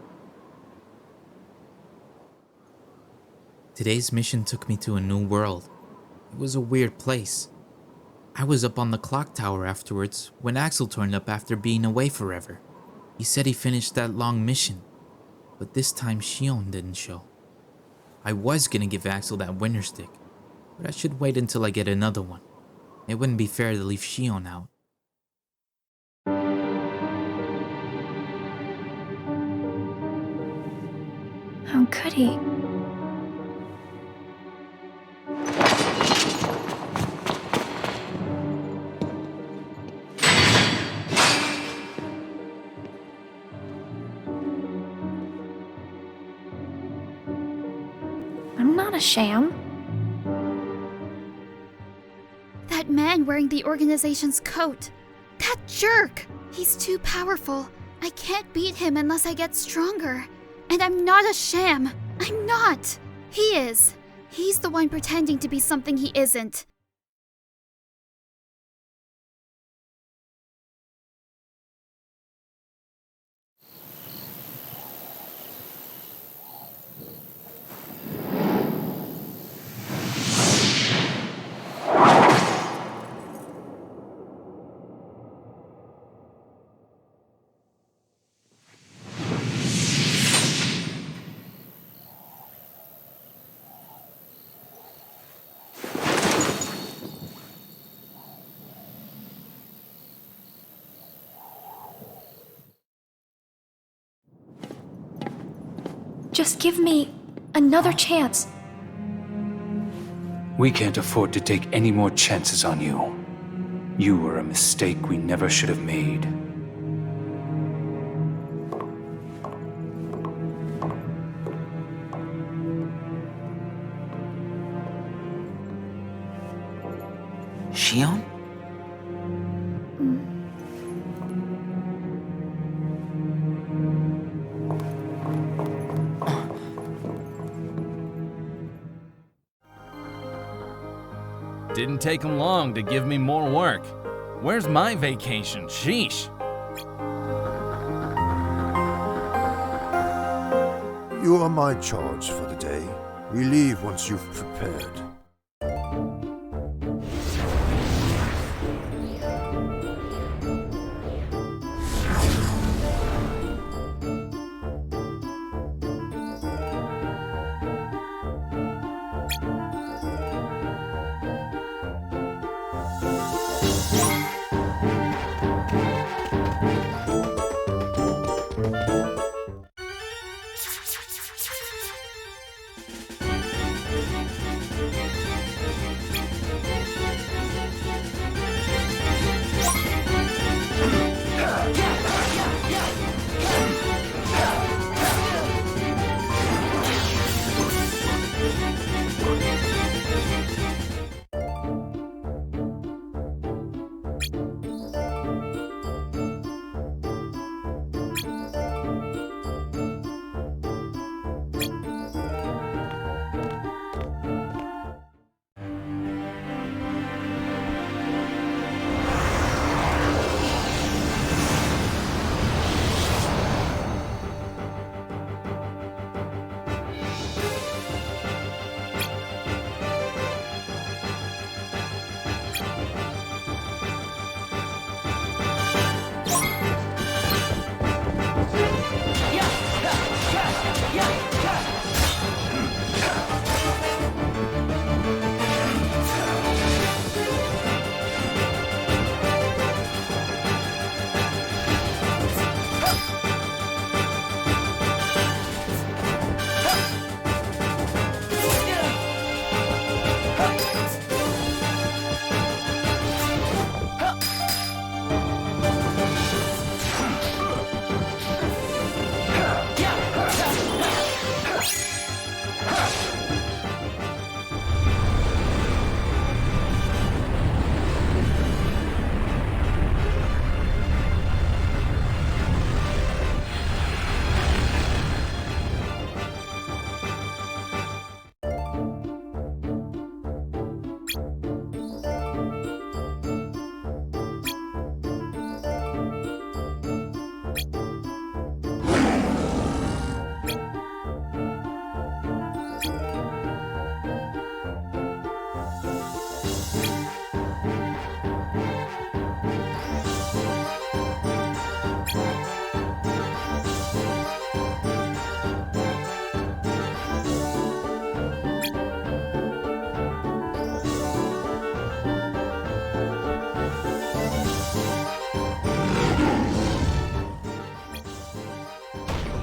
Today's mission took me to a new world. It was a weird place. I was up on the clock tower afterwards when Axel turned up after being away forever. He said he finished that long mission, but this time Shion didn't show. I was gonna give Axel that winter stick, but I should wait until I get another one. It wouldn't be fair to leave Shion out.
How could he? I'm not a sham.
That man wearing the organization's coat. That jerk! He's too powerful. I can't beat him unless I get stronger. And I'm not a sham. I'm not. He is. He's the one pretending to be something he isn't.
Just give me another chance.
We can't afford to take any more chances on you. You were a mistake we never should have made.
Shion?
Didn't take him long to give me more work. Where's my vacation? Sheesh.
You are my charge for the day. We leave once you've prepared.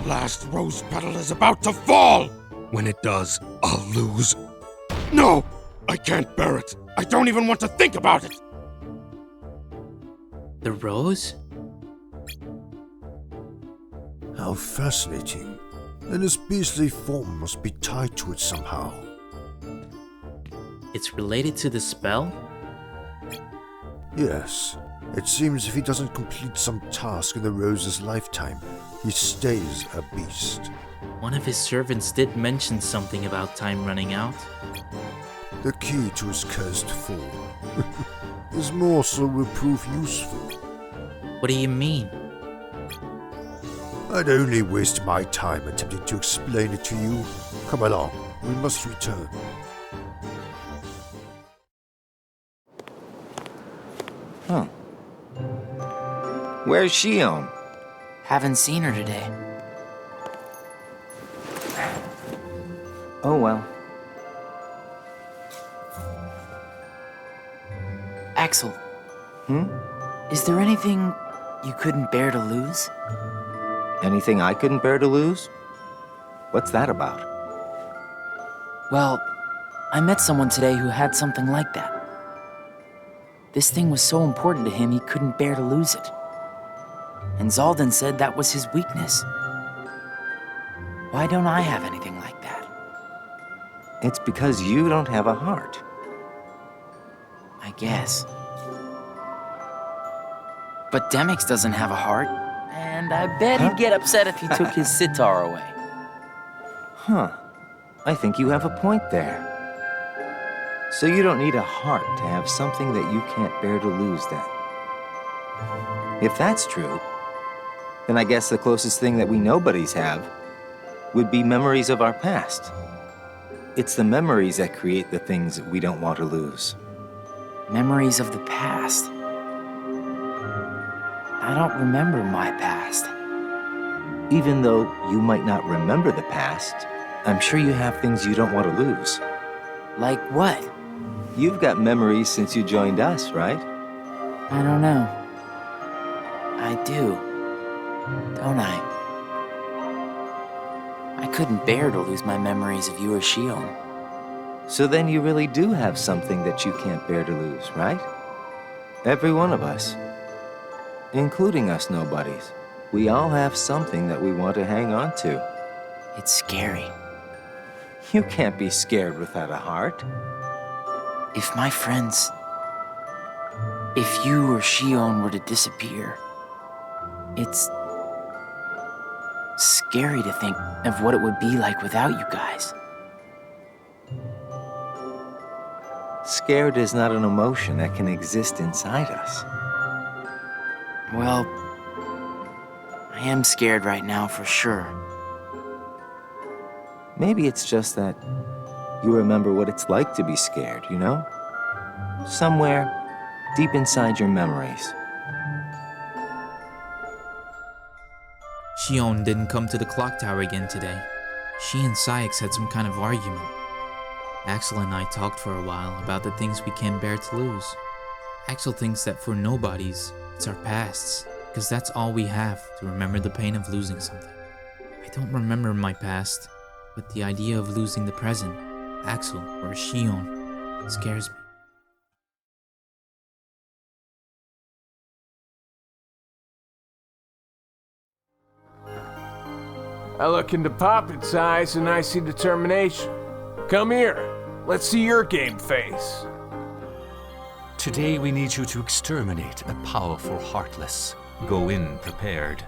last rose petal is about to fall! When it does, I'll lose. No! I can't bear it! I don't even want to think about it!
The rose?
How fascinating. Then his beastly form must be tied to it somehow.
It's related to the spell?
Yes. It seems if he doesn't complete some task in the rose's lifetime, he stays a beast.
One of his servants did mention something about time running out.
The key to his cursed form. His morsel will prove useful.
What do you mean?
I'd only waste my time attempting to explain it to you. Come along, we must return.
Huh. Where's Shion?
Haven't seen her today.
Oh well.
Axel.
Hmm?
Is there anything you couldn't bear to lose?
Anything I couldn't bear to lose? What's that about?
Well, I met someone today who had something like that. This thing was so important to him he couldn't bear to lose it. And Zaldan said that was his weakness. Why don't I have anything like that?
It's because you don't have a heart.
I guess. But Demix doesn't have a heart, and I bet he'd get upset if he took his sitar away.
Huh. I think you have a point there. So you don't need a heart to have something that you can't bear to lose then. If that's true, then I guess the closest thing that we nobodies have would be memories of our past. It's the memories that create the things that we don't want to lose.
Memories of the past. I don't remember my past.
Even though you might not remember the past, I'm sure you have things you don't want to lose.
Like what?
You've got memories since you joined us, right?
I don't know. I do, don't I? I couldn't bear to lose my memories of you or Shion.
So then you really do have something that you can't bear to lose, right? Every one of us. Including us nobodies. We all have something that we want to hang on to.
It's scary.
You can't be scared without a heart.
If my friends... If you or Shion were to disappear, it's... scary to think of what it would be like without you guys.
Scared is not an emotion that can exist inside us.
Well, I am scared right now for sure.
Maybe it's just that you remember what it's like to be scared, you know? Somewhere deep inside your memories.
Shion didn't come to the clock tower again today. She and Syx had some kind of argument. Axel and I talked for a while about the things we can't bear to lose. Axel thinks that for nobodies, it's our pasts, because that's all we have to remember the pain of losing something. I don't remember my past, but the idea of losing the present, Axel or Shion, scares me.
I look into Poppet's eyes and I see determination. Come here. Let's see your game face.
Today we need you to exterminate a powerful Heartless. Go in prepared.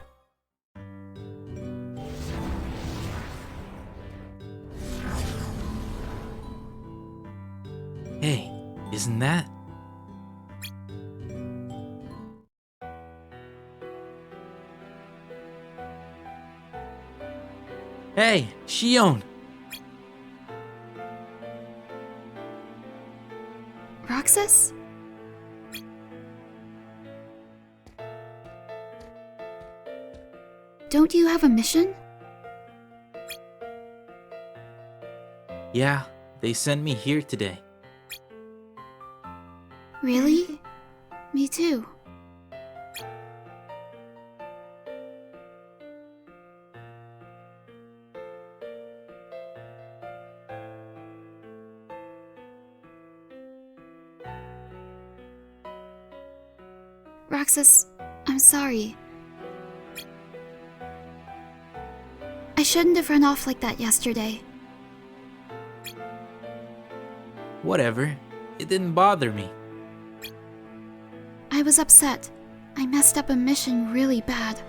Hey, isn't that? Hey, Shion!
Roxas? Don't you have a mission?
Yeah, they sent me here today.
Really? Me too. Roxas, I'm sorry. I shouldn't have run off like that yesterday.
Whatever. It didn't bother me.
I was upset. I messed up a mission really bad.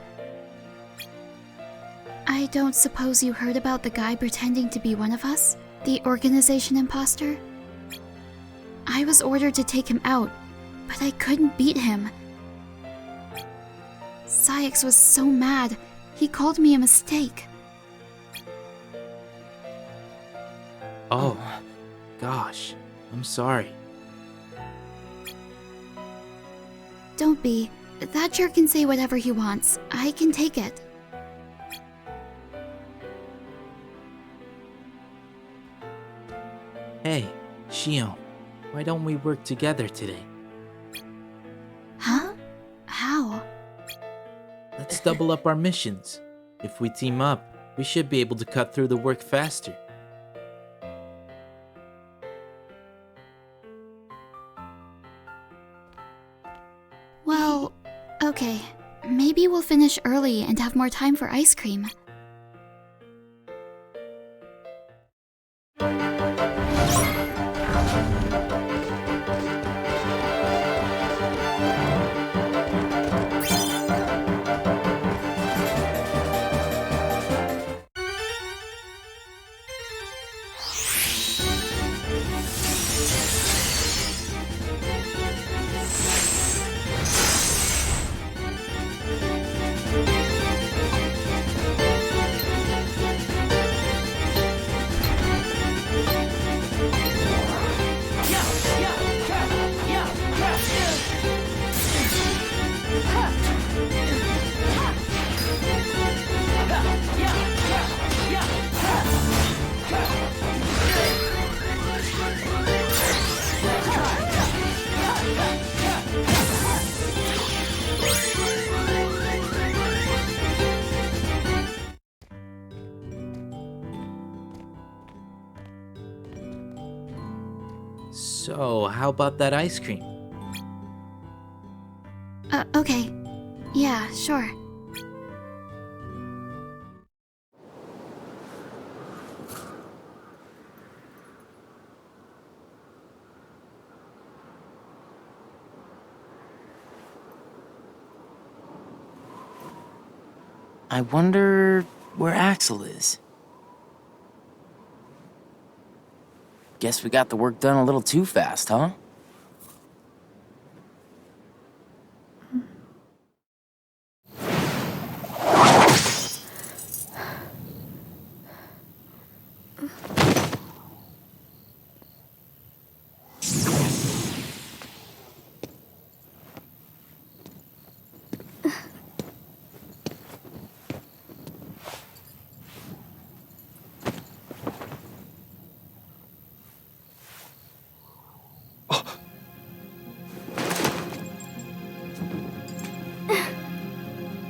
I don't suppose you heard about the guy pretending to be one of us? The organization imposter? I was ordered to take him out, but I couldn't beat him. Saix was so mad, he called me a mistake.
Oh, gosh. I'm sorry.
Don't be. That jerk can say whatever he wants. I can take it.
Hey, Shion, why don't we work together today?
Huh? How?
Let's double up our missions. If we team up, we should be able to cut through the work faster.
Well, okay. Maybe we'll finish early and have more time for ice cream.
So, how about that ice cream?
Okay. Yeah, sure.
I wonder where Axel is. Guess we got the work done a little too fast, huh?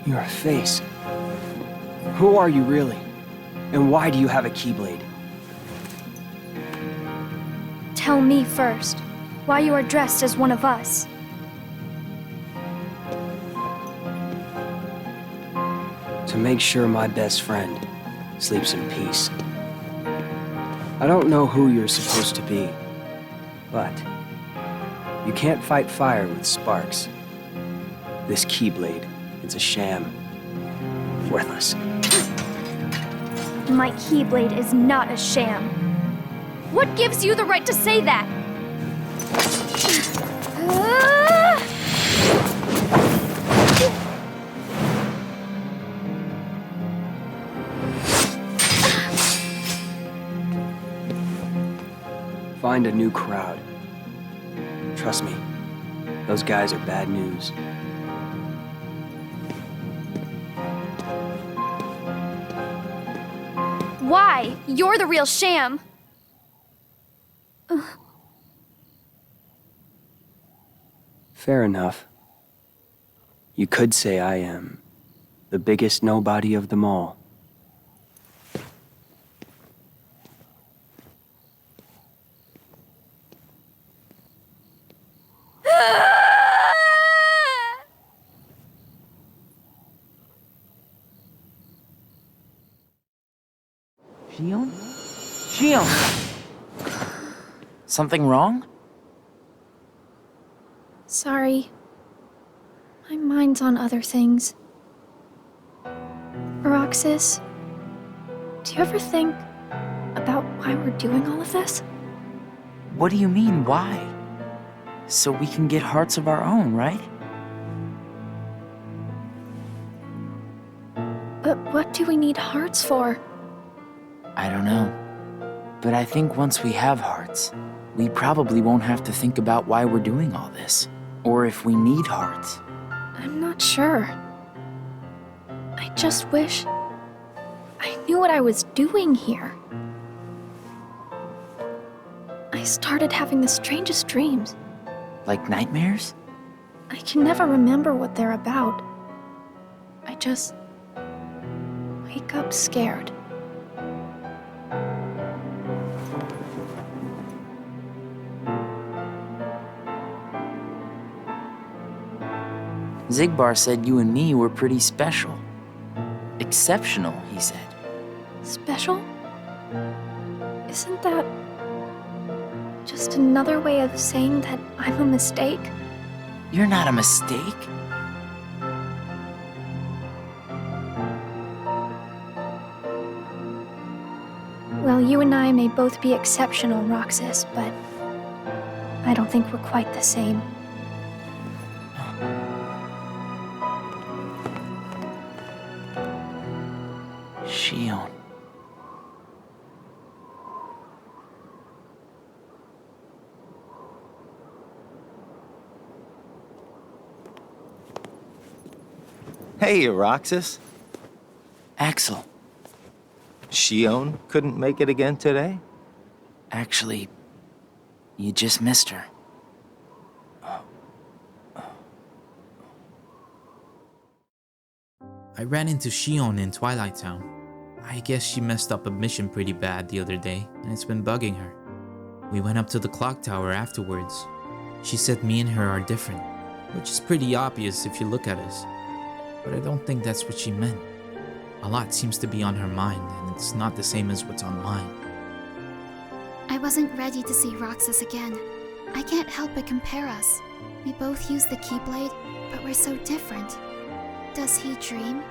Your face. Who are you really? And why do you have a Keyblade?
Tell me first, why you are dressed as one of us.
To make sure my best friend sleeps in peace. I don't know who you're supposed to be, but you can't fight fire with sparks. This Keyblade, it's a sham. Worthless.
My Keyblade is not a sham. What gives you the right to say that?
Find a new crowd. Trust me, those guys are bad news.
Why? You're the real sham.
Fair enough. You could say I am the biggest nobody of them all.
Shion? Shion! Something wrong?
Sorry. My mind's on other things. Roxas, do you ever think about why we're doing all of this?
What do you mean, why? So we can get hearts of our own, right?
But what do we need hearts for?
I don't know. But I think once we have hearts, we probably won't have to think about why we're doing all this. Or if we need hearts.
I'm not sure. I just wish I knew what I was doing here. I started having the strangest dreams.
Like nightmares?
I can never remember what they're about. I just wake up scared.
Zigbar said you and me were pretty special. Exceptional, he said.
Special? Isn't that just another way of saying that I'm a mistake?
You're not a mistake.
Well, you and I may both be exceptional, Roxas, but I don't think we're quite the same.
Shion.
Hey, Roxas.
Axel.
Shion couldn't make it again today?
Actually, you just missed her.
I ran into Shion in Twilight Town. I guess she messed up a mission pretty bad the other day, and it's been bugging her. We went up to the clock tower afterwards. She said me and her are different, which is pretty obvious if you look at us. But I don't think that's what she meant. A lot seems to be on her mind, and it's not the same as what's on mine.
I wasn't ready to see Roxas again. I can't help but compare us. We both use the Keyblade, but we're so different. Does he dream?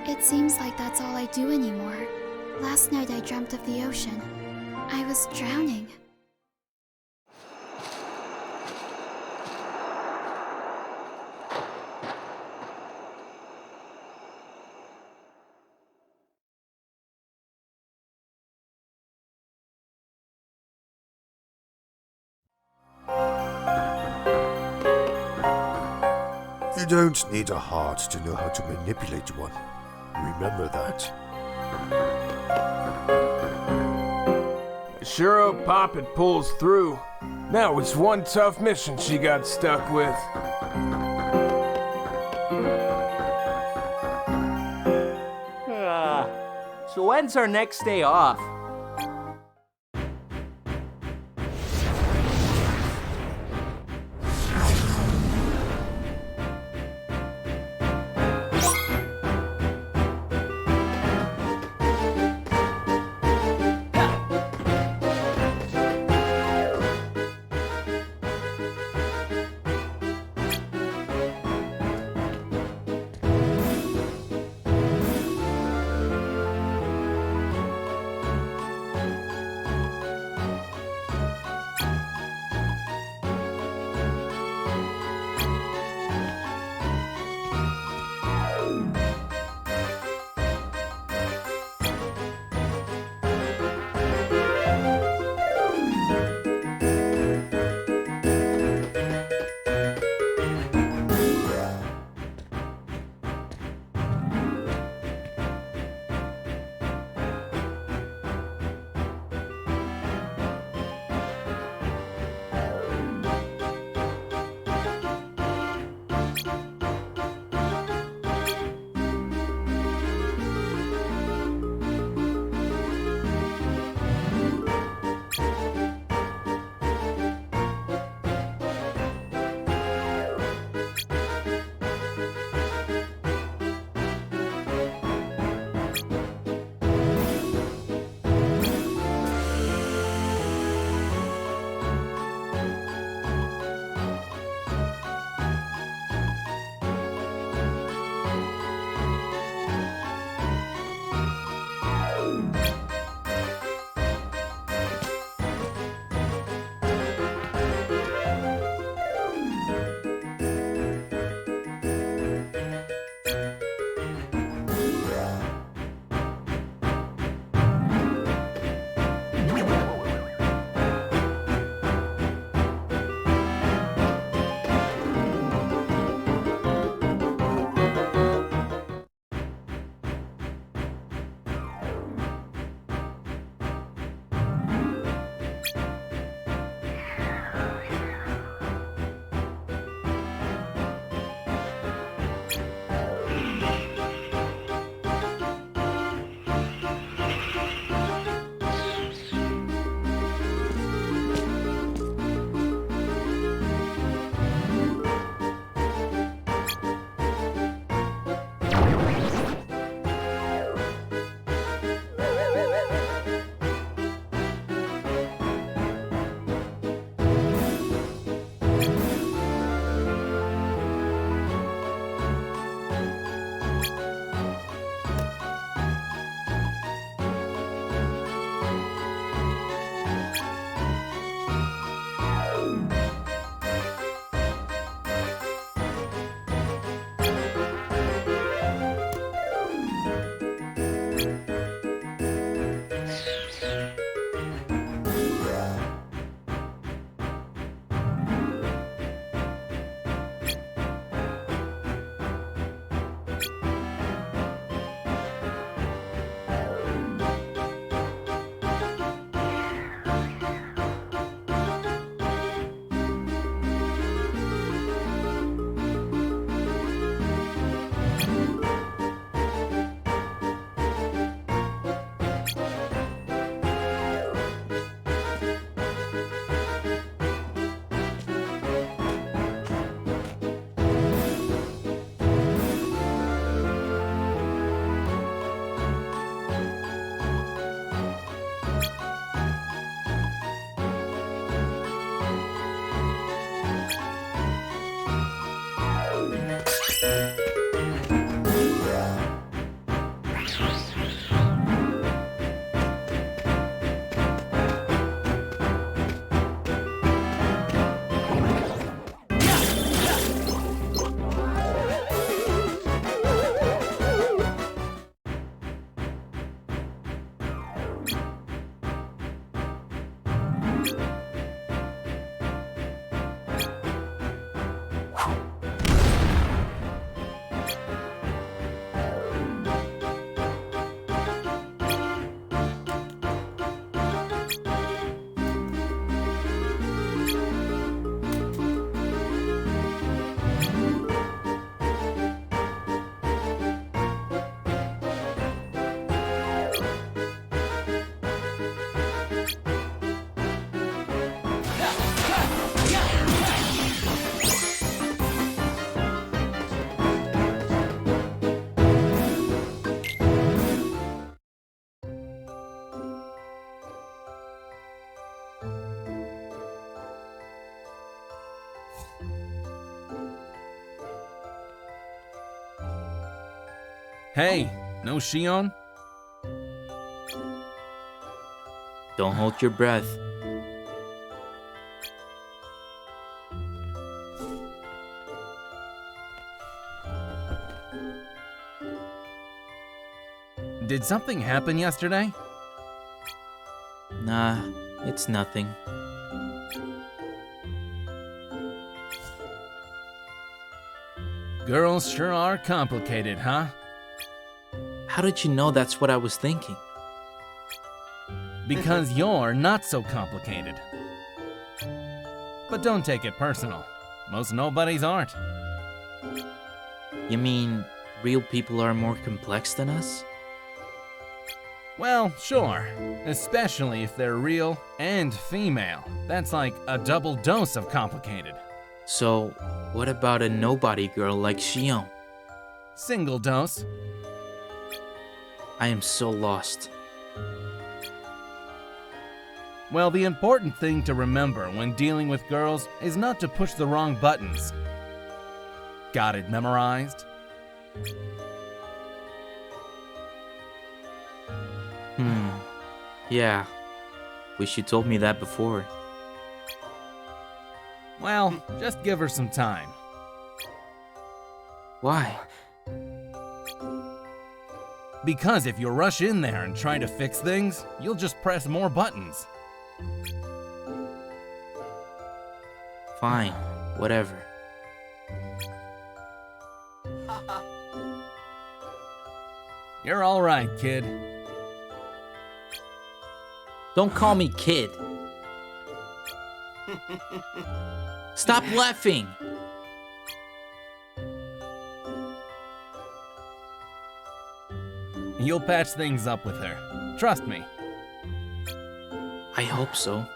It seems like that's all I do anymore. Last night I dreamt of the ocean. I was drowning.
You don't need a heart to know how to manipulate one. Remember that.
Sure hope Poppet pulls through. That was one tough mission she got stuck with.
So when's our next day off?
Hey, no Shion?
Don't hold your breath.
Did something happen yesterday?
Nah, it's nothing.
Girls sure are complicated, huh?
How did you know that's what I was thinking?
Because you're not so complicated. But don't take it personal. Most nobodies aren't.
You mean real people are more complex than us?
Well, sure. Especially if they're real and female. That's like a double dose of complicated.
So, what about a nobody girl like Shion?
Single dose.
I am so lost.
Well, the important thing to remember when dealing with girls is not to push the wrong buttons. Got it memorized?
Yeah. Wish you told me that before.
Well, just give her some time.
Why?
Because if you rush in there and try to fix things, you'll just press more buttons.
Fine. Whatever.
You're all right, kid.
Don't call me kid. Stop laughing.
You'll patch things up with her. Trust me.
I hope so.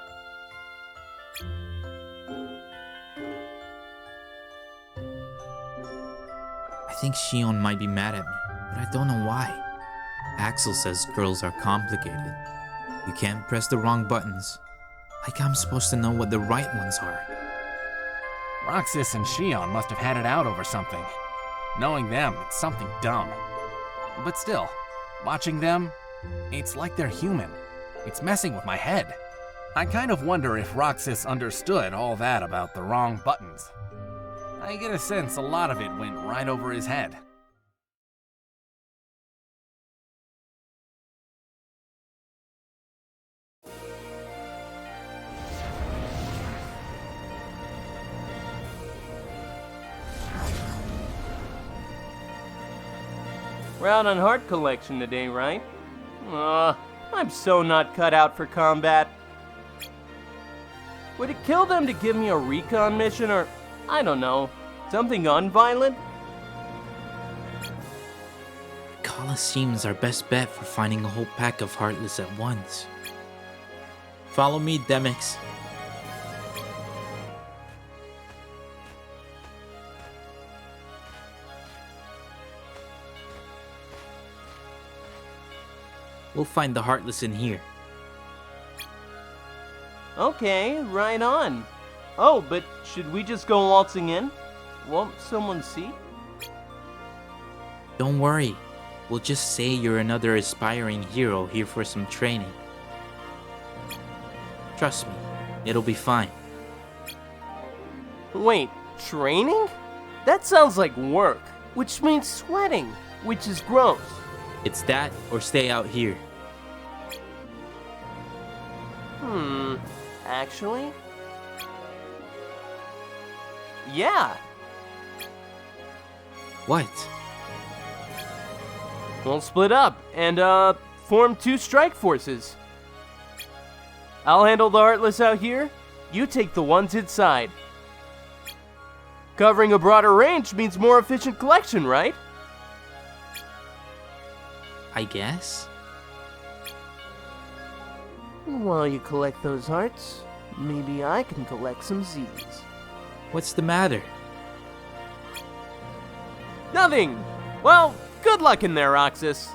I think Shion might be mad at me, but I don't know why. Axel says girls are complicated. You can't press the wrong buttons. Like I'm supposed to know what the right ones are.
Roxas and Shion must have had it out over something. Knowing them, it's something dumb. But still, watching them, it's like they're human. It's messing with my head. I kind of wonder if Roxas understood all that about the wrong buttons. I get a sense a lot of it went right over his head.
We're out on heart collection today, right? I'm so not cut out for combat. Would it kill them to give me a recon mission or, I don't know, something unviolent?
Colosseum's our best bet for finding a whole pack of Heartless at once. Follow me, Demix. We'll find the Heartless in here.
Okay, right on. Oh, but should we just go waltzing in? Won't someone see?
Don't worry. We'll just say you're another aspiring hero here for some training. Trust me, it'll be fine.
Wait, training? That sounds like work, which means sweating, which is gross.
It's that or stay out here.
Actually? Yeah.
What?
We'll split up and, form 2 strike forces. I'll handle the Heartless out here. You take the ones inside. Covering a broader range means more efficient collection, right?
I guess?
While you collect those hearts, maybe I can collect some Z's.
What's the matter?
Nothing! Well, good luck in there, Roxas.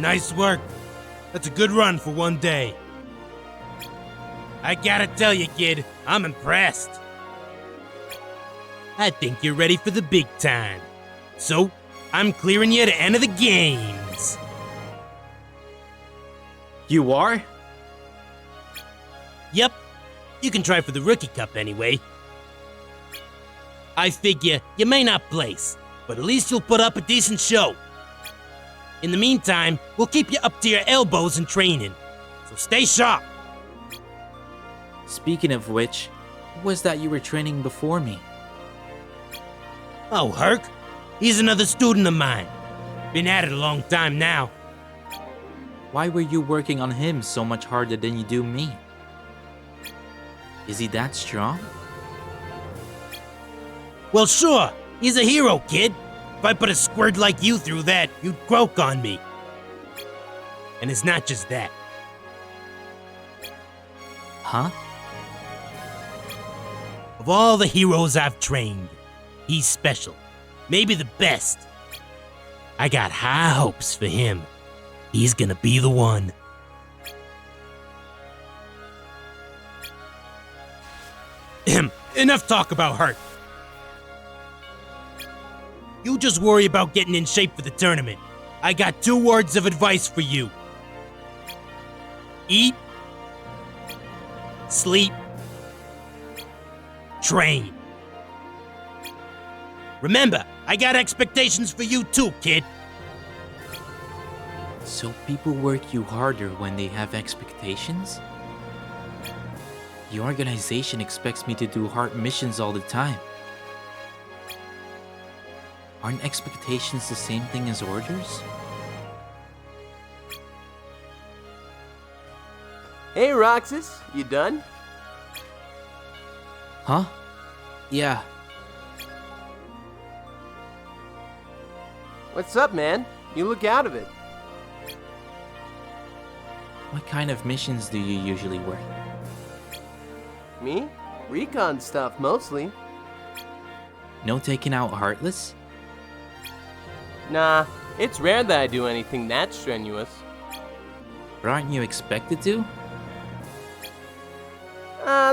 Nice work. That's a good run for one day. I gotta tell you, kid, I'm impressed. I think you're ready for the big time. So, I'm clearing you to enter the games.
You are?
Yep. You can try for the Rookie Cup anyway. I figure you may not place, but at least you'll put up a decent show. In the meantime, we'll keep you up to your elbows in training, so stay sharp.
Speaking of which, who was that you were training before me?
Oh, Herc? He's another student of mine. Been at it a long time now.
Why were you working on him so much harder than you do me? Is he that strong?
Well, sure. He's a hero, kid. If I put a squirt like you through that, you'd croak on me. And it's not just that.
Huh?
Of all the heroes I've trained, he's special. Maybe the best. I got high hopes for him. He's gonna be the one. Enough talk about Hurt. You just worry about getting in shape for the tournament. I got 2 words of advice for you. Eat, sleep, train. Remember, I got expectations for you too, kid.
So people work you harder when they have expectations? The organization expects me to do hard missions all the time. Aren't expectations the same thing as orders?
Hey, Roxas, you done?
Huh? Yeah.
What's up, man? You look out of it.
What kind of missions do you usually work?
Me? Recon stuff, mostly.
No taking out Heartless?
Nah, it's rare that I do anything that strenuous.
But aren't you expected to?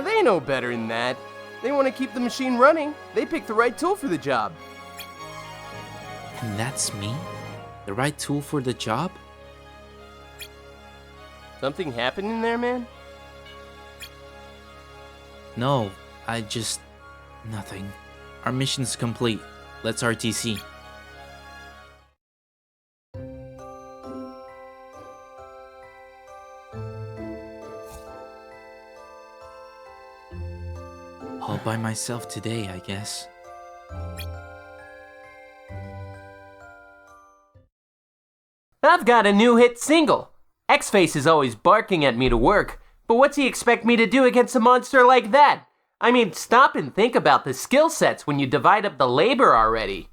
They know better than that. They want to keep the machine running. They pick the right tool for the job.
And that's me? The right tool for the job?
Something happening there, man?
No, nothing. Our mission's complete. Let's RTC. All by myself today, I guess.
I've got a new hit single. X-Face is always barking at me to work, but what's he expect me to do against a monster like that? I mean, stop and think about the skill sets when you divide up the labor already.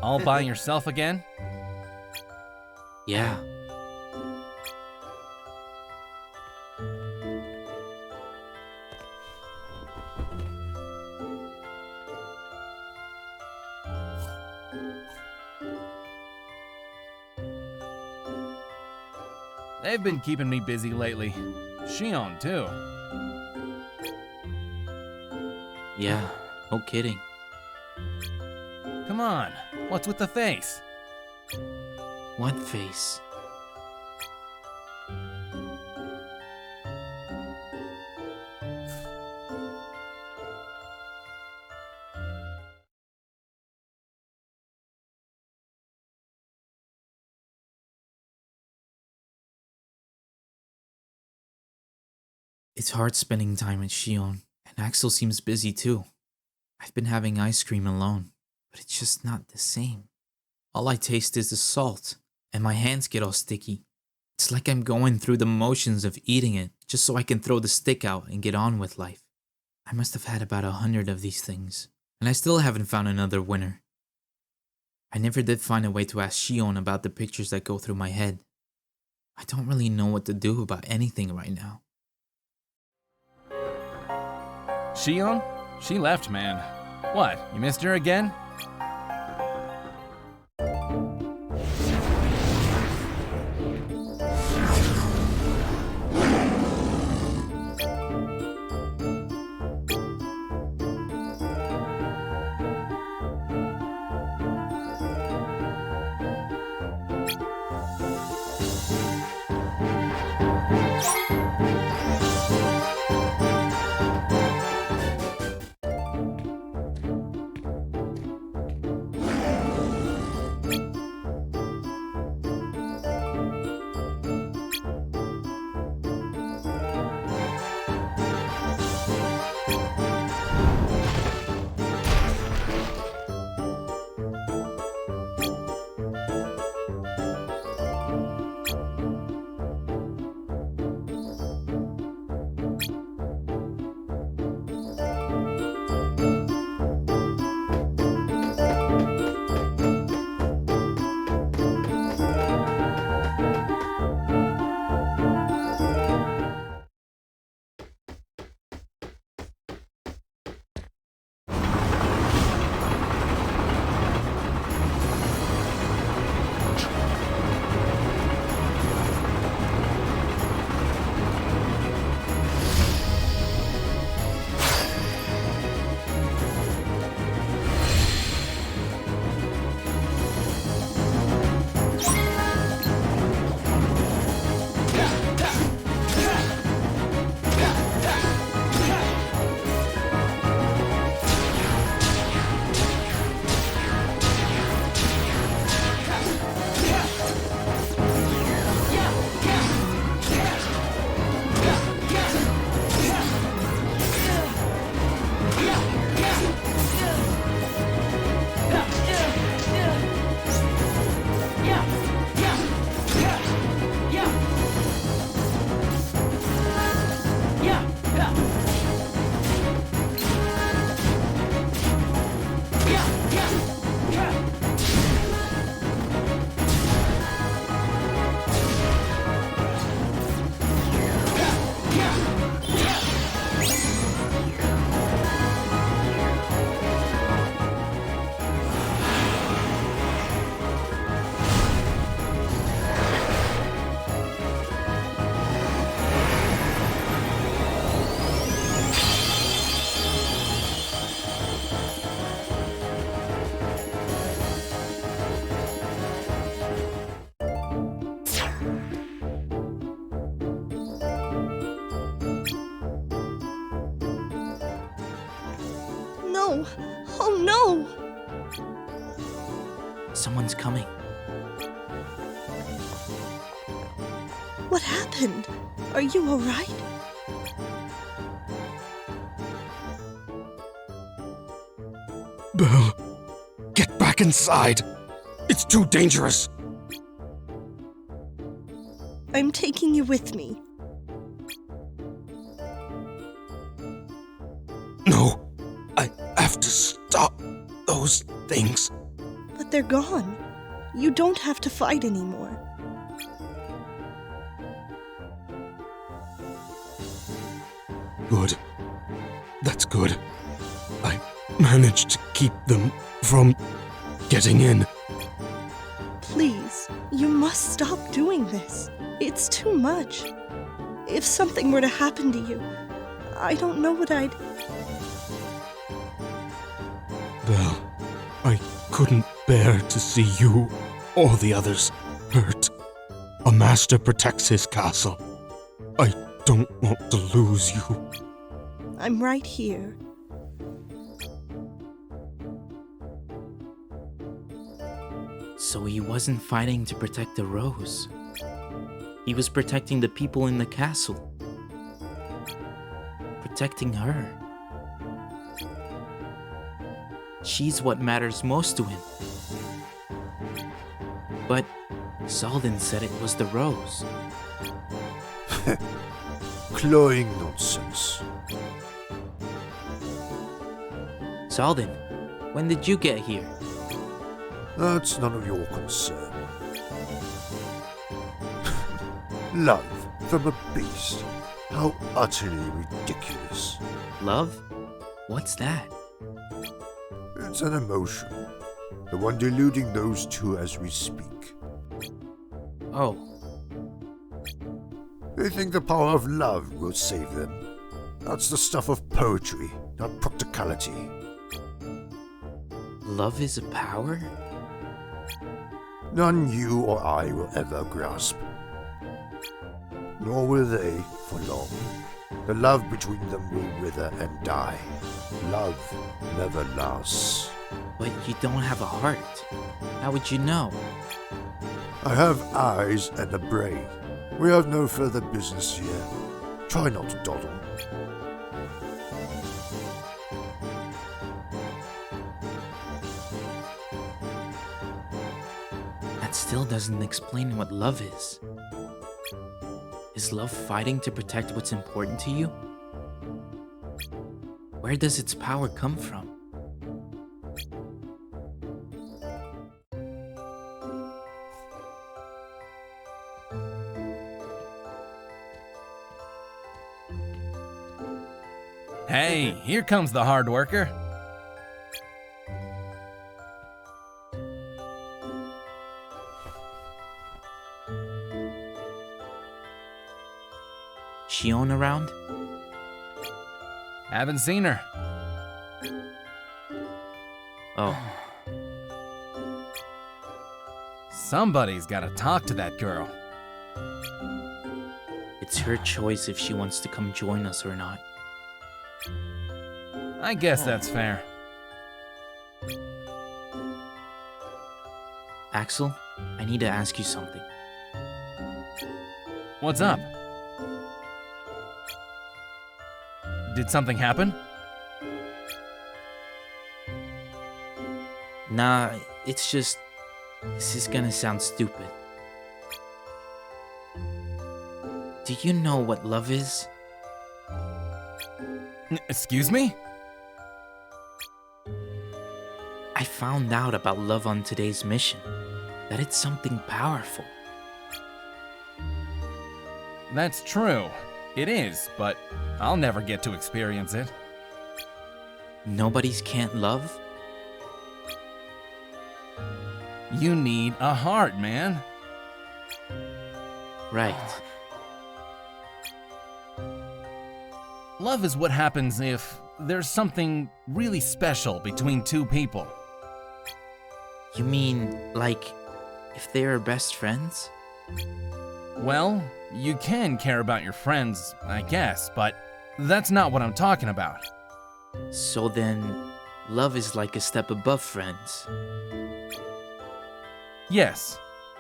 All by yourself again?
Yeah.
They've been keeping me busy lately. Shion, too.
Yeah, no kidding.
Come on, what's with the face?
What face? It's hard spending time with Shion, and Axel seems busy too. I've been having ice cream alone, but it's just not the same. All I taste is the salt, and my hands get all sticky. It's like I'm going through the motions of eating it just so I can throw the stick out and get on with life. I must have had about 100 of these things, and I still haven't found another winner. I never did find a way to ask Shion about the pictures that go through my head. I don't really know what to do about anything right now.
Shion? She left, man. What, you missed her again?
No! Oh no!
Someone's coming.
What happened? Are you alright?
Belle, get back inside. It's too dangerous.
I'm taking you with me.
No, I have to stop those things.
But but they're gone. You don't have to fight anymore.
Good. That's good. I managed to keep them from getting in.
Please, you must stop doing this. It's too much. If something were to happen to you, I don't know what I'd...
Belle, I couldn't bear to see you or the others hurt. A master protects his castle. I don't want to lose you.
I'm right here.
So he wasn't fighting to protect the rose. He was protecting the people in the castle. Protecting her. She's what matters most to him. But Zaldin said it was the rose.
Cloying nonsense.
Zaldin, when did you get here?
That's none of your concern. Love from a beast. How utterly ridiculous.
Love? What's that?
It's an emotion. The one deluding those two as we speak.
Oh.
They think the power of love will save them. That's the stuff of poetry, not practicality.
Love is a power?
None you or I will ever grasp. Nor will they for long. The love between them will wither and die. Love never lasts.
But you don't have a heart. How would you know?
I have eyes and a brain. We have no further business here. Try not to dawdle.
That still doesn't explain what love is. Is love fighting to protect what's important to you? Where does its power come from?
Hey, here comes the hard worker.
Shion around?
Haven't seen her.
Oh.
Somebody's gotta talk to that girl.
It's her choice if she wants to come join us or not.
I guess that's fair.
Axel, I need to ask you something.
What's up? Did something happen?
Nah, it's just... This is gonna sound stupid. Do you know what love is?
Excuse me?
I found out about love on today's mission. That it's something powerful.
That's true. It is, but I'll never get to experience it.
Nobody's can't love?
You need a heart, man.
Right.
Love is what happens if there's something really special between two people.
You mean, like, if they are best friends?
Well, you can care about your friends, I guess, but that's not what I'm talking about.
So then, love is like a step above friends.
Yes.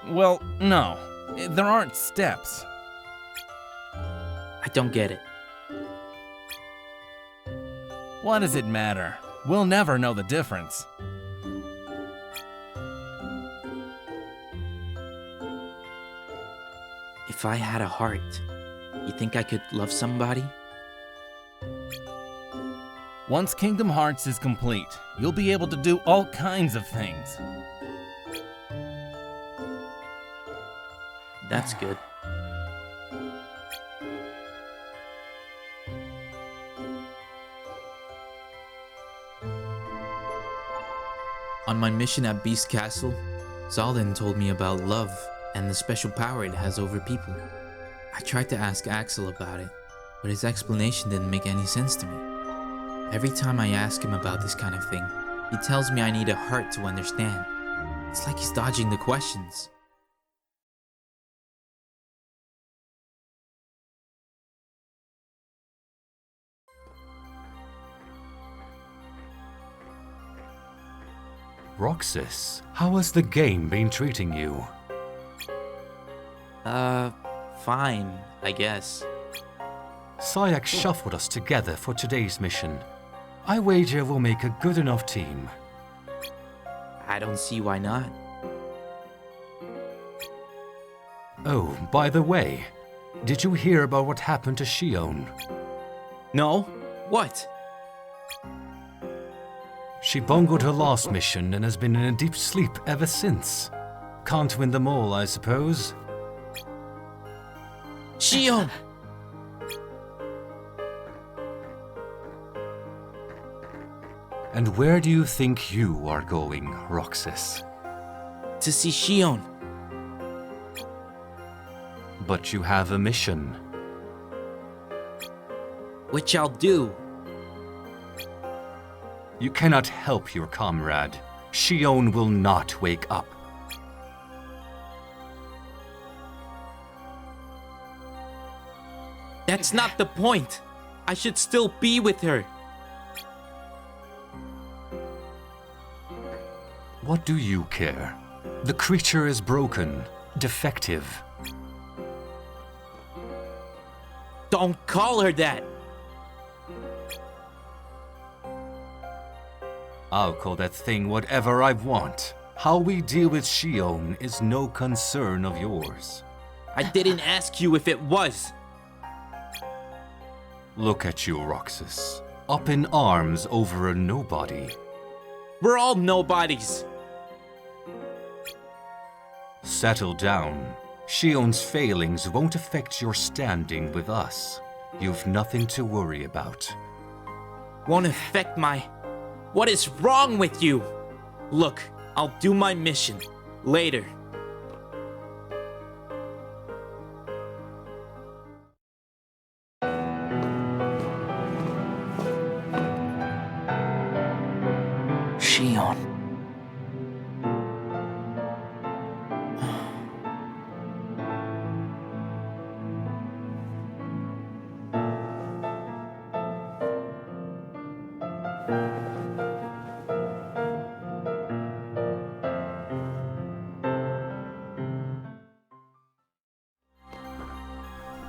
Well, no. There aren't steps.
I don't get it.
What does it matter? We'll never know the difference.
If I had a heart, you think I could love somebody?
Once Kingdom Hearts is complete, you'll be able to do all kinds of things.
That's good. On my mission at Beast Castle, Zaldin told me about love and the special power it has over people. I tried to ask Axel about it, but his explanation didn't make any sense to me. Every time I ask him about this kind of thing, he tells me I need a heart to understand. It's like he's dodging the questions.
Roxas, how has the game been treating you?
Fine, I guess.
Sayak shuffled us together for today's mission. I wager we'll make a good enough team.
I don't see why not.
Oh, by the way, did you hear about what happened to Shion?
No? What?
She bungled her last mission and has been in a deep sleep ever since. Can't win them all, I suppose.
Shion!
And where do you think you are going, Roxas?
To see Shion.
But you have a mission.
Which I'll do.
You cannot help your comrade. Shion will not wake up.
That's not the point. I should still be with her.
What do you care? The creature is broken, defective.
Don't call her that.
I'll call that thing whatever I want. How we deal with Shion is no concern of yours.
I didn't ask you if it was.
Look at you, Roxas. Up in arms over a nobody.
We're all nobodies.
Settle down. Shion's failings won't affect your standing with us. You've nothing to worry about.
Won't affect my... What is wrong with you? Look, I'll do my mission. Later.
Shion.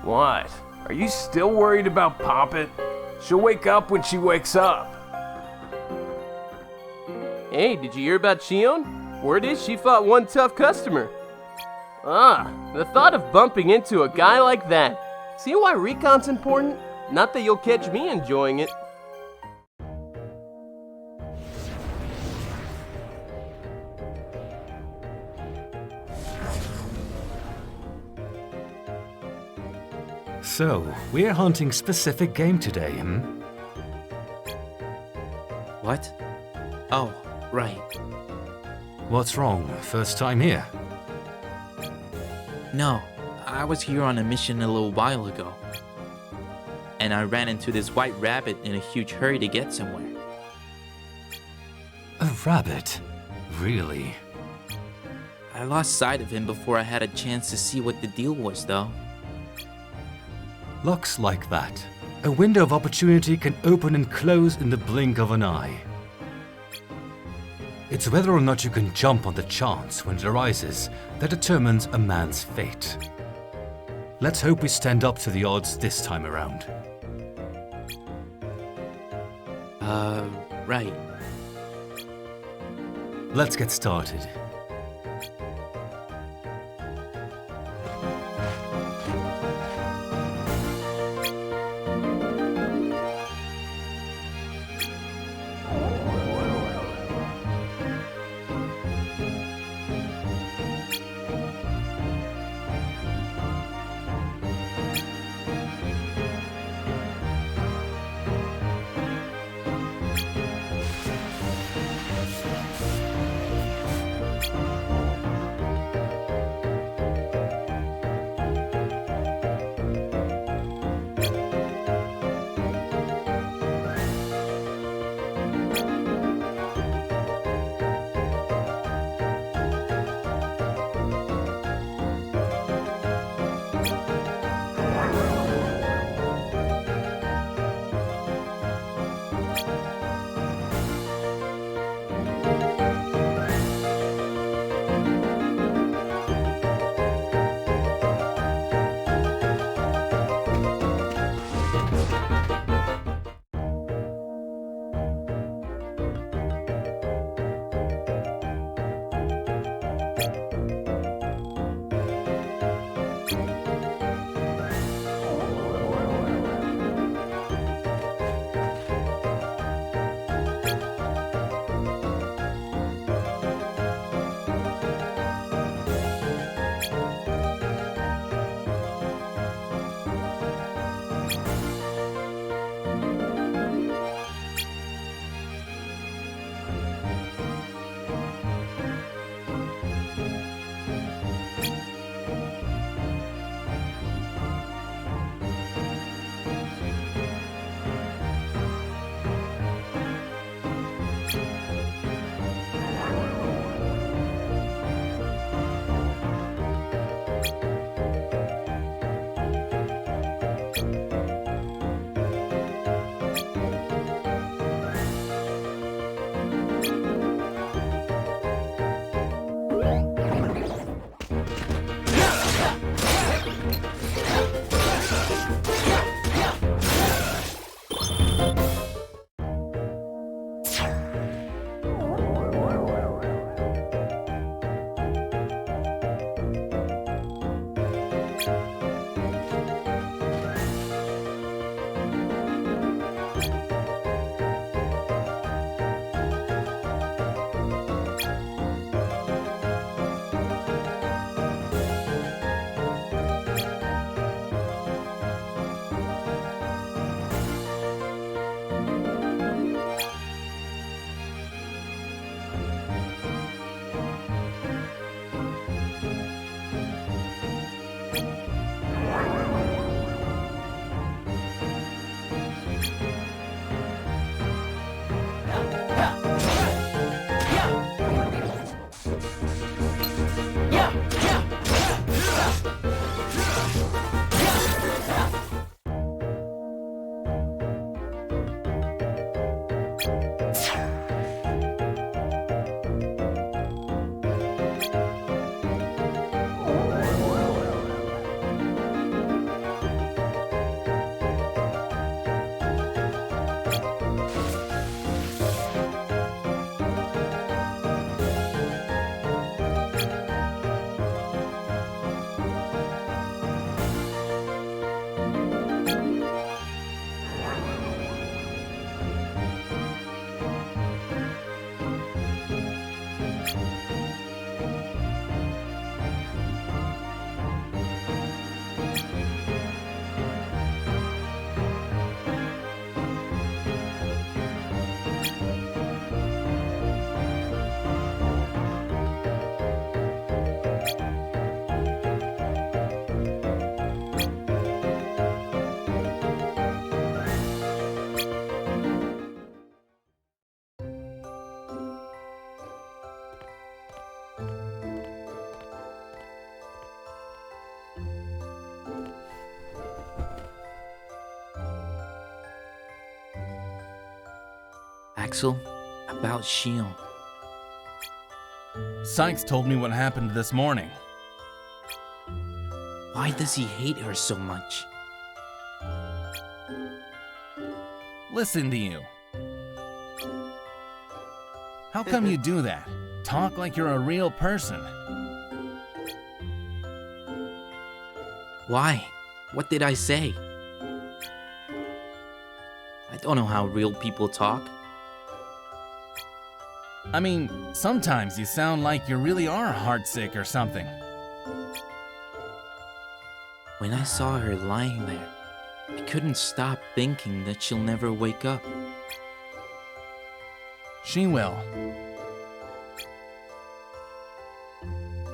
What? Are you still worried about Poppet? She'll wake up when she wakes up.
Hey, did you hear about Shion? Word is she fought one tough customer. Ah, the thought of bumping into a guy like that. See why recon's important? Not that you'll catch me enjoying it.
So, we're hunting specific game today, hmm?
What? Oh, right.
What's wrong? First time here?
No, I was here on a mission a little while ago. And I ran into this white rabbit in a huge hurry to get somewhere.
A rabbit? Really?
I lost sight of him before I had a chance to see what the deal was, though.
Luck's like that. A window of opportunity can open and close in the blink of an eye. It's whether or not you can jump on the chance when it arises that determines a man's fate. Let's hope we stand up to the odds this time around.
Right.
Let's get started.
Axel, about Shion.
Sykes told me what happened this morning.
Why does he hate her so much?
Listen to you. How come you do that? Talk like you're a real person.
Why? What did I say? I don't know how real people talk.
I mean, sometimes you sound like you really are heartsick or something.
When I saw her lying there, I couldn't stop thinking that she'll never wake up.
She will.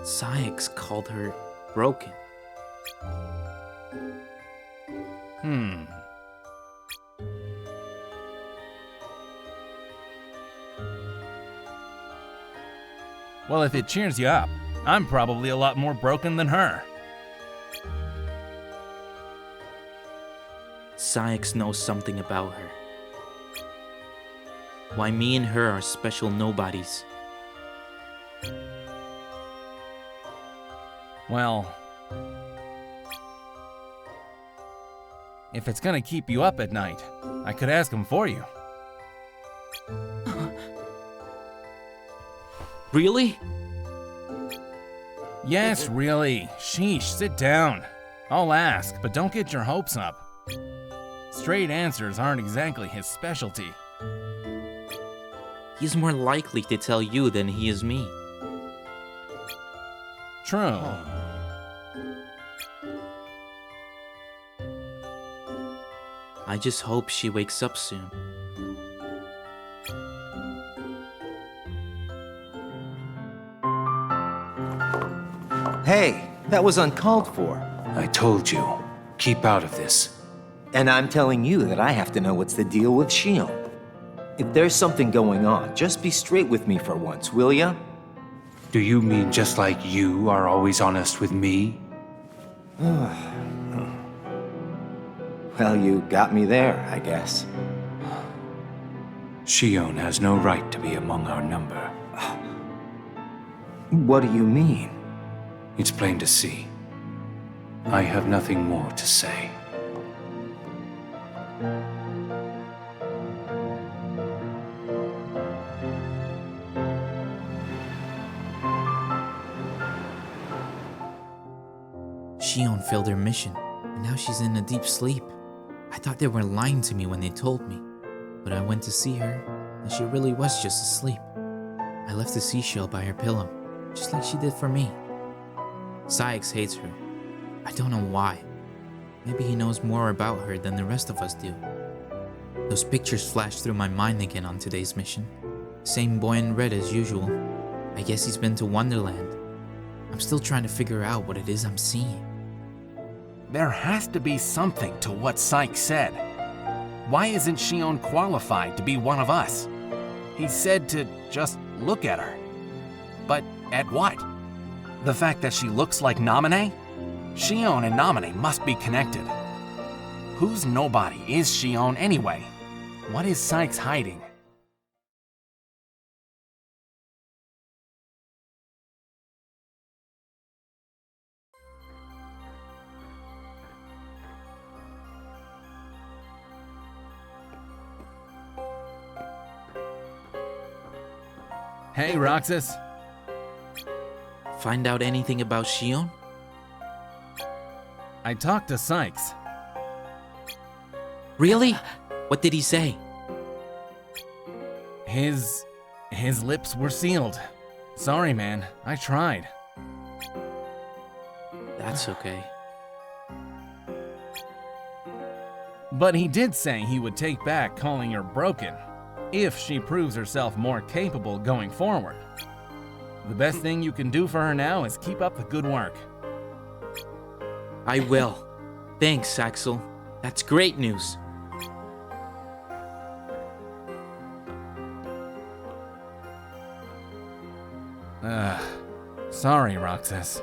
Sykes called her broken.
Well, if it cheers you up, I'm probably a lot more broken than her.
Sykes knows something about her. Why me and her are special nobodies.
Well, if it's gonna keep you up at night, I could ask him for you.
Really?
Yes, really. Sheesh, sit down. I'll ask, but don't get your hopes up. Straight answers aren't exactly his specialty.
He's more likely to tell you than he is me.
True.
I just hope she wakes up soon.
Hey, that was uncalled for.
I told you, keep out of this.
And I'm telling you that I have to know what's the deal with Shion. If there's something going on, just be straight with me for once, will ya?
Do you mean just like you are always honest with me?
Well, you got me there, I guess.
Shion has no right to be among our number.
What do you mean?
It's plain to see. I have nothing more to say.
Shion failed her mission, and now she's in a deep sleep. I thought they were lying to me when they told me, but I went to see her, and she really was just asleep. I left the seashell by her pillow, just like she did for me. Sykes hates her. I don't know why. Maybe he knows more about her than the rest of us do. Those pictures flashed through my mind again on today's mission. Same boy in red as usual. I guess he's been to Wonderland. I'm still trying to figure out what it is I'm seeing.
There has to be something to what Sykes said. Why isn't Shion qualified to be one of us? He said to just look at her. But at what? The fact that she looks like Naminé? Shion and Naminé must be connected. Whose nobody is Shion anyway? What is Sykes hiding? Hey, Roxas.
Find out anything about Shion?
I talked to Sykes.
Really? What did he say?
His lips were sealed. Sorry, man. I tried.
That's okay.
But he did say he would take back calling her broken if she proves herself more capable going forward. The best thing you can do for her now is keep up the good work.
I will. Thanks, Axel. That's great news.
Sorry, Roxas.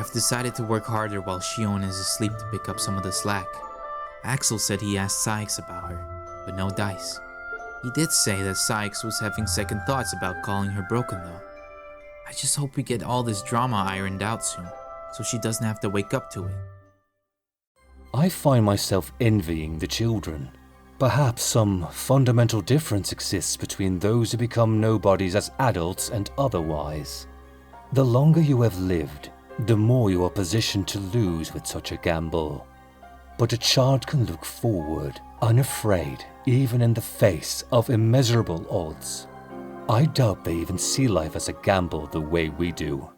I've decided to work harder while Shion is asleep to pick up some of the slack. Axel said he asked Sykes about her, but no dice. He did say that Sykes was having second thoughts about calling her broken though. I just hope we get all this drama ironed out soon, so she doesn't have to wake up to it.
I find myself envying the children. Perhaps some fundamental difference exists between those who become nobodies as adults and otherwise. The longer you have lived, the more you are positioned to lose with such a gamble. But a child can look forward, unafraid, even in the face of immeasurable odds. I doubt they even see life as a gamble the way we do.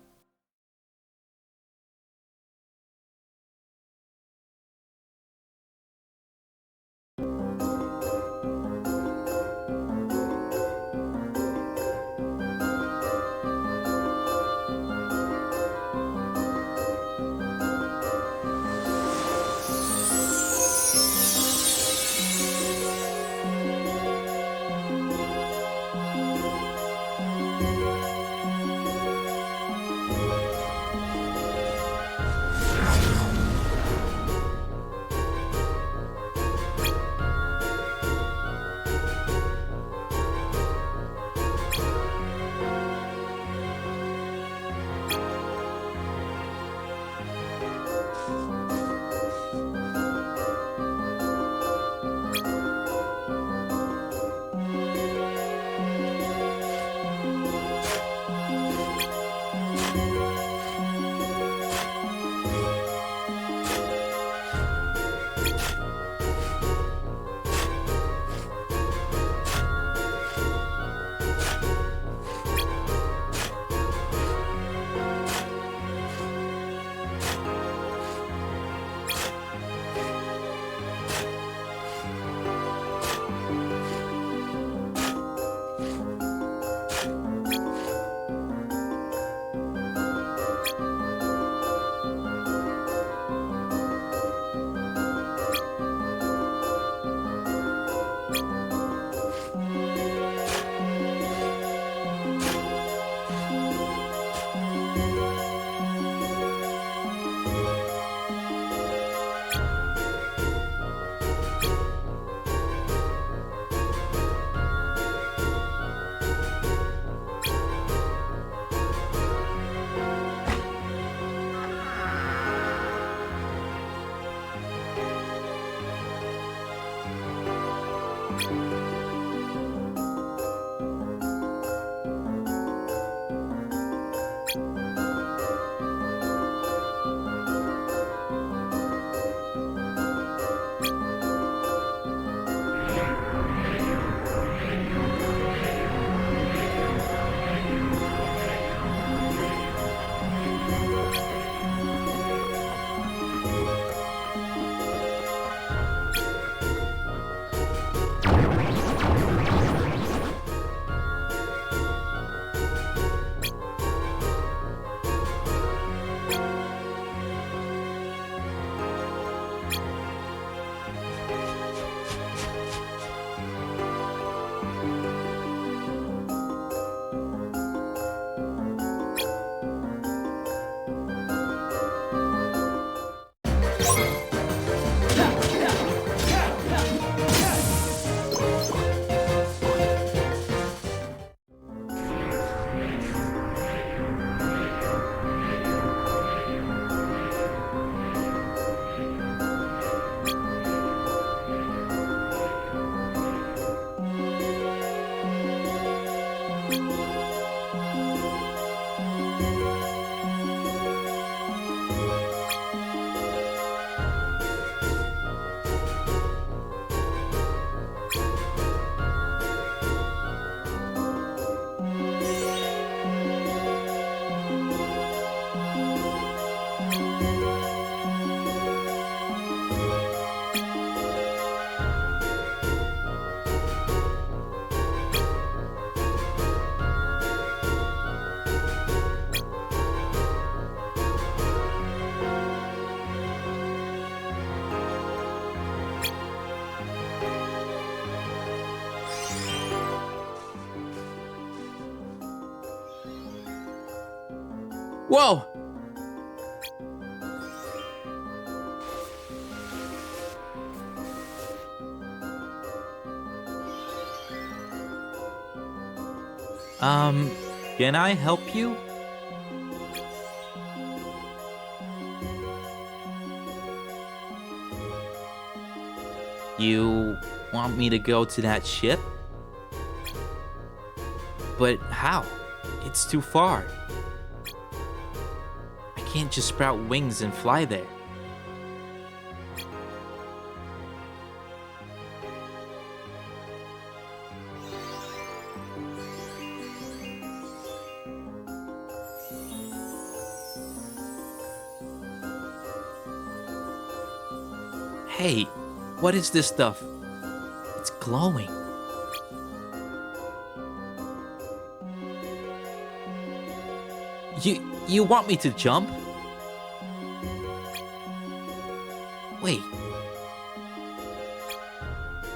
Whoa! Can I help you? You want me to go to that ship? But how? It's too far. I can't just sprout wings and fly there. Hey, what is this stuff? It's glowing. You want me to jump? Wait.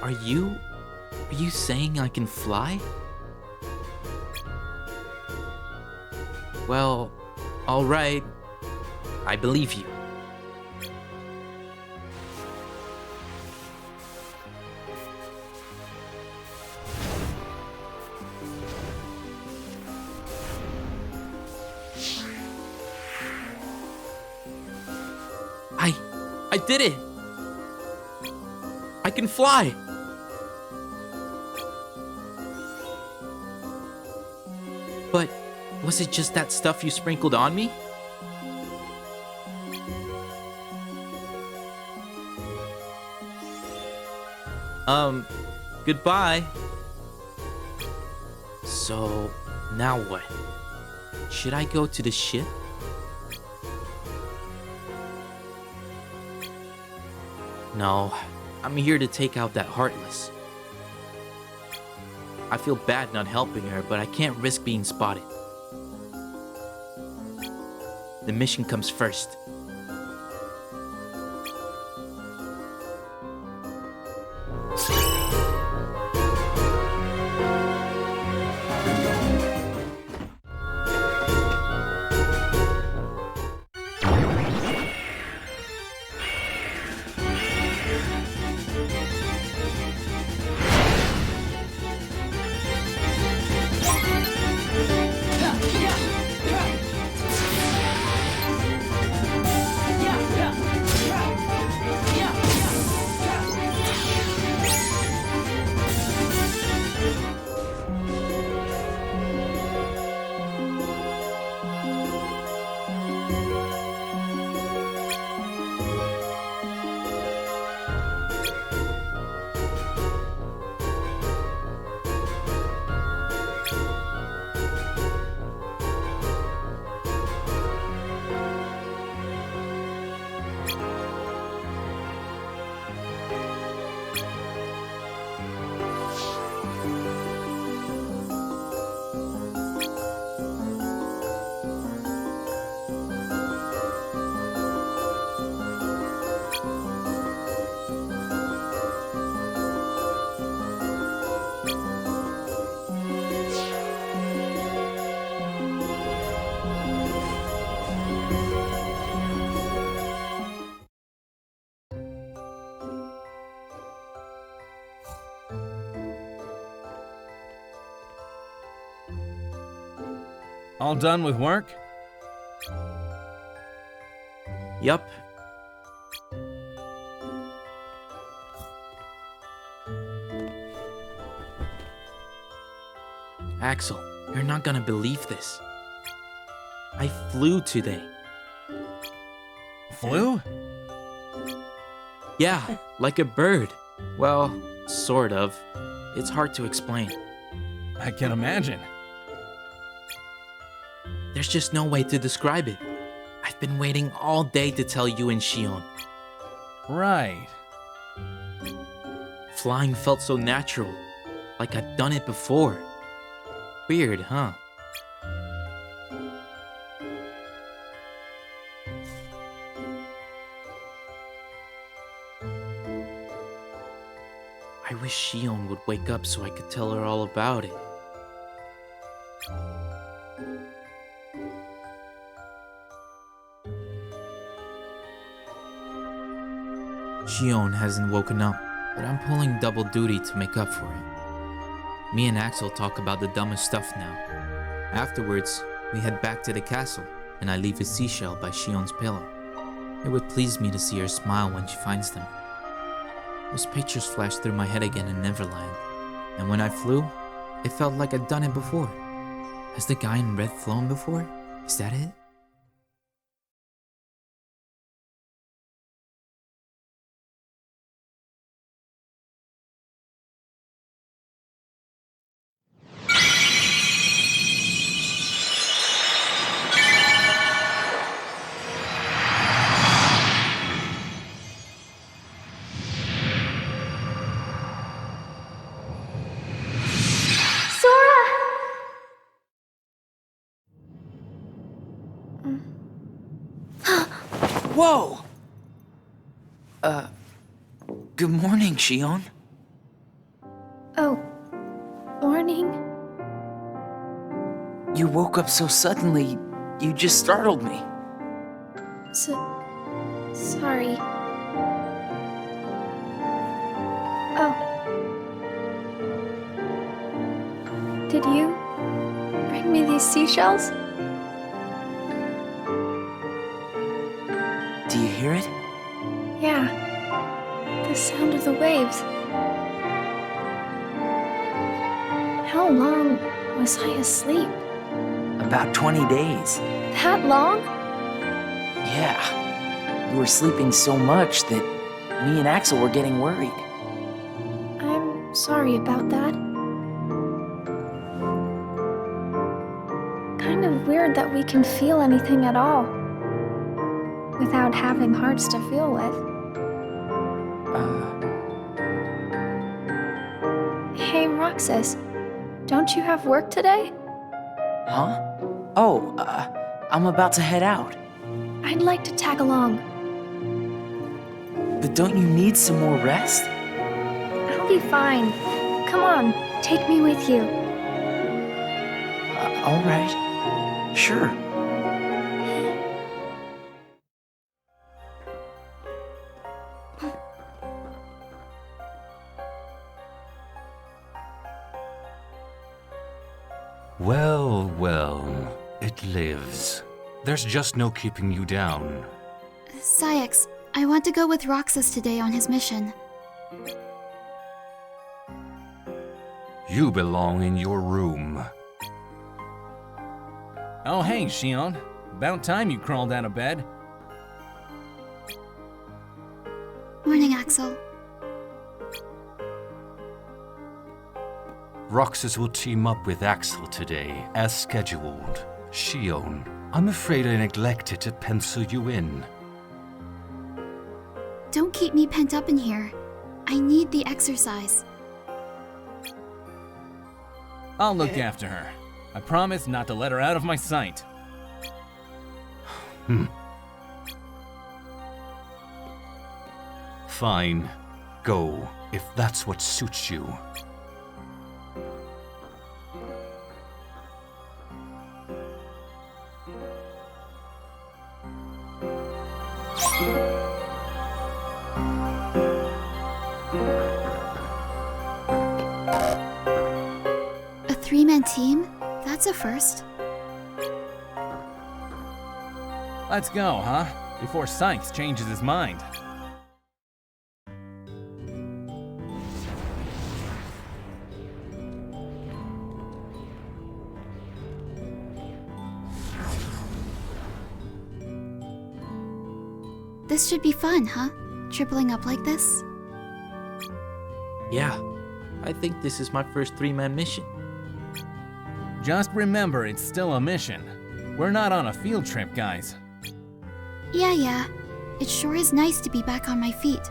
Are you saying I can fly? Well, all right. I believe you. I did it! I can fly! But was it just that stuff you sprinkled on me? Goodbye. So, now what? Should I go to the ship? No, I'm here to take out that Heartless. I feel bad not helping her, but I can't risk being spotted. The mission comes first.
All done with work?
Yup. Axel, you're not gonna believe this. I flew today.
Flew?
Yeah, like a bird. Well, sort of. It's hard to explain.
I can imagine.
There's just no way to describe it. I've been waiting all day to tell you and Shion.
Right.
Flying felt so natural, like I'd done it before. Weird, huh? I wish Shion would wake up so I could tell her all about it. Shion hasn't woken up, but I'm pulling double duty to make up for it. Me and Axel talk about the dumbest stuff now. Afterwards, we head back to the castle, and I leave a seashell by Shion's pillow. It would please me to see her smile when she finds them. Those pictures flashed through my head again in Neverland, and when I flew, it felt like I'd done it before. Has the guy in red flown before? Is that it?
Whoa! Good morning, Shion.
Oh, morning?
You woke up so suddenly, you just startled me.
Sorry. Oh. Did you bring me these seashells?
Do you hear it?
Yeah. The sound of the waves. How long was I asleep?
About 20 days.
That long?
Yeah. You were sleeping so much that me and Axel were getting worried.
I'm sorry about that. Kind of weird that we can feel anything at all without having hearts to feel with. Hey, Roxas, don't you have work today?
Huh? Oh, I'm about to head out.
I'd like to tag along.
But don't you need some more rest?
I'll be fine. Come on, take me with you.
All right. Sure.
Well, well, it lives. There's just no keeping you down.
Sayax, I want to go with Roxas today on his mission.
You belong in your room.
Oh, hey, Shion. About time you crawled out of bed.
Morning, Axel.
Roxas will team up with Axel today, as scheduled. Shion, I'm afraid I neglected to pencil you in.
Don't keep me pent up in here. I need the exercise.
I'll look after her. I promise not to let her out of my sight.
Fine. Go, if that's what suits you.
A three-man team? That's a first.
Let's go, huh? Before Sykes changes his mind.
This should be fun, huh? Tripling up like this?
Yeah, I think this is my first three-man mission.
Just remember, it's still a mission. We're not on a field trip, guys.
Yeah. It sure is nice to be back on my feet.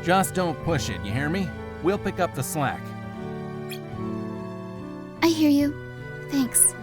Just don't push it, you hear me? We'll pick up the slack.
I hear you. Thanks.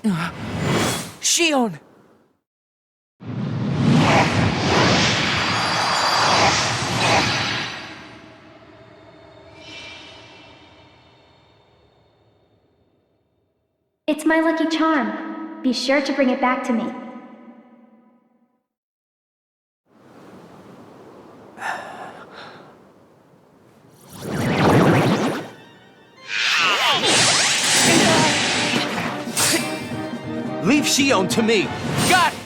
Shion!
It's my lucky charm. Be sure to bring it back to me.
Leave Shion to me!
Got it!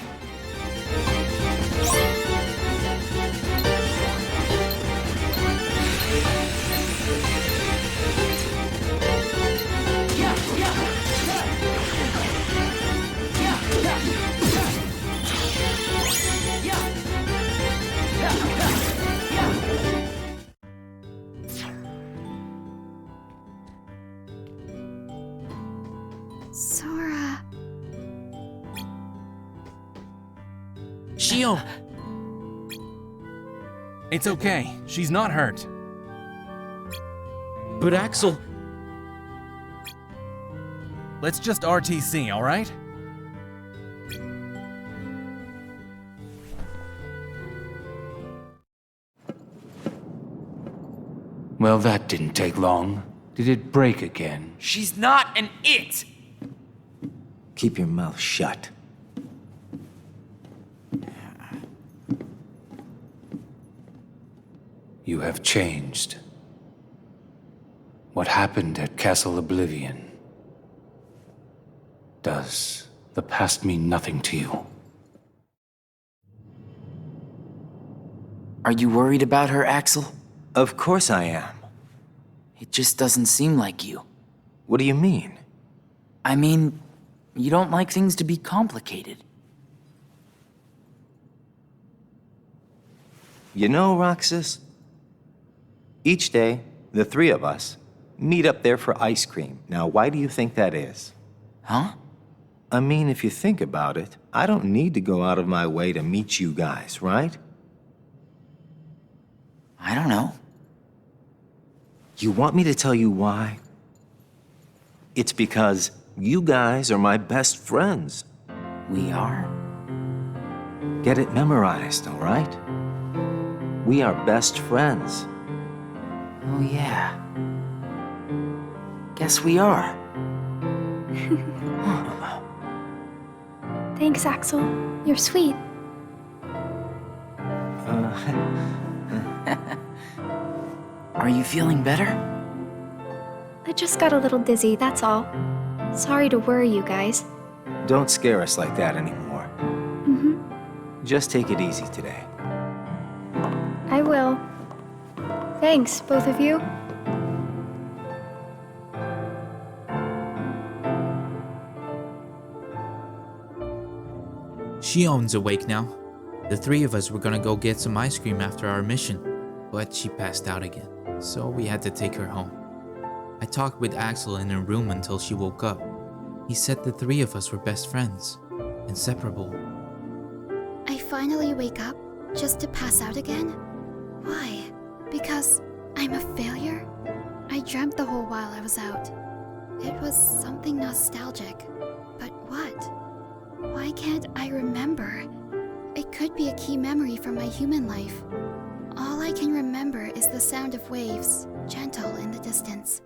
Sora.
Shion!
It's okay. She's not hurt.
But Axel...
Let's just RTC, alright?
Well, that didn't take long. Did it break again?
She's not an it!
Keep your mouth shut.
You have changed. What happened at Castle Oblivion? Does the past mean nothing to you?
Are you worried about her, Axel?
Of course I am.
It just doesn't seem like you.
What do you mean?
I mean, you don't like things to be complicated.
You know, Roxas, each day, the three of us meet up there for ice cream. Now, why do you think that is?
Huh?
I mean, if you think about it, I don't need to go out of my way to meet you guys, right?
I don't know.
You want me to tell you why? It's because you guys are my best friends.
We are?
Get it memorized, all right? We are best friends.
Oh, yeah. Guess we are.
Thanks, Axel. You're sweet.
Are you feeling better?
I just got a little dizzy, that's all. Sorry to worry you guys.
Don't scare us like that anymore. Just take it easy today.
I will. Thanks, both of you.
Shion's awake now. The three of us were gonna go get some ice cream after our mission, but she passed out again, so we had to take her home. I talked with Axel in her room until she woke up. He said the three of us were best friends, inseparable.
I finally wake up just to pass out again? Why? Because I'm a failure? I dreamt the whole while I was out. It was something nostalgic. But what? Why can't I remember? It could be a key memory from my human life. All I can remember is the sound of waves, gentle in the distance.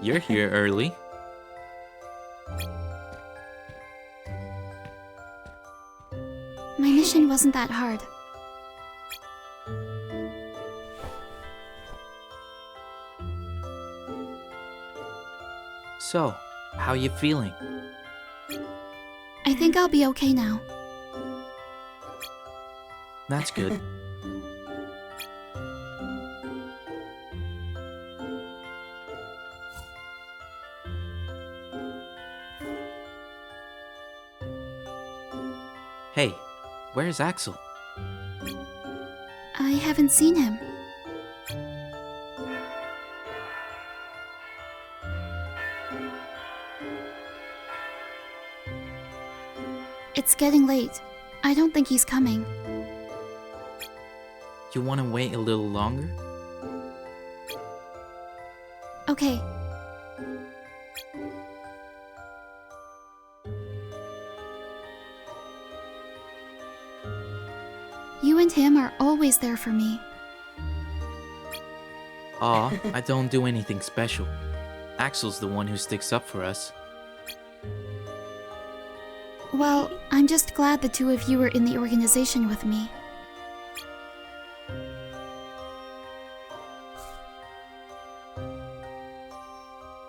You're here early.
My mission wasn't that hard.
So, how you feeling?
I think I'll be okay now.
That's good. Hey, where's Axel?
I haven't seen him. It's getting late. I don't think he's coming.
You want to wait a little longer?
Okay. You and him are always there for me.
Aw, I don't do anything special. Axel's the one who sticks up for us.
Well, I'm just glad the two of you were in the organization with me.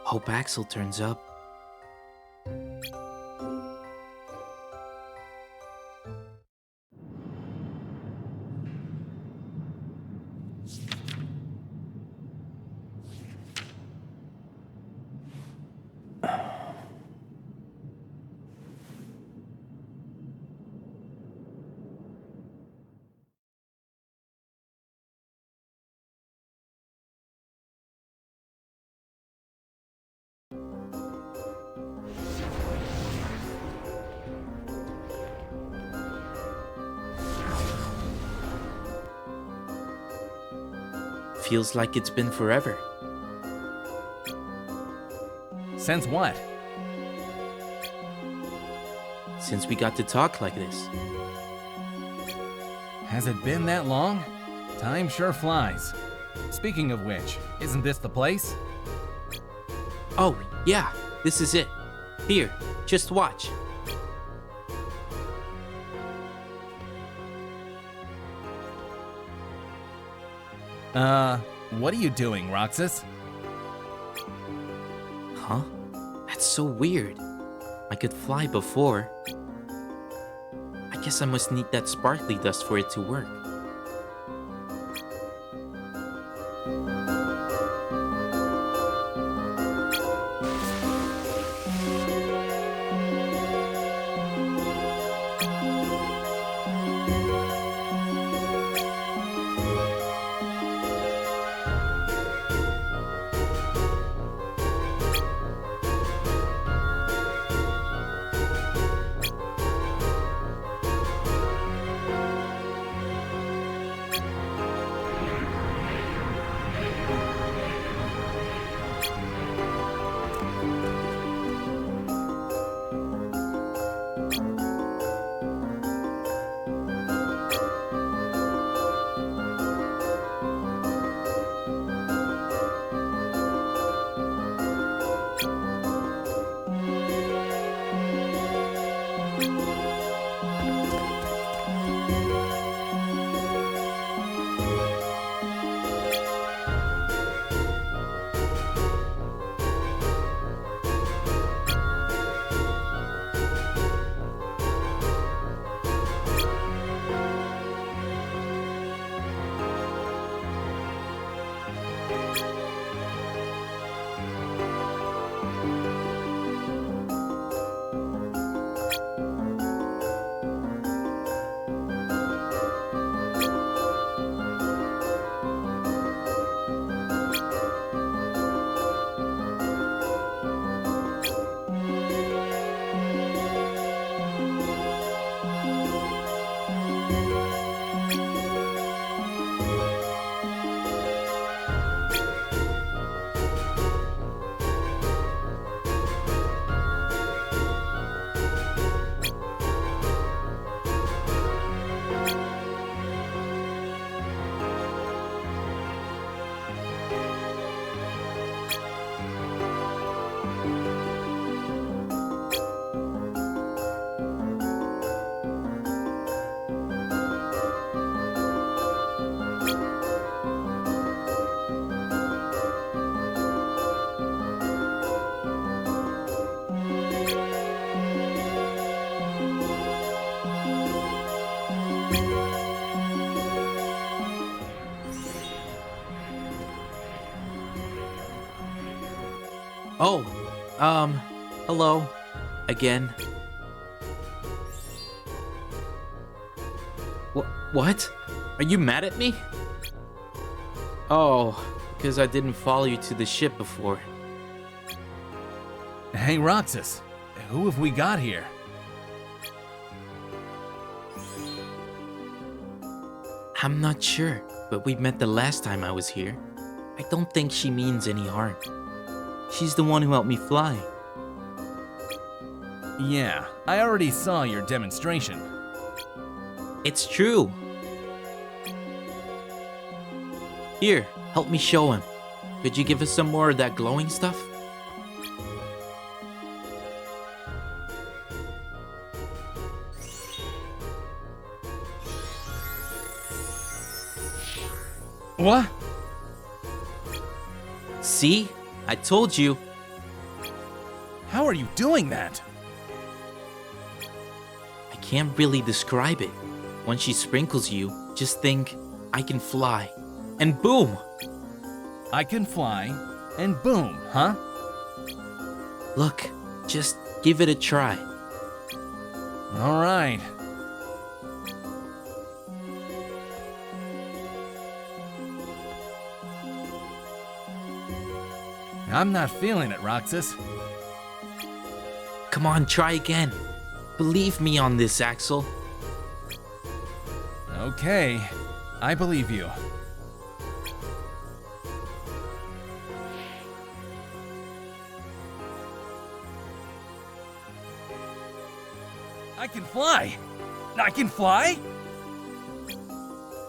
Hope Axel turns up. Feels like it's been forever.
Since what?
Since we got to talk like this.
Has it been that long? Time sure flies. Speaking of which, isn't this the place?
Oh, yeah, this is it. Here, just watch.
What are you doing, Roxas?
Huh? That's so weird. I could fly before. I guess I must need that sparkly dust for it to work. Oh, hello. Again. What? Are you mad at me? Oh, because I didn't follow you to the ship before.
Hey, Roxas, who have we got here?
I'm not sure, but we met the last time I was here. I don't think she means any harm. She's the one who helped me fly.
Yeah, I already saw your demonstration.
It's true. Here, help me show him. Could you give us some more of that glowing stuff?
What?
See? I told you.
How are you doing that?
I can't really describe it. Once she sprinkles you, just think, I can fly. And boom!
I can fly, and boom, huh?
Look, just give it a try.
All right. I'm not feeling it, Roxas.
Come on, try again. Believe me on this, Axel.
Okay, I believe you. I can fly! I can fly?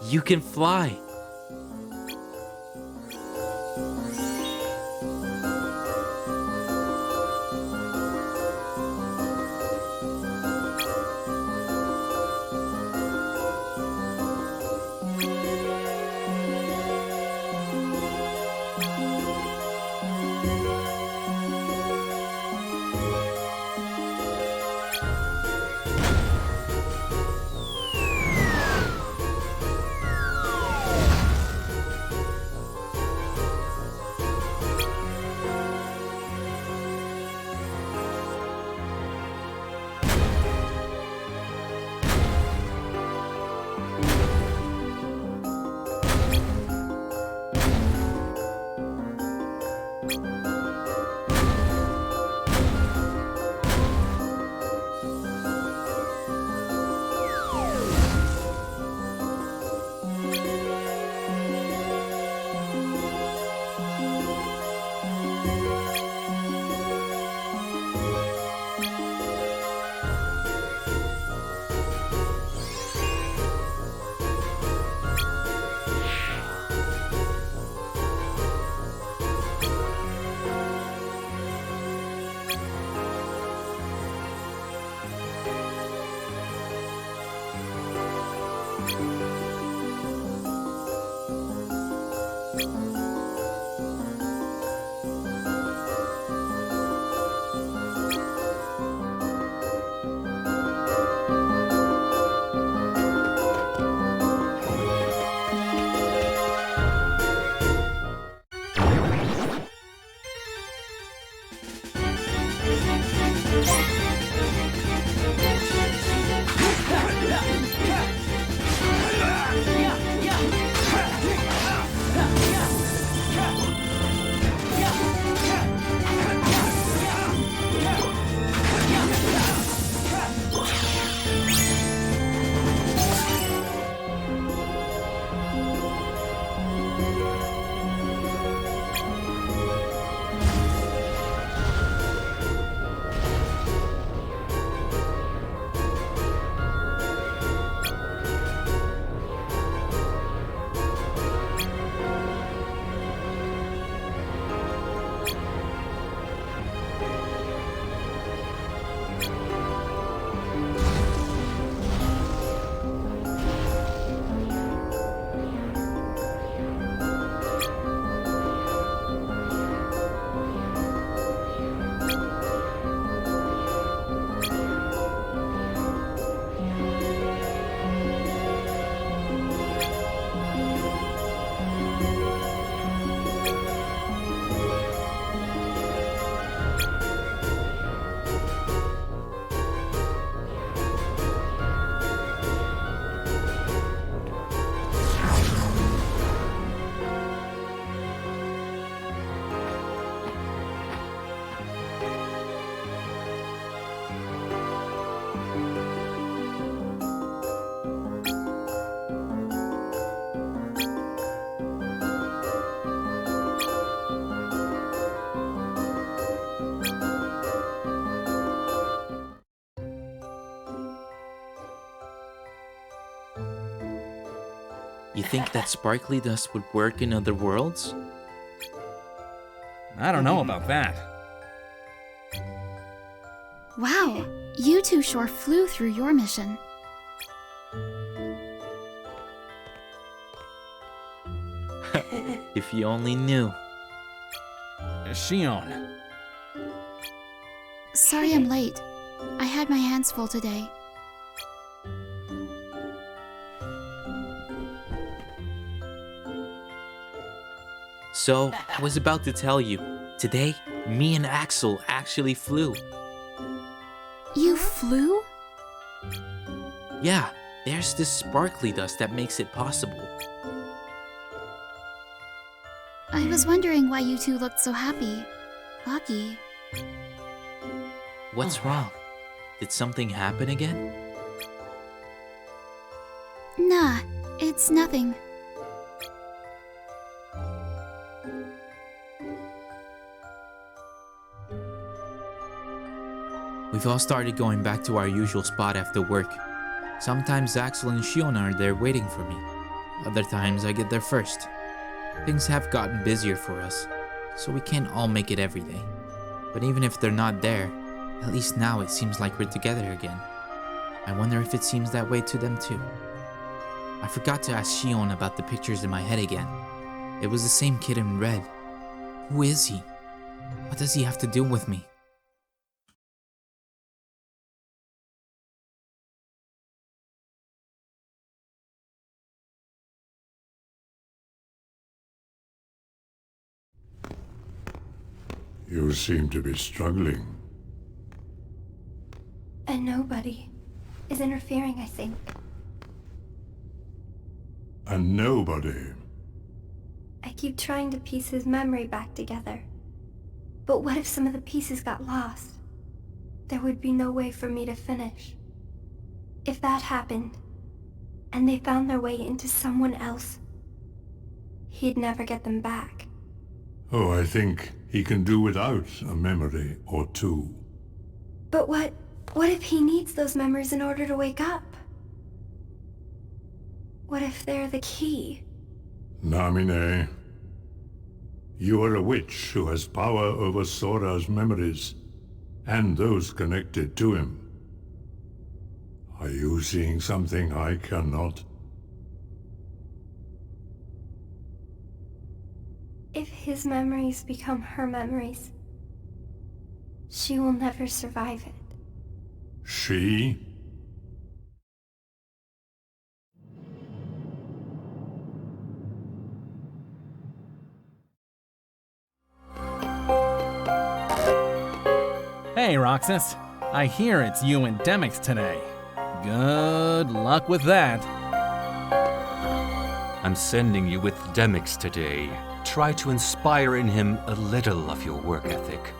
You can fly. You think that sparkly dust would work in other worlds?
I don't know about that.
Wow, you two sure flew through your mission.
If you only knew.
Shion.
Sorry I'm late. I had my hands full today.
So, I was about to tell you, today, me and Axel actually flew.
You flew?
Yeah, there's this sparkly dust that makes it possible.
I was wondering why you two looked so happy. Lucky.
What's wrong? Did something happen again?
Nah, it's nothing.
We've all started going back to our usual spot after work. Sometimes Axel and Shion are there waiting for me. Other times I get there first. Things have gotten busier for us, so we can't all make it every day. But even if they're not there, at least now it seems like we're together again. I wonder if it seems that way to them too. I forgot to ask Shion about the pictures in my head again. It was the same kid in red. Who is he? What does he have to do with me?
You seem to be struggling.
And nobody is interfering, I think.
And nobody.
I keep trying to piece his memory back together. But what if some of the pieces got lost? There would be no way for me to finish. If that happened, and they found their way into someone else, he'd never get them back.
Oh, I think he can do without a memory or two.
But what if he needs those memories in order to wake up? What if they're the key?
Namine, you are a witch who has power over Sora's memories, and those connected to him. Are you seeing something I cannot?
If his memories become her memories, she will never survive it.
She?
Hey, Roxas. I hear it's you and Demix today. Good luck with that.
I'm sending you with Demix today. Try to inspire in him a little of your work ethic.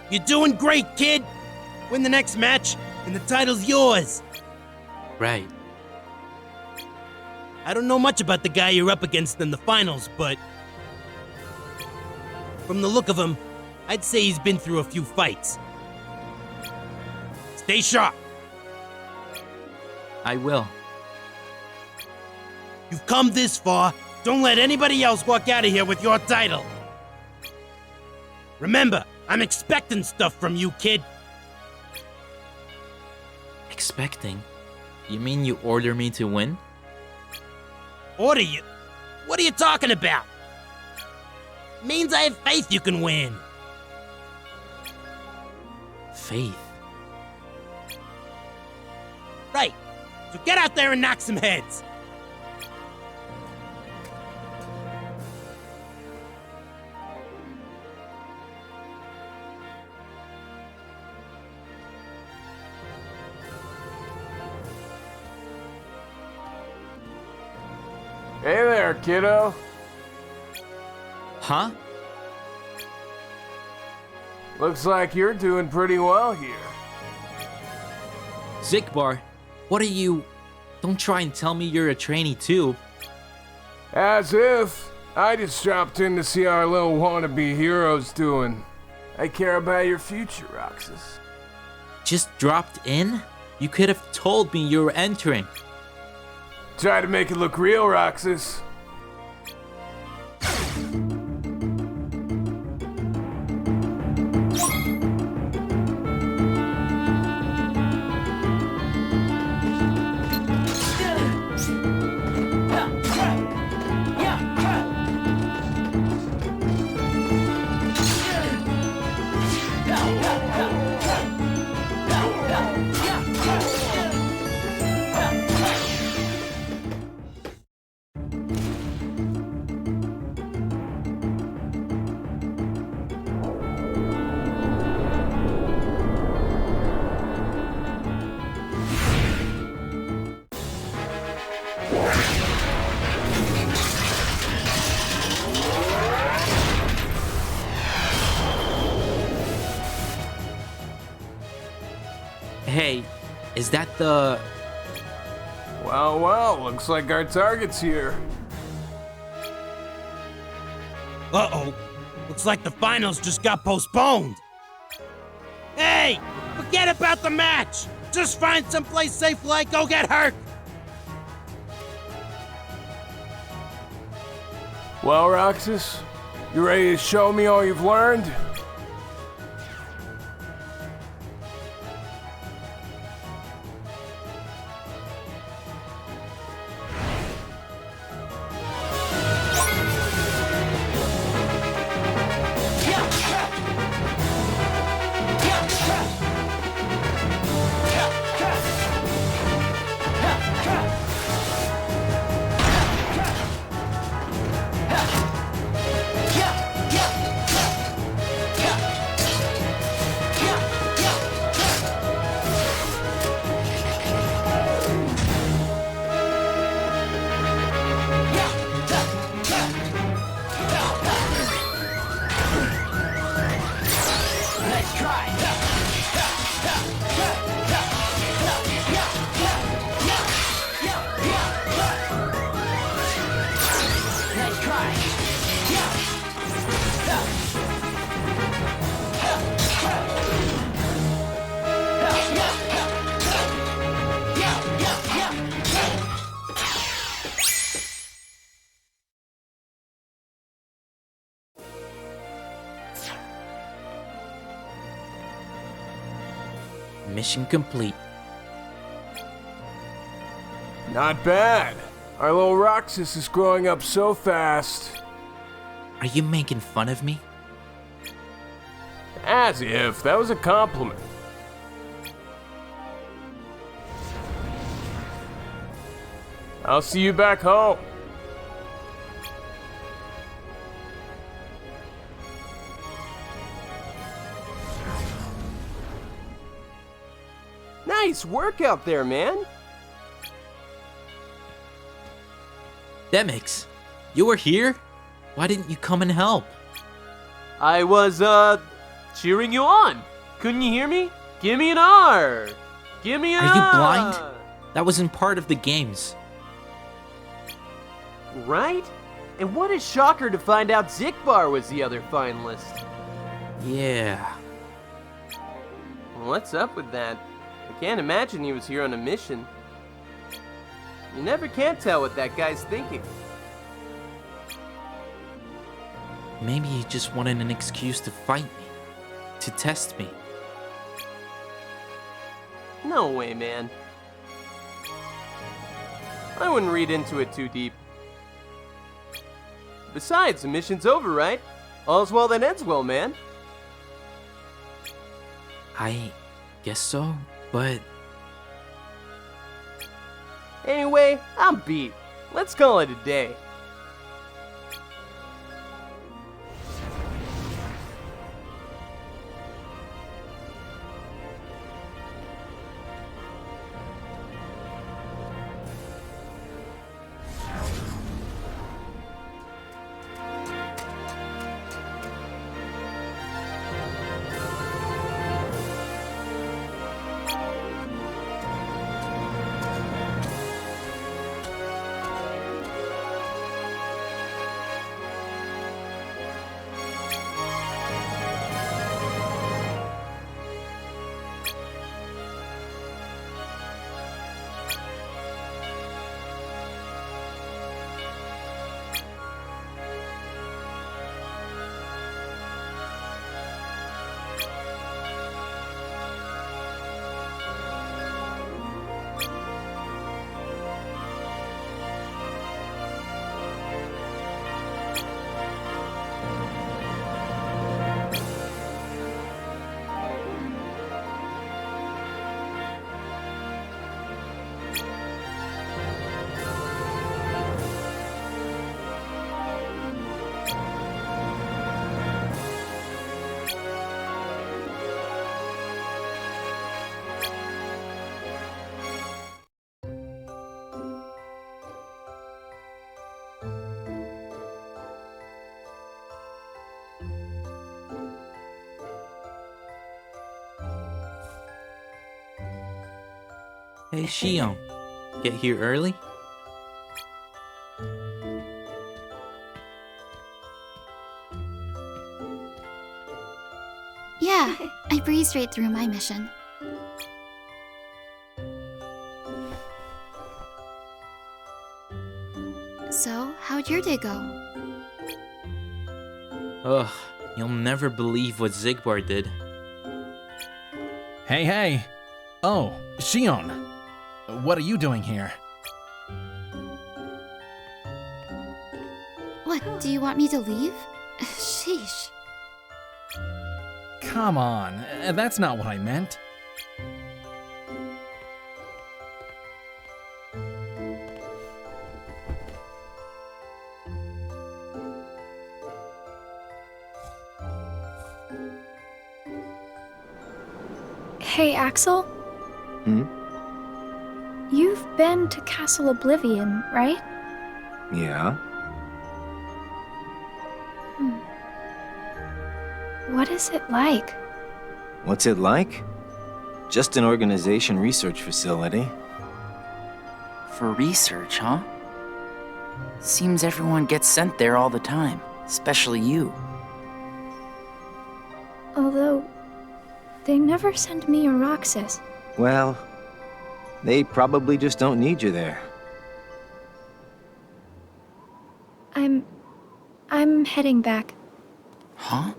You're doing great, kid! Win the next match, and the title's yours!
Right.
I don't know much about the guy you're up against in the finals, but from the look of him, I'd say he's been through a few fights. Stay sharp!
I will.
You've come this far, don't let anybody else walk out of here with your title! Remember, I'm expecting stuff from you, kid!
Expecting? You mean you order me to win?
Order you? What are you talking about? Means I have faith you can win.
Faith?
Right. So get out there and knock some heads.
Hey there, kiddo.
Huh?
Looks like you're doing pretty well here.
Zikbar, what are you... Don't try and tell me you're a trainee too.
As if. I just dropped in to see how our little wannabe hero's doing. I care about your future, Roxas.
Just dropped in? You could have told me you were entering.
Try to make it look real, Roxas.
Hey, is that the...
Well, looks like our target's here.
Uh-oh. Looks like the finals just got postponed. Hey! Forget about the match! Just find someplace safe like go get hurt!
Well, Roxas, you ready to show me all you've learned?
Mission complete.
Not bad. Our little Roxas is growing up so fast.
Are you making fun of me?
As if. That was a compliment. I'll see you back home.
Nice work out there, man.
Demix, you were here? Why didn't you come and help?
I was, cheering you on. Couldn't you hear me? Give me an R. Give me an
Are you
R.
blind? That wasn't part of the games.
Right? And what a shocker to find out Zikbar was the other finalist.
Yeah.
What's up with that? I can't imagine he was here on a mission. You never can tell what that guy's thinking.
Maybe he just wanted an excuse to fight me. To test me.
No way, man. I wouldn't read into it too deep. Besides, the mission's over, right? All's well that ends well, man.
I guess so, but...
Anyway, I'm beat. Let's call it a day.
Hey, Shion. Get here early?
Yeah, I breezed right through my mission. So, how'd your day go?
Ugh, you'll never believe what Zigbar did.
Hey. Oh, Shion. What are you doing here?
What, do you want me to leave? Sheesh.
Come on, that's not what I meant.
Hey, Axel? You've been to Castle Oblivion, right?
Yeah?
What is it like?
What's it like? Just an organization research facility.
For research, huh? Seems everyone gets sent there all the time, especially you.
Although, they never send me or Roxas.
Well, they probably just don't need you there.
I'm heading back.
Huh?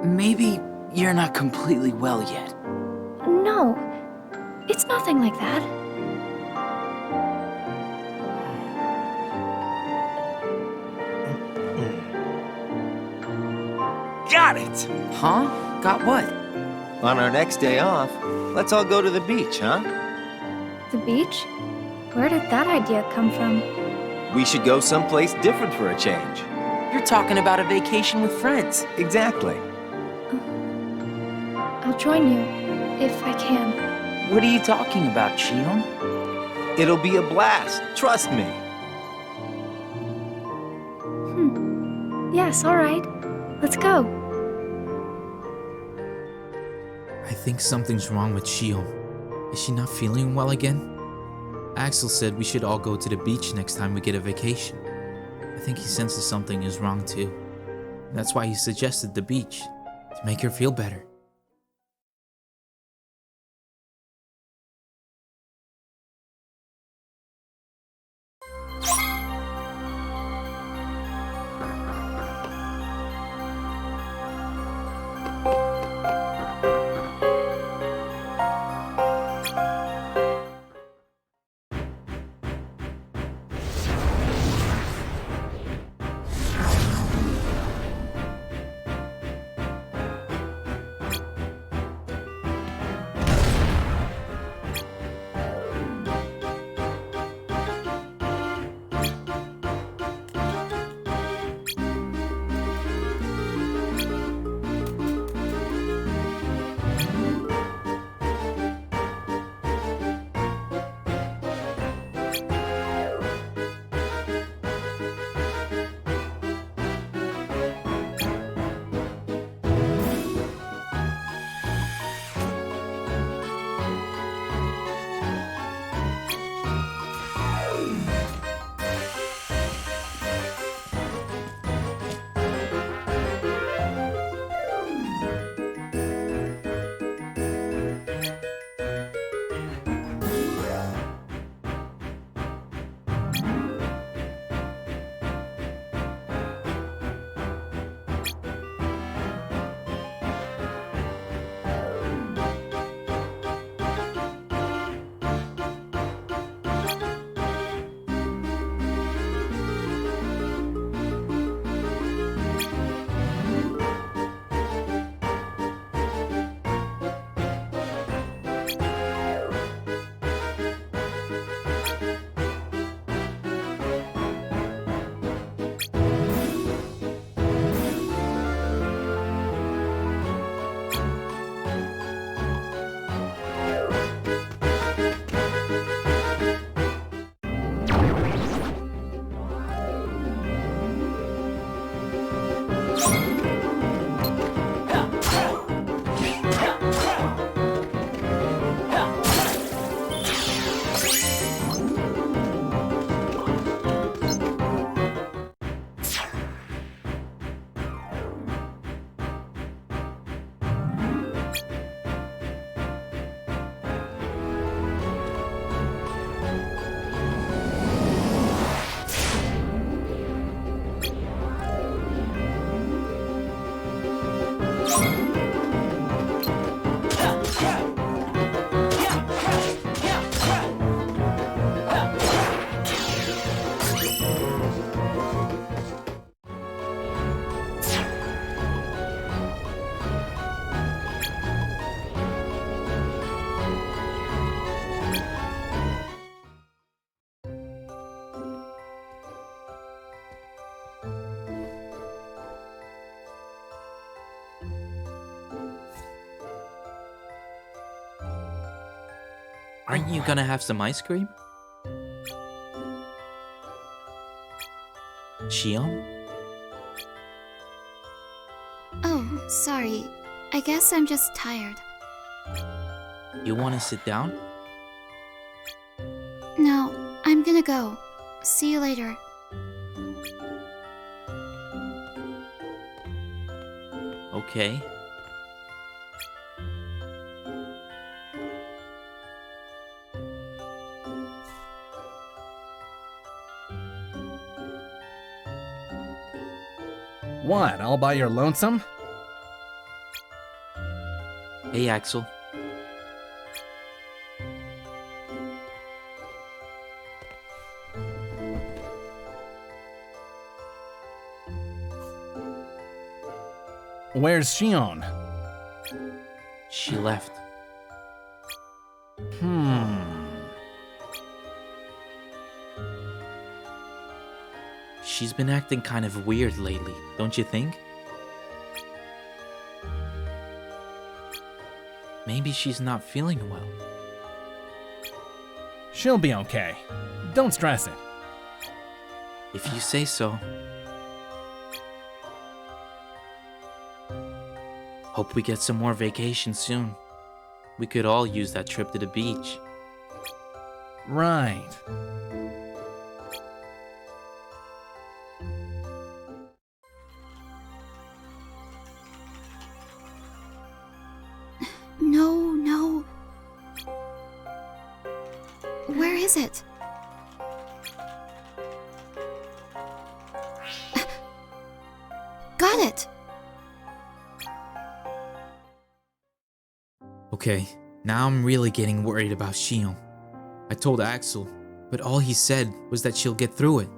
Maybe you're not completely well yet.
No, it's nothing like that.
Got it! Huh? Got what?
On our next day off, let's all go to the beach, huh?
The beach? Where did that idea come from?
We should go someplace different for a change.
You're talking about a vacation with friends.
Exactly.
I'll join you, if I can.
What are you talking about, Shion?
It'll be a blast, trust me.
Yes, alright. Let's go.
I think something's wrong with Shion. Is she not feeling well again? Axel said we should all go to the beach next time we get a vacation. I think he senses something is wrong too. That's why he suggested the beach, to make her feel better. Aren't you gonna have some ice cream? Shion?
Oh, sorry. I guess I'm just tired.
You wanna sit down?
No, I'm gonna go. See you later.
Okay.
What, all by your lonesome?
Hey, Axel.
Where's Shion?
She left. She's been acting kind of weird lately, don't you think? Maybe she's not feeling well.
She'll be okay. Don't stress it.
If you say so. Hope we get some more vacation soon. We could all use that trip to the beach.
Right.
No. Where is it? Got it!
Okay, now I'm really getting worried about Shion. I told Axel, but all he said was that she'll get through it.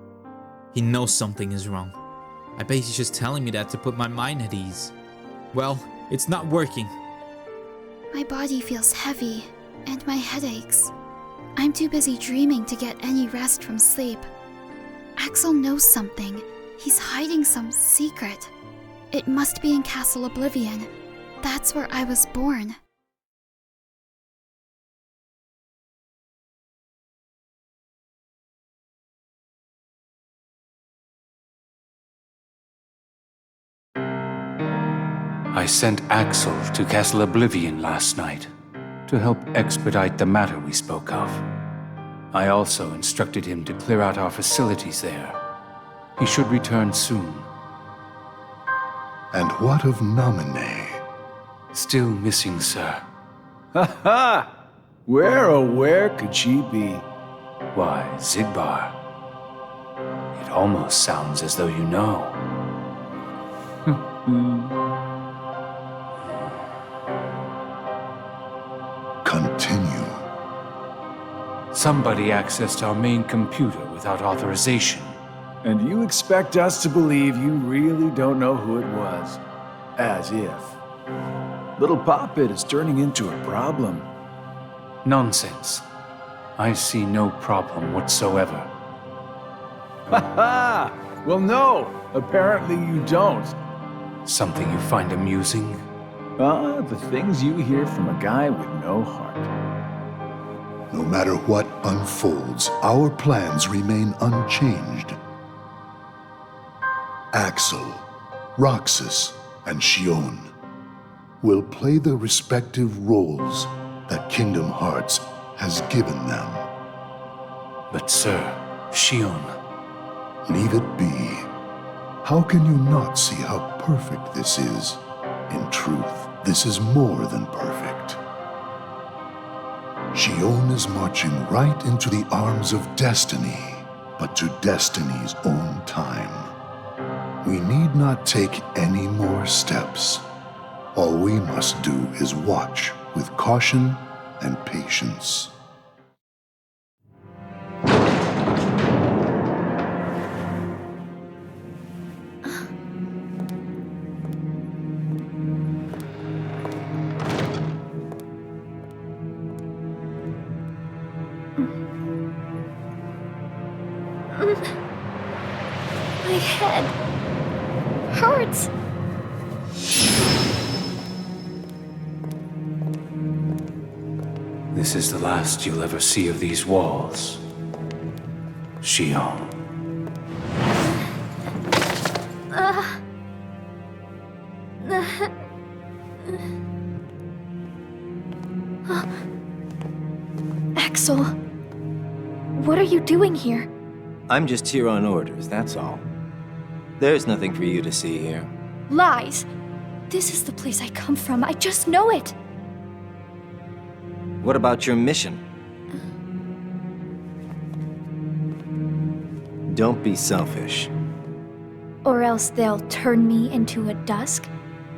He knows something is wrong. I bet he's just telling me that to put my mind at ease. Well, it's not working.
My body feels heavy, and my head aches. I'm too busy dreaming to get any rest from sleep. Axel knows something. He's hiding some secret. It must be in Castle Oblivion. That's where I was born.
I sent Axel to Castle Oblivion last night to help expedite the matter we spoke of. I also instructed him to clear out our facilities there. He should return soon.
And what of Naminé?
Still missing, sir.
Ha ha! Where could she be?
Why, Zigbar. It almost sounds as though you know.
Continue.
Somebody accessed our main computer without authorization.
And you expect us to believe you really don't know who it was? As if. Little Poppet is turning into a problem.
Nonsense. I see no problem whatsoever.
Ha ha! Well, no, apparently you don't.
Something you find amusing?
The things you hear from a guy with no heart.
No matter what unfolds, our plans remain unchanged. Axel, Roxas, and Shion will play the respective roles that Kingdom Hearts has given them.
But sir, Shion...
Leave it be. How can you not see how perfect this is? In truth, this is more than perfect. Shion is marching right into the arms of destiny, but to destiny's own time. We need not take any more steps. All we must do is watch with caution and patience.
My head hurts.
This is the last you'll ever see of these walls. Shion.
Axel, what are you doing here?
I'm just here on orders, that's all. There's nothing for you to see here.
Lies. This is the place I come from. I just know it.
What about your mission? Don't be selfish.
Or else they'll turn me into a dusk?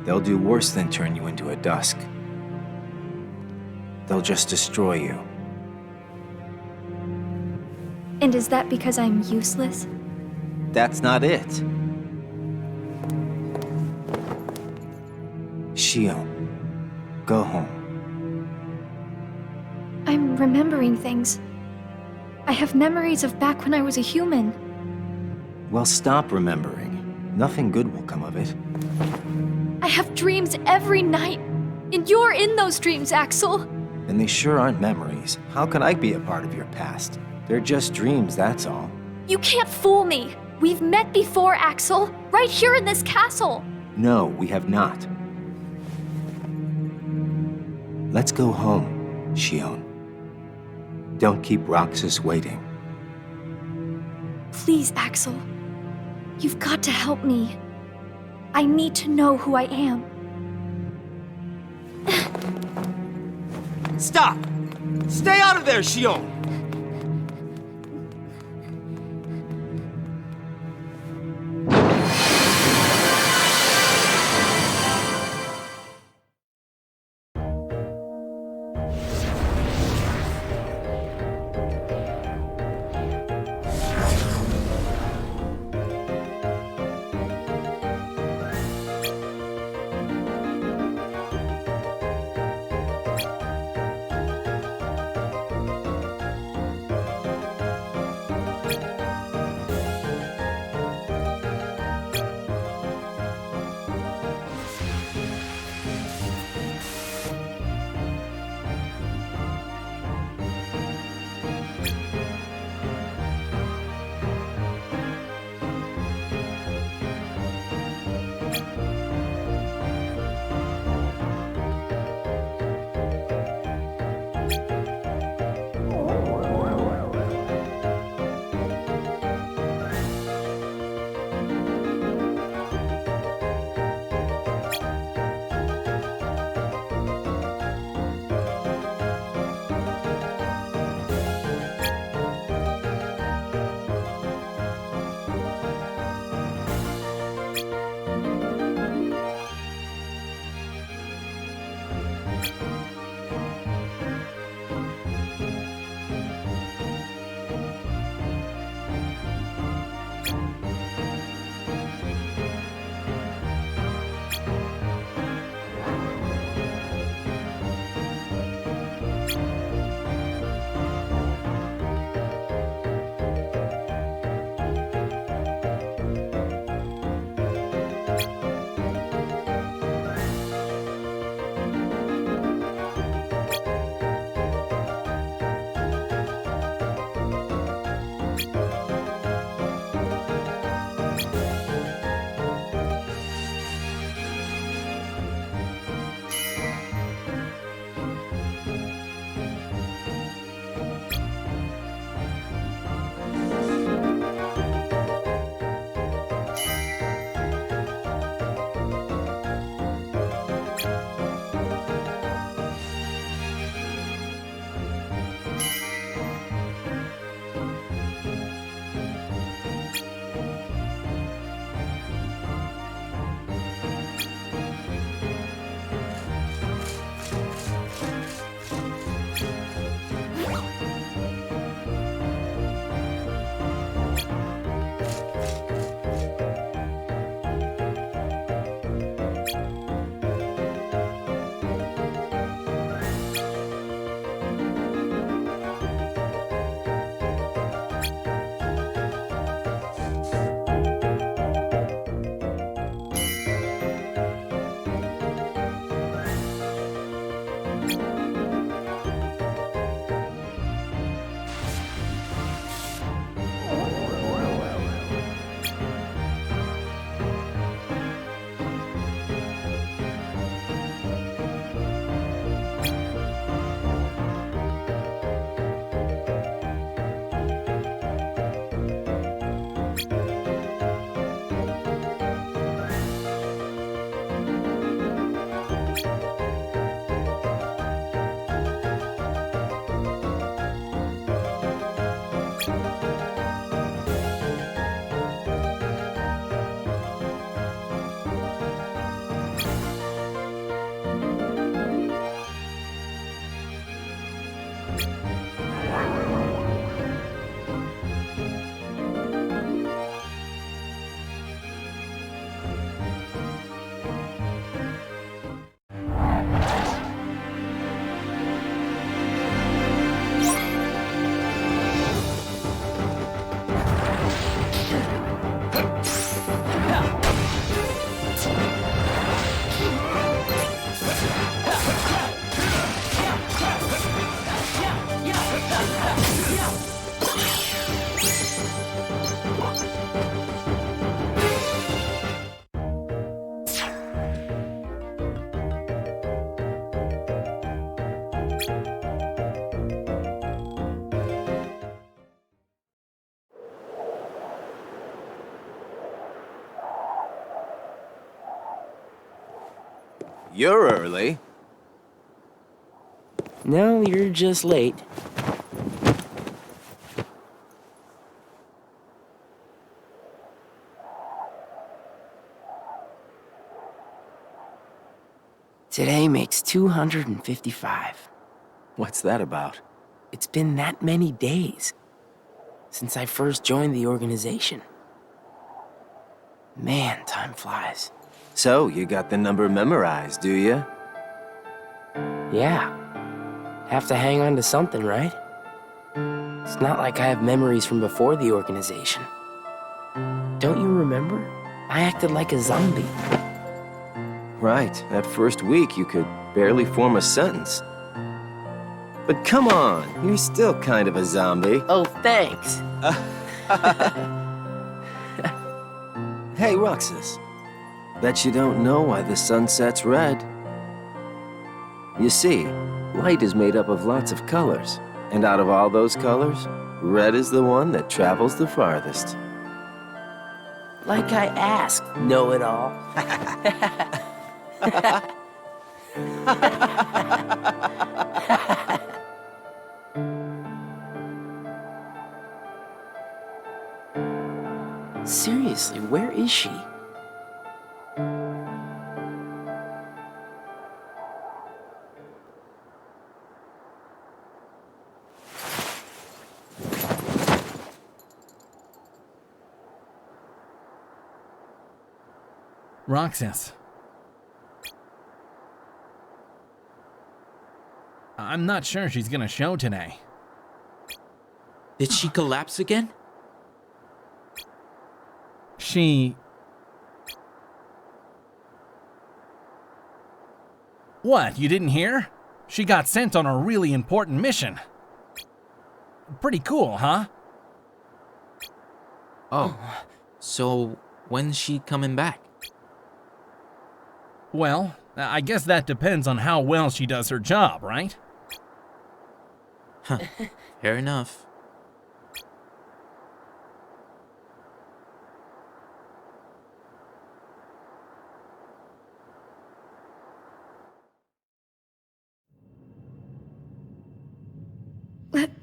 They'll do worse than turn you into a dusk. They'll just destroy you.
And is that because I'm useless?
That's not it. Shion, Go home.
I'm remembering things. I have memories of back when I was a human.
Well, stop remembering. Nothing good will come of it.
I have dreams every night. And you're in those dreams, Axel.
And they sure aren't memories. How can I be a part of your past? They're just dreams, that's all.
You can't fool me. We've met before, Axel. Right here in this castle.
No, we have not. Let's go home, Shion. Don't keep Roxas waiting.
Please, Axel. You've got to help me. I need to know who I am.
Stop! Stay out of there, Shion!
You're early.
No, you're just late. Today makes 255.
What's that about?
It's been that many days since I first joined the organization. Man, time flies.
So, you got the number memorized, do you?
Yeah. Have to hang on to something, right? It's not like I have memories from before the organization. Don't you remember? I acted like a zombie.
Right. That first week, you could barely form a sentence. But come on, you're still kind of a zombie.
Oh, thanks.
Hey, Roxas. Bet you don't know why the sun sets red. You see, light is made up of lots of colors. And out of all those colors, red is the one that travels the farthest.
Like I asked, know-it-all. Seriously, where is she?
Roxas. I'm not sure she's gonna show today.
Did she collapse again?
What, you didn't hear? She got sent on a really important mission. Pretty cool, huh?
Oh, so when's she coming back?
Well, I guess that depends on how well she does her job, right?
Huh, fair enough.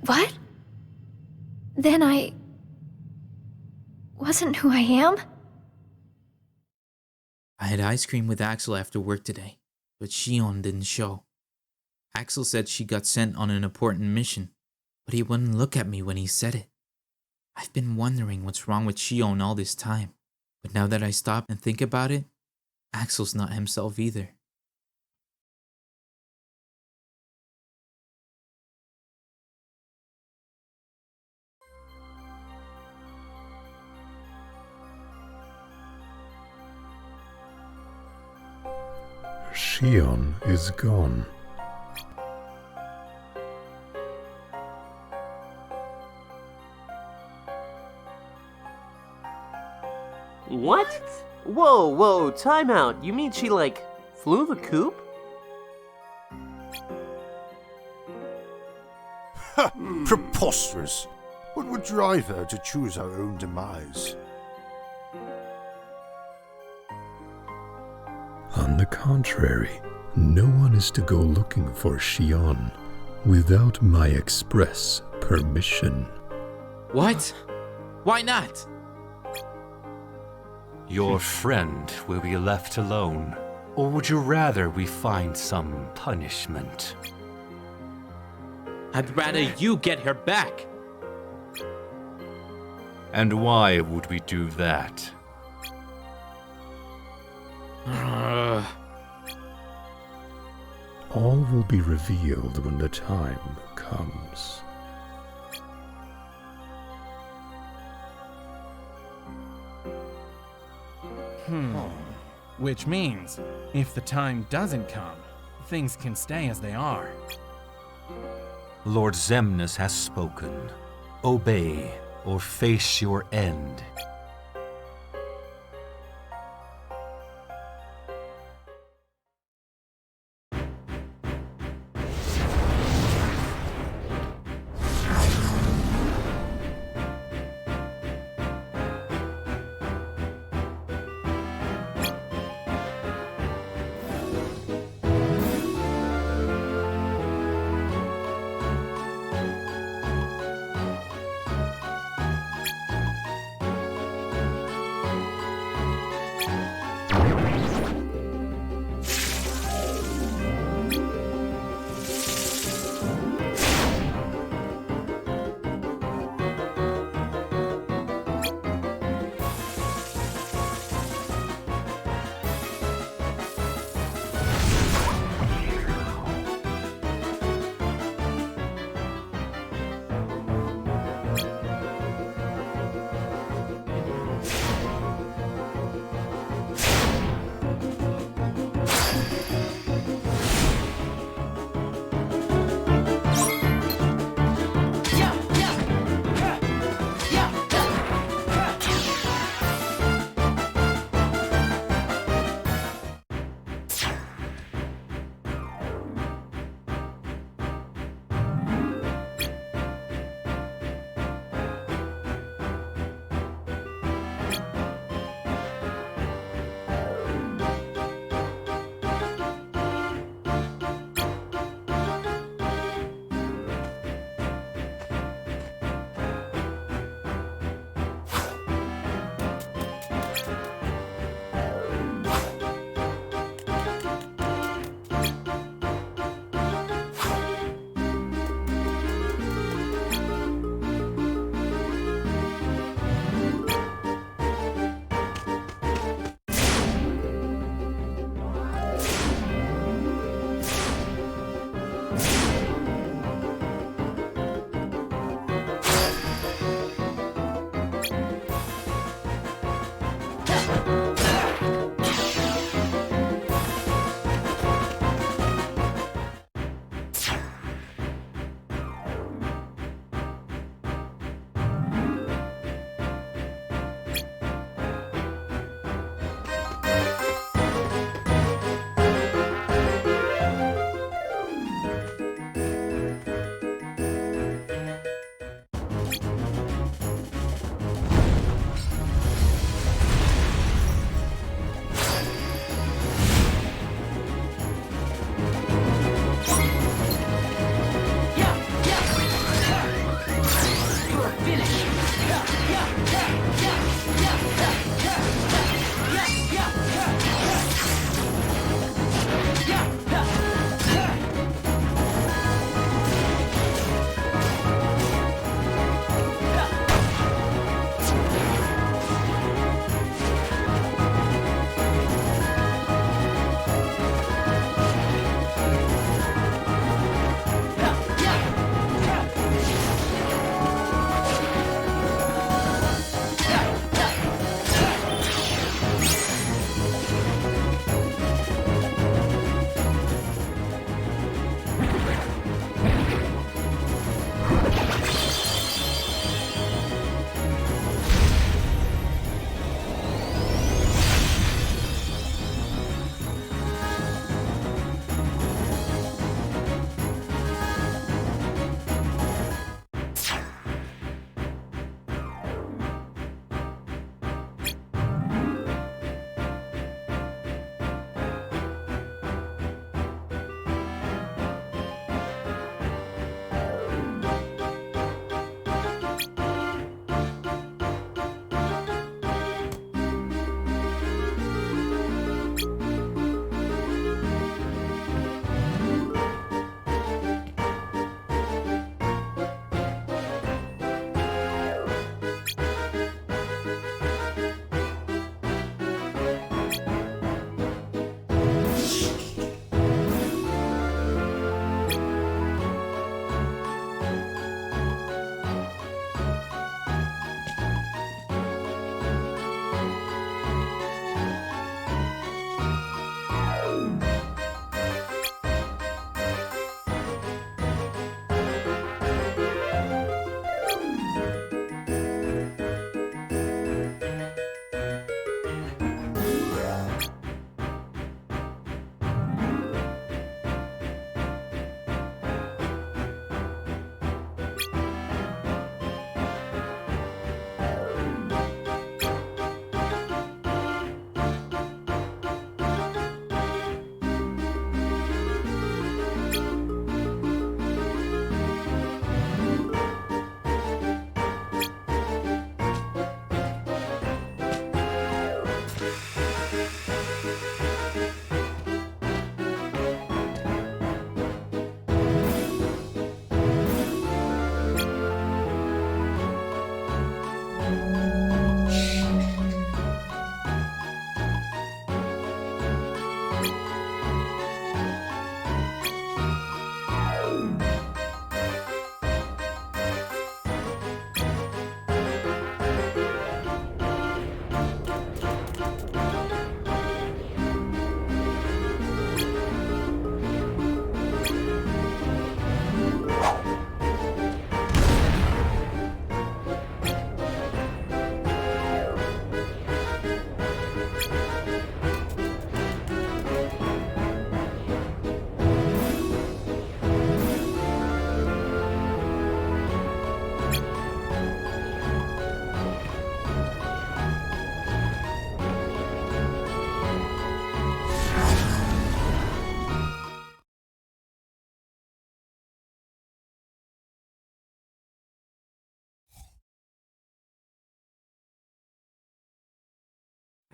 What? Then I wasn't who I am?
I had ice cream with Axel after work today, but Shion didn't show. Axel said she got sent on an important mission, but he wouldn't look at me when he said it. I've been wondering what's wrong with Shion all this time, but now that I stop and think about it, Axel's not himself either.
Shion is gone.
What? Whoa, time out. You mean she, flew the coop?
Ha! Preposterous! What would drive her to choose her own demise?
On the contrary, no one is to go looking for Shion without my express permission.
What? Why not?
Your friend will be left alone. Or would you rather we find some punishment?
I'd rather you get her back.
And why would we do that?
All will be revealed when the time comes.
Which means, if the time doesn't come, things can stay as they are.
Lord Zemnis has spoken. Obey, or face your end.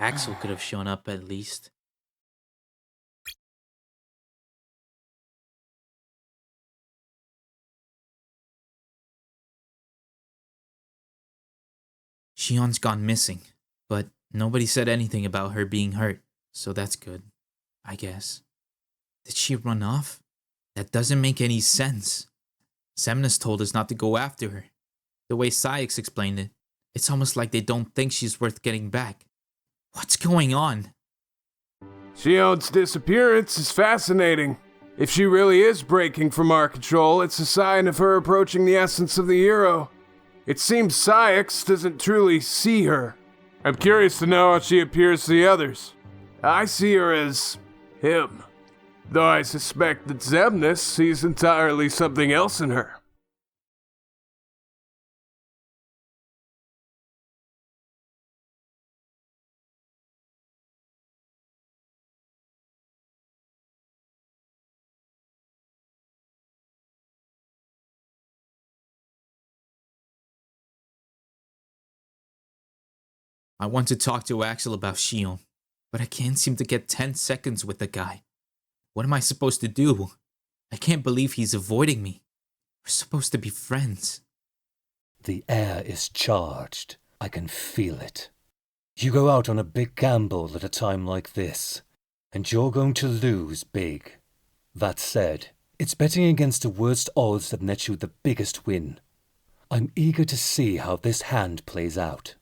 Axel could have shown up at least. Shion's gone missing, but nobody said anything about her being hurt, so that's good, I guess. Did she run off? That doesn't make any sense. Semnus told us not to go after her. The way Sykes explained it, it's almost like they don't think she's worth getting back. What's going on?
Shion's disappearance is fascinating. If she really is breaking from our control, it's a sign of her approaching the essence of the hero. It seems Sykes doesn't truly see her. I'm curious to know how she appears to the others. I see her as him, though I suspect that Xemnas sees entirely something else in her.
I want to talk to Axel about Shion, but I can't seem to get 10 seconds with the guy. What am I supposed to do? I can't believe he's avoiding me. We're supposed to be friends.
The air is charged. I can feel it. You go out on a big gamble at a time like this, and you're going to lose big. That said, it's betting against the worst odds that nets you the biggest win. I'm eager to see how this hand plays out.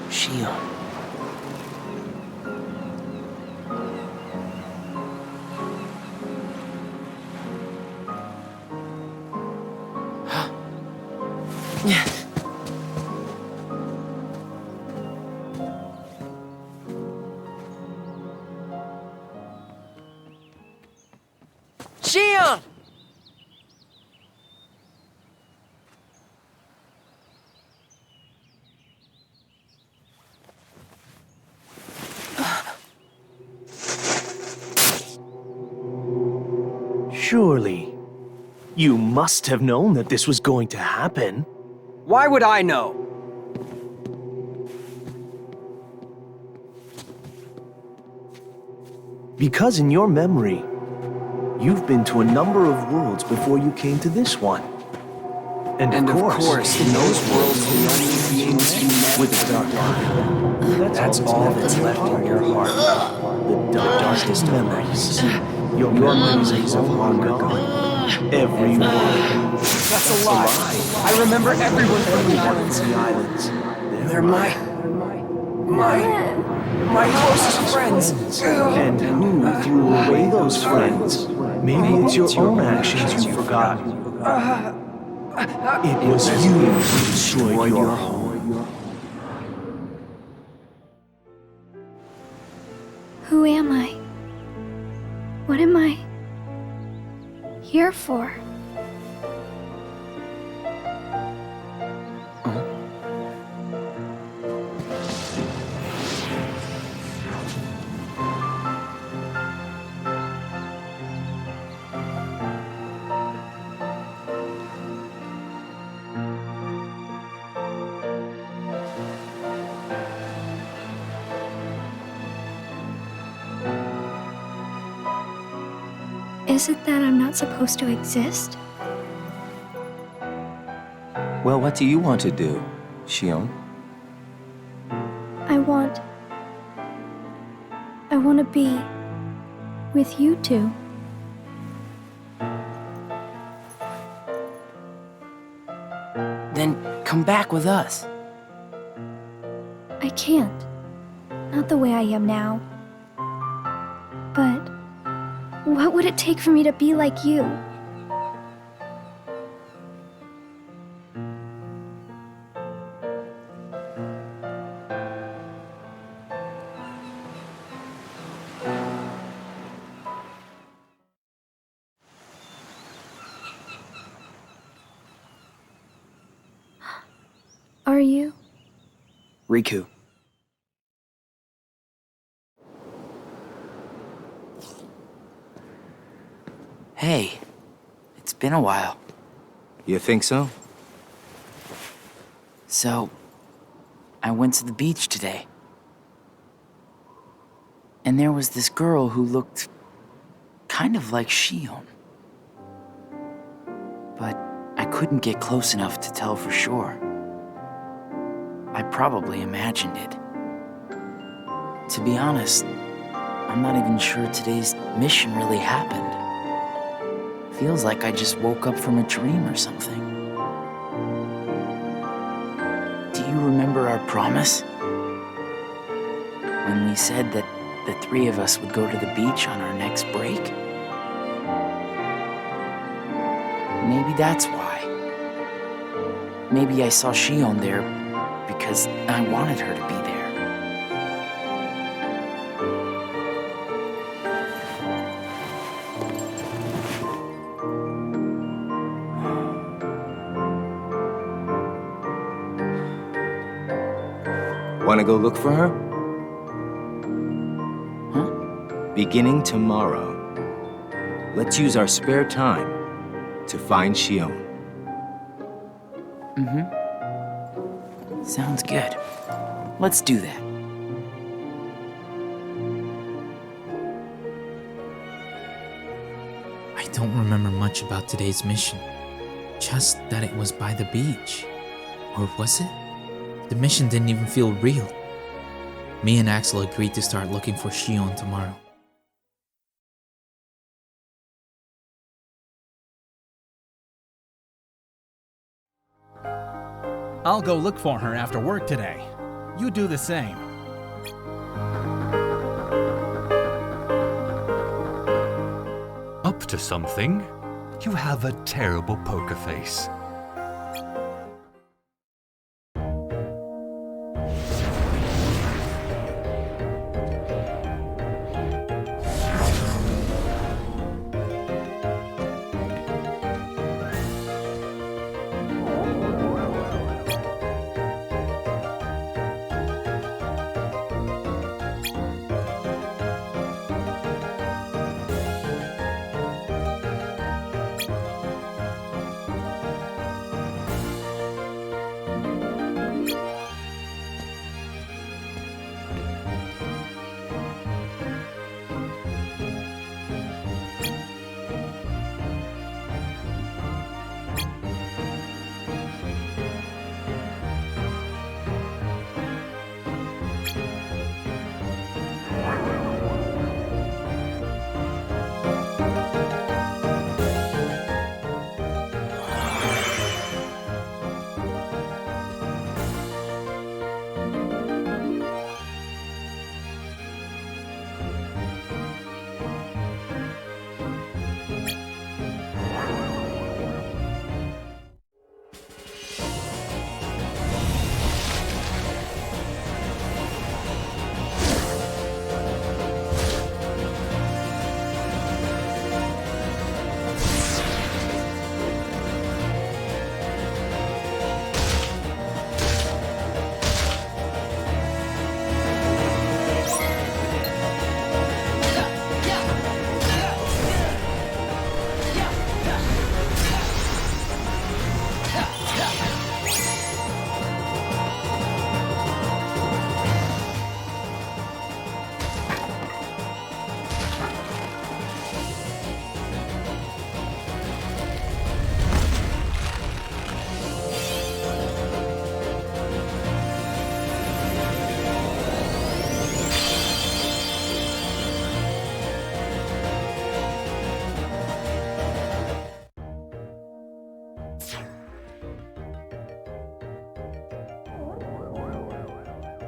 Shion.
Shion!
Surely, you must have known that this was going to happen.
Why would I know?
Because in your memory, you've been to a number of worlds before you came to this one. And of course, in those worlds, the only beings you met with the dark eye. That's all that's left in your heart. The darkest memories. Your memories of hunger gone. Every one.
That's a lie. I remember everyone from the islands. They're my closest friends.
And who threw away those friends? Maybe it's your own actions you've forgotten. It was you who destroyed your home.
Who am I? What am I here for? Is it that I'm not supposed to exist?
Well, what do you want to do, Shion?
I want to be with you two.
Then come back with us.
I can't. Not the way I am now. But what would it take for me to be like you? are you?
Riku. Hey, it's been a while.
You think so?
So, I went to the beach today. And there was this girl who looked kind of like Shion. But I couldn't get close enough to tell for sure. I probably imagined it. To be honest, I'm not even sure today's mission really happened. Feels like I just woke up from a dream or something. Do you remember our promise? When we said that the three of us would go to the beach on our next break? Maybe that's why. Maybe I saw Shion there because I wanted her to be there.
Want to go look for her?
Huh?
Beginning tomorrow, let's use our spare time to find Shion.
Sounds good. Let's do that.
I don't remember much about today's mission. Just that it was by the beach. Or was it? The mission didn't even feel real. Me and Axel agreed to start looking for Shion tomorrow.
I'll go look for her after work today. You do the same.
Up to something? You have a terrible poker face.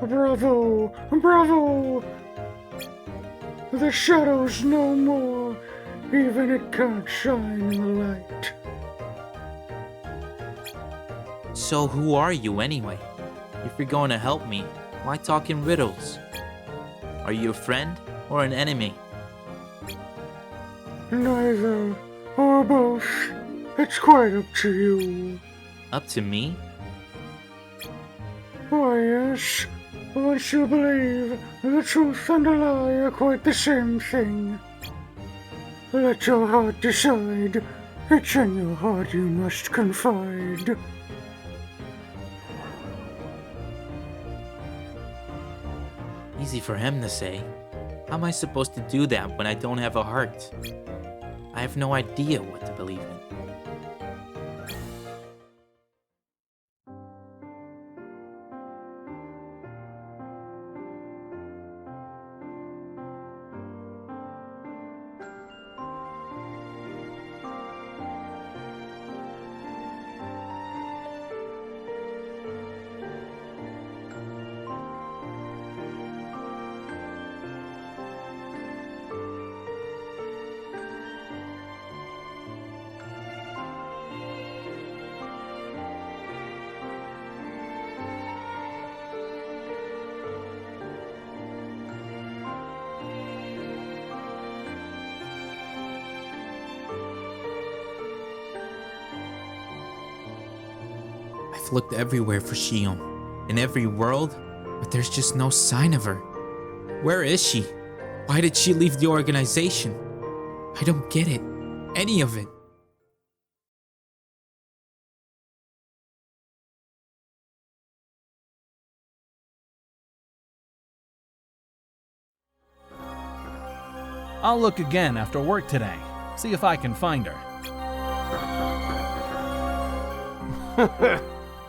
Bravo! Bravo! The shadow's no more, even it can't shine in the light.
So who are you anyway? If you're going to help me, why talk in riddles? Are you a friend or an enemy?
Neither, or both. It's quite up to you.
Up to me?
Why, yes. Once you believe, the truth and the lie are quite the same thing. Let your heart decide. It's in your heart you must confide.
Easy for him to say. How am I supposed to do that when I don't have a heart? I have no idea what to believe in. I've looked everywhere for Shion, in every world, but there's just no sign of her. Where is she? Why did she leave the organization? I don't get it. Any of it.
I'll look again after work today, see if I can find her.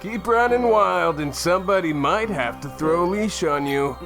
Keep running wild and somebody might have to throw a leash on you.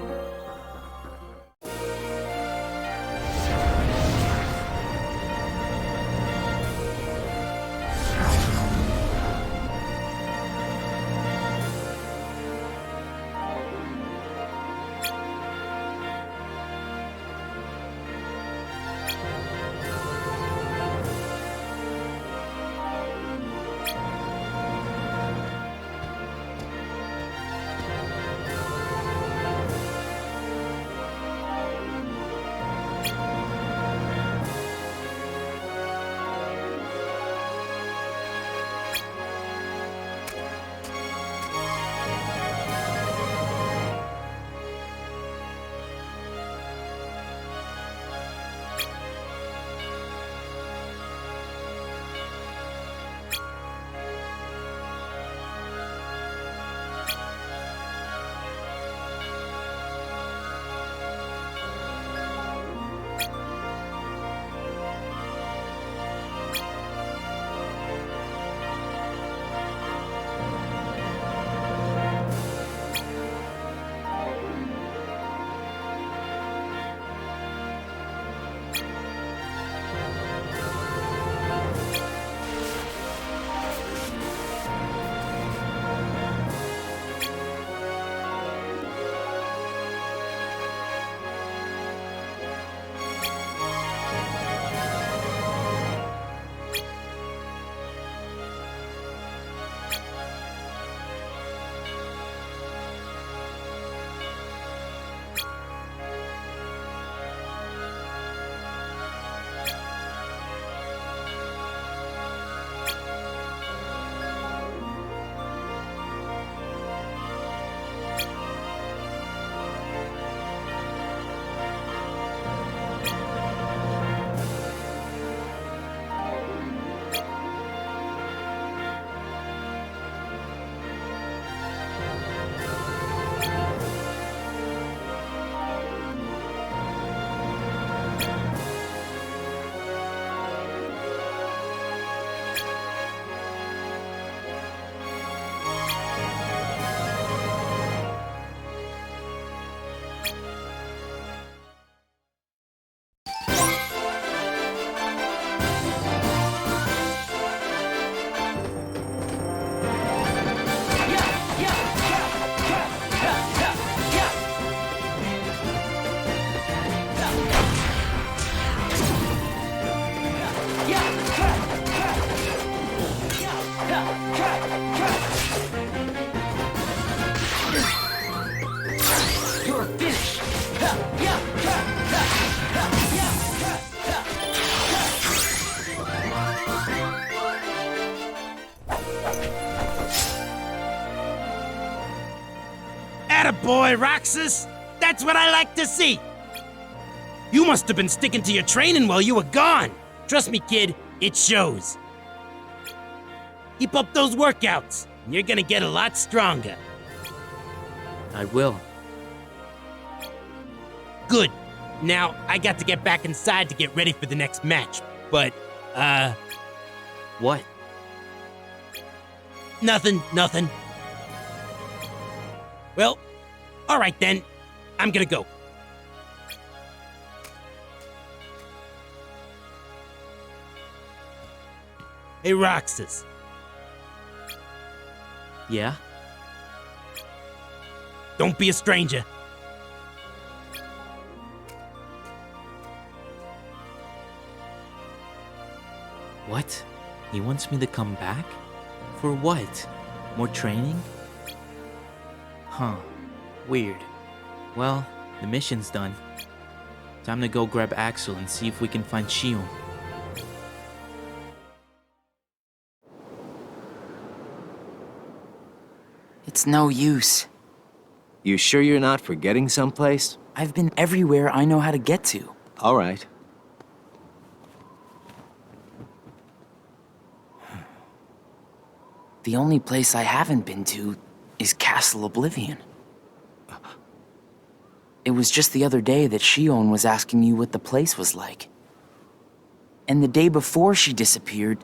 Attaboy, Roxas! That's what I like to see! You must have been sticking to your training while you were gone. Trust me, kid, it shows. Keep up those workouts, and you're gonna get a lot stronger.
I will.
Good. Now, I got to get back inside to get ready for the next match, but,
What?
Nothing. Well, alright then. I'm gonna go. Hey, Roxas.
Yeah?
Don't be a stranger.
What? He wants me to come back? For what? More training? Huh. Weird. Well, the mission's done. Time to go grab Axel and see if we can find Shion.
It's no use.
You sure you're not forgetting someplace?
I've been everywhere I know how to get to.
All right.
The only place I haven't been to is Castle Oblivion. It was just the other day that Shion was asking you what the place was like. And the day before she disappeared,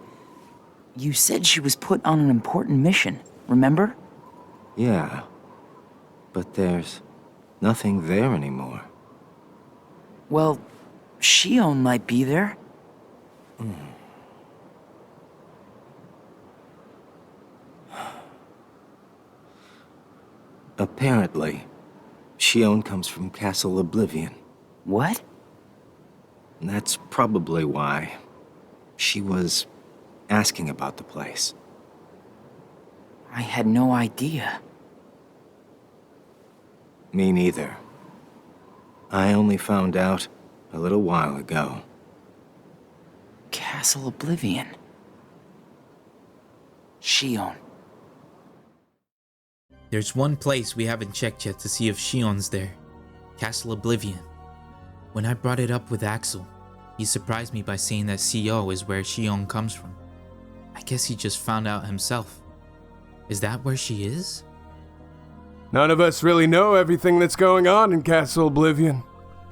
you said she was put on an important mission, remember?
Yeah. But there's nothing there anymore.
Well, Shion might be there.
Apparently, Shion comes from Castle Oblivion.
What?
And that's probably why she was asking about the place.
I had no idea.
Me neither. I only found out a little while ago.
Castle Oblivion. Shion.
There's one place we haven't checked yet to see if Shion's there. Castle Oblivion. When I brought it up with Axel, he surprised me by saying that CO is where Shion comes from. I guess he just found out himself. Is that where she is?
None of us really know everything that's going on in Castle Oblivion.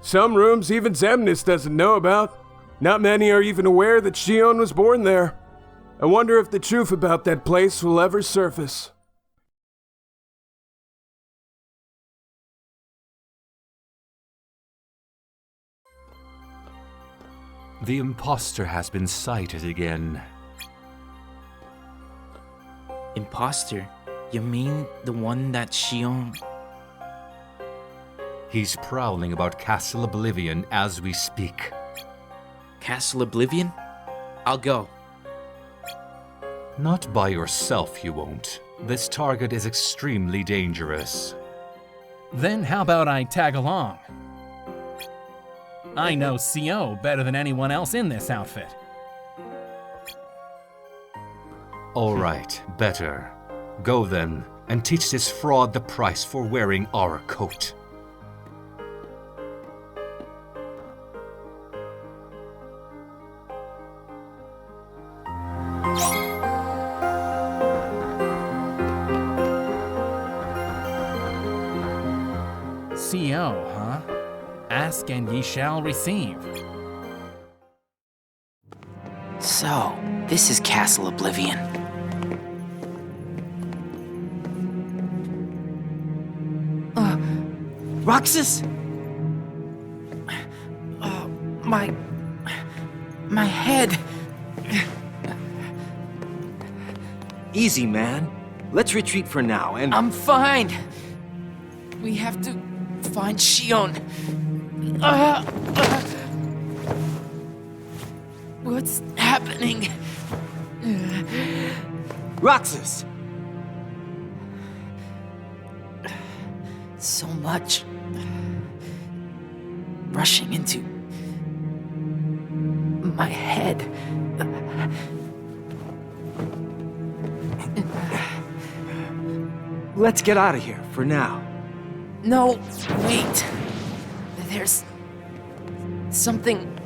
Some rooms even Xemnas doesn't know about. Not many are even aware that Shion was born there. I wonder if the truth about that place will ever surface.
The imposter has been sighted again.
Imposter? You mean the one that Shion...
He's prowling about Castle Oblivion as we speak.
Castle Oblivion? I'll go.
Not by yourself, you won't. This target is extremely dangerous.
Then how about I tag along? I know CO better than anyone else in this outfit.
All right, better. Go then, and teach this fraud the price for wearing our coat.
CO, huh? Ask and ye shall receive.
So, this is Castle Oblivion. Roxas? My head.
Easy, man. Let's retreat for now and...
I'm fine. We have to find Shion. What's happening?
Roxas!
So much rushing into my head.
Let's get out of here for now.
No, wait. There's something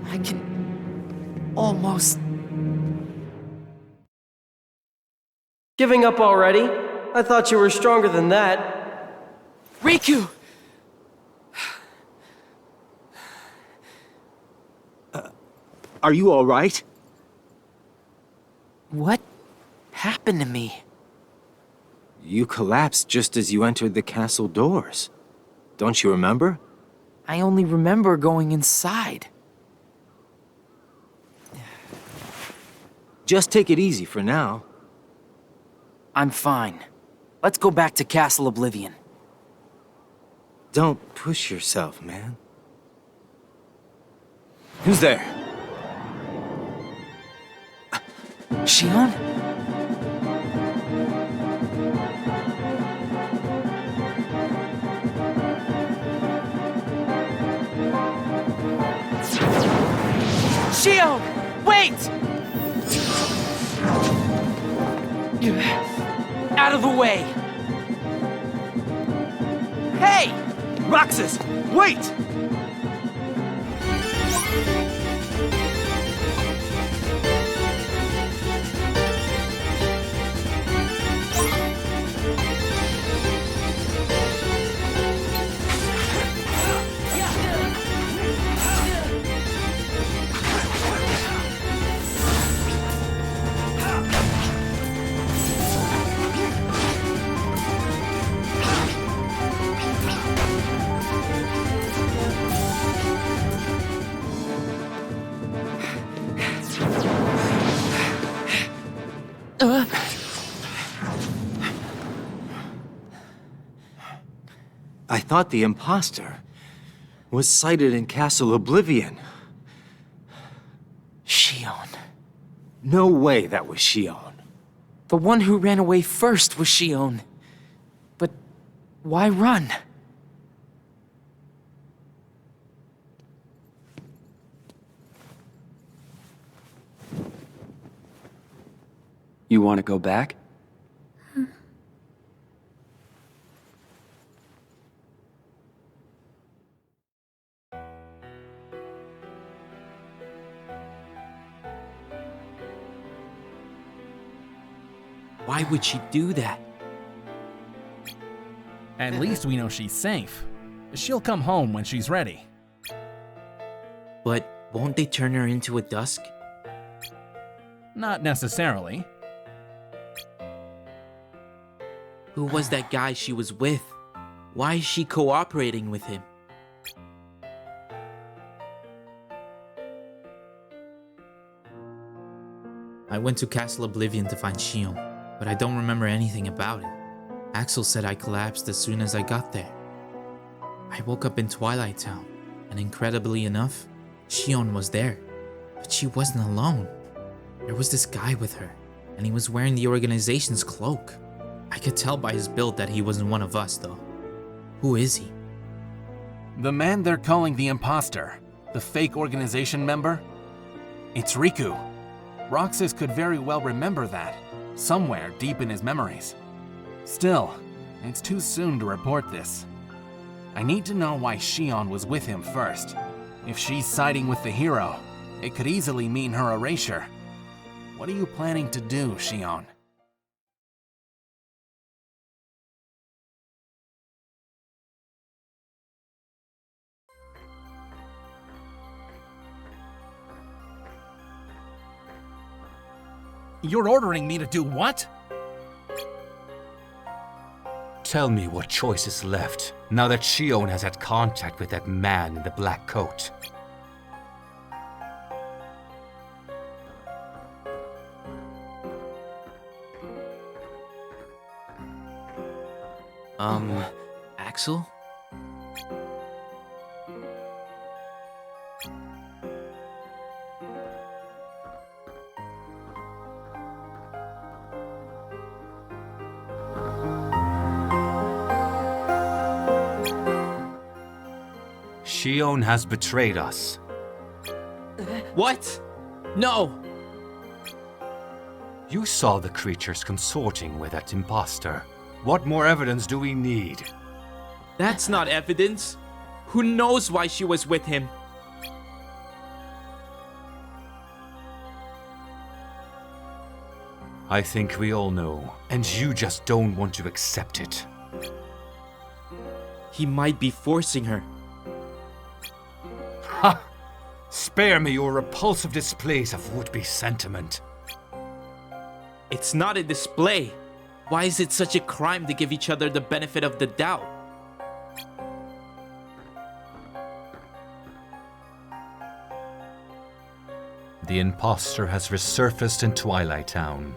I can almost...
Giving up already? I thought you were stronger than that.
Riku!
Are you all right?
What happened to me?
You collapsed just as you entered the castle doors. Don't you remember?
I only remember going inside.
Just take it easy for now.
I'm fine. Let's go back to Castle Oblivion.
Don't push yourself, man. Who's there?
Shion? Shion! Wait! Out of the way! Hey!
Roxas, wait! I thought the imposter was sighted in Castle Oblivion.
Shion.
No way that was Shion.
The one who ran away first was Shion. But why run?
You want to go back?
Why would she do that?
At least we know she's safe. She'll come home when she's ready.
But won't they turn her into a Dusk?
Not necessarily.
Who was that guy she was with? Why is she cooperating with him? I went to Castle Oblivion to find Shion, but I don't remember anything about it. Axel said I collapsed as soon as I got there. I woke up in Twilight Town, and incredibly enough, Shion was there. But she wasn't alone. There was this guy with her, and he was wearing the organization's cloak. I could tell by his build that he wasn't one of us, though. Who is he?
The man they're calling the imposter. The fake organization member? It's Riku. Roxas could very well remember that, somewhere deep in his memories. Still, it's too soon to report this. I need to know why Shion was with him first. If she's siding with the hero, it could easily mean her erasure. What are you planning to do, Shion? You're ordering me to do what?
Tell me what choice is left, now that Shion has had contact with that man in the black coat.
Axel?
Shion has betrayed us.
What? No!
You saw the creatures consorting with that imposter. What more evidence do we need?
That's not evidence. Who knows why she was with him?
I think we all know, and you just don't want to accept it.
He might be forcing her.
Ha! Spare me your repulsive displays of would-be sentiment.
It's not a display. Why is it such a crime to give each other the benefit of the doubt?
The imposter has resurfaced in Twilight Town.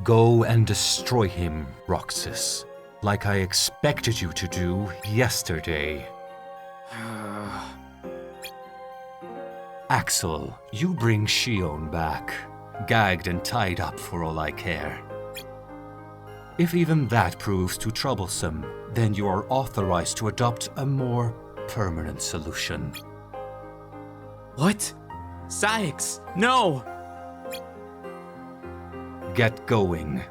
Go and destroy him, Roxas, like I expected you to do yesterday. Axel, you bring Shion back, gagged and tied up for all I care. If even that proves too troublesome, then you are authorized to adopt a more permanent solution.
What? Sykes, no!
Get going.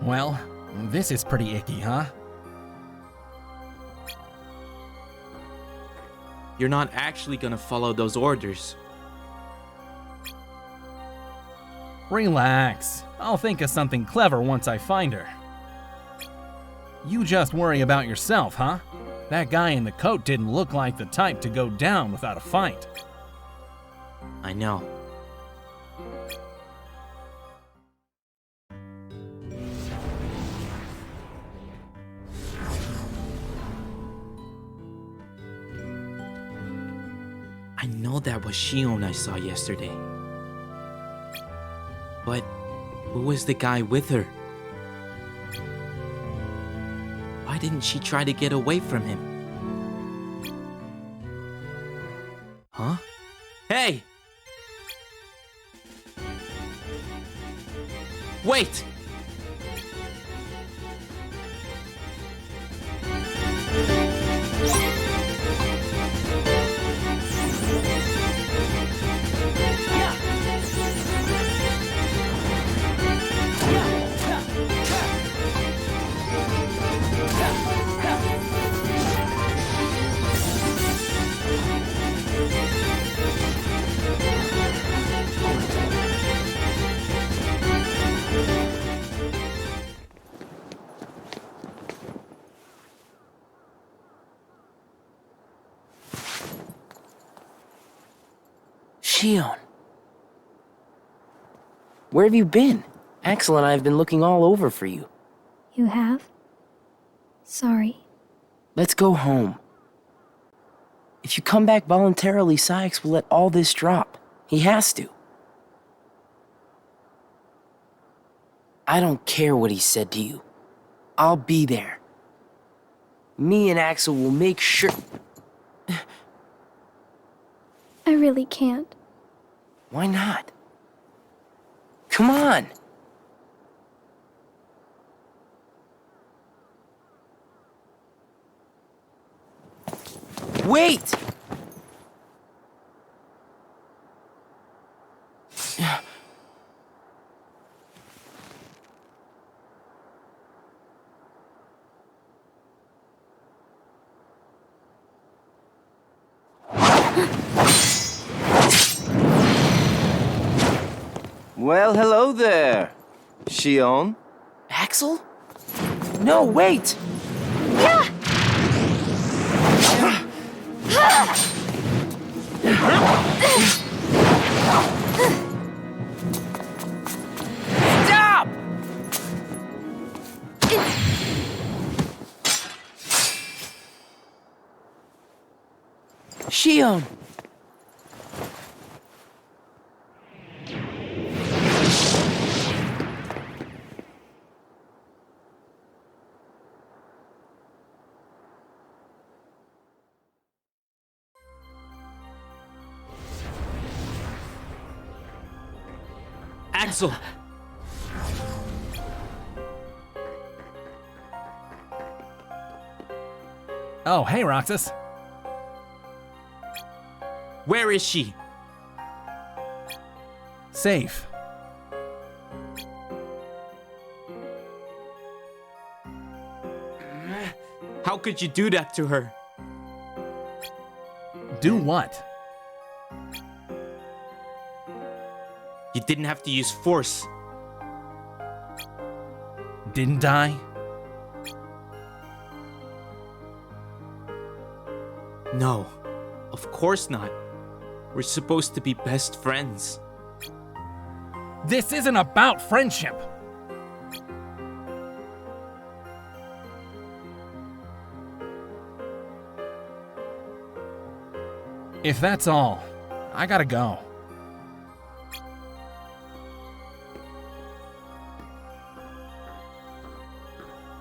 Well, this is pretty icky, huh?
You're not actually gonna follow those orders.
Relax. I'll think of something clever once I find her. You just worry about yourself, huh? That guy in the coat didn't look like the type to go down without a fight.
I know. I know that was Shion I saw yesterday. But who was the guy with her? Why didn't she try to get away from him? Huh? Hey! Wait!
Shion. Where have you been? Axel and I have been looking all over for you.
You have? Sorry.
Let's go home. If you come back voluntarily, Sykes will let all this drop. He has to. I don't care what he said to you. I'll be there. Me and Axel will make sure...
I really can't.
Why not? Come on! Wait!
Well, hello there, Shion.
Axel? No, wait! Stop! Shion!
Axel!
Oh, hey, Roxas.
Where is she?
Safe.
could you do that to her?
Do what?
You didn't have to use force.
Didn't I?
No, of course not. We're supposed to be best friends.
This isn't about friendship. If that's all, I gotta go.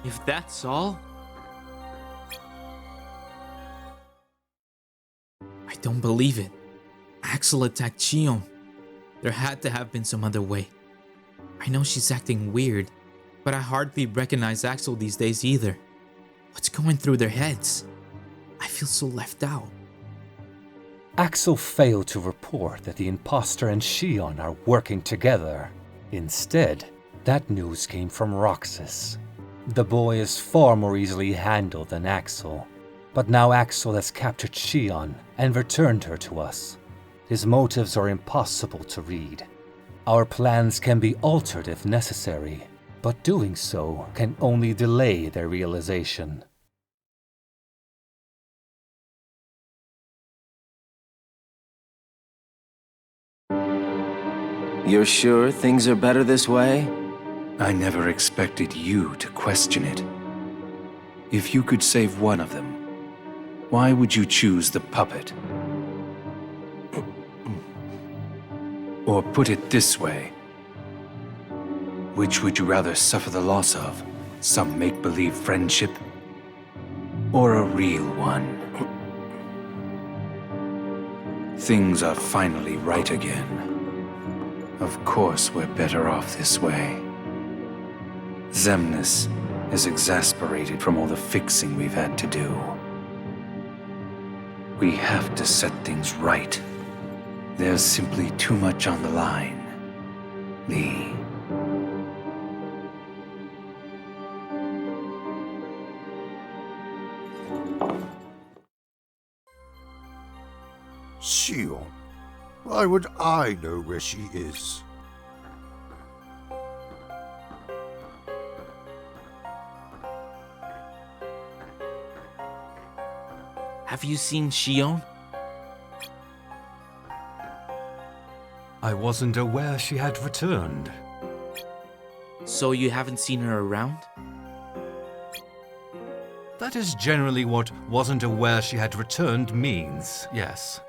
If that's all? I don't believe it. Axel attacked Shion. There had to have been some other way. I know she's acting weird, but I hardly recognize Axel these days either. What's going through their heads? I feel so left out.
Axel failed to report that the imposter and Shion are working together. Instead, that news came from Roxas. The boy is far more easily handled than Axel. But now Axel has captured Shion and returned her to us. His motives are impossible to read. Our plans can be altered if necessary, but doing so can only delay their realization.
You're sure things are better this way?
I never expected you to question it. If you could save one of them, why would you choose the puppet? Or put it this way, which would you rather suffer the loss of? Some make-believe friendship? Or a real one? Things are finally right again. Of course we're better off this way. Xemnas is exasperated from all the fixing we've had to do. We have to set things right. There's simply too much on the line, Lee.
Shion? Why would I know where she is?
Have you seen Shion?
I wasn't aware she had returned.
So you haven't seen her around?
That is generally what wasn't aware she had returned means, yes.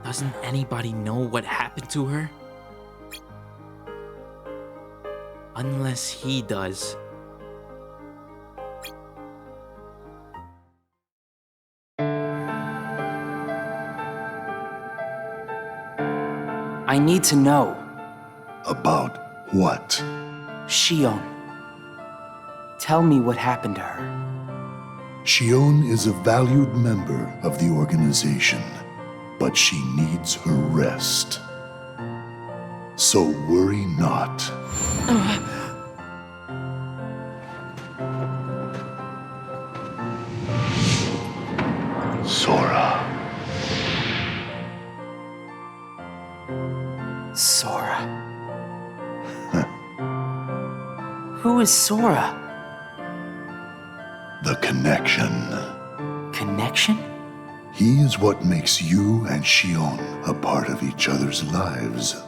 Doesn't anybody know what happened to her? Unless he does.
I need to know.
About what?
Shion. Tell me what happened to her.
Shion is a valued member of the organization, but she needs her rest. So worry not. Sora.
Sora. Who is Sora?
The connection.
Connection?
He is what makes you and Shion a part of each other's lives.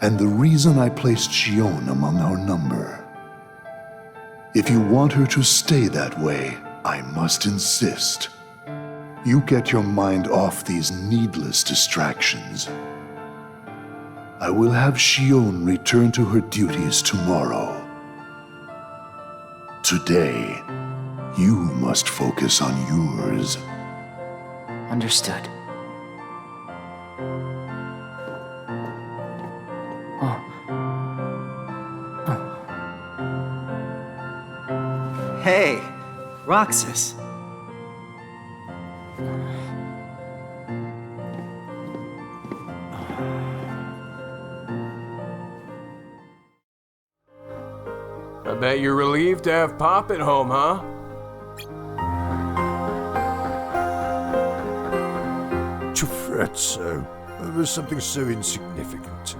And the reason I placed Shion among our number. If you want her to stay that way, I must insist. You get your mind off these needless distractions. I will have Shion return to her duties tomorrow. Today, you must focus on yours.
Understood.
Hey, Roxas.
Bet you're relieved to have Pop at home, huh?
To fret so over something so insignificant.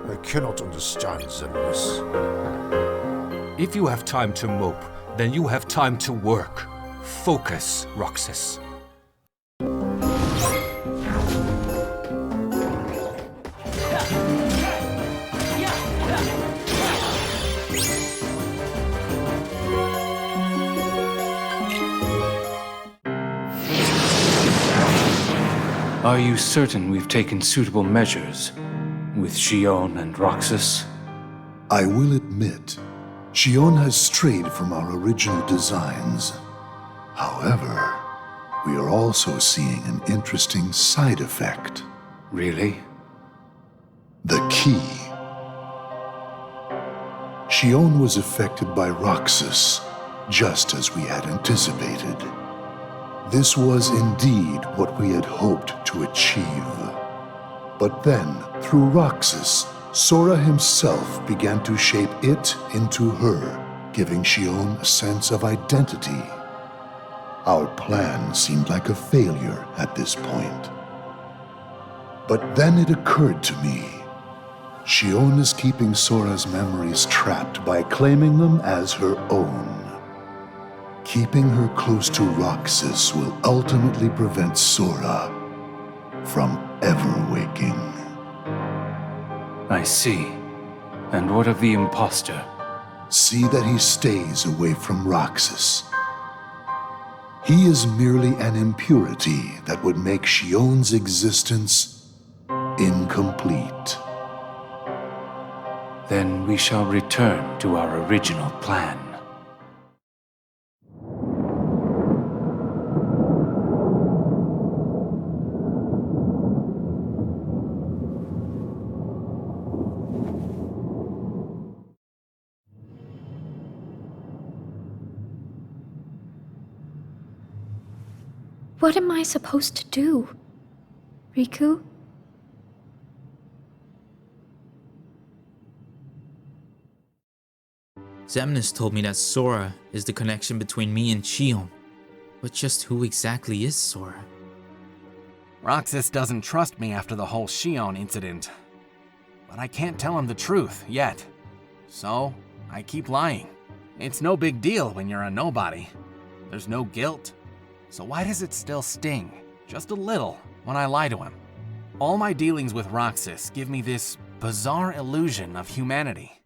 I cannot understand Zemnis.
If you have time to mope, then you have time to work. Focus, Roxas.
Are you certain we've taken suitable measures with Shion and Roxas?
I will admit, Shion has strayed from our original designs. However, we are also seeing an interesting side effect.
Really?
The key. Shion was affected by Roxas, just as we had anticipated. This was indeed what we had hoped to achieve. But then, through Roxas, Sora himself began to shape it into her, giving Shion a sense of identity. Our plan seemed like a failure at this point. But then it occurred to me. Shion is keeping Sora's memories trapped by claiming them as her own. Keeping her close to Roxas will ultimately prevent Sora from ever waking.
I see. And what of the imposter?
See that he stays away from Roxas. He is merely an impurity that would make Shion's existence incomplete.
Then we shall return to our original plan.
What am I supposed to do, Riku?
Zemnis told me that Sora is the connection between me and Shion. But just who exactly is Sora?
Roxas doesn't trust me after the whole Shion incident. But I can't tell him the truth, yet. So, I keep lying. It's no big deal when you're a nobody. There's no guilt. So why does it still sting, just a little, when I lie to him? All my dealings with Roxas give me this bizarre illusion of humanity.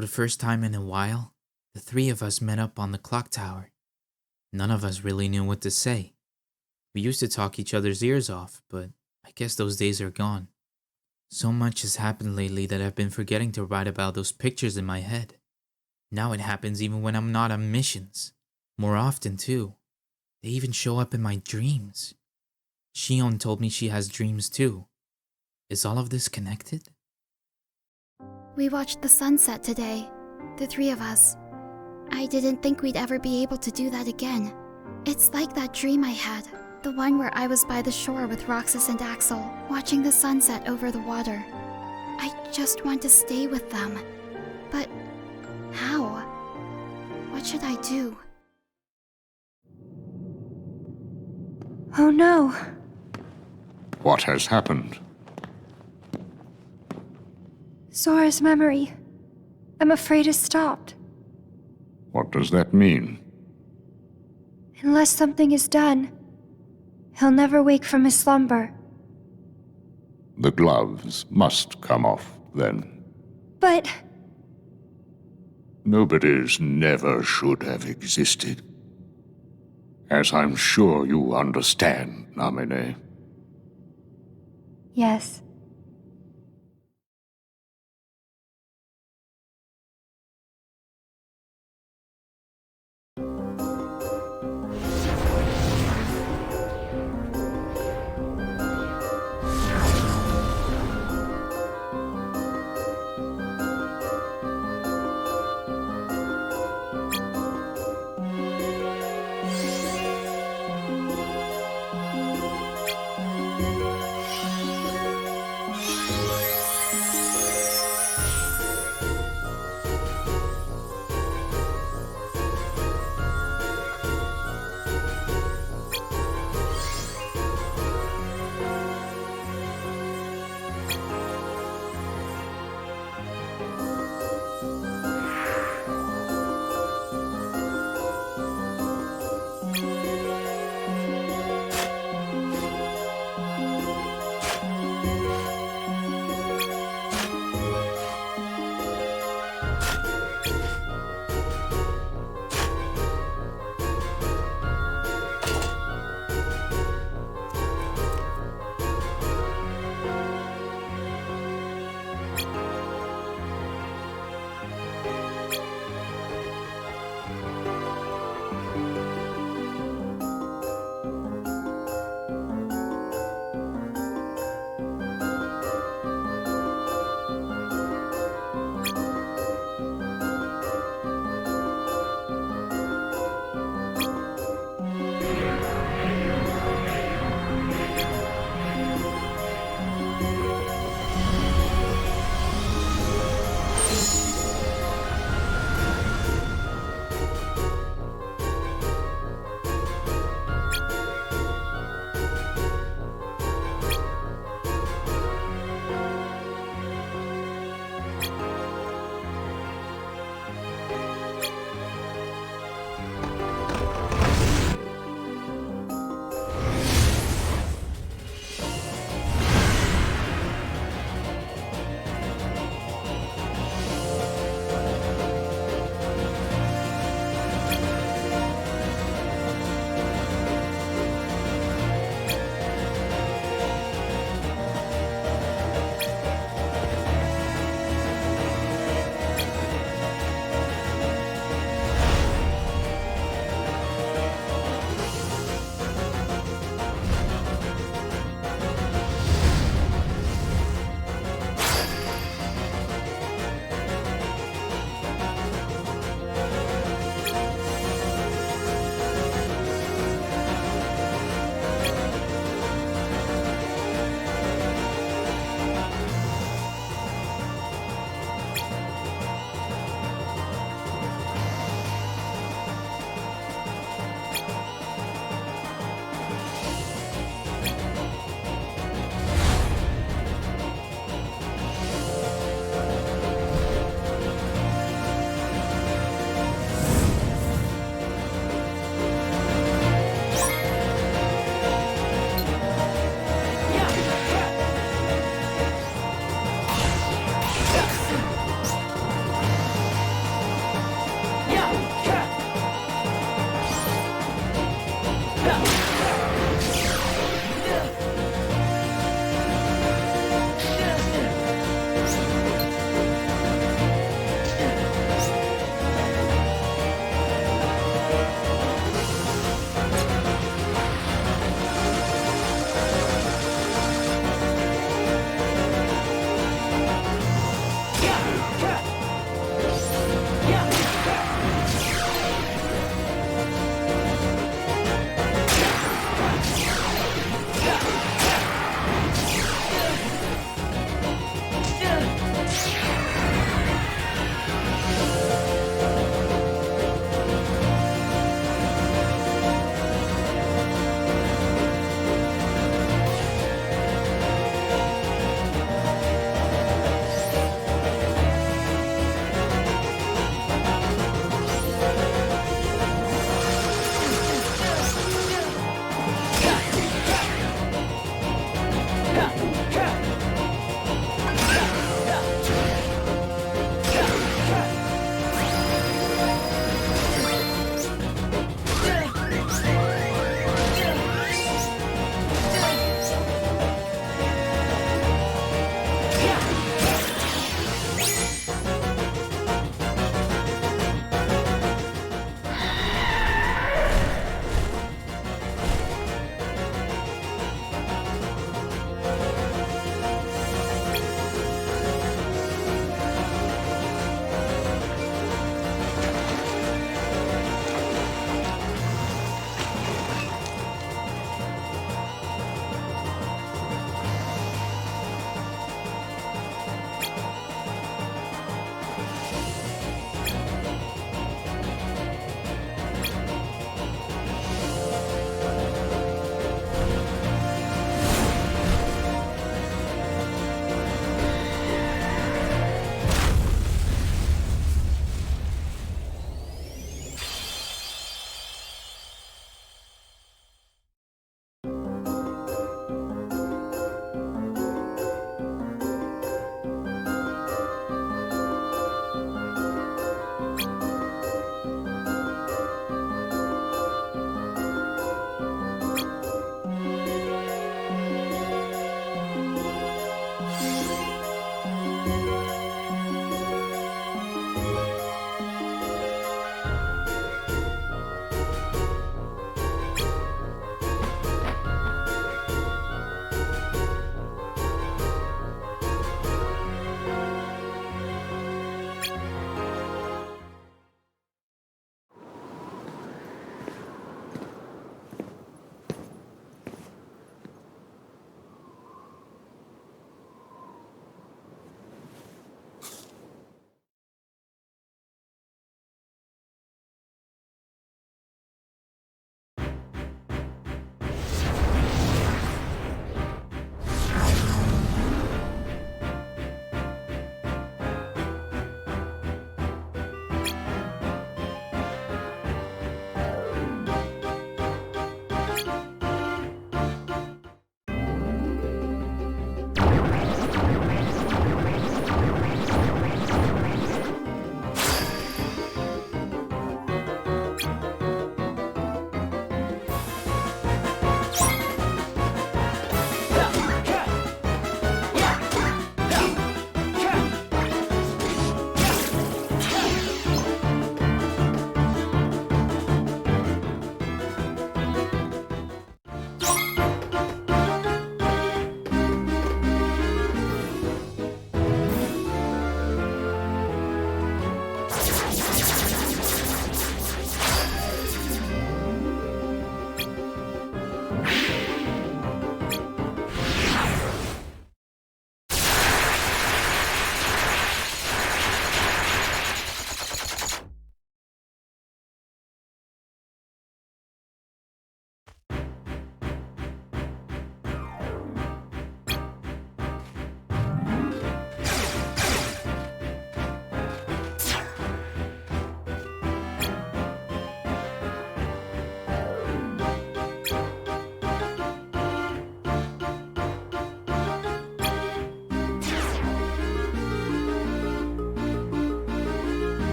For the first time in a while, the three of us met up on the clock tower. None of us really knew what to say. We used to talk each other's ears off, but I guess those days are gone. So much has happened lately that I've been forgetting to write about those pictures in my head. Now it happens even when I'm not on missions. More often too. They even show up in my dreams. Shion told me she has dreams too. Is all of this connected?
We watched the sunset today, the three of us. I didn't think we'd ever be able to do that again. It's like that dream I had, the one where I was by the shore with Roxas and Axel, watching the sunset over the water. I just want to stay with them. But how? What should I do?
Oh no.
What has happened?
Sora's memory. I'm afraid it's stopped.
What does that mean?
Unless something is done, he'll never wake from his slumber.
The gloves must come off, then.
But...
Nobody's never should have existed. As I'm sure you understand, Namine.
Yes.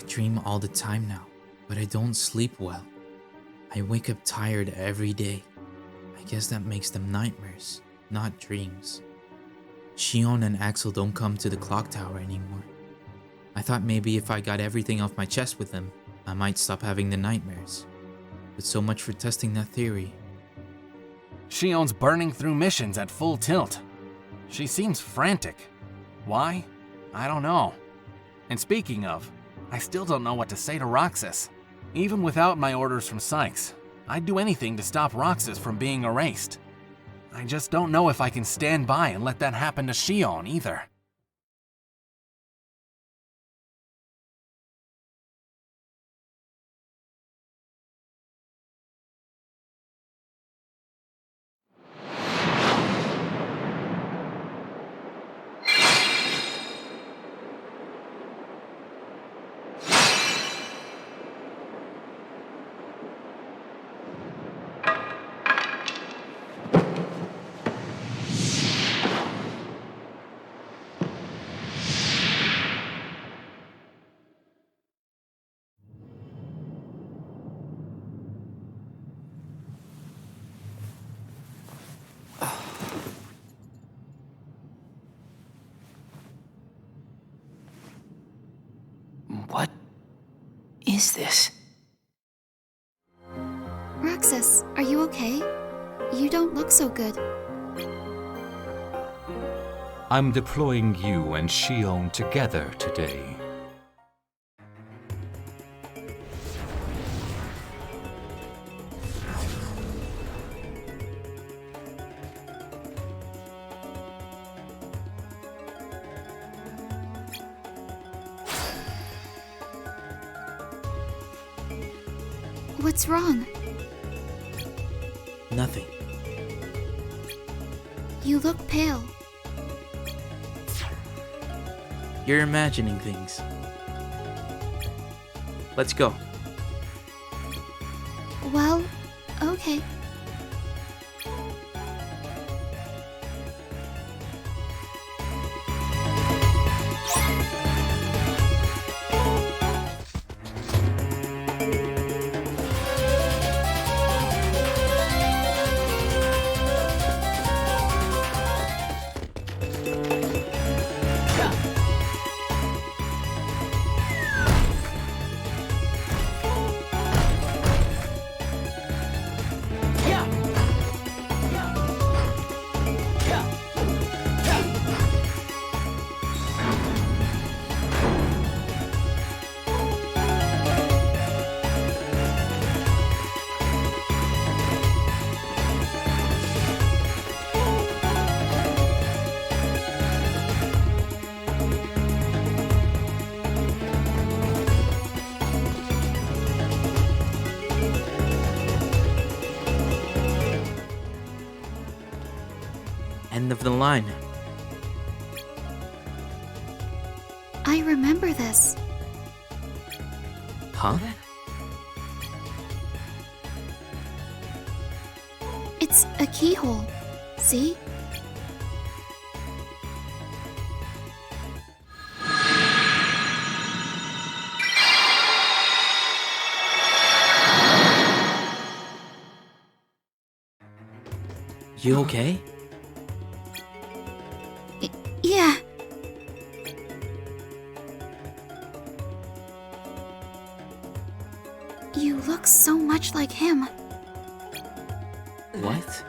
dream all the time now, but I don't sleep well. I wake up tired every day. I guess that makes them nightmares, not dreams. Shion and Axel don't come to the clock tower anymore. I thought maybe if I got everything off my chest with them, I might stop having the nightmares. But so much for testing that theory.
Shion's burning through missions at full tilt. She seems frantic. Why? I don't know. And speaking of, I still don't know what to say to Roxas. Even without my orders from Sykes, I'd do anything to stop Roxas from being erased. I just don't know if I can stand by and let that happen to Shion either.
What is this?
Roxas, are you okay? You don't look so good.
I'm deploying you and Shion together today.
What's wrong?
Nothing.
You look pale.
You're imagining things. Let's go.
Well, okay.
End of the line.
I remember this.
Huh?
It's a keyhole. See?
You okay?
Yeah. You look so much like him.
What?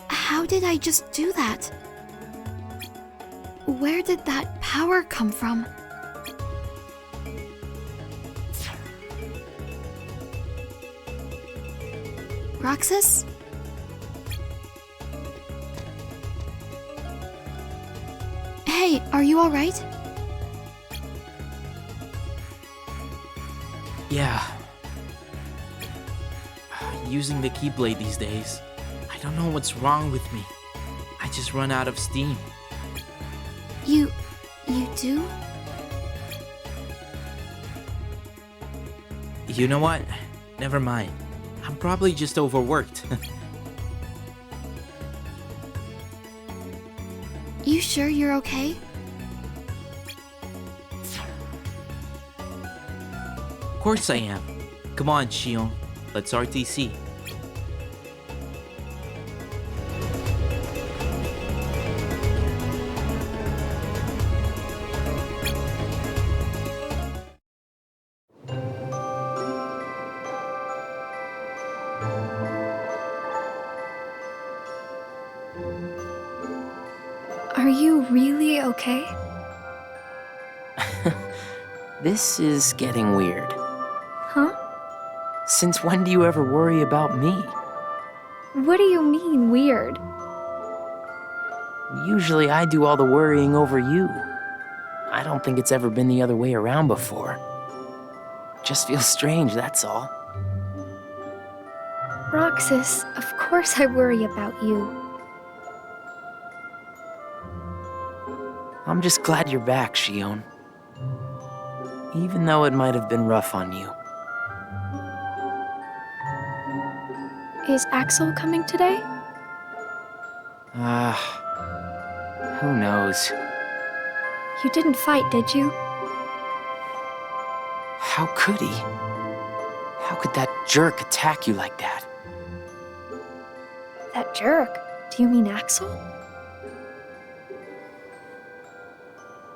How did I just do that? Where did that power come from? Roxas? Hey, are you alright?
Yeah. Using the Keyblade these days, I don't know what's wrong with me. I just run out of steam.
You do?
You know what? Never mind. I'm probably just overworked.
You sure you're okay?
Of course I am. Come on, Shion. Let's RTC.
Are you really okay?
This is getting weird.
Huh?
Since when do you ever worry about me?
What do you mean, weird?
Usually I do all the worrying over you. I don't think it's ever been the other way around before. Just feels strange, that's all.
Roxas, of course I worry about you.
I'm just glad you're back, Shion. Even though it might have been rough on you.
Is Axel coming today?
Who knows?
You didn't fight, did you?
How could he? How could that jerk attack you like that?
That jerk? Do you mean Axel?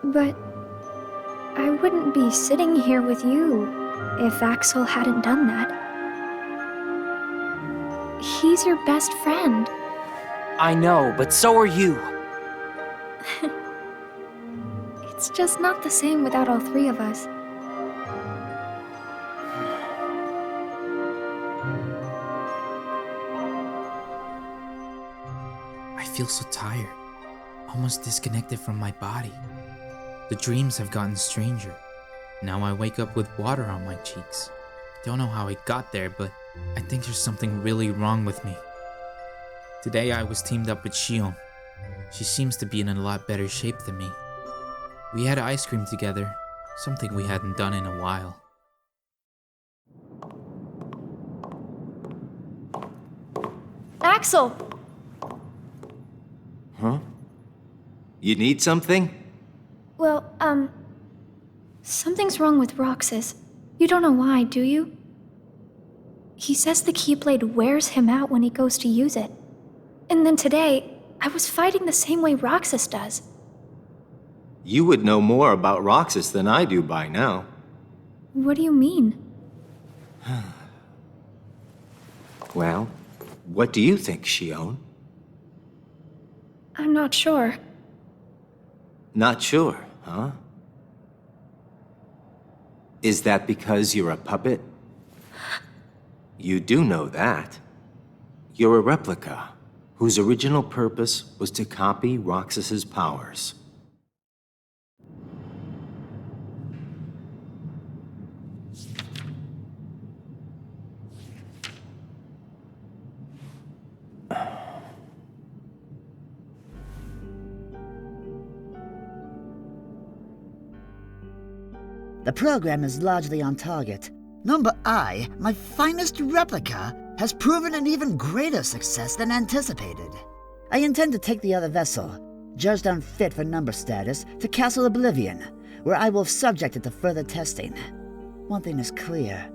But I wouldn't be sitting here with you if Axel hadn't done that. He's your best friend.
I know, but so are you.
It's just not the same without all three of us.
I feel so tired, almost disconnected from my body. The dreams have gotten stranger. Now I wake up with water on my cheeks. Don't know how I got there, but I think there's something really wrong with me. Today I was teamed up with Shion. She seems to be in a lot better shape than me. We had ice cream together, something we hadn't done in a while.
Axel!
Huh? You need something?
Well, something's wrong with Roxas. You don't know why, do you? He says the Keyblade wears him out when he goes to use it. And then today, I was fighting the same way Roxas does.
You would know more about Roxas than I do by now.
What do you mean?
Well, what do you think, Shion?
I'm not sure.
Not sure, huh? Is that because you're a puppet? You do know that. You're a replica, whose original purpose was to copy Roxas's powers.
The program is largely on target. Number I, my finest replica, has proven an even greater success than anticipated. I intend to take the other vessel, judged unfit for number status, to Castle Oblivion, where I will subject it to further testing. One thing is clear.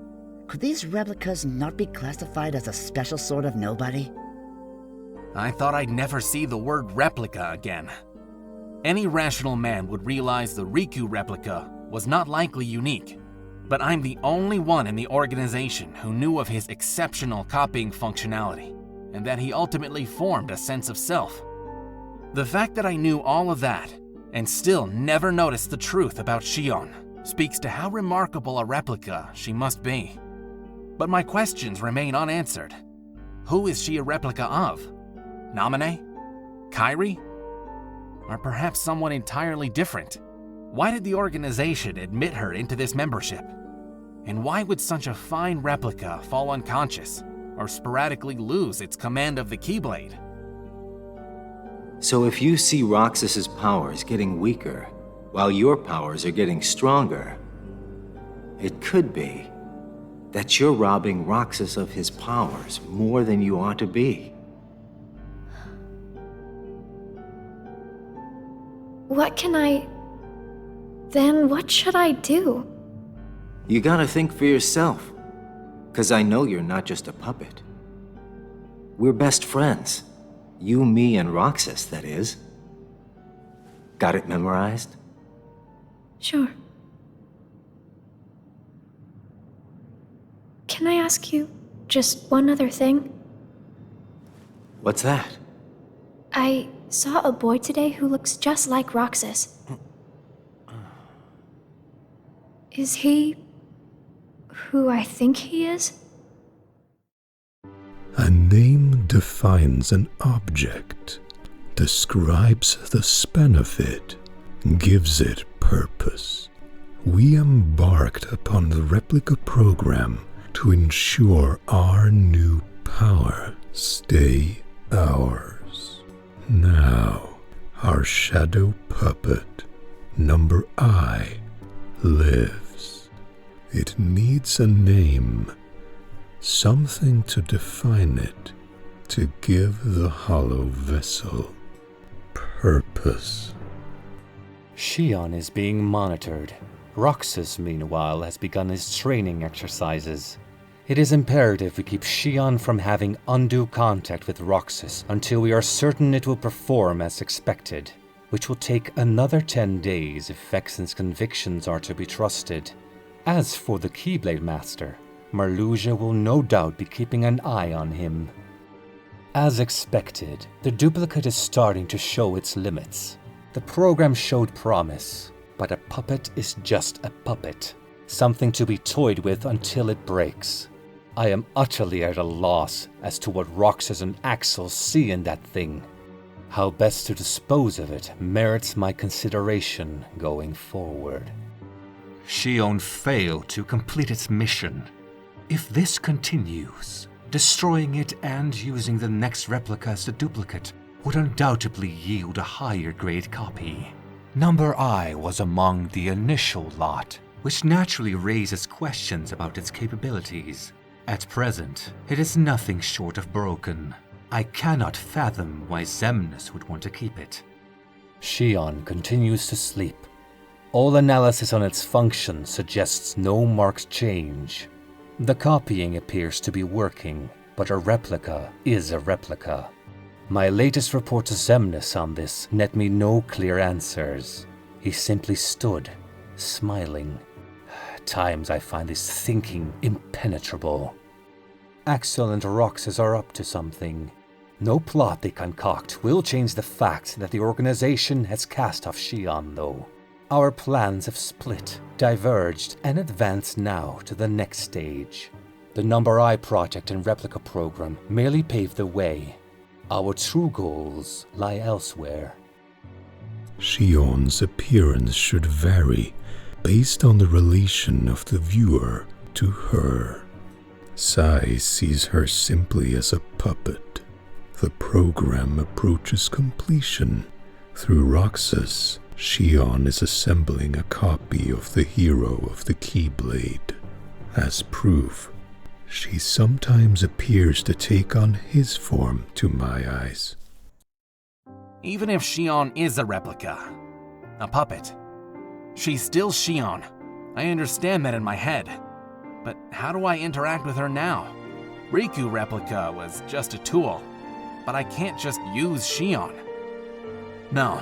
Could these replicas not be classified as a special sort of nobody?
I thought I'd never see the word replica again. Any rational man would realize the Riku replica was not likely unique, but I'm the only one in the organization who knew of his exceptional copying functionality, and that he ultimately formed a sense of self. The fact that I knew all of that, and still never noticed the truth about Shion, speaks to how remarkable a replica she must be. But my questions remain unanswered. Who is she a replica of? Namine? Kairi? Or perhaps someone entirely different? Why did the organization admit her into this membership? And why would such a fine replica fall unconscious, or sporadically lose its command of the Keyblade?
So if you see Roxas's powers getting weaker, while your powers are getting stronger, it could be that you're robbing Roxas of his powers more than you ought to be.
Then what should I do?
You gotta think for yourself, 'cause I know you're not just a puppet. We're best friends. You, me, and Roxas, that is. Got it memorized?
Sure. Can I ask you just one other thing?
What's that?
I saw a boy today who looks just like Roxas. Is he who I think he is?
A name defines an object, describes the span of it, gives it purpose. We embarked upon the replica program to ensure our new power stay ours. Now, our shadow puppet, number I, lives. It needs a name, something to define it, to give the hollow vessel purpose.
Shion is being monitored. Roxas, meanwhile, has begun his training exercises. It is imperative we keep Shion from having undue contact with Roxas until we are certain it will perform as expected, which will take another 10 days if Vexen's convictions are to be trusted. As for the Keyblade Master, Marluxia will no doubt be keeping an eye on him. As expected, the duplicate is starting to show its limits. The program showed promise, but a puppet is just a puppet, something to be toyed with until it breaks. I am utterly at a loss as to what Roxas and Axel see in that thing. How best to dispose of it merits my consideration going forward. Shion failed to complete its mission. If this continues, destroying it and using the next replica as the duplicate would undoubtedly yield a higher grade copy. Number I was among the initial lot, which naturally raises questions about its capabilities. At present, it is nothing short of broken. I cannot fathom why Xemnas would want to keep it.
Shion continues to sleep. All analysis on its function suggests no marked change. The copying appears to be working, but a replica is a replica. My latest report to Xemnas on this net me no clear answers. He simply stood, smiling. At times I find this thinking impenetrable. Axel and Roxas are up to something. No plot they concoct will change the fact that the organization has cast off Shion, though. Our plans have split, diverged, and advanced now to the next stage. The Number I project and replica program merely paved the way. Our true goals lie elsewhere.
Shion's appearance should vary based on the relation of the viewer to her. Sai sees her simply as a puppet. The program approaches completion. Through Roxas, Shion is assembling a copy of the hero of the Keyblade. As proof, she sometimes appears to take on his form to my eyes.
Even if Shion is a replica, a puppet, she's still Shion. I understand that in my head. But how do I interact with her now? Riku replica was just a tool, but I can't just use Shion. No,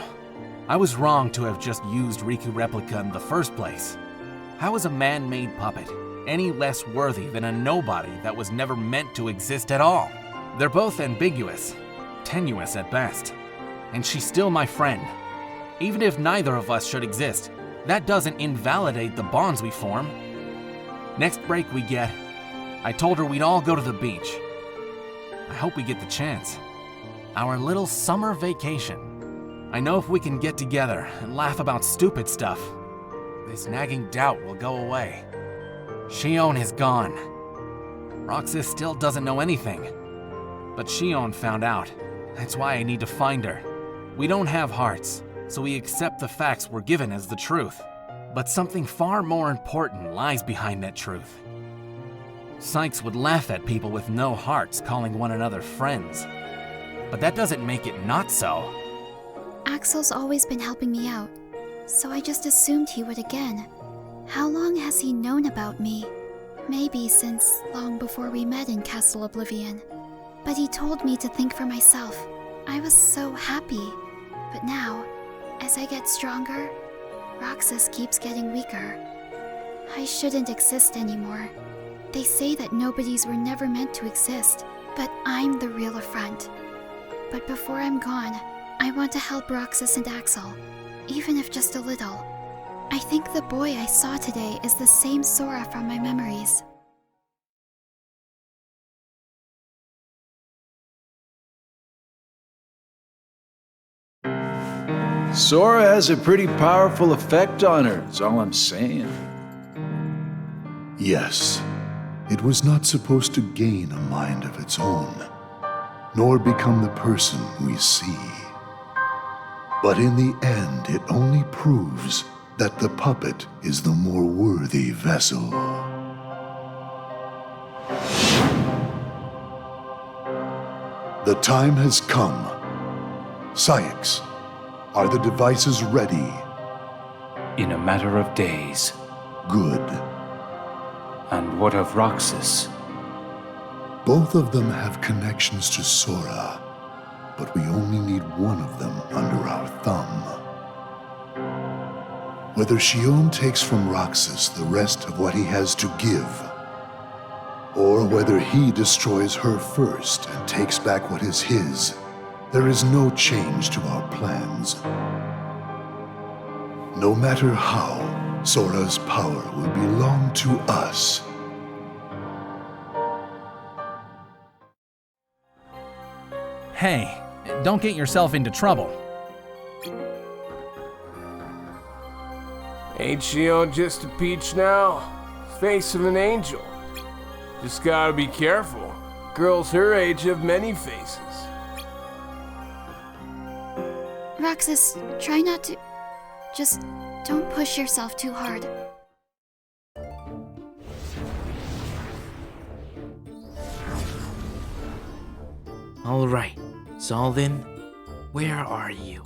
I was wrong to have just used Riku replica in the first place. How is a man-made puppet any less worthy than a nobody that was never meant to exist at all? They're both ambiguous, tenuous at best, and she's still my friend. Even if neither of us should exist, that doesn't invalidate the bonds we form. Next break we get, I told her we'd all go to the beach. I hope we get the chance. Our little summer vacation. I know if we can get together and laugh about stupid stuff, this nagging doubt will go away. Shion is gone. Roxas still doesn't know anything. But Shion found out. That's why I need to find her. We don't have hearts, so we accept the facts we're given as the truth. But something far more important lies behind that truth. Sykes would laugh at people with no hearts calling one another friends. But that doesn't make it not so.
Axel's always been helping me out, so I just assumed he would again. How long has he known about me? Maybe since long before we met in Castle Oblivion. But he told me to think for myself. I was so happy. But now, as I get stronger, Roxas keeps getting weaker. I shouldn't exist anymore. They say that nobodies were never meant to exist, but I'm the real affront. But before I'm gone, I want to help Roxas and Axel, even if just a little. I think the boy I saw today is the same Sora from my memories.
Sora has a pretty powerful effect on her, is all I'm saying.
Yes, it was not supposed to gain a mind of its own, nor become the person we see. But in the end, it only proves that the puppet is the more worthy vessel. The time has come. Sykes, are the devices ready?
In a matter of days.
Good.
And what of Roxas?
Both of them have connections to Sora, but we only need one of them under our thumb. Whether Shion takes from Roxas the rest of what he has to give, or whether he destroys her first and takes back what is his, there is no change to our plans. No matter how, Sora's power will belong to us.
Hey, don't get yourself into trouble.
Ain't Shion just a peach now? Face of an angel. Just gotta be careful. Girls her age have many faces.
Roxas, try not to... Just don't push yourself too hard.
Alright, Zaldin, where are you?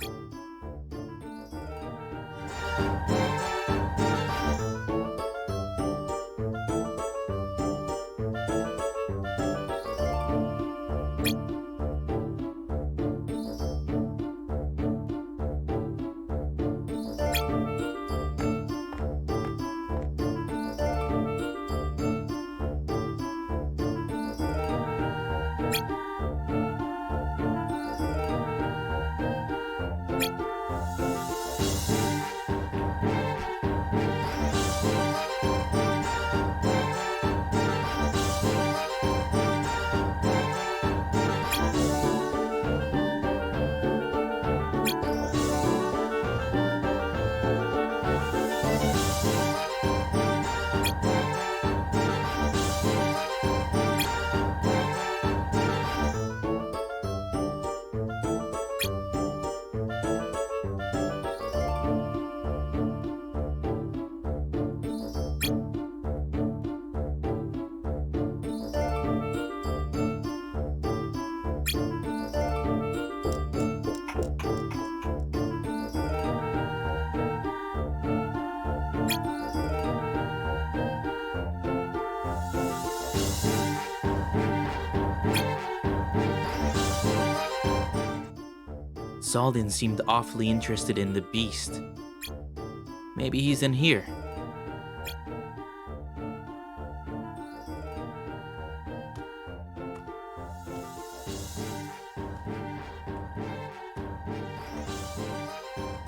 Zaldin seemed awfully interested in the beast. Maybe he's in here.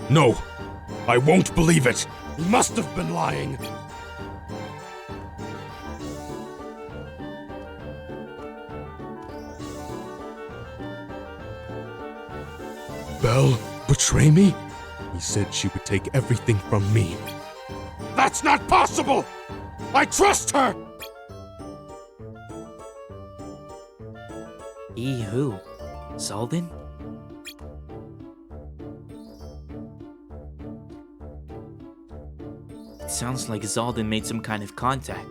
No, I won't believe it.
He must have been lying.
Belle, but betray me? He said she would take everything from me. That's not possible! I trust her!
Who? Zaldin? It sounds like Zaldin made some kind of contact.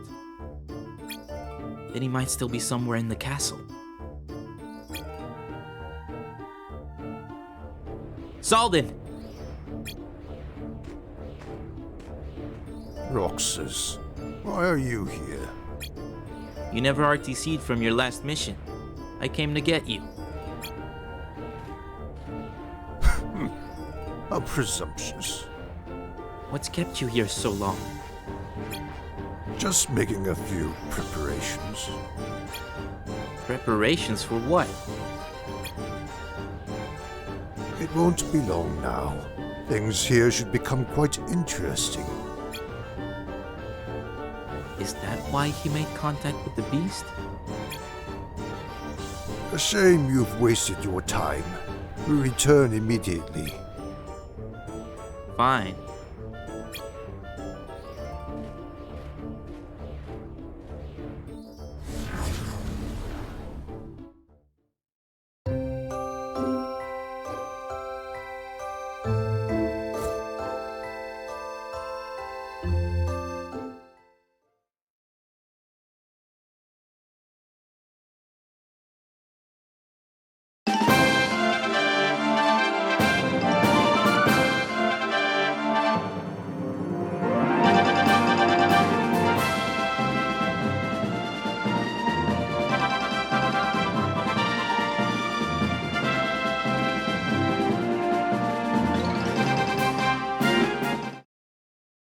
Then he might still be somewhere in the castle. Zaldin!
Roxas, why are you here?
You never RTC'd from your last mission. I came to get you.
How presumptuous.
What's kept you here so long?
Just making a few preparations.
Preparations for what?
It won't be long now. Things here should become quite interesting.
Is that why he made contact with the beast?
A shame you've wasted your time. We return immediately.
Fine.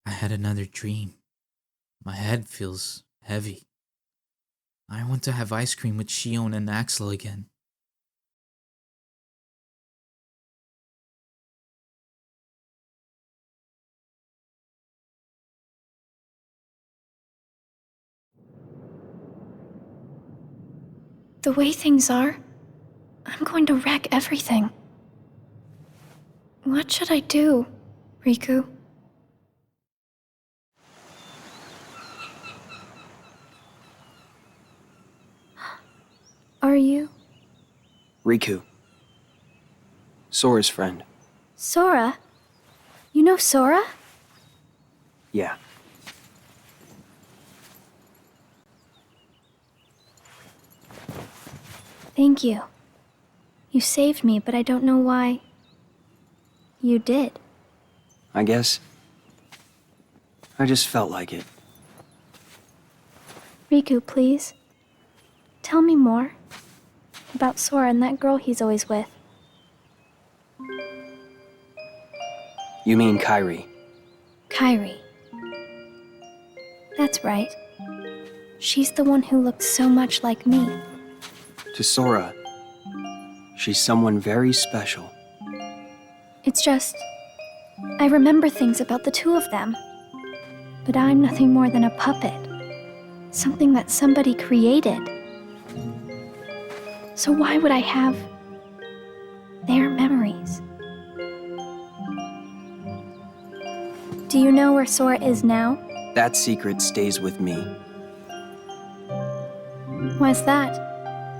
I had another dream. My head feels heavy. I want to have ice cream with Shion and Axel again.
The way things are, I'm going to wreck everything. What should I do, Riku? Are you?
Riku. Sora's friend.
Sora? You know Sora?
Yeah.
Thank you. You saved me, but I don't know why. You did.
I guess. I just felt like it.
Riku, please. Tell me more. About Sora and that girl he's always with.
You mean Kairi?
Kairi. That's right. She's the one who looks so much like me.
To Sora, she's someone very special.
It's just, I remember things about the two of them. But I'm nothing more than a puppet. Something that somebody created. So why would I have their memories? Do you know where Sora is now?
That secret stays with me.
Why's that?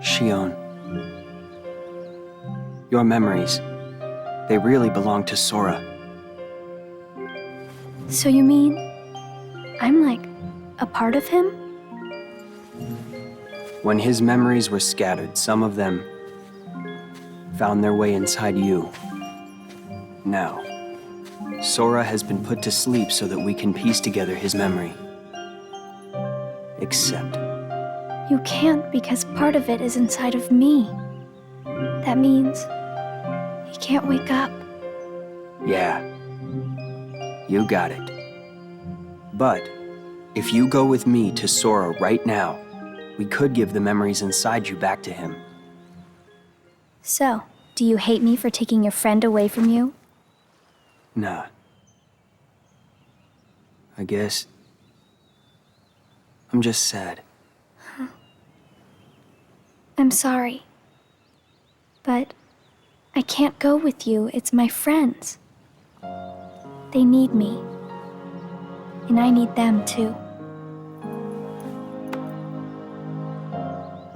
Shion. Your memories, they really belong to Sora.
So you mean I'm like a part of him?
When his memories were scattered, some of them found their way inside you. Now, Sora has been put to sleep so that we can piece together his memory. Except...
You can't because part of it is inside of me. That means he can't wake up.
Yeah. You got it. But, if you go with me to Sora right now, we could give the memories inside you back to him.
So, do you hate me for taking your friend away from you?
Nah. I guess... I'm just sad.
I'm sorry. But I can't go with you. It's my friends. They need me. And I need them too.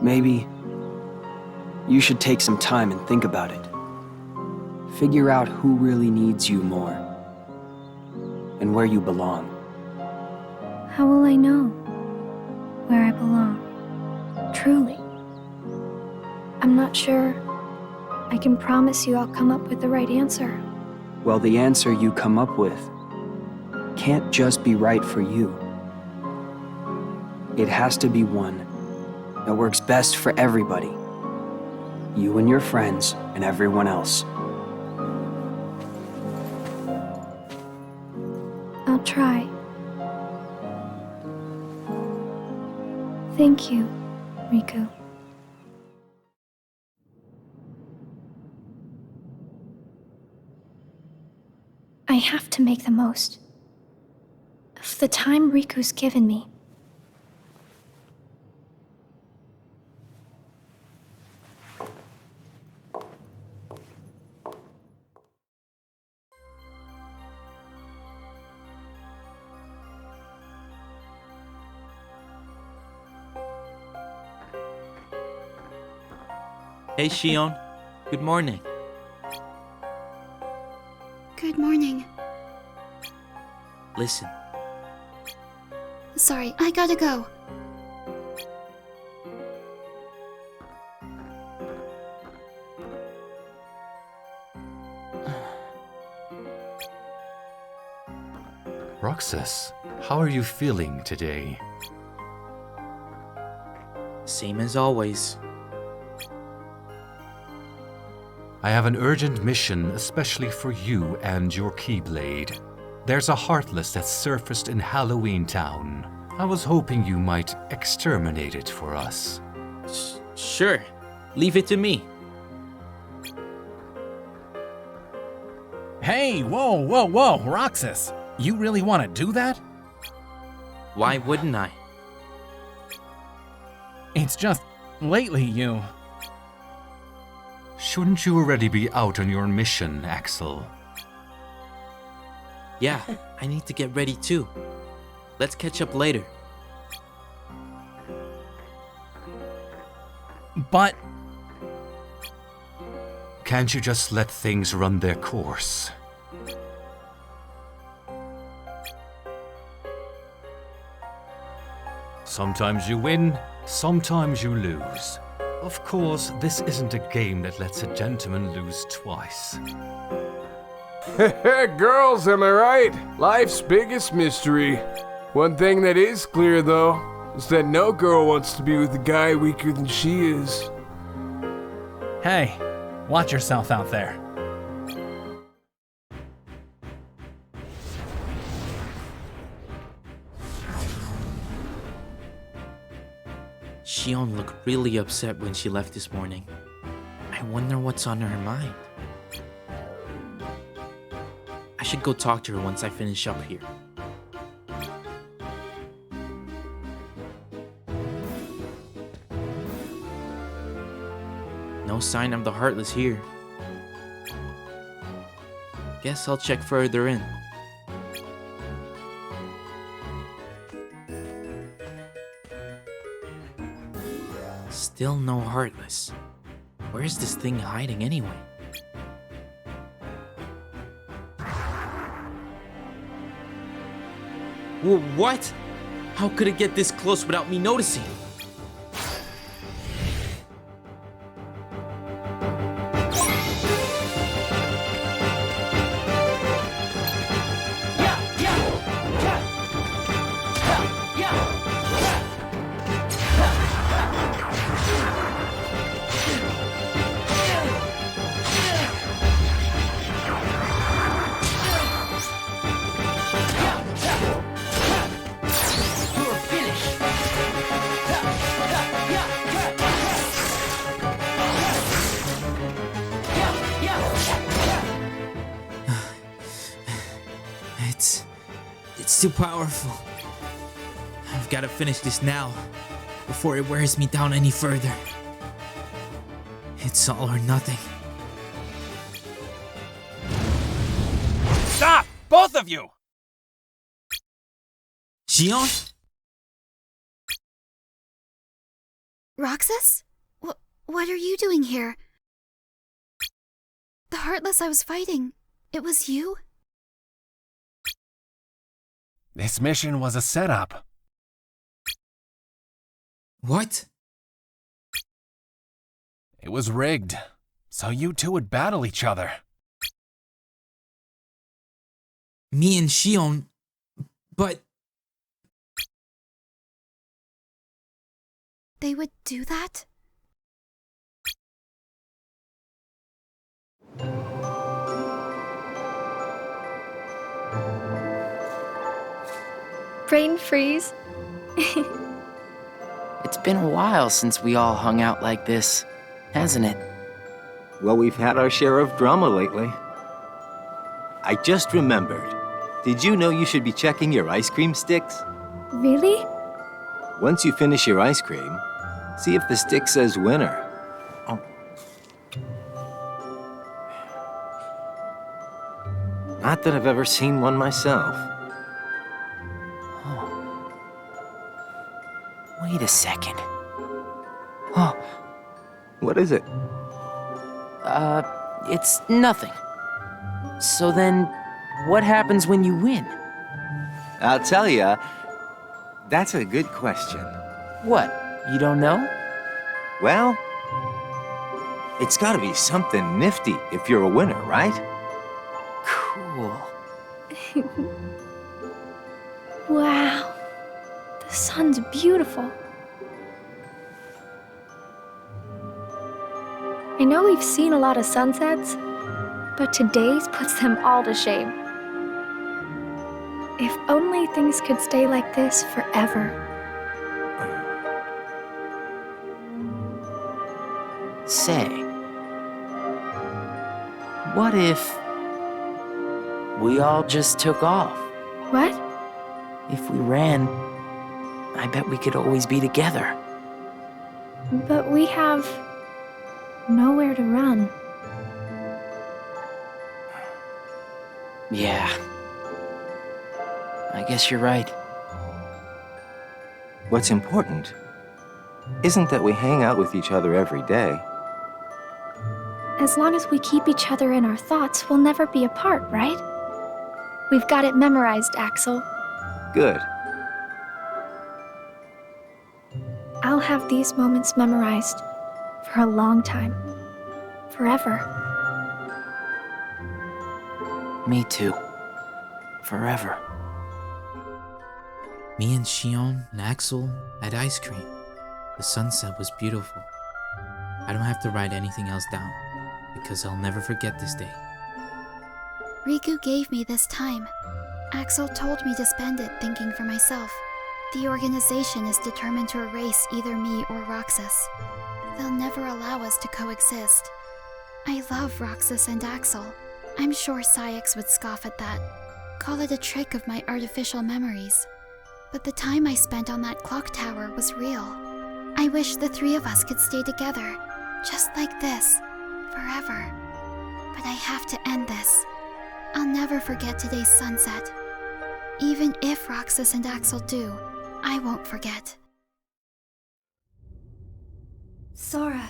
Maybe you should take some time and think about it. Figure out who really needs you more, and where you belong.
How will I know where I belong? Truly. I'm not sure I can promise you I'll come up with the right answer.
Well, the answer you come up with can't just be right for you. It has to be one that works best for everybody. You and your friends and everyone else.
I'll try. Thank you, Riku. I have to make the most of the time Riku's given me.
Hey, Shion. Good morning.
Good morning.
Listen,
Sorry, I gotta go.
Roxas, how are you feeling today?
same as always.
I have an urgent mission especially for you and your Keyblade. There's a Heartless that surfaced in Halloween Town. I was hoping you might exterminate it for us.
Sure, leave it to me.
Hey, whoa, Roxas. You really want to do that?
Why wouldn't I?
It's just, lately you...
Shouldn't you already be out on your mission, Axel?
Yeah, I need to get ready too. Let's catch up later.
But...
Can't you just let things run their course? Sometimes you win, sometimes you lose. Of course, this isn't a game that lets a gentleman lose twice.
Girls, am I right? Life's biggest mystery. One thing that is clear, though, is that no girl wants to be with a guy weaker than she is.
Hey, watch yourself out there.
Shion looked really upset when she left this morning. I wonder what's on her mind. I should go talk to her once I finish up here. No sign of the Heartless here. Guess I'll check further in. Still no Heartless. Where's this thing hiding anyway? What? How could it get this close without me noticing? It's too powerful. I've got to finish this now, before it wears me down any further. It's all or nothing.
Both of you!
Xion?
Roxas? What are you doing here? The Heartless I was fighting, it was you?
This mission was a setup.
What?
It was rigged, so you two would battle each other.
Me and Xion, but...
They would do that?
Brain freeze.
It's been a while since we all hung out like this, hasn't it?
Well, we've had our share of drama lately. I just remembered. Did you know you should be checking your ice cream sticks?
Really?
Once you finish your ice cream, see if the stick says winner. Oh. Not that I've ever seen one myself.
Wait a second. Oh.
What is it?
It's nothing. So then, what happens when you win?
I'll tell ya. That's a good question.
What? You don't know?
Well, it's gotta be something nifty if you're a winner, right?
Cool.
Wow. The sun's beautiful. I know we've seen a lot of sunsets, but today's puts them all to shame. If only things could stay like this forever.
Say, what if we all just took off?
What?
If we ran, I bet we could always be together.
But we have nowhere to run.
Yeah. I guess you're right.
What's important isn't that we hang out with each other every day.
As long as we keep each other in our thoughts, we'll never be apart, right? We've got it memorized, Axel.
Good.
I'll have these moments memorized for a long time. Forever.
Me too. Forever.
Me and Xion and Axel had ice cream. The sunset was beautiful. I don't have to write anything else down, because I'll never forget this day.
Riku gave me this time. Axel told me to spend it thinking for myself. The organization is determined to erase either me or Roxas. They'll never allow us to coexist. I love Roxas and Axel. I'm sure Cyax would scoff at that. Call it a trick of my artificial memories. But the time I spent on that clock tower was real. I wish the three of us could stay together, just like this, forever. But I have to end this. I'll never forget today's sunset. Even if Roxas and Axel do, I won't forget.
Sora.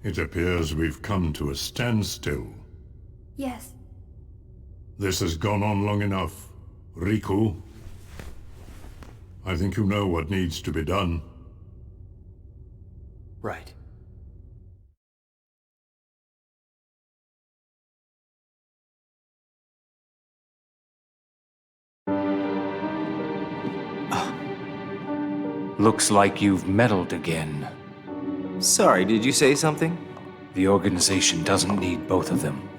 It appears we've come to a standstill.
Yes.
This has gone on long enough. Riku, I think you know what needs to be done.
Right.
Looks like you've meddled again.
Sorry, did you say something?
The organization doesn't need both of them.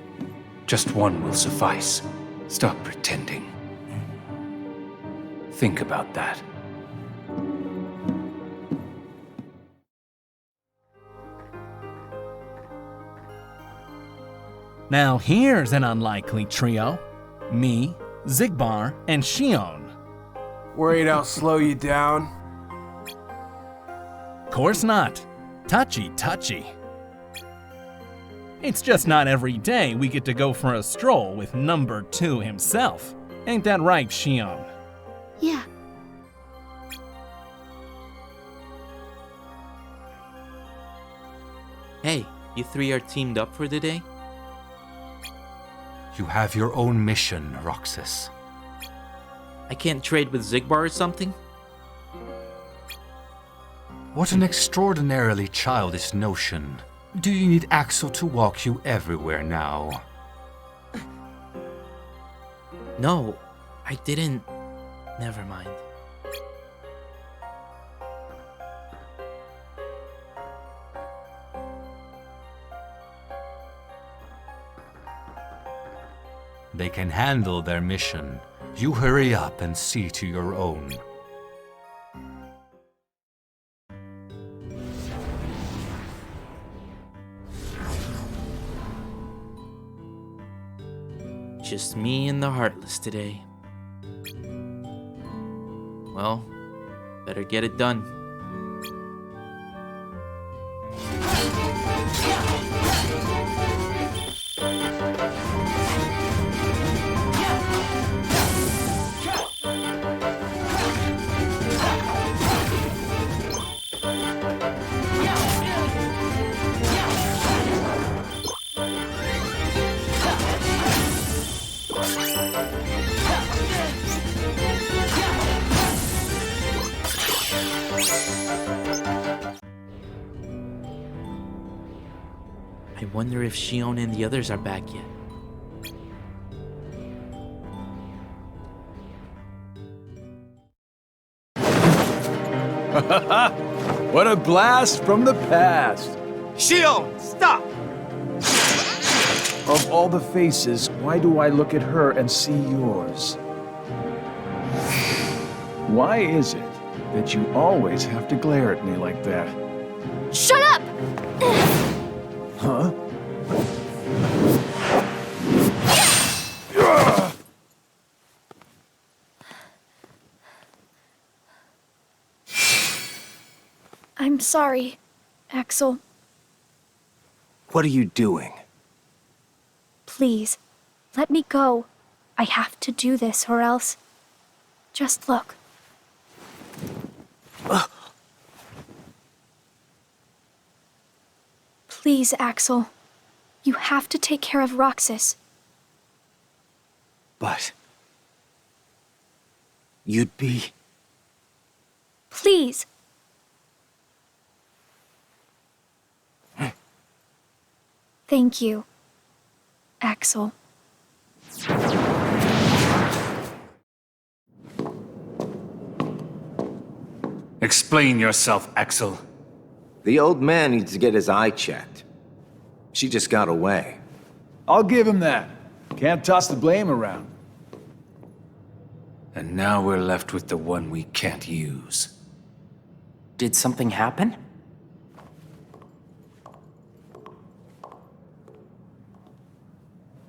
Just one will suffice. Stop pretending. Think about that.
Now here's an unlikely trio. Me, Zigbar, and Xion.
Worried I'll slow you down?
Course not. Touchy. It's just not every day we get to go for a stroll with number 2 himself. Ain't that right, Shion?
Yeah.
Hey, you three are teamed up for the day?
You have your own mission, Roxas.
I can't trade with Zigbar or something?
What an extraordinarily childish notion. Do you need Axel to walk you everywhere now?
No, I didn't. Never mind.
They can handle their mission. You hurry up and see to your own.
Just me and the Heartless today. Well, better get it done. I wonder if Shion and the others are back yet.
What a blast from the past!
Shion, stop!
Of all the faces, why do I look at her and see yours? Why is it that you always have to glare at me like that?
Shut up!
Huh?
I'm sorry, Axel.
What are you doing?
Please, let me go. I have to do this or else... Just look. Please, Axel. You have to take care of Roxas.
But... you'd be...
Please. Thank you, Axel.
Explain yourself, Axel.
The old man needs to get his eye checked. She just got away.
I'll give him that. Can't toss the blame around.
And now we're left with the one we can't use.
Did something happen?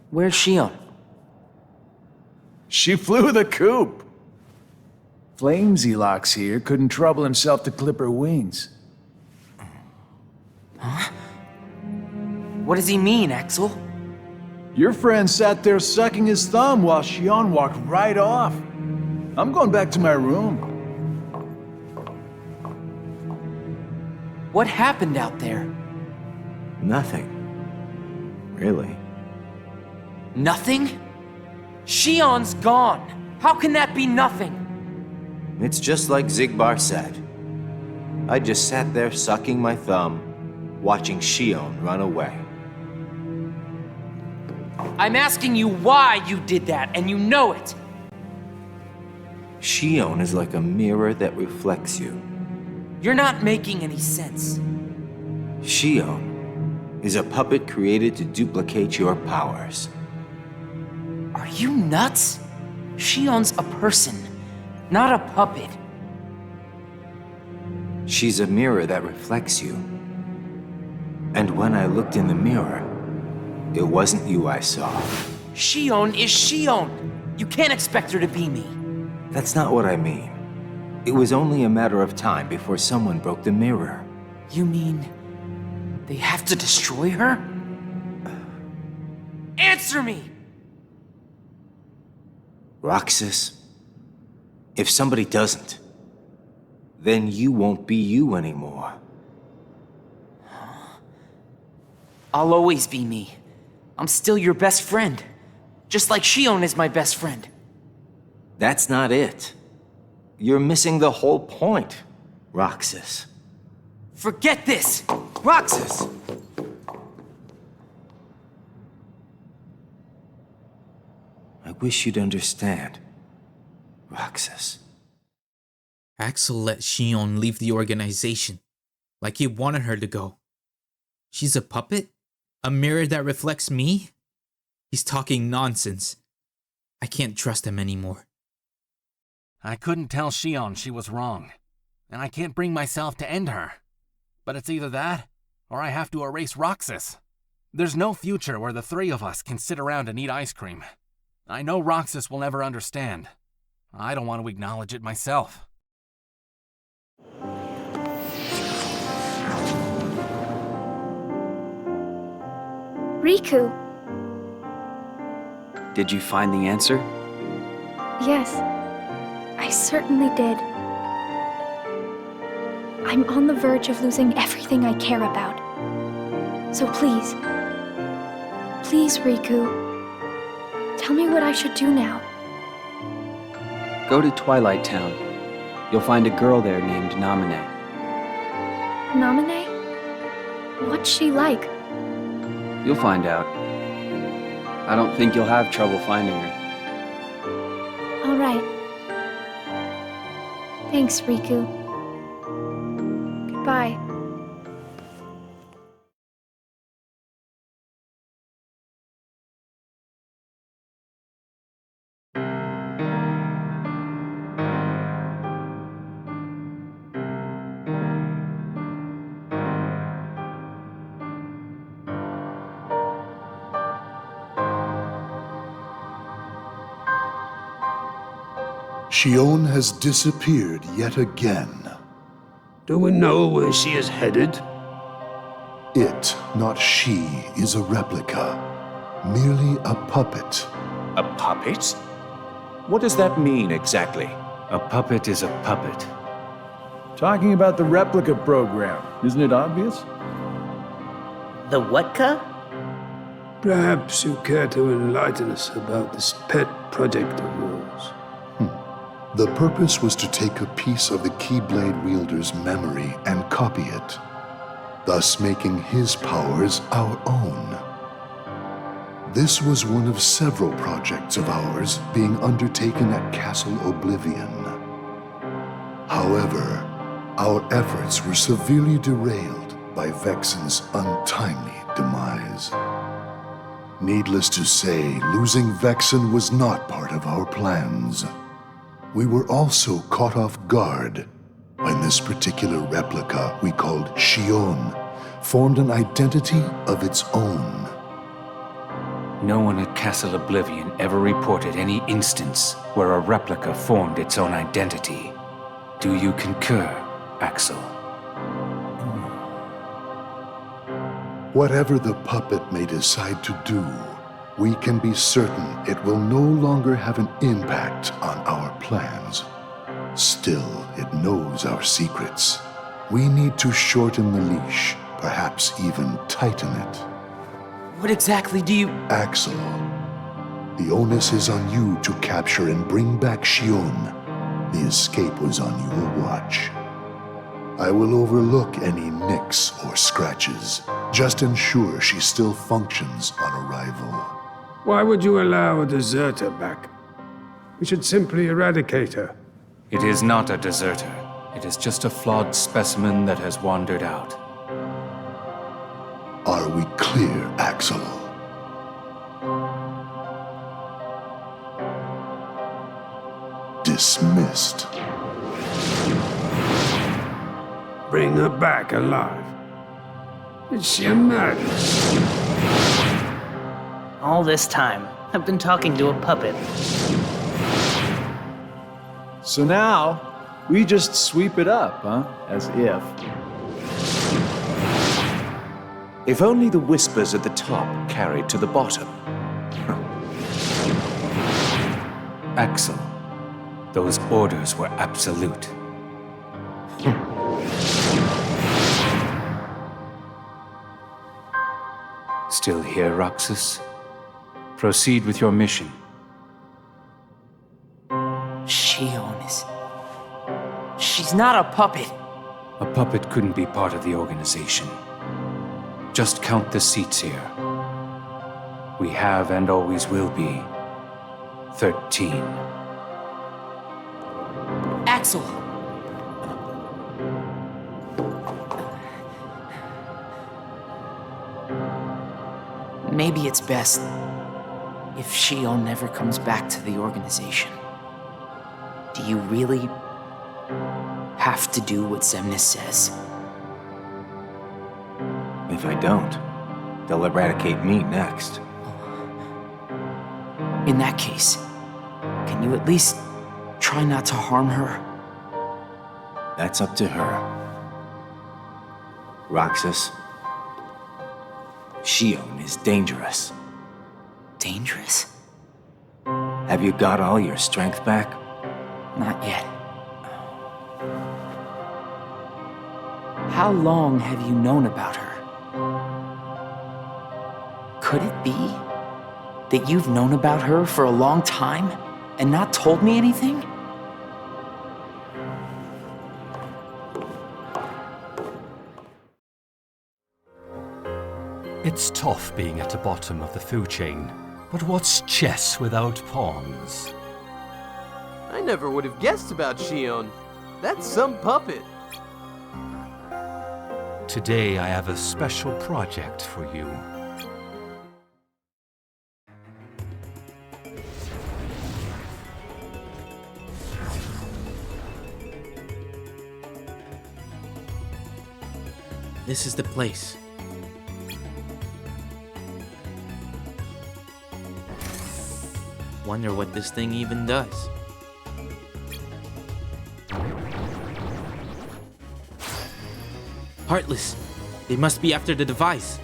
Where's Shion?
She flew the coop. Flamesylox here couldn't trouble himself to clip her wings.
Huh? What does he mean, Axel?
Your friend sat there sucking his thumb while Shion walked right off. I'm going back to my room.
What happened out there?
Nothing. Really.
Nothing? Shion's gone. How can that be nothing?
It's just like Zigbar said. I just sat there sucking my thumb, watching Shion run away.
I'm asking you why you did that, and you know it.
Shion is like a mirror that reflects you.
You're not making any sense.
Shion is a puppet created to duplicate your powers.
Are you nuts? Shion's a person, not a puppet.
She's a mirror that reflects you. And when I looked in the mirror, it wasn't you I saw.
Shion is Shion. You can't expect her to be me.
That's not what I mean. It was only a matter of time before someone broke the mirror.
You mean they have to destroy her?
Answer me!
Roxas, if somebody doesn't, then you won't be you anymore.
I'll always be me. I'm still your best friend. Just like Shion is my best friend.
That's not it. You're missing the whole point, Roxas.
Forget this! Roxas!
I wish you'd understand, Roxas.
Axel let Shion leave the organization, like he wanted her to go. She's a puppet? A mirror that reflects me? He's talking nonsense. I can't trust him anymore.
I couldn't tell Shion she was wrong, and I can't bring myself to end her. But it's either that, or I have to erase Roxas. There's no future where the three of us can sit around and eat ice cream. I know Roxas will never understand. I don't want to acknowledge it myself.
Riku!
Did you find the answer?
Yes, I certainly did. I'm on the verge of losing everything I care about. So please, Riku, tell me what I should do now.
Go to Twilight Town. You'll find a girl there named Namine.
Namine? What's she like?
You'll find out. I don't think you'll have trouble finding her.
All right. Thanks, Riku. Goodbye.
Shion has disappeared yet again.
Do we know where she is headed?
It, not she, is a replica. Merely a puppet.
A puppet? What does that mean exactly?
A puppet is a puppet.
Talking about the replica program, isn't it obvious?
The what-ca?
Perhaps you care to enlighten us about this pet project of yours.
The purpose was to take a piece of the Keyblade wielder's memory and copy it, thus making his powers our own. This was one of several projects of ours being undertaken at Castle Oblivion. However, our efforts were severely derailed by Vexen's untimely demise. Needless to say, losing Vexen was not part of our plans. We were also caught off guard when this particular replica we called Shion formed an identity of its own.
No one at Castle Oblivion ever reported any instance where a replica formed its own identity. Do you concur, Axel?
Whatever the puppet may decide to do, we can be certain it will no longer have an impact on our plans. Still, it knows our secrets. We need to shorten the leash, perhaps even tighten it.
What exactly do you...
Axel, the onus is on you to capture and bring back Shion. The escape was on your watch. I will overlook any nicks or scratches. Just ensure she still functions on arrival.
Why would you allow a deserter back? We should simply eradicate her.
It is not a deserter. It is just a flawed specimen that has wandered out.
Are we clear, Axel? Dismissed.
Bring her back alive. Is she a madness?
All this time, I've been talking to a puppet.
So now, we just sweep it up, huh? As if.
If only the whispers at the top carried to the bottom.
Axel, those orders were absolute. Still here, Roxas? Proceed with your mission.
Shion is... She's not a puppet.
A puppet couldn't be part of the organization. Just count the seats here. We have and always will be 13.
Axel! Maybe it's best if Shion never comes back to the organization. Do you really have to do what Xemnas says?
If I don't, they'll eradicate me next.
In that case, can you at least try not to harm her?
That's up to her. Roxas, Shion is dangerous.
Dangerous?
Have you got all your strength back?
Not yet. How long have you known about her? Could it be that you've known about her for a long time and not told me anything?
It's tough being at the bottom of the food chain, but what's chess without pawns?
I never would have guessed about Shion. That's some puppet.
Today I have a special project for you.
This is the place. Wonder what this thing even does. Heartless! They must be after the device.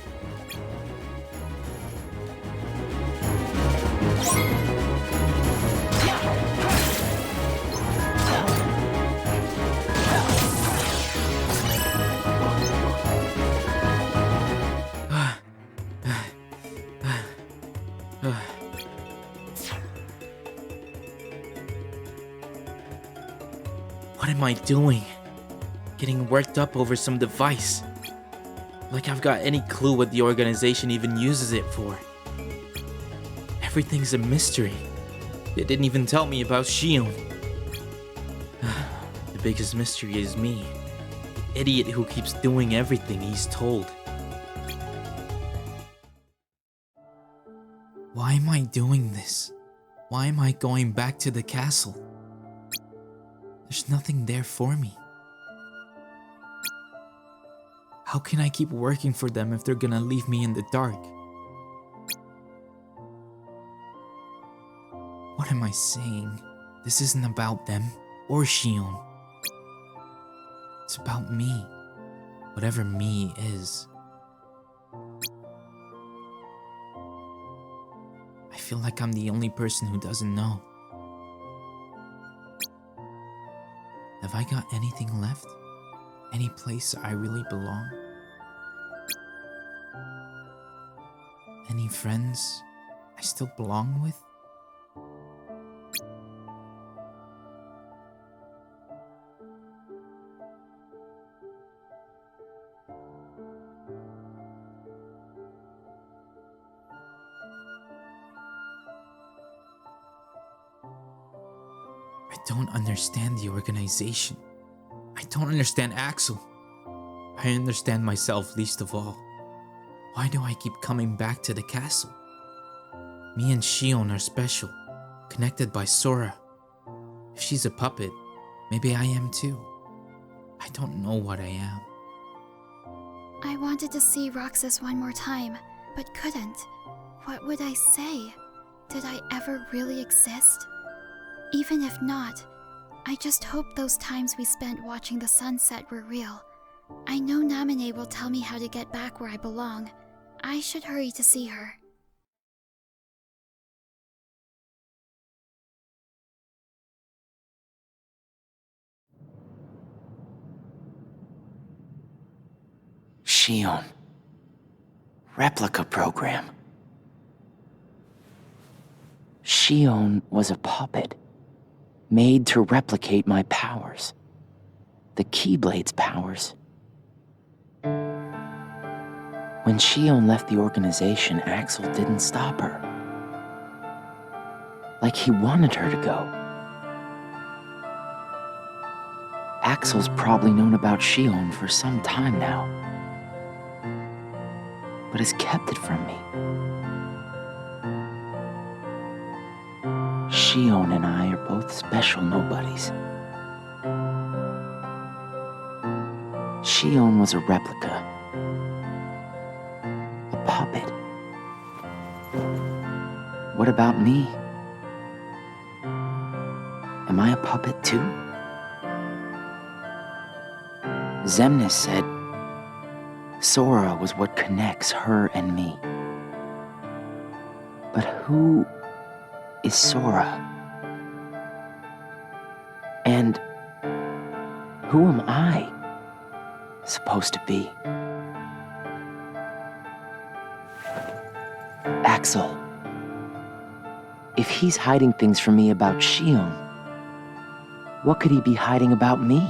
What am I doing? Getting worked up over some device. Like I've got any clue what the organization even uses it for. Everything's a mystery. They didn't even tell me about Shion. The biggest mystery is me. The idiot who keeps doing everything he's told. Why am I doing this? Why am I going back to the castle? There's nothing there for me. How can I keep working for them if they're gonna leave me in the dark? What am I saying? This isn't about them or Shion. It's about me. Whatever me is. I feel like I'm the only person who doesn't know. Have I got anything left? Any place I really belong? Any friends I still belong with? I don't understand the organization. I don't understand Axel. I understand myself least of all. Why do I keep coming back to the castle? Me and Shion are special, connected by Sora. If she's a puppet, maybe I am too. I don't know what I am.
I wanted to see Roxas one more time, but couldn't. What would I say? Did I ever really exist? Even if not, I just hope those times we spent watching the sunset were real. I know Namine will tell me how to get back where I belong. I should hurry to see her.
Shion. Replica program. Shion was a puppet, made to replicate my powers. The Keyblade's powers. When Shion left the organization, Axel didn't stop her. Like he wanted her to go. Axel's probably known about Shion for some time now, but has kept it from me. Shion and I are both special nobodies. Shion was a replica. A puppet. What about me? Am I a puppet too? Xemnas said Sora was what connects her and me. But who is Sora? And who am I supposed to be? Axel. If he's hiding things from me about Shion, what could he be hiding about me?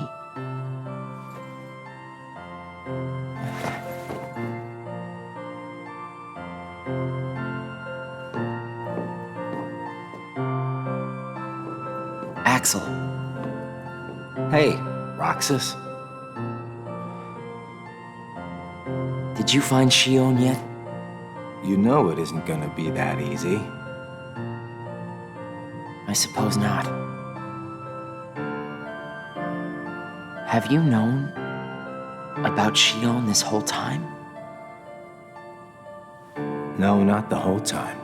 Axel.
Hey, Roxas.
Did you find Shion yet?
You know it isn't gonna be that easy.
I suppose not. Have you known about Shion this whole time?
No, not the whole time.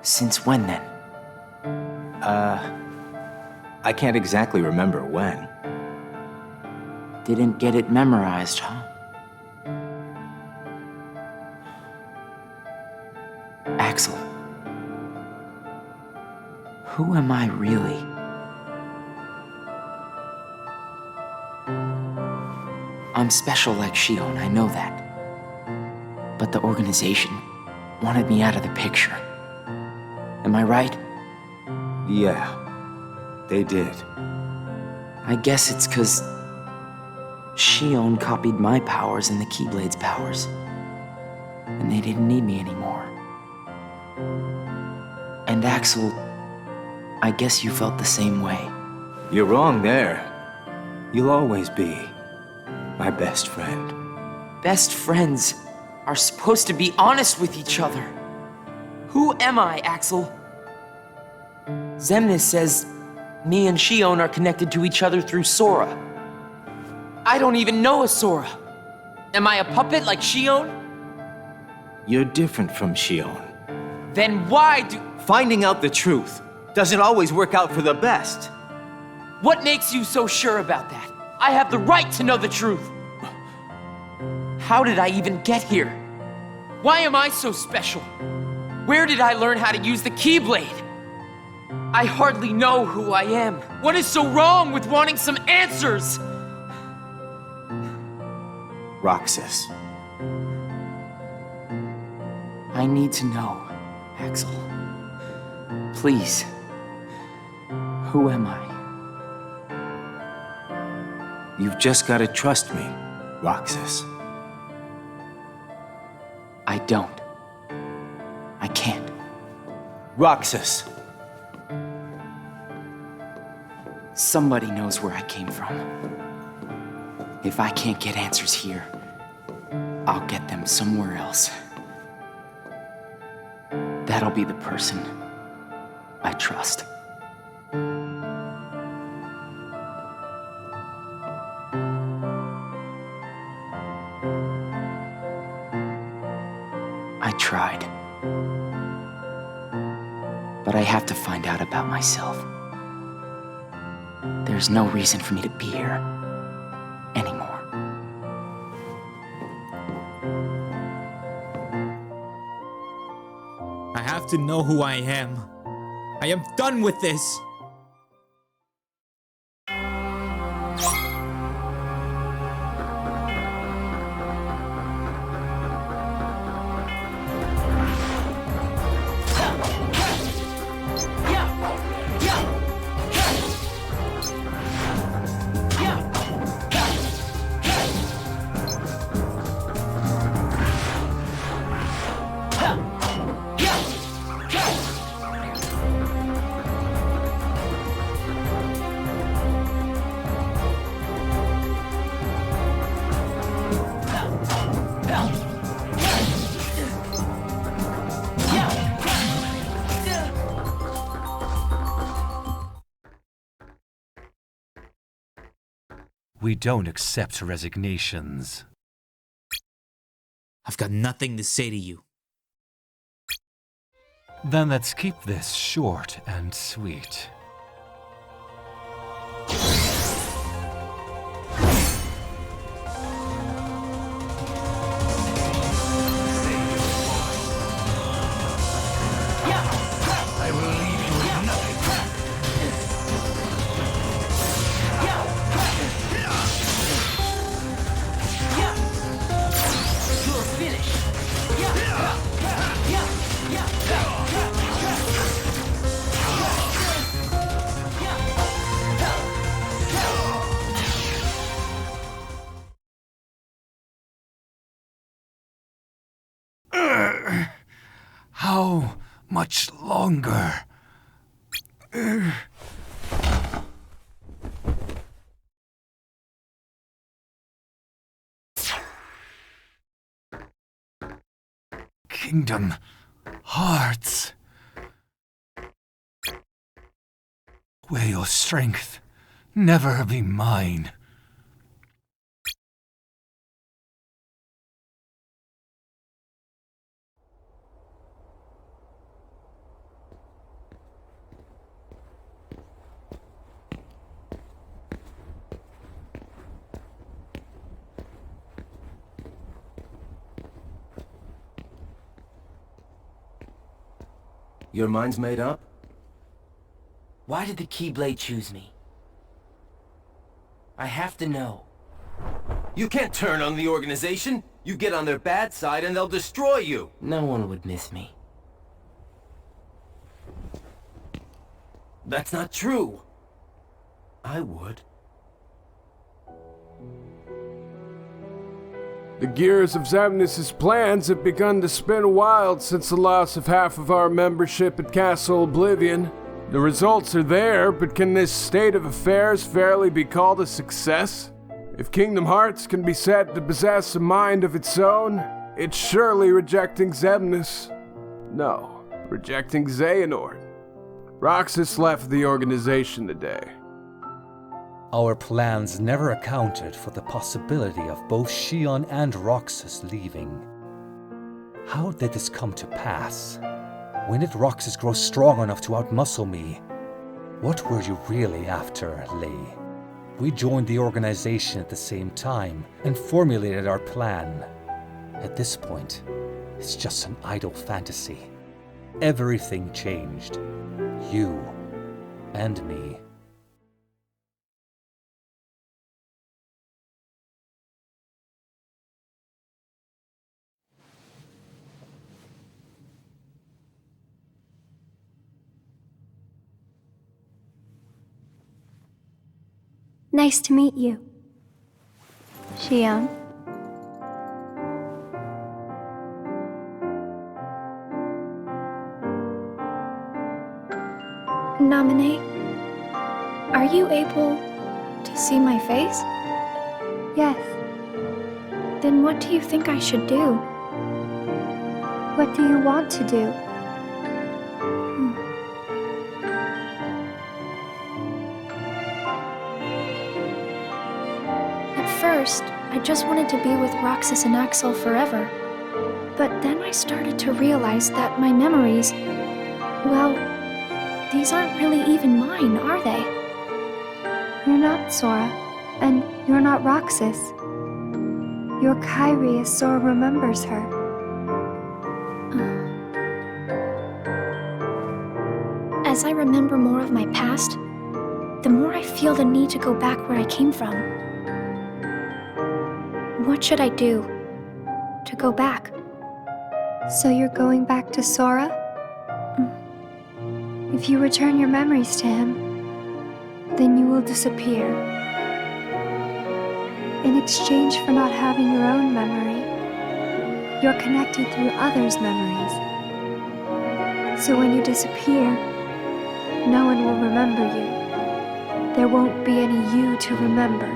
Since when then?
I can't exactly remember when.
Didn't get it memorized, huh? Axel. Who am I really? I'm special like Shion, I know that. But the organization wanted me out of the picture. Am I right?
Yeah, they did.
I guess it's 'cause Shion copied my powers and the Keyblade's powers. And they didn't need me anymore. And Axel, I guess you felt the same way.
You're wrong there. You'll always be my best friend.
Best friends are supposed to be honest with each other. Who am I, Axel? Xemnas says me and Shion are connected to each other through Sora. I don't even know a Sora. Am I a puppet like Shion?
You're different from Shion.
Then why do...
Finding out the truth doesn't always work out for the best.
What makes you so sure about that? I have the right to know the truth. How did I even get here? Why am I so special? Where did I learn how to use the Keyblade? I hardly know who I am. What is so wrong with wanting some answers?
Roxas.
I need to know, Axel. Please. Who am I?
You've just gotta trust me, Roxas.
I don't. I can't.
Roxas.
Somebody knows where I came from. If I can't get answers here, I'll get them somewhere else. That'll be the person I trust. I tried. But I have to find out about myself. There's no reason for me to be here anymore.
I have to know who I am. I am done with this.
We don't accept resignations.
I've got nothing to say to you.
Then let's keep this short and sweet.
I will leave you with nothing.
You're finished.
How much longer? Kingdom Hearts. Will your strength never be mine?
Your mind's made up?
Why did the Keyblade choose me? I have to know.
You can't turn on the organization! You get on their bad side and they'll destroy you!
No one would miss me.
That's not true! I would.
The gears of Xemnas' plans have begun to spin wild since the loss of half of our membership at Castle Oblivion. The results are there, but can this state of affairs fairly be called a success? If Kingdom Hearts can be said to possess a mind of its own, it's surely rejecting Xemnas. No, rejecting Xehanort. Roxas left the organization today.
Our plans never accounted for the possibility of both Xion and Roxas leaving. How did this come to pass? When did Roxas grow strong enough to outmuscle me? What were you really after, Lei? We joined the organization at the same time and formulated our plan. At this point, it's just an idle fantasy. Everything changed. You and me.
Nice to meet you. Xion. Namine, are you able to see my face? Yes. Then what do you think I should do? What do you want to do? First, I just wanted to be with Roxas and Axel forever. But then I started to realize that my memories, well, these aren't really even mine, are they? You're not Sora, and you're not Roxas. You're Kairi as Sora remembers her. As I remember more of my past, the more I feel the need to go back where I came from. What should I do to go back? So you're going back to Sora? If you return your memories to him, then you will disappear. In exchange for not having your own memory, you're connected through others' memories. So when you disappear, no one will remember you. There won't be any you to remember.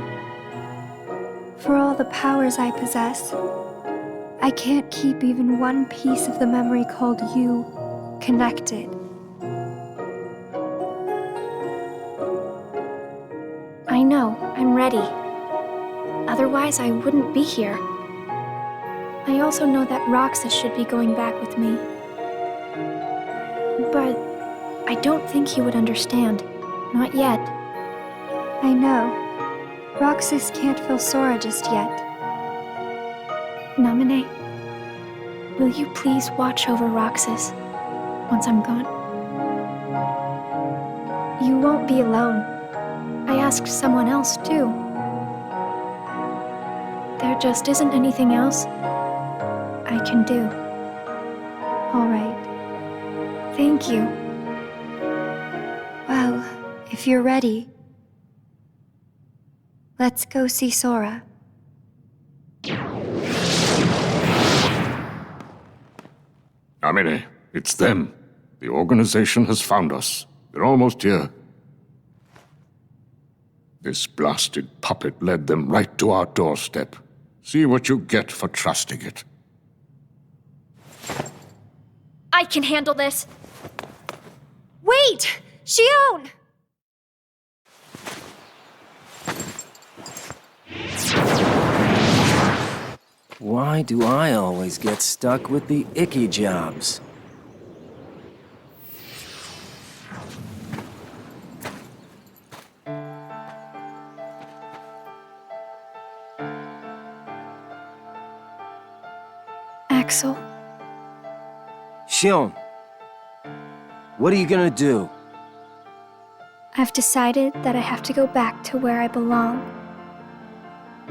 For all the powers I possess, I can't keep even one piece of the memory called you connected. I know, I'm ready.
Otherwise, I wouldn't be here. I also know that Roxas should be going back with me. But I don't think he would understand. Not yet.
I know. Roxas can't feel Sora just yet.
Namine, will you please watch over Roxas once I'm gone? You won't be alone. I asked someone else, too. There just isn't anything else I can do.
All right.
Thank you.
Well, if you're ready, let's go see Sora.
Amine, it's them. The organization has found us. They're almost here. This blasted puppet led them right to our doorstep. See what you get for trusting it.
I can handle this. Wait! Shion!
Why do I always get stuck with the icky jobs?
Axel,
Shion, what are you gonna do?
I've decided that I have to go back to where I belong.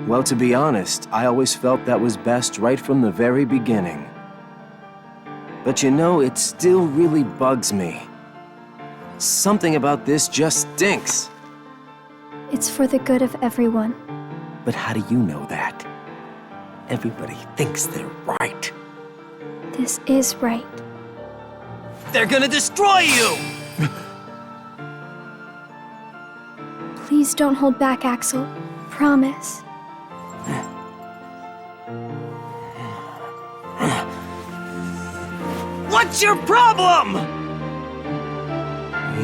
Well, to be honest, I always felt that was best right from the very beginning. But you know, it still really bugs me. Something about this just stinks.
It's for the good of everyone.
But how do you know that? Everybody thinks they're right.
This is right.
They're gonna destroy you!
Please don't hold back, Axel. Promise.
What's your problem?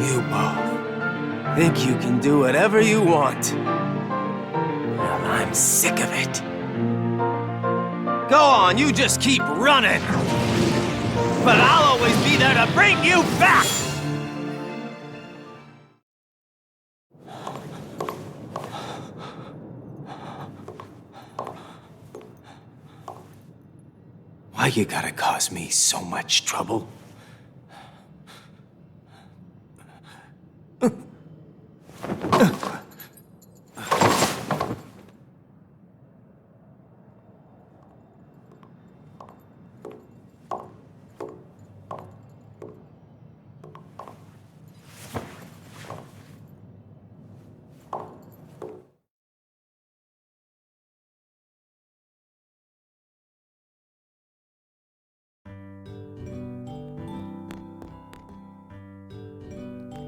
You both think you can do whatever you want. Well, I'm sick of it. Go on, you just keep running. But I'll always be there to bring you back! Why you gotta cause me so much trouble?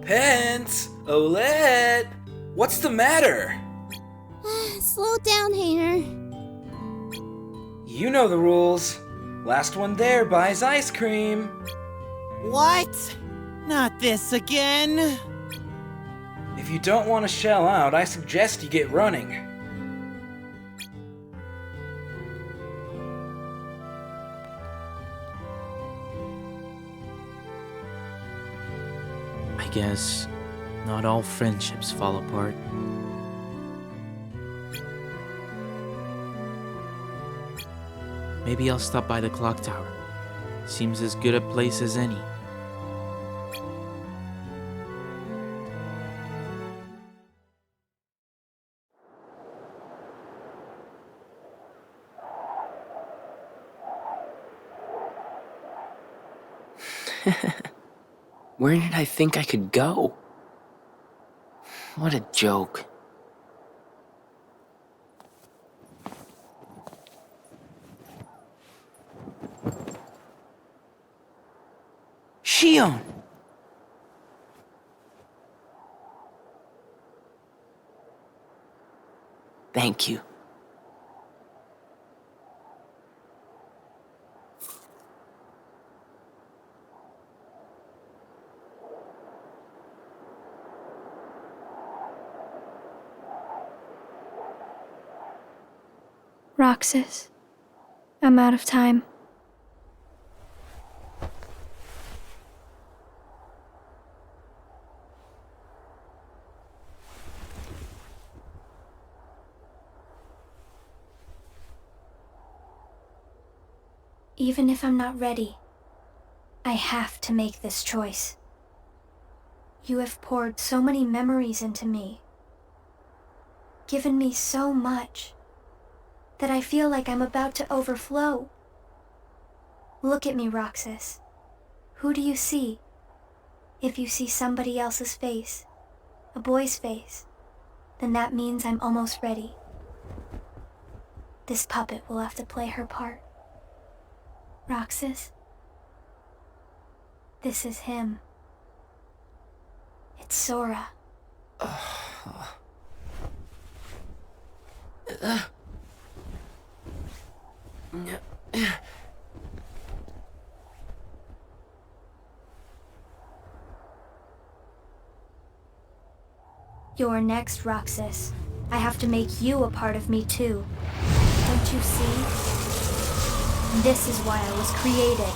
Pence! Olette! What's the matter?
Slow down, Hater.
You know the rules. Last one there buys ice cream.
What? Not this again?
If you don't want to shell out, I suggest you get running.
I guess not all friendships fall apart. Maybe I'll stop by the clock tower. Seems as good a place as any.
Where did I think I could go? What a joke. Shion! Thank you.
Roxas, I'm out of time. Even if I'm not ready, I have to make this choice. You have poured so many memories into me, given me so much, that I feel like I'm about to overflow. Look at me, Roxas. Who do you see? If you see somebody else's face, a boy's face, then that means I'm almost ready. This puppet will have to play her part. Roxas, this is him. It's Sora. You're next, Roxas. I have to make you a part of me too. Don't you see? This is why I was created.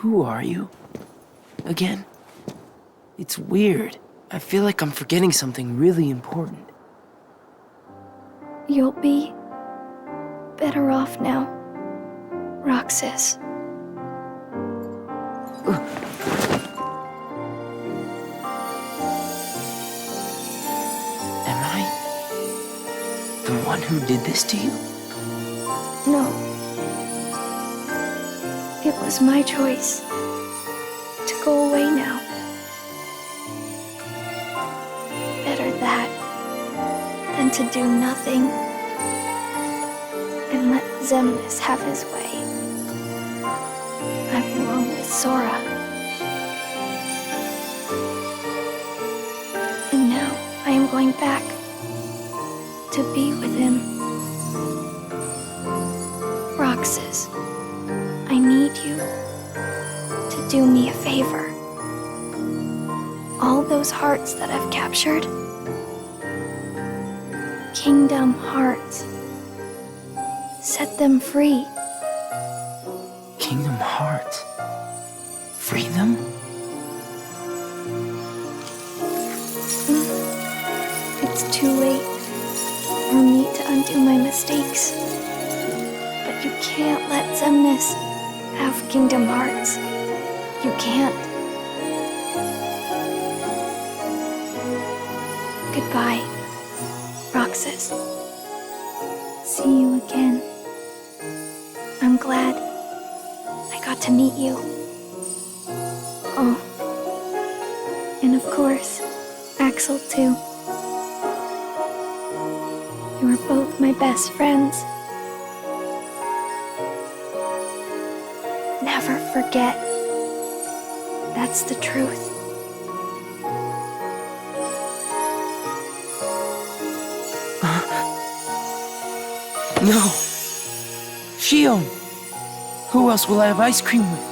Who are you? Again? It's weird. I feel like I'm forgetting something really important.
You'll be better off now, Roxas.
Am I the one who did this to you?
No. It was my choice to go away now. Better that than to do nothing and let Xemnas have his way. I belong with Sora. And now I am going back to be with him. Roxas, I need you to do me a favor. All those hearts that I've captured, Kingdom Hearts, set them free.
Kingdom Hearts? Free them?
It's too late for me to undo my mistakes. But you can't let Xemnas have Kingdom Hearts. You can't. Goodbye, Roxas. See you again. I'm glad I got to meet you. Oh, and of course, Axel too. You are both my best friends. Never forget. That's the truth.
No! Shion! Who else will I have ice cream with?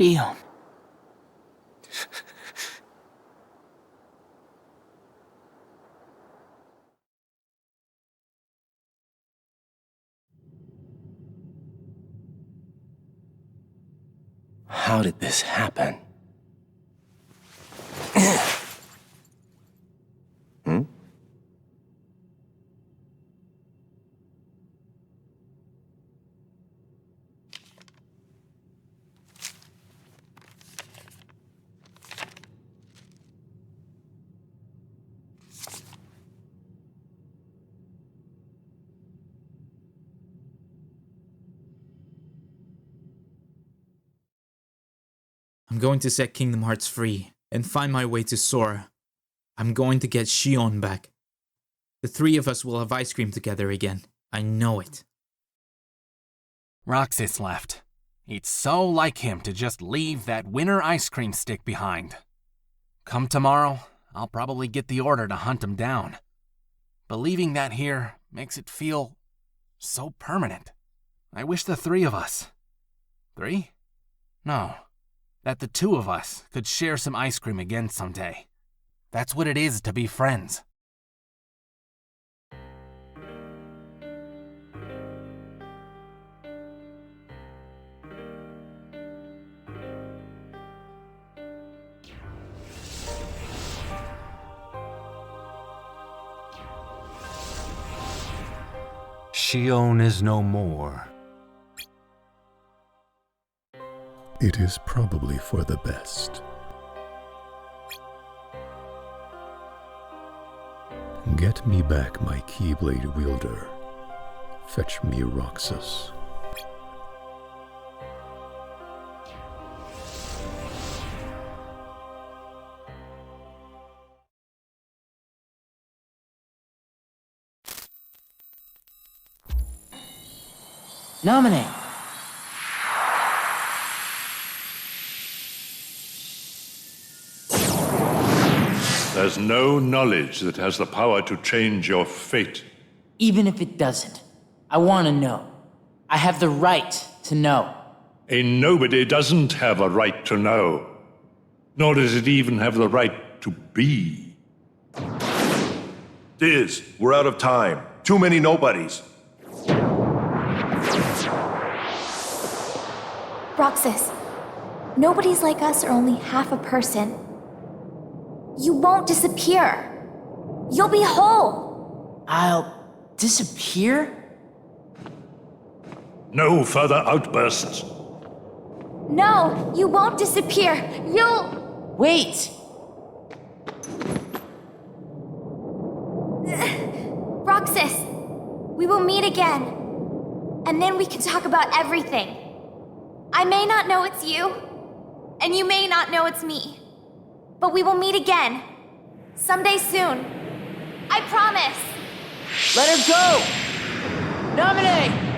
Shion.
How did this happen? Hmm?
I'm going to set Kingdom Hearts free and find my way to Sora. I'm going to get Shion back. The three of us will have ice cream together again. I know it.
Roxas left. It's so like him to just leave that winter ice cream stick behind. Come tomorrow, I'll probably get the order to hunt him down. But leaving that here makes it feel so permanent. I wish the three of us... 3? No. That the two of us could share some ice cream again someday. That's what it is to be friends.
Shion is no more.
It is probably for the best. Get me back my Keyblade wielder. Fetch me Roxas.
Nominate!
There's no knowledge that has the power to change your fate.
Even if it doesn't, I want to know. I have the right to know.
A nobody doesn't have a right to know. Nor does it even have the right to be.
Diz, we're out of time. Too many nobodies.
Roxas, nobodies like us are only half a person. You won't disappear. You'll be whole.
I'll disappear?
No further outbursts.
No, you won't disappear. You'll...
Wait!
Roxas, we will meet again. And then we can talk about everything. I may not know it's you, and you may not know it's me. But we will meet again. Someday soon. I promise.
Let her go! Nominate!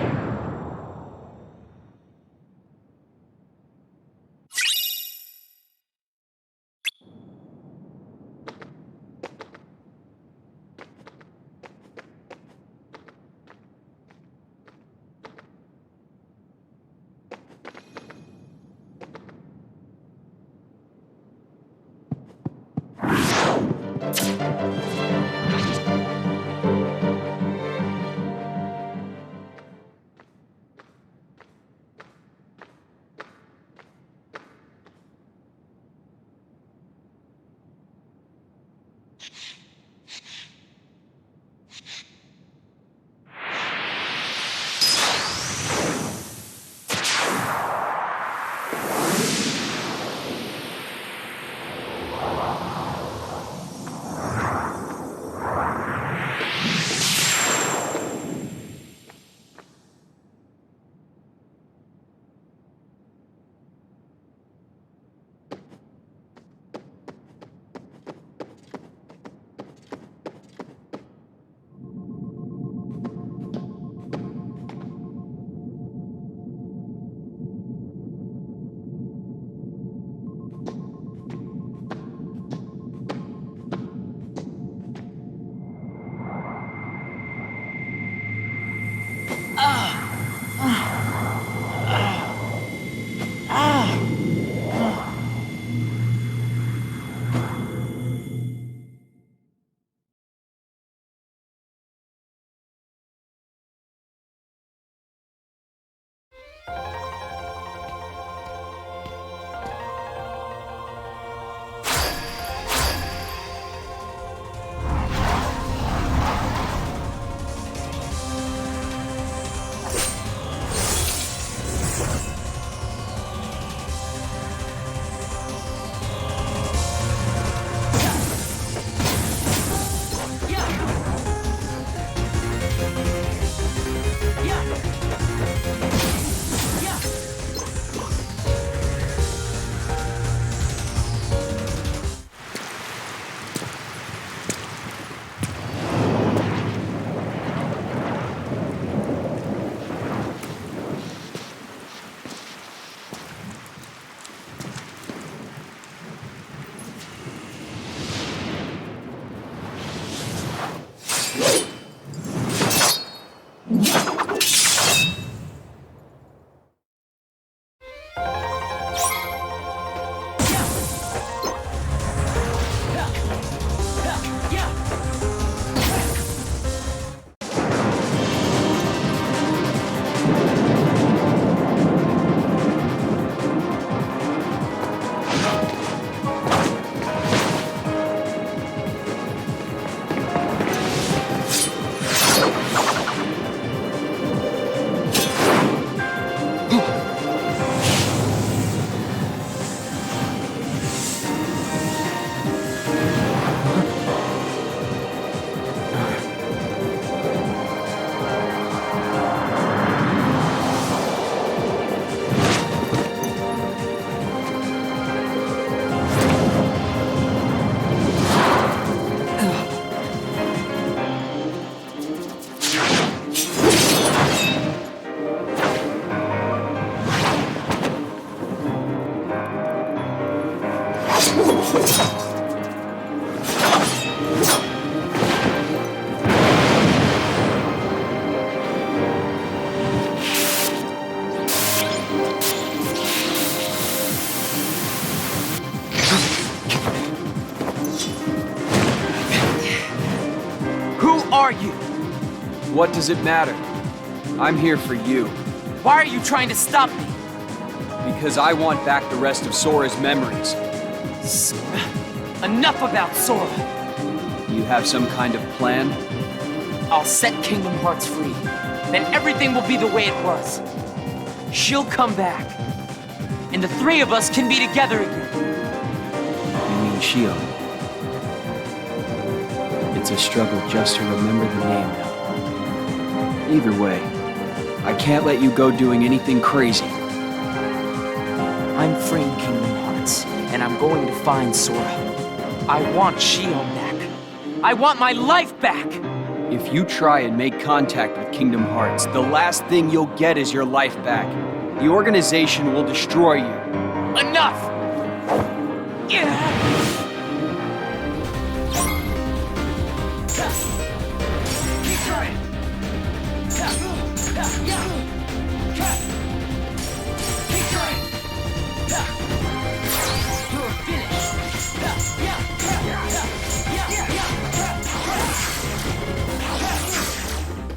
Who are you?
What does it matter? I'm here for you.
Why are you trying to stop me?
Because I want back the rest of Sora's memories.
Sora? Enough about Sora!
You have some kind of plan?
I'll set Kingdom Hearts free. Then everything will be the way it was. She'll come back. And the three of us can be together again.
You mean Shio? It's a struggle just to remember the name now. Either way, I can't let you go doing anything crazy.
I'm freeing Kingdom Hearts, and I'm going to find Sora. I want Shio back. I want my life back!
If you try and make contact with Kingdom Hearts, the last thing you'll get is your life back. The organization will destroy you.
Enough!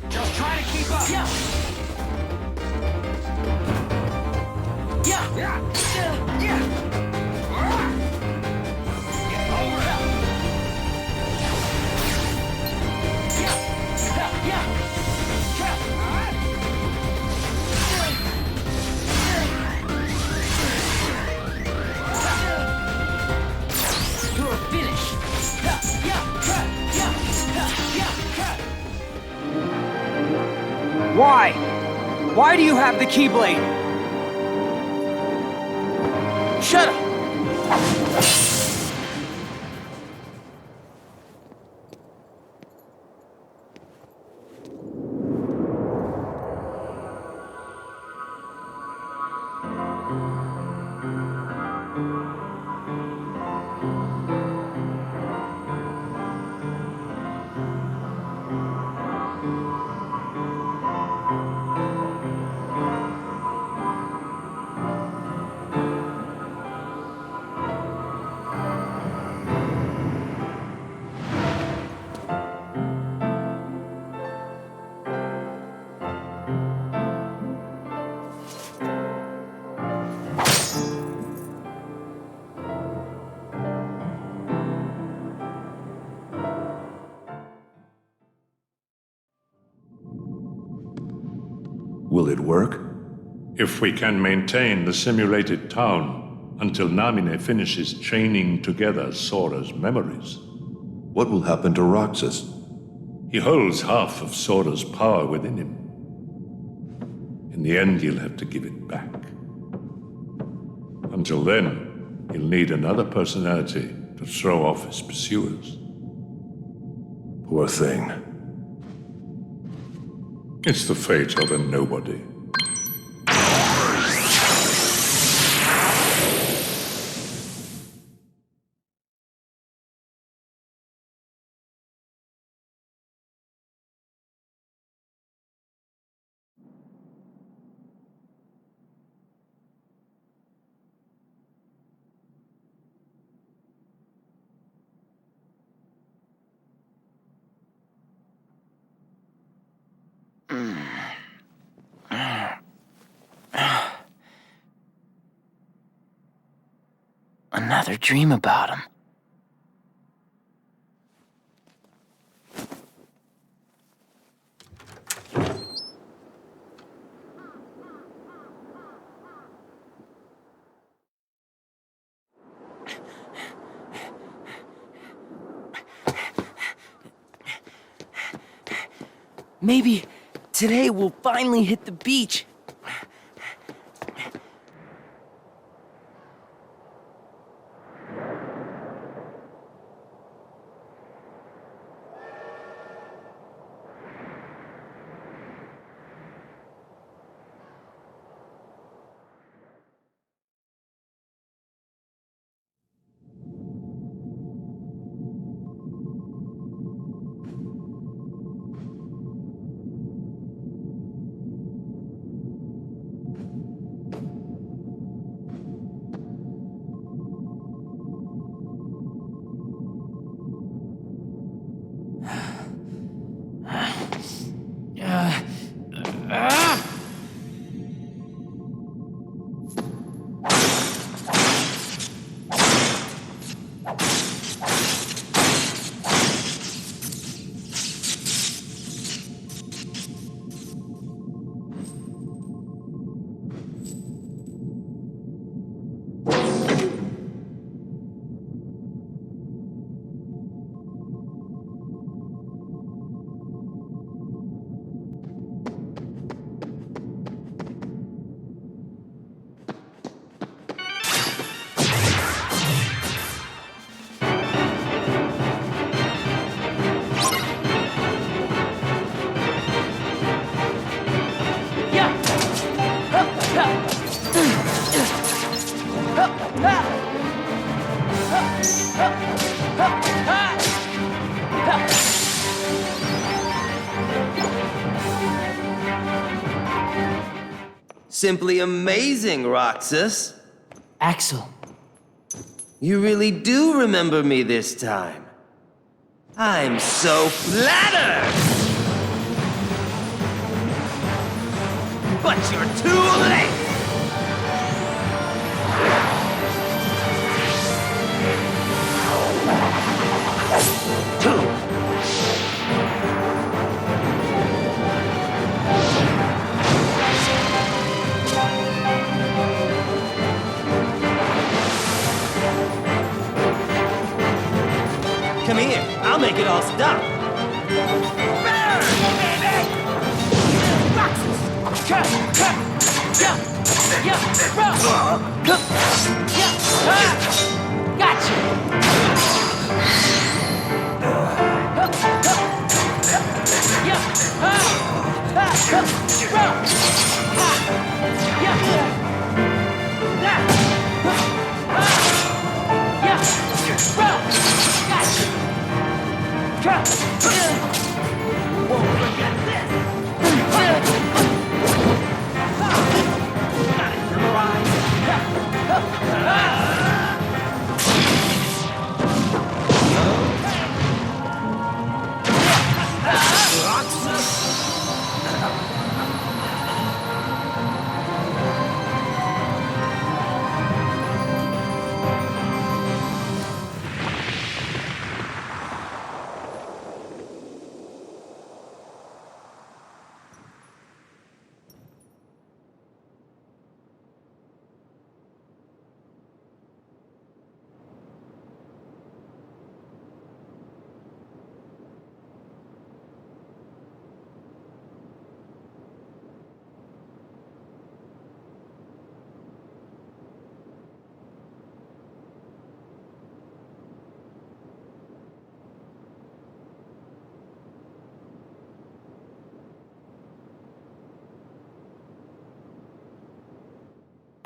Just try to keep up.
Why? Why do you have the Keyblade?
Shut up!
Will it work?
If we can maintain the simulated town until Namine finishes chaining together Sora's memories.
What will happen to Roxas?
He holds half of Sora's power within him. In the end, he'll have to give it back. Until then, he'll need another personality to throw off his pursuers.
Poor thing.
It's the fate of a nobody.
Another dream about him.
Maybe today we'll finally hit the beach.
Simply amazing, Roxas.
Axel.
You really do remember me this time. I'm so flattered! But you're too late! Come here, I'll make it all stop. Burn, baby! Roxas! Gotcha!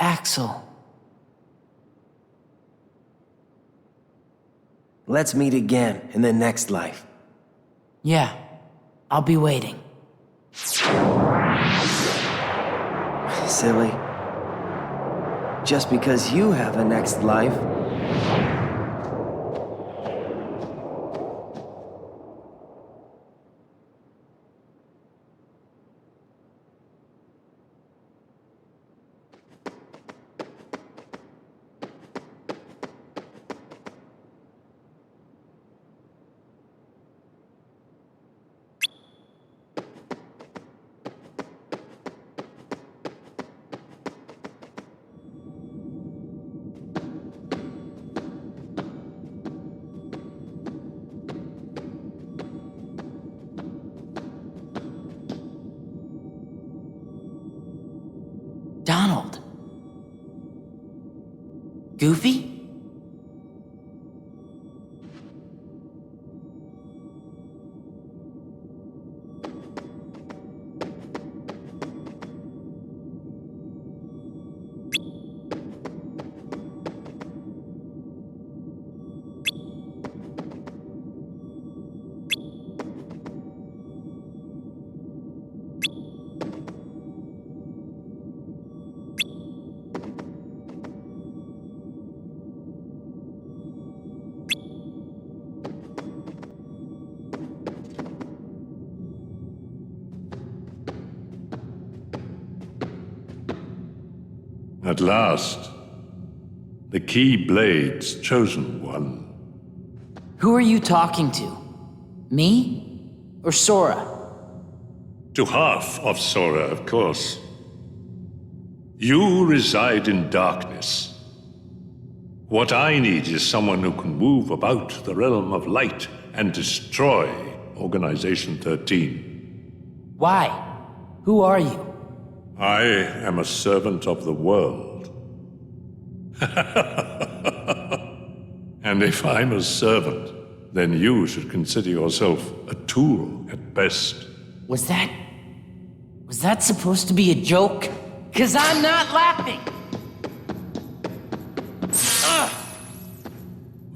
Axel.
Let's meet again in the next life.
Yeah, I'll be waiting.
Silly. Just because you have a next life.
Donald. Goofy?
At last, the Keyblade's chosen one.
Who are you talking to? Me? Or Sora?
To half of Sora, of course. You reside in darkness. What I need is someone who can move about the realm of light and destroy Organization 13.
Why? Who are you?
I am a servant of the world. And if I'm a servant, then you should consider yourself a tool at best.
Was that supposed to be a joke? 'Cause I'm not laughing!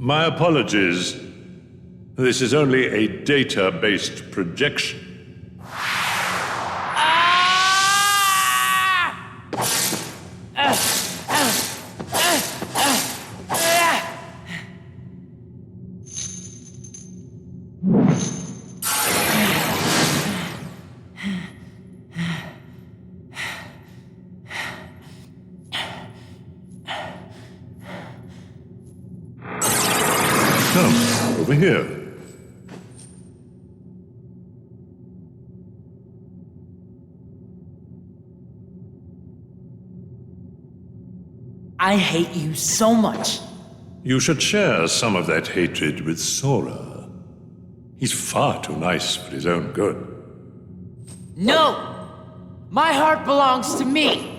My apologies. This is only a data-based projection. Come, over here.
I hate you so much.
You should share some of that hatred with Sora. He's far too nice for his own good.
No! My heart belongs to me!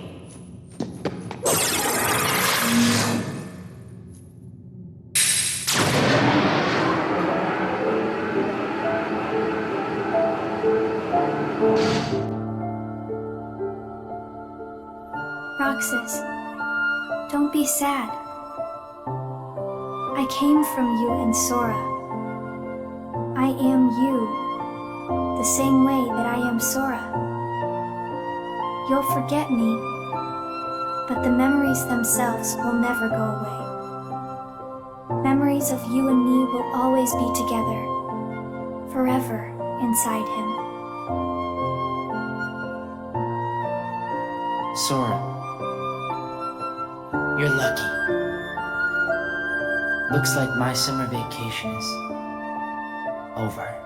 Roxas, don't be sad. I came from you and Sora. I am you, the same way that I am Sora. You'll forget me, but the memories themselves will never go away. Memories of you and me will always be together, forever inside him.
Sora, you're lucky. Looks like my summer vacation is over.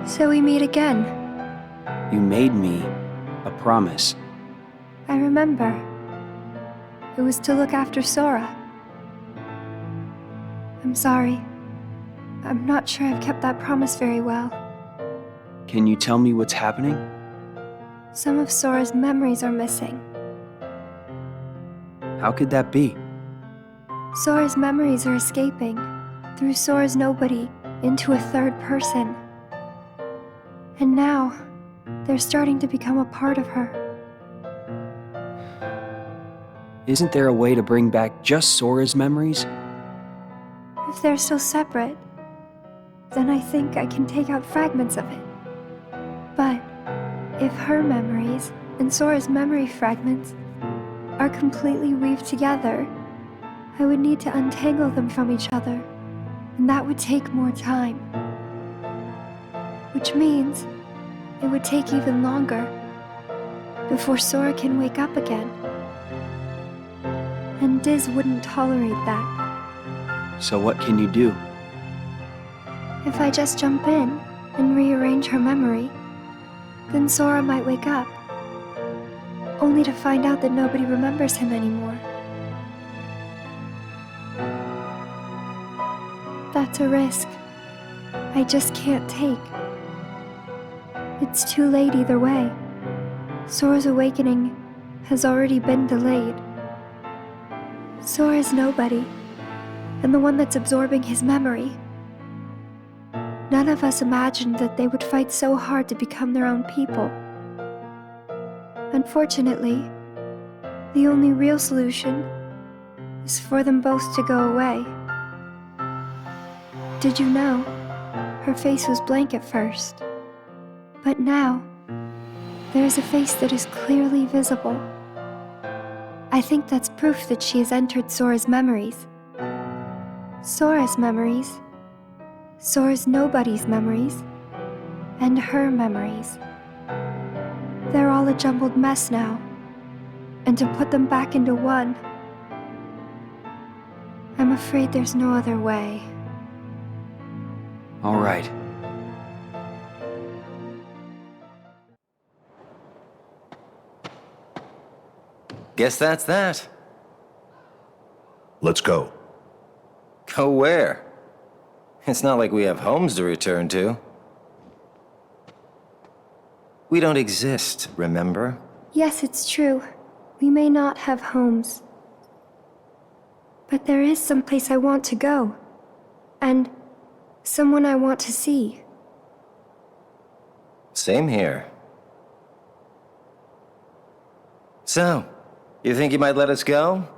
So we meet again.
You made me a promise.
I remember. It was to look after Sora. I'm sorry. I'm not sure I've kept that promise very well.
Can you tell me what's happening?
Some of Sora's memories are missing.
How could that be?
Sora's memories are escaping through Sora's nobody into a third person. And now, they're starting to become a part of her.
Isn't there a way to bring back just Sora's memories?
If they're still separate, then I think I can take out fragments of it. But if her memories and Sora's memory fragments are completely weaved together, I would need to untangle them from each other, and that would take more time. Which means it would take even longer before Sora can wake up again. And Diz wouldn't tolerate that.
So what can you do?
If I just jump in and rearrange her memory, then Sora might wake up, only to find out that nobody remembers him anymore. That's a risk I just can't take. It's too late either way. Sora's awakening has already been delayed. Sora's nobody, and the one that's absorbing his memory. None of us imagined that they would fight so hard to become their own people. Unfortunately, the only real solution is for them both to go away. Did you know? Her face was blank at first. But now, there is a face that is clearly visible. I think that's proof that she has entered Sora's memories. Sora's memories, Sora's nobody's memories, and her memories. They're all a jumbled mess now, and to put them back into one, I'm afraid there's no other way.
All right.
Guess that's that.
Let's go.
Go where? It's not like we have homes to return to. We don't exist, remember?
Yes, it's true. We may not have homes. But there is someplace I want to go. And someone I want to see.
Same here. So, you think you might let us go?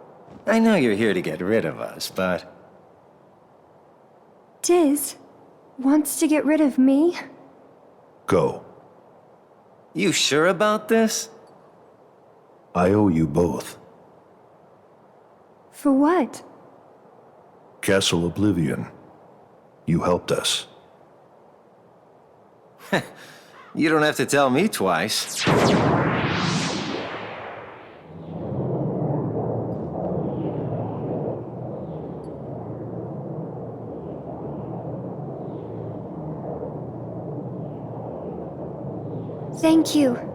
I know you're here to get rid of us, but...
Diz wants to get rid of me?
Go.
You sure about this?
I owe you both.
For what?
Castle Oblivion. You helped us.
You don't have to tell me twice.
Thank you.